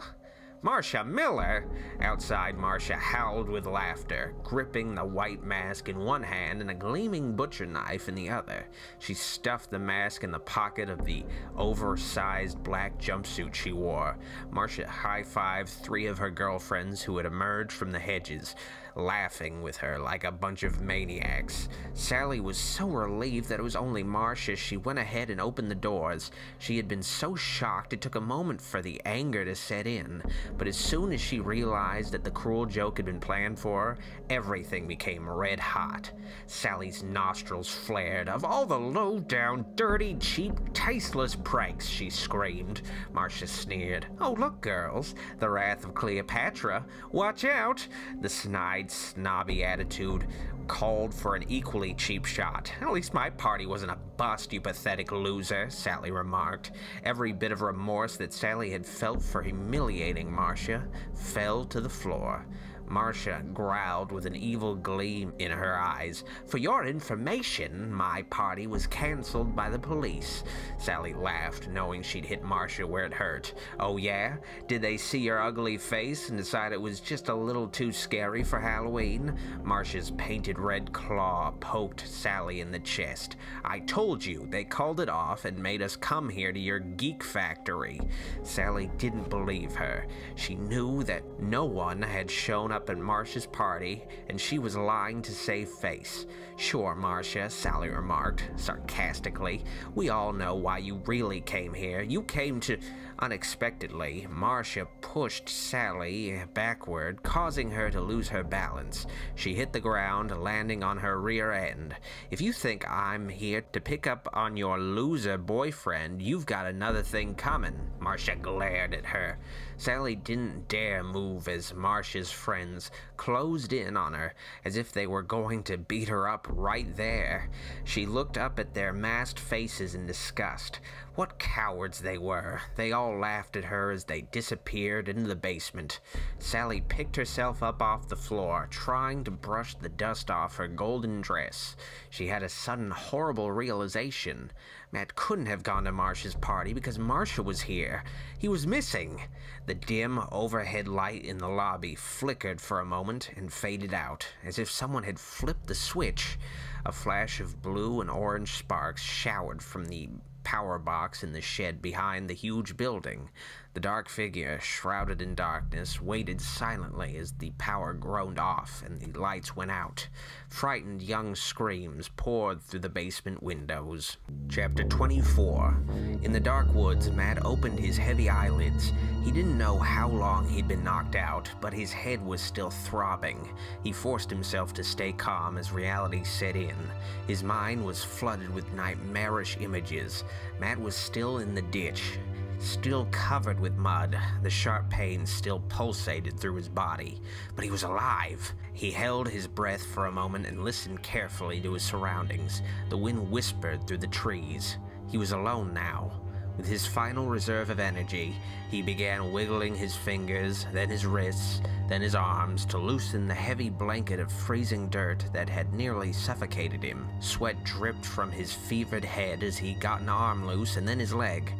[SPEAKER 1] Marcia Miller! Outside, Marcia howled with laughter, gripping the white mask in one hand and a gleaming butcher knife in the other. She stuffed the mask in the pocket of the oversized black jumpsuit she wore. Marcia high-fived 3 of her girlfriends who had emerged from the hedges, laughing with her like a bunch of maniacs. Sally was so relieved that it was only Marcia. She went ahead and opened the doors. She had been so shocked it took a moment for the anger to set in. But as soon as she realized that the cruel joke had been planned for her, everything became red hot. Sally's nostrils flared. Of all the low-down, dirty, cheap, tasteless pranks, she screamed. Marcia sneered. Oh, look, girls, the wrath of Cleopatra. Watch out! The snide, snobby attitude called for an equally cheap shot. At least my party wasn't a bust, you pathetic loser, Sally remarked. Every bit of remorse that Sally had felt for humiliating Marcia fell to the floor. Marcia growled with an evil gleam in her eyes. For your information, my party was canceled by the police. Sally laughed, knowing she'd hit Marcia where it hurt. Oh yeah? Did they see your ugly face and decide it was just a little too scary for Halloween? Marcia's painted red claw poked Sally in the chest. I told you, they called it off and made us come here to your geek factory. Sally didn't believe her. She knew that no one had shown up at Marcia's party, and she was lying to save face. Sure, Marcia, Sally remarked sarcastically. We all know why you really came here. You came to... Unexpectedly, Marcia pushed Sally backward, causing her to lose her balance. She hit the ground, landing on her rear end. If you think I'm here to pick up on your loser boyfriend, you've got another thing coming. Marcia glared at her. Sally didn't dare move as Marcia's friends closed in on her, as if they were going to beat her up right there. She looked up at their masked faces in disgust. What cowards they were. They all laughed at her as they disappeared into the basement. Sally picked herself up off the floor, trying to brush the dust off her golden dress. She had a sudden horrible realization. Matt couldn't have gone to Marcia's party because Marcia was here. He was missing. The dim overhead light in the lobby flickered for a moment and faded out, as if someone had flipped the switch. A flash of blue and orange sparks showered from the power box in the shed behind the huge building. The dark figure, shrouded in darkness, waited silently as the power groaned off and the lights went out. Frightened young screams poured through the basement windows. Chapter 24. In the dark woods, Matt opened his heavy eyelids. He didn't know how long he'd been knocked out, but his head was still throbbing. He forced himself to stay calm as reality set in. His mind was flooded with nightmarish images. Matt was still in the ditch, still covered with mud. The sharp pain still pulsated through his body, but he was alive. He held his breath for a moment and listened carefully to his surroundings. The wind whispered through the trees. He was alone now. With his final reserve of energy, he began wiggling his fingers, then his wrists, then his arms to loosen the heavy blanket of freezing dirt that had nearly suffocated him. Sweat dripped from his fevered head as he got an arm loose and then his leg.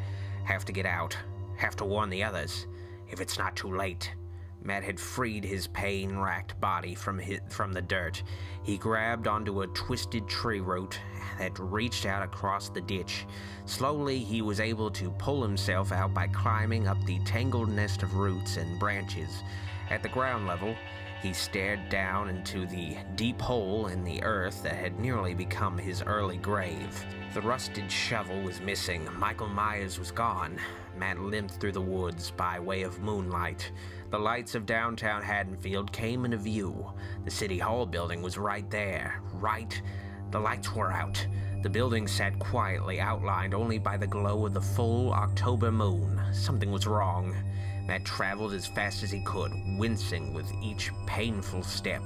[SPEAKER 1] Have to get out. Have to warn the others. If it's not too late. Matt had freed his pain-racked body from the dirt. He grabbed onto a twisted tree root that reached out across the ditch. Slowly, he was able to pull himself out by climbing up the tangled nest of roots and branches. At the ground level, he stared down into the deep hole in the earth that had nearly become his early grave. The rusted shovel was missing. Michael Myers was gone. Matt limped through the woods by way of moonlight. The lights of downtown Haddonfield came into view. The City Hall building was right there. Right. The lights were out. The building sat quietly, outlined only by the glow of the full October moon. Something was wrong. Matt traveled as fast as he could, wincing with each painful step.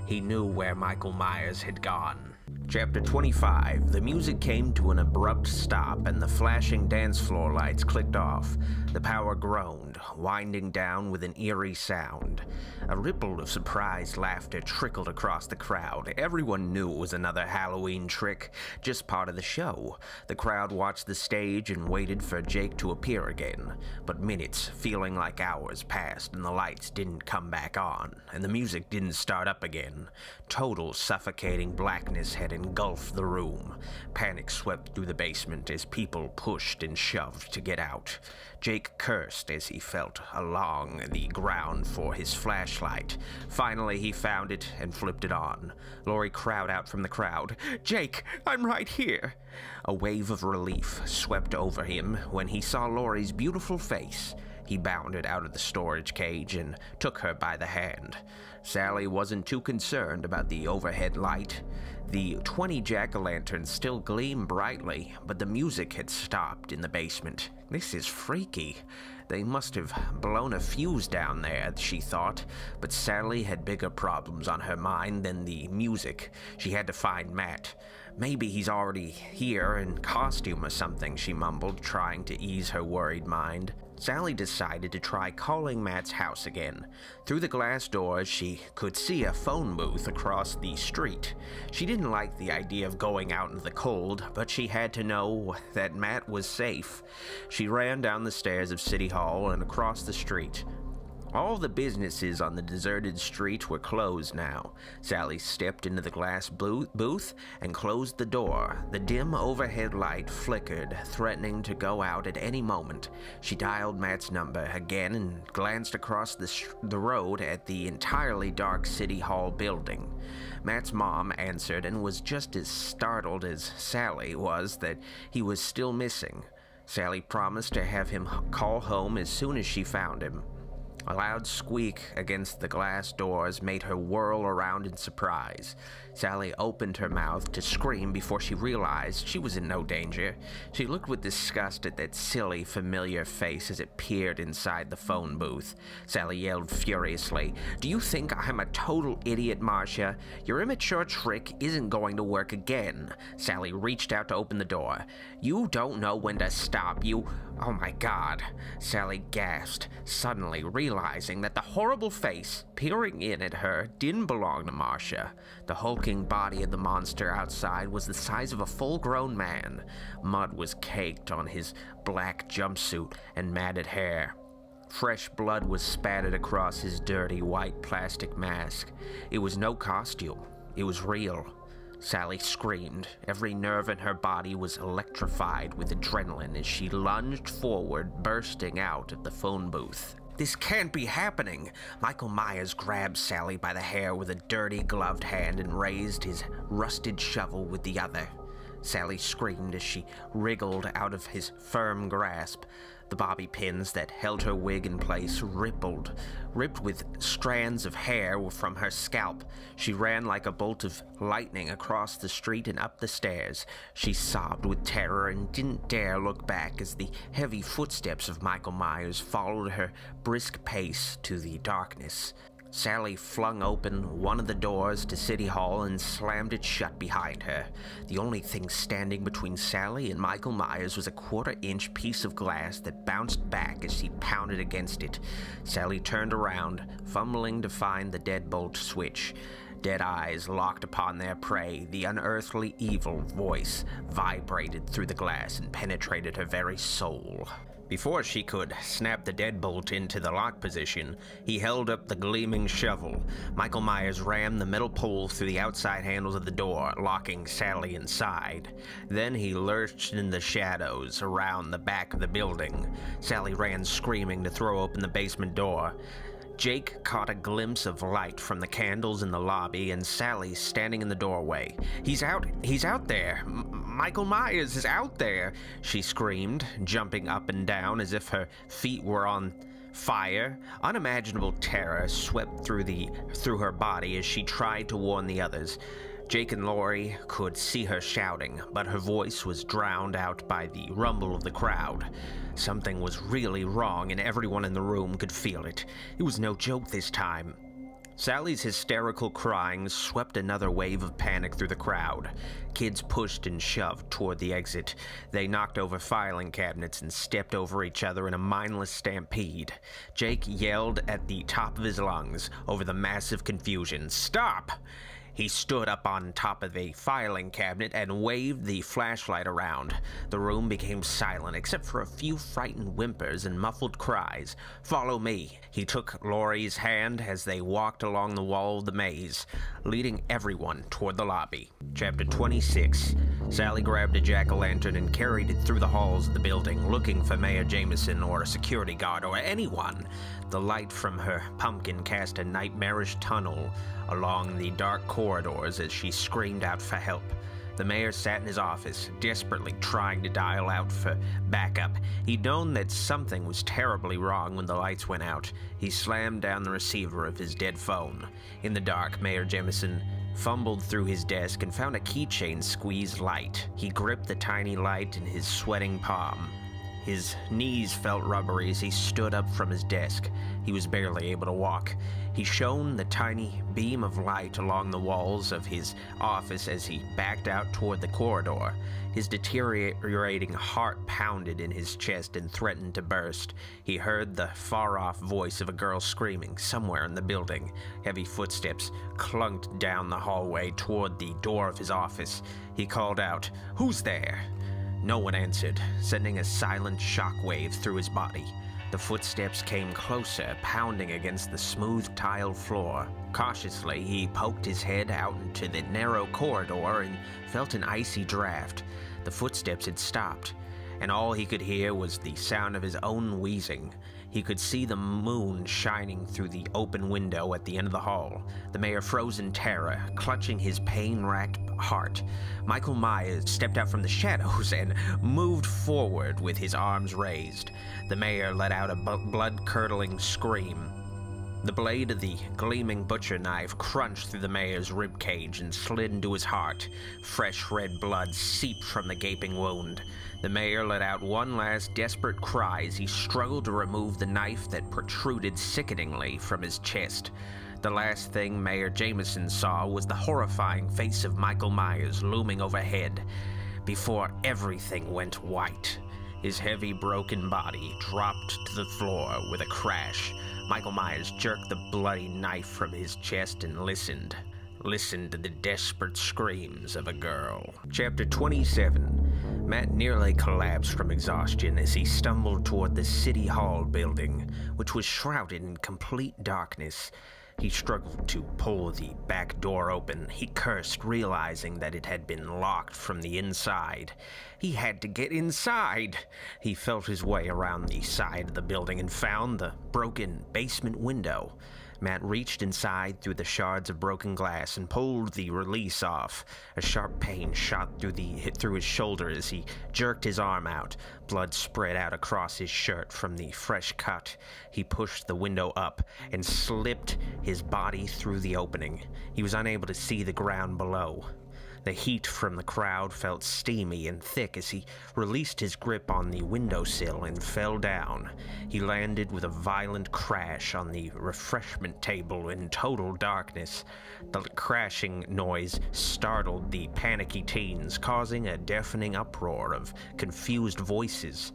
[SPEAKER 1] He knew where Michael Myers had gone. Chapter 25. The music came to an abrupt stop and the flashing dance floor lights clicked off. The power groaned, winding down with an eerie sound. A ripple of surprised laughter trickled across the crowd. Everyone knew it was another Halloween trick, just part of the show. The crowd watched the stage and waited for Jake to appear again. But minutes, feeling like hours, passed and the lights didn't come back on, and the music didn't start up again. Total suffocating blackness had engulfed the room. Panic swept through the basement as people pushed and shoved to get out. Jake cursed as he felt along the ground for his flashlight. Finally, he found it and flipped it on. Laurie cried out from the crowd, "Jake, I'm right here!" A wave of relief swept over him when he saw Laurie's beautiful face. He bounded out of the storage cage and took her by the hand. Sally wasn't too concerned about the overhead light. The 20 jack-o'-lanterns still gleamed brightly, but the music had stopped in the basement. This is freaky. They must have blown a fuse down there, she thought, but Sally had bigger problems on her mind than the music. She had to find Matt. Maybe he's already here in costume or something, she mumbled, trying to ease her worried mind. Sally decided to try calling Matt's house again. Through the glass doors, she could see a phone booth across the street. She didn't like the idea of going out into the cold, but she had to know that Matt was safe. She ran down the stairs of City Hall and across the street. All the businesses on the deserted street were closed now. Sally stepped into the glass booth and closed the door. The dim overhead light flickered, threatening to go out at any moment. She dialed Matt's number again and glanced across the road at the entirely dark City Hall building. Matt's mom answered and was just as startled as Sally was that he was still missing. Sally promised to have him call home as soon as she found him. A loud squeak against the glass doors made her whirl around in surprise. Sally opened her mouth to scream before she realized she was in no danger. She looked with disgust at that silly, familiar face as it peered inside the phone booth. Sally yelled furiously, "Do you think I'm a total idiot, Marcia? Your immature trick isn't going to work again." Sally reached out to open the door. "You don't know when to stop, you—" "Oh my God," Sally gasped, suddenly realizing that the horrible face peering in at her didn't belong to Marcia. The hulking body of the monster outside was the size of a full-grown man. Mud was caked on his black jumpsuit and matted hair. Fresh blood was spattered across his dirty white plastic mask. It was no costume. It was real. Sally screamed. Every nerve in her body was electrified with adrenaline as she lunged forward, bursting out of the phone booth. This can't be happening! Michael Myers grabbed Sally by the hair with a dirty gloved hand and raised his rusted shovel with the other. Sally screamed as she wriggled out of his firm grasp. The bobby pins that held her wig in place ripped with strands of hair from her scalp. She ran like a bolt of lightning across the street and up the stairs. She sobbed with terror and didn't dare look back as the heavy footsteps of Michael Myers followed her brisk pace to the darkness. Sally flung open one of the doors to City Hall and slammed it shut behind her. The only thing standing between Sally and Michael Myers was a quarter-inch piece of glass that bounced back as she pounded against it. Sally turned around, fumbling to find the deadbolt switch. Dead eyes locked upon their prey. The unearthly evil voice vibrated through the glass and penetrated her very soul. Before she could snap the deadbolt into the lock position, he held up the gleaming shovel. Michael Myers rammed the metal pole through the outside handles of the door, locking Sally inside. Then he lurched in the shadows around the back of the building. Sally ran screaming to throw open the basement door. Jake caught a glimpse of light from the candles in the lobby and Sally standing in the doorway. He's out there! Michael Myers is out there! She screamed, jumping up and down as if her feet were on fire. Unimaginable terror swept through her body as she tried to warn the others. Jake and Laurie could see her shouting, but her voice was drowned out by the rumble of the crowd. Something was really wrong, and everyone in the room could feel it. It was no joke this time. Sally's hysterical crying swept another wave of panic through the crowd. Kids pushed and shoved toward the exit. They knocked over filing cabinets and stepped over each other in a mindless stampede. Jake yelled at the top of his lungs over the massive confusion. "Stop!" He stood up on top of a filing cabinet and waved the flashlight around. The room became silent, except for a few frightened whimpers and muffled cries. "Follow me." He took Laurie's hand as they walked along the wall of the maze, leading everyone toward the lobby. Chapter 26. Sally grabbed a jack-o'-lantern and carried it through the halls of the building, looking for Mayor Jameson or a security guard or anyone. The light from her pumpkin cast a nightmarish tunnel along the dark corridors as she screamed out for help. The mayor sat in his office, desperately trying to dial out for backup. He'd known that something was terribly wrong when the lights went out. He slammed down the receiver of his dead phone. In the dark, Mayor Jameson fumbled through his desk and found a keychain squeezed light. He gripped the tiny light in his sweating palm. His knees felt rubbery as he stood up from his desk. He was barely able to walk. He shone the tiny beam of light along the walls of his office as he backed out toward the corridor. His deteriorating heart pounded in his chest and threatened to burst. He heard the far-off voice of a girl screaming somewhere in the building. Heavy footsteps clunked down the hallway toward the door of his office. He called out, "Who's there?" No one answered, sending a silent shockwave through his body. The footsteps came closer, pounding against the smooth tile floor. Cautiously, he poked his head out into the narrow corridor and felt an icy draft. The footsteps had stopped, and all he could hear was the sound of his own wheezing. He could see the moon shining through the open window at the end of the hall. The mayor froze in terror, clutching his pain-racked heart. Michael Myers stepped out from the shadows and moved forward with his arms raised. The mayor let out a blood-curdling scream. The blade of the gleaming butcher knife crunched through the mayor's ribcage and slid into his heart. Fresh red blood seeped from the gaping wound. The mayor let out one last desperate cry as he struggled to remove the knife that protruded sickeningly from his chest. The last thing Mayor Jameson saw was the horrifying face of Michael Myers looming overhead. Before everything went white, his heavy, broken body dropped to the floor with a crash. Michael Myers jerked the bloody knife from his chest and listened to the desperate screams of a girl. Chapter 27. Matt nearly collapsed from exhaustion as he stumbled toward the City Hall building, which was shrouded in complete darkness. He struggled to pull the back door open. He cursed, realizing that it had been locked from the inside. He had to get inside. He felt his way around the side of the building and found the broken basement window. Matt reached inside through the shards of broken glass and pulled the release off. A sharp pain shot through his shoulder as he jerked his arm out. Blood spread out across his shirt from the fresh cut. He pushed the window up and slipped his body through the opening. He was unable to see the ground below. The heat from the crowd felt steamy and thick as he released his grip on the windowsill and fell down. He landed with a violent crash on the refreshment table in total darkness. The crashing noise startled the panicky teens, causing a deafening uproar of confused voices.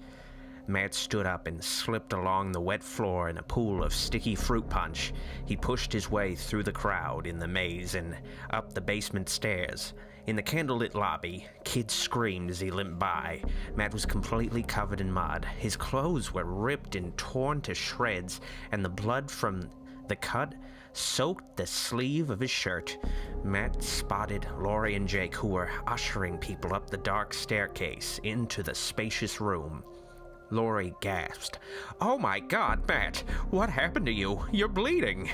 [SPEAKER 1] Matt stood up and slipped along the wet floor in a pool of sticky fruit punch. He pushed his way through the crowd in the maze and up the basement stairs. In the candlelit lobby, kids screamed as he limped by. Matt was completely covered in mud. His clothes were ripped and torn to shreds, and the blood from the cut soaked the sleeve of his shirt. Matt spotted Laurie and Jake, who were ushering people up the dark staircase into the spacious room. Laurie gasped. "Oh my God, Matt! What happened to you? You're bleeding!"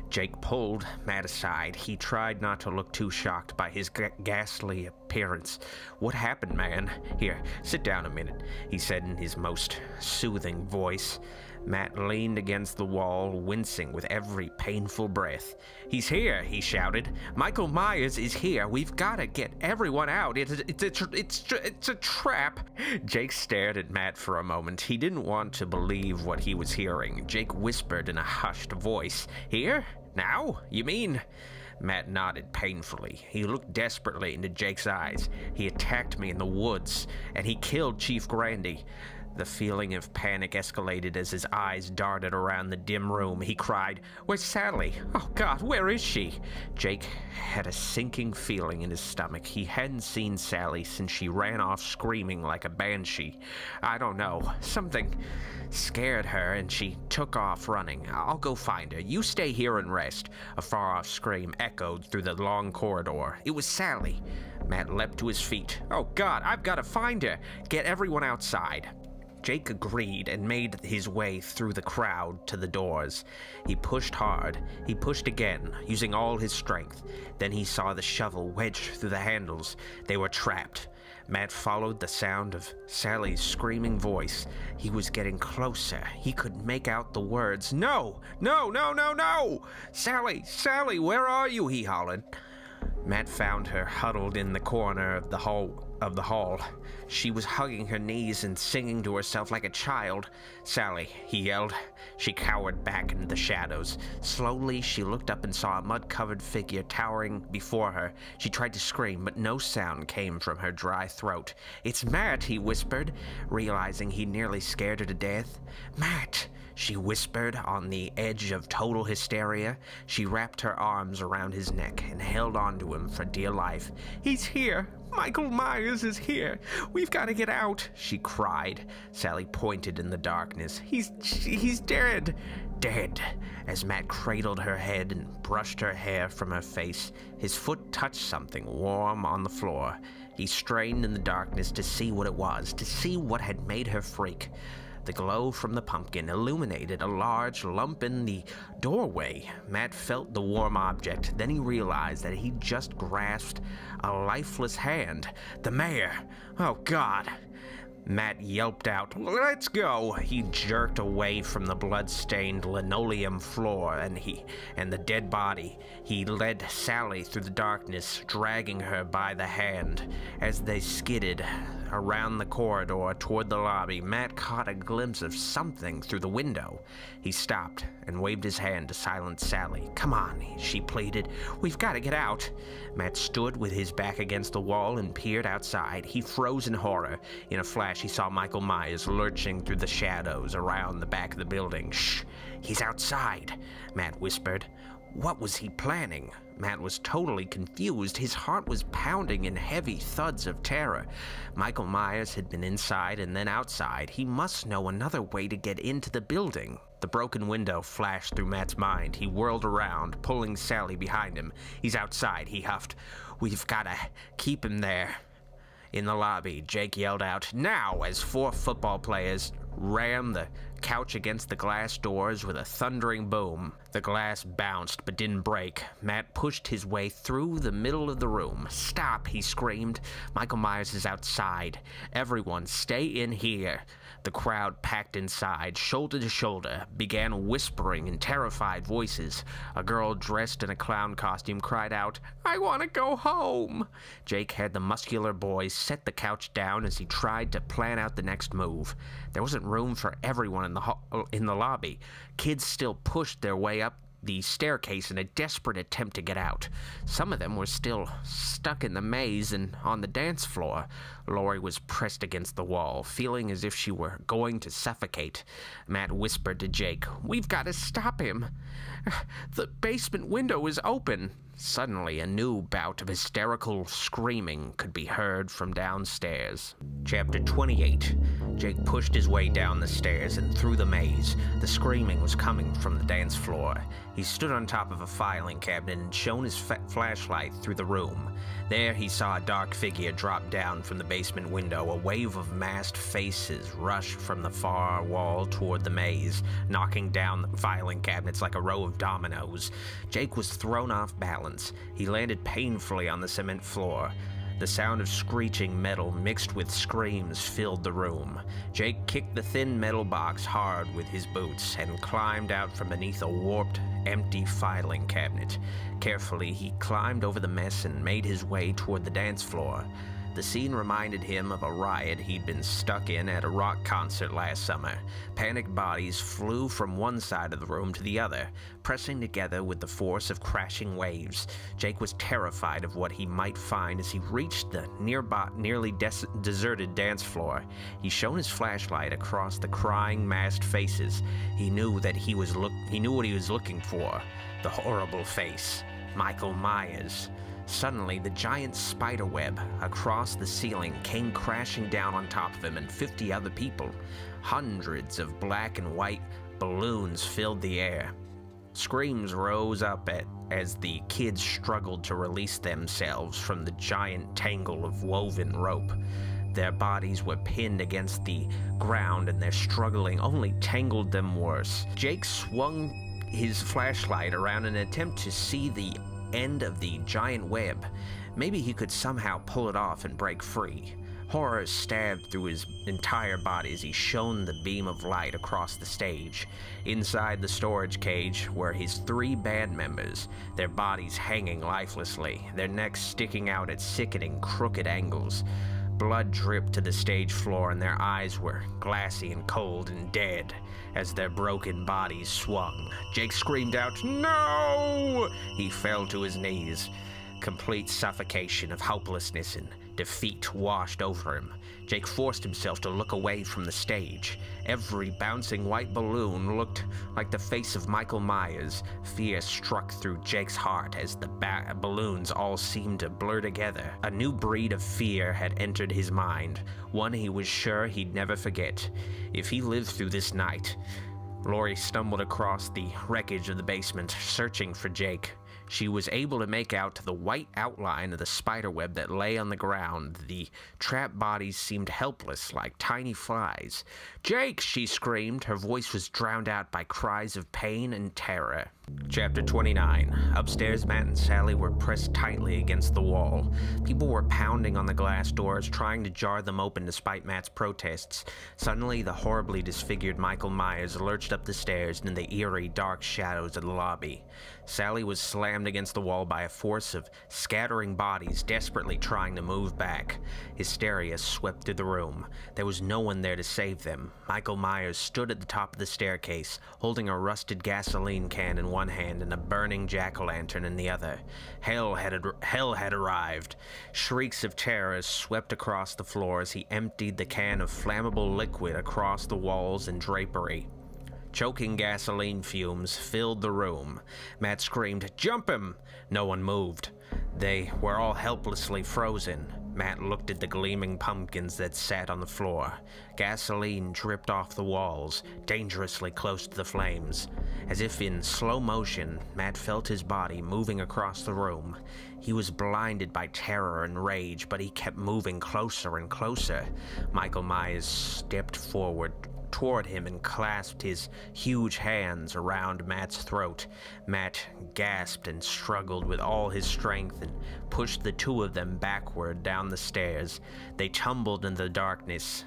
[SPEAKER 1] Jake pulled Matt aside. He tried not to look too shocked by his ghastly appearance. "What happened, man? Here, sit down a minute," he said in his most soothing voice. Matt leaned against the wall, wincing with every painful breath. "He's here," he shouted. "Michael Myers is here. We've got to get everyone out. It's a trap." Jake stared at Matt for a moment. He didn't want to believe what he was hearing. Jake whispered in a hushed voice, "Here? Now? You mean?" Matt nodded painfully. He looked desperately into Jake's eyes. "He attacked me in the woods, and he killed Chief Grandy." The feeling of panic escalated as his eyes darted around the dim room. He cried, "Where's Sally? Oh God, where is she?" Jake had a sinking feeling in his stomach. He hadn't seen Sally since she ran off screaming like a banshee. "I don't know. Something scared her and she took off running. I'll go find her. You stay here and rest." A far-off scream echoed through the long corridor. It was Sally. Matt leapt to his feet. "Oh God, I've got to find her. Get everyone outside." Jake agreed and made his way through the crowd to the doors. He pushed hard. He pushed again, using all his strength. Then he saw the shovel wedged through the handles. They were trapped. Matt followed the sound of Sally's screaming voice. He was getting closer. He could make out the words. "No! No, no, no, no! Sally! Sally, where are you?" he hollered. Matt found her huddled in the corner of the hall. She was hugging her knees and singing to herself like a child. "Sally," he yelled. She cowered back into the shadows. Slowly, she looked up and saw a mud-covered figure towering before her. She tried to scream, but no sound came from her dry throat. "It's Matt," he whispered, realizing he nearly scared her to death. "Matt!" she whispered on the edge of total hysteria. She wrapped her arms around his neck and held onto him for dear life. "He's here! Michael Myers is here! We've got to get out!" she cried. Sally pointed in the darkness. He's dead! Dead!" As Matt cradled her head and brushed her hair from her face, his foot touched something warm on the floor. He strained in the darkness to see what it was, to see what had made her freak. The glow from the pumpkin illuminated a large lump in the doorway. Matt felt the warm object. Then he realized that he'd just grasped a lifeless hand. The mayor! Oh, God! Matt yelped out, "Let's go!" He jerked away from the blood-stained linoleum floor and the dead body. He led Sally through the darkness, dragging her by the hand. As they skidded around the corridor toward the lobby, Matt caught a glimpse of something through the window. He stopped and waved his hand to silence Sally. "Come on," she pleaded. "We've got to get out." Matt stood with his back against the wall and peered outside. He froze in horror. In a flash, he saw Michael Myers lurching through the shadows around the back of the building. "Shh! He's outside," Matt whispered. What was he planning? Matt was totally confused. His heart was pounding in heavy thuds of terror. Michael Myers had been inside and then outside. He must know another way to get into the building. The broken window flashed through Matt's mind. He whirled around, pulling Sally behind him. "He's outside," he huffed. "We've gotta keep him there." In the lobby, Jake yelled out, "Now!" as 4 football players rammed the couch against the glass doors with a thundering boom. The glass bounced but didn't break. Matt pushed his way through the middle of the room. "Stop!" he screamed. "Michael Myers is outside. Everyone, stay in here." The crowd packed inside, shoulder to shoulder, began whispering in terrified voices. A girl dressed in a clown costume cried out, "I want to go home." Jake had the muscular boy set the couch down as he tried to plan out the next move. There wasn't room for everyone in the lobby. Kids still pushed their way up the staircase in a desperate attempt to get out. Some of them were still stuck in the maze and on the dance floor. Laurie was pressed against the wall, feeling as if she were going to suffocate. Matt whispered to Jake, "We've got to stop him. The basement window is open." Suddenly, a new bout of hysterical screaming could be heard from downstairs. Chapter 28. Jake pushed his way down the stairs and through the maze. The screaming was coming from the dance floor. He stood on top of a filing cabinet and shone his flashlight through the room. There he saw a dark figure drop down from the basement window. A wave of masked faces rushed from the far wall toward the maze, knocking down the filing cabinets like a row of dominoes. Jake was thrown off balance. He landed painfully on the cement floor. The sound of screeching metal mixed with screams filled the room. Jake kicked the thin metal box hard with his boots and climbed out from beneath a warped, empty filing cabinet. Carefully, he climbed over the mess and made his way toward the dance floor. The scene reminded him of a riot he'd been stuck in at a rock concert last summer. Panicked bodies flew from one side of the room to the other, pressing together with the force of crashing waves. Jake was terrified of what he might find as he reached the nearly deserted dance floor. He shone his flashlight across the crying, masked faces. He knew what he was looking for. The horrible face. Michael Myers. Suddenly, the giant spider web across the ceiling came crashing down on top of him and 50 other people. Hundreds of black and white balloons filled the air. Screams rose up as the kids struggled to release themselves from the giant tangle of woven rope. Their bodies were pinned against the ground, and their struggling only tangled them worse. Jake swung his flashlight around in an attempt to see the end of the giant web. Maybe he could somehow pull it off and break free. Horror stabbed through his entire body as he shone the beam of light across the stage. Inside the storage cage were his 3 band members, their bodies hanging lifelessly, their necks sticking out at sickening, crooked angles. Blood dripped to the stage floor, and their eyes were glassy and cold and dead as their broken bodies swung. Jake screamed out, "No!" He fell to his knees. Complete suffocation of hopelessness and defeat washed over him. Jake forced himself to look away from the stage. Every bouncing white balloon looked like the face of Michael Myers. Fear struck through Jake's heart as the balloons all seemed to blur together. A new breed of fear had entered his mind, one he was sure he'd never forget. If he lived through this night. Laurie stumbled across the wreckage of the basement, searching for Jake. She was able to make out the white outline of the spiderweb that lay on the ground. The trapped bodies seemed helpless, like tiny flies. "Jake!" she screamed. Her voice was drowned out by cries of pain and terror. Chapter 29. Upstairs, Matt and Sally were pressed tightly against the wall. People were pounding on the glass doors, trying to jar them open despite Matt's protests. Suddenly, the horribly disfigured Michael Myers lurched up the stairs into the eerie, dark shadows of the lobby. Sally was slammed against the wall by a force of scattering bodies desperately trying to move back. Hysteria swept through the room. There was no one there to save them. Michael Myers stood at the top of the staircase, holding a rusted gasoline can in one hand and a burning jack-o'-lantern in the other. Hell had arrived. Shrieks of terror swept across the floor as he emptied the can of flammable liquid across the walls and drapery. Choking gasoline fumes filled the room. Matt screamed, "Jump him!" No one moved. They were all helplessly frozen. Matt looked at the gleaming pumpkins that sat on the floor. Gasoline dripped off the walls, dangerously close to the flames. As if in slow motion, Matt felt his body moving across the room. He was blinded by terror and rage, but he kept moving closer and closer. Michael Myers stepped forward toward him and clasped his huge hands around Matt's throat. Matt gasped and struggled with all his strength and pushed the two of them backward down the stairs. They tumbled in the darkness.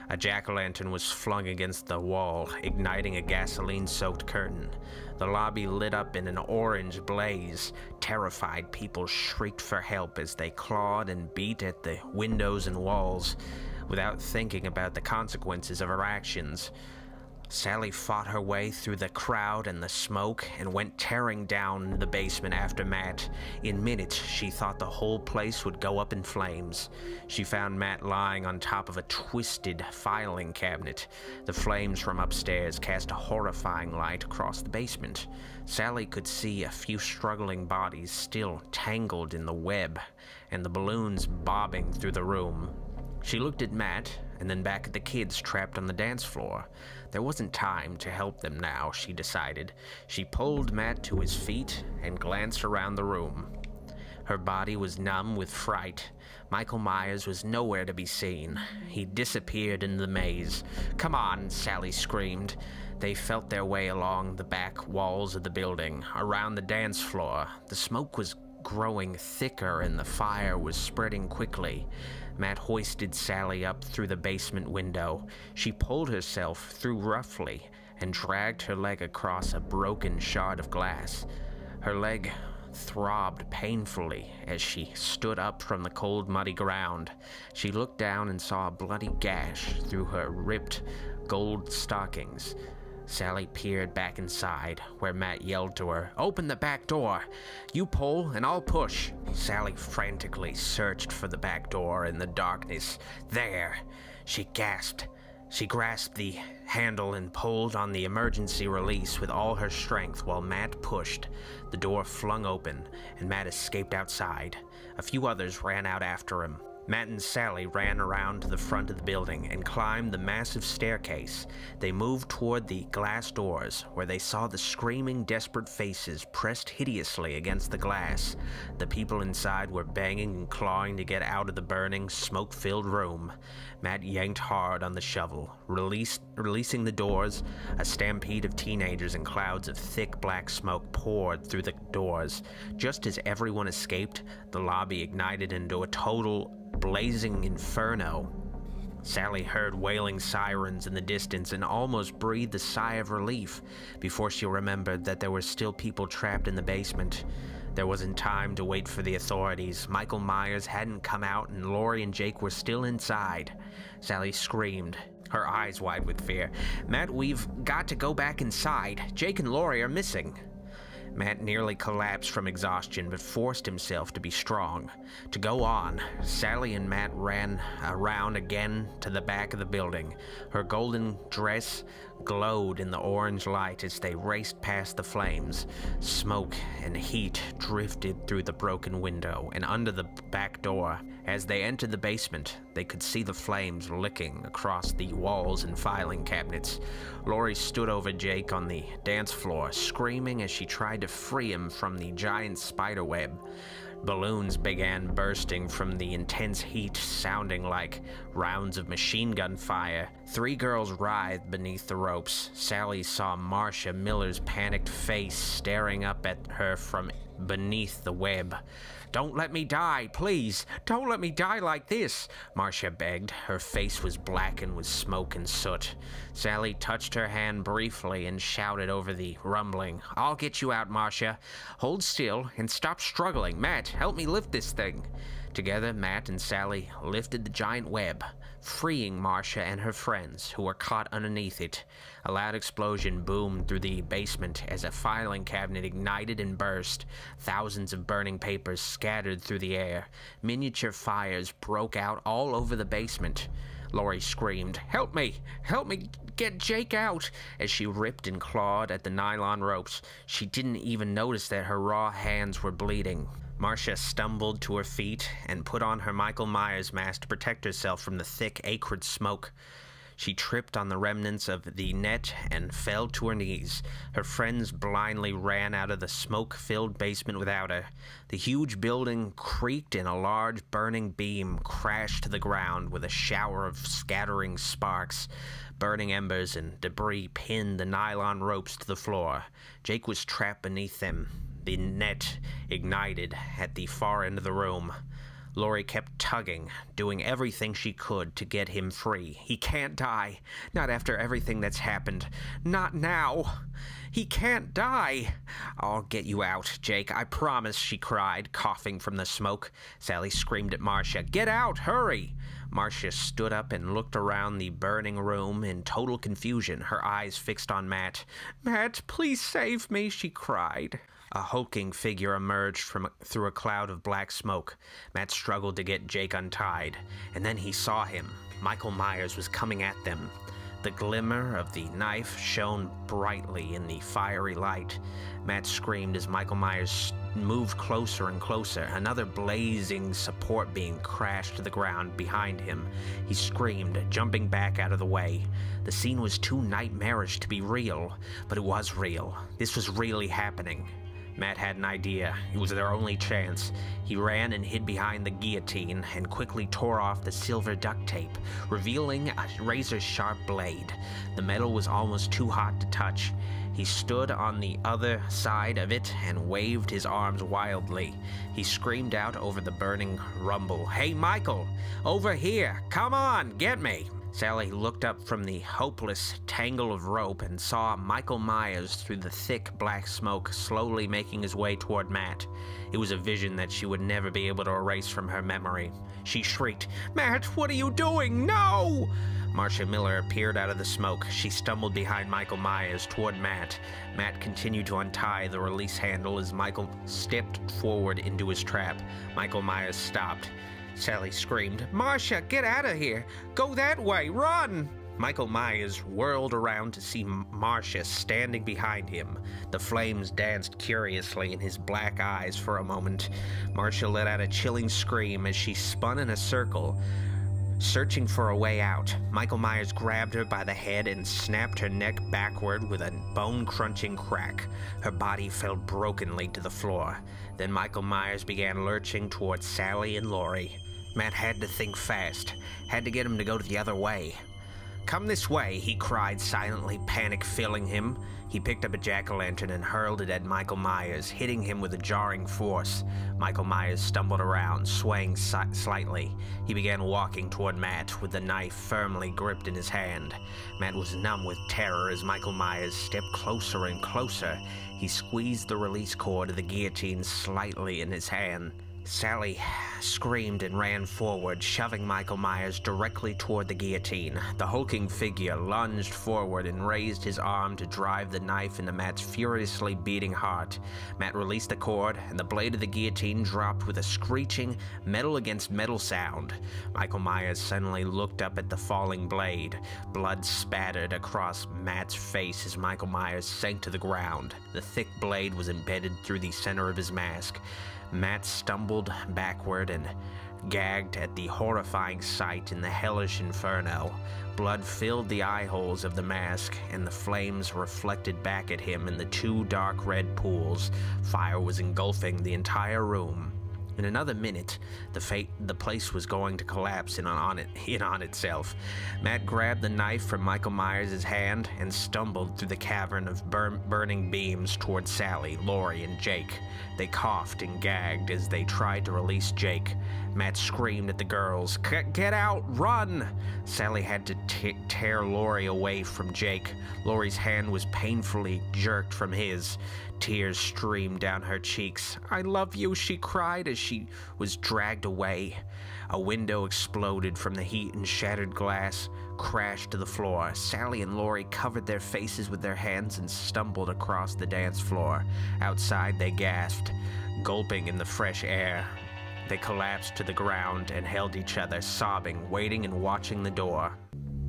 [SPEAKER 1] A jack-o'-lantern was flung against the wall, igniting a gasoline-soaked curtain. The lobby lit up in an orange blaze. Terrified people shrieked for help as they clawed and beat at the windows and walls. Without thinking about the consequences of her actions, Sally fought her way through the crowd and the smoke and went tearing down the basement after Matt. In minutes, she thought the whole place would go up in flames. She found Matt lying on top of a twisted filing cabinet. The flames from upstairs cast a horrifying light across the basement. Sally could see a few struggling bodies still tangled in the web, and the balloons bobbing through the room. She looked at Matt, and then back at the kids trapped on the dance floor. There wasn't time to help them now, she decided. She pulled Matt to his feet and glanced around the room. Her body was numb with fright. Michael Myers was nowhere to be seen. He disappeared in the maze. "Come on," Sally screamed. They felt their way along the back walls of the building, around the dance floor. The smoke was growing thicker and the fire was spreading quickly. Matt hoisted Sally up through the basement window. She pulled herself through roughly and dragged her leg across a broken shard of glass. Her leg throbbed painfully as she stood up from the cold, muddy ground. She looked down and saw a bloody gash through her ripped gold stockings. Sally peered back inside, where Matt yelled to her, "Open the back door! You pull, and I'll push!" Sally frantically searched for the back door in the darkness. There! She gasped. She grasped the handle and pulled on the emergency release with all her strength while Matt pushed. The door flung open, and Matt escaped outside. A few others ran out after him. Matt and Sally ran around to the front of the building and climbed the massive staircase. They moved toward the glass doors, where they saw the screaming, desperate faces pressed hideously against the glass. The people inside were banging and clawing to get out of the burning, smoke-filled room. Matt yanked hard on the shovel. Releasing the doors, a stampede of teenagers and clouds of thick black smoke poured through the doors. Just as everyone escaped, the lobby ignited into a total blazing inferno. Sally heard wailing sirens in the distance and almost breathed a sigh of relief before she remembered that there were still people trapped in the basement. There wasn't time to wait for the authorities. Michael Myers hadn't come out and Laurie and Jake were still inside. Sally screamed, her eyes wide with fear. "Matt, we've got to go back inside. Jake and Laurie are missing." Matt nearly collapsed from exhaustion, but forced himself to be strong. To go on, Sally and Matt ran around again to the back of the building. Her golden dress glowed in the orange light as they raced past the flames. Smoke and heat drifted through the broken window and under the back door. As they entered the basement, they could see the flames licking across the walls and filing cabinets. Laurie stood over Jake on the dance floor, screaming as she tried to free him from the giant spider web. Balloons began bursting from the intense heat, sounding like rounds of machine gun fire. 3 girls writhed beneath the ropes. Sally saw Marcia Miller's panicked face staring up at her from beneath the web. "Don't let me die, please! Don't let me die like this!" Marcia begged. Her face was blackened with smoke and soot. Sally touched her hand briefly and shouted over the rumbling, "I'll get you out, Marcia. Hold still and stop struggling. Matt, help me lift this thing." Together, Matt and Sally lifted the giant web, freeing Marcia and her friends, who were caught underneath it. A loud explosion boomed through the basement as a filing cabinet ignited and burst. Thousands of burning papers scattered through the air. Miniature fires broke out all over the basement. Laurie screamed, "Help me! Help me get Jake out!" as she ripped and clawed at the nylon ropes. She didn't even notice that her raw hands were bleeding. Marcia stumbled to her feet and put on her Michael Myers mask to protect herself from the thick, acrid smoke. She tripped on the remnants of the net and fell to her knees. Her friends blindly ran out of the smoke-filled basement without her. The huge building creaked and a large burning beam crashed to the ground with a shower of scattering sparks. Burning embers and debris pinned the nylon ropes to the floor. Jake was trapped beneath them. The net ignited at the far end of the room. Laurie kept tugging, doing everything she could to get him free. He can't die. Not after everything that's happened. Not now. He can't die. I'll get you out, Jake. I promise, she cried, coughing from the smoke. Sally screamed at Marcia. Get out! Hurry! Marcia stood up and looked around the burning room in total confusion, her eyes fixed on Matt. Matt, please save me, she cried. A hulking figure emerged through a cloud of black smoke. Matt struggled to get Jake untied, and then he saw him. Michael Myers was coming at them. The glimmer of the knife shone brightly in the fiery light. Matt screamed as Michael Myers moved closer and closer. Another blazing support beam crashed to the ground behind him. He screamed, jumping back out of the way. The scene was too nightmarish to be real, but it was real. This was really happening. Matt had an idea. It was their only chance. He ran and hid behind the guillotine and quickly tore off the silver duct tape, revealing a razor-sharp blade. The metal was almost too hot to touch. He stood on the other side of it and waved his arms wildly. He screamed out over the burning rumble, "Hey, Michael! Over here! Come on, get me!" Sally looked up from the hopeless tangle of rope and saw Michael Myers through the thick black smoke slowly making his way toward Matt. It was a vision that she would never be able to erase from her memory. She shrieked, "Matt, what are you doing? No!" Marcia Miller appeared out of the smoke. She stumbled behind Michael Myers toward Matt. Matt continued to untie the release handle as Michael stepped forward into his trap. Michael Myers stopped. Sally screamed, "Marcia, get out of here! Go that way! Run!" Michael Myers whirled around to see Marcia standing behind him. The flames danced curiously in his black eyes for a moment. Marcia let out a chilling scream as she spun in a circle, searching for a way out. Michael Myers grabbed her by the head and snapped her neck backward with a bone-crunching crack. Her body fell brokenly to the floor. Then Michael Myers began lurching towards Sally and Laurie. Matt had to think fast, had to get him to go the other way. "Come this way," he cried silently, panic filling him. He picked up a jack-o'-lantern and hurled it at Michael Myers, hitting him with a jarring force. Michael Myers stumbled around, swaying slightly. He began walking toward Matt, with the knife firmly gripped in his hand. Matt was numb with terror as Michael Myers stepped closer and closer. He squeezed the release cord of the guillotine slightly in his hand. Sally screamed and ran forward, shoving Michael Myers directly toward the guillotine. The hulking figure lunged forward and raised his arm to drive the knife into Matt's furiously beating heart. Matt released the cord, and the blade of the guillotine dropped with a screeching, metal-against-metal sound. Michael Myers suddenly looked up at the falling blade. Blood spattered across Matt's face as Michael Myers sank to the ground. The thick blade was embedded through the center of his mask. Matt stumbled backward and gagged at the horrifying sight in the hellish inferno. Blood filled the eye holes of the mask, and the flames reflected back at him in the two dark red pools. Fire was engulfing the entire room. In another minute, the place was going to collapse in on itself. Matt grabbed the knife from Michael Myers' hand and stumbled through the cavern of burning beams toward Sally, Laurie, and Jake. They coughed and gagged as they tried to release Jake. Matt screamed at the girls, "Get out! Run!" Sally had to tear Laurie away from Jake. Laurie's hand was painfully jerked from his. Tears streamed down her cheeks. "I love you," she cried as she was dragged away. A window exploded from the heat and shattered glass crashed to the floor. Sally and Laurie covered their faces with their hands and stumbled across the dance floor. Outside, they gasped, gulping in the fresh air. They collapsed to the ground and held each other, sobbing, waiting and watching the door.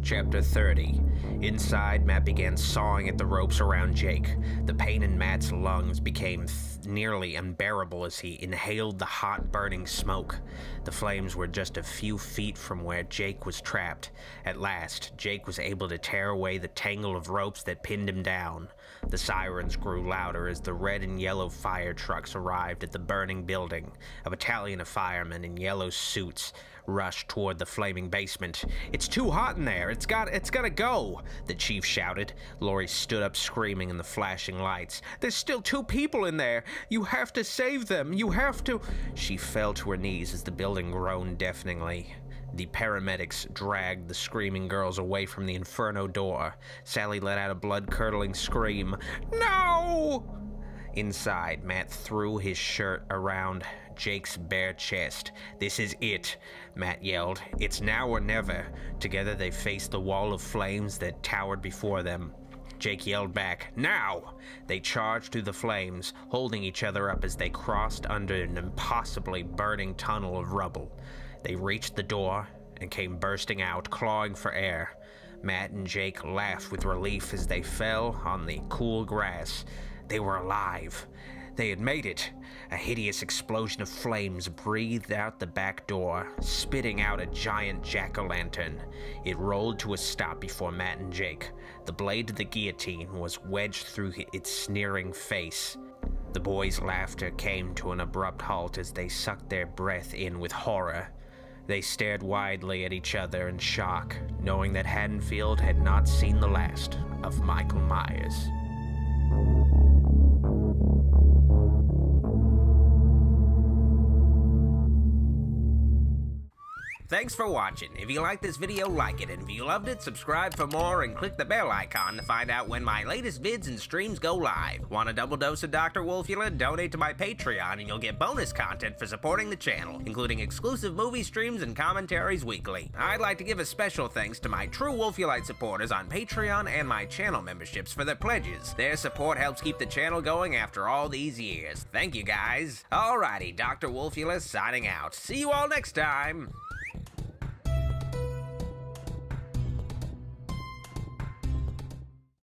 [SPEAKER 1] Chapter 30. Inside, Matt began sawing at the ropes around Jake. The pain in Matt's lungs became nearly unbearable as he inhaled the hot, burning smoke. The flames were just a few feet from where Jake was trapped. At last, Jake was able to tear away the tangle of ropes that pinned him down. The sirens grew louder as the red and yellow fire trucks arrived at the burning building. A battalion of firemen in yellow suits rushed toward the flaming basement. "It's too hot in there. It's gotta go," the chief shouted. Lori stood up screaming in the flashing lights. "There's still 2 people in there. You have to save them. You have to." She fell to her knees as the building groaned deafeningly. The paramedics dragged the screaming girls away from the inferno door. Sally let out a blood-curdling scream. "No!" Inside, Matt threw his shirt around Jake's bare chest. "This is it," Matt yelled. "It's now or never." Together they faced the wall of flames that towered before them. Jake yelled back, "Now!" They charged through the flames, holding each other up as they crossed under an impossibly burning tunnel of rubble. They reached the door and came bursting out, clawing for air. Matt and Jake laughed with relief as they fell on the cool grass. They were alive. They had made it. A hideous explosion of flames breathed out the back door, spitting out a giant jack-o'-lantern. It rolled to a stop before Matt and Jake. The blade of the guillotine was wedged through its sneering face. The boys' laughter came to an abrupt halt as they sucked their breath in with horror. They stared widely at each other in shock, knowing that Haddonfield had not seen the last of Michael Myers. Thanks for watching. If you liked this video, like it, and if you loved it, subscribe for more and click the bell icon to find out when my latest vids and streams go live. Want a double dose of Dr. Wolfula? Donate to my Patreon and you'll get bonus content for supporting the channel, including exclusive movie streams and commentaries weekly. I'd like to give a special thanks to my true Wolfulite supporters on Patreon and my channel memberships for their pledges. Their support helps keep the channel going after all these years. Thank you, guys. Alrighty, Dr. Wolfula signing out. See you all next time.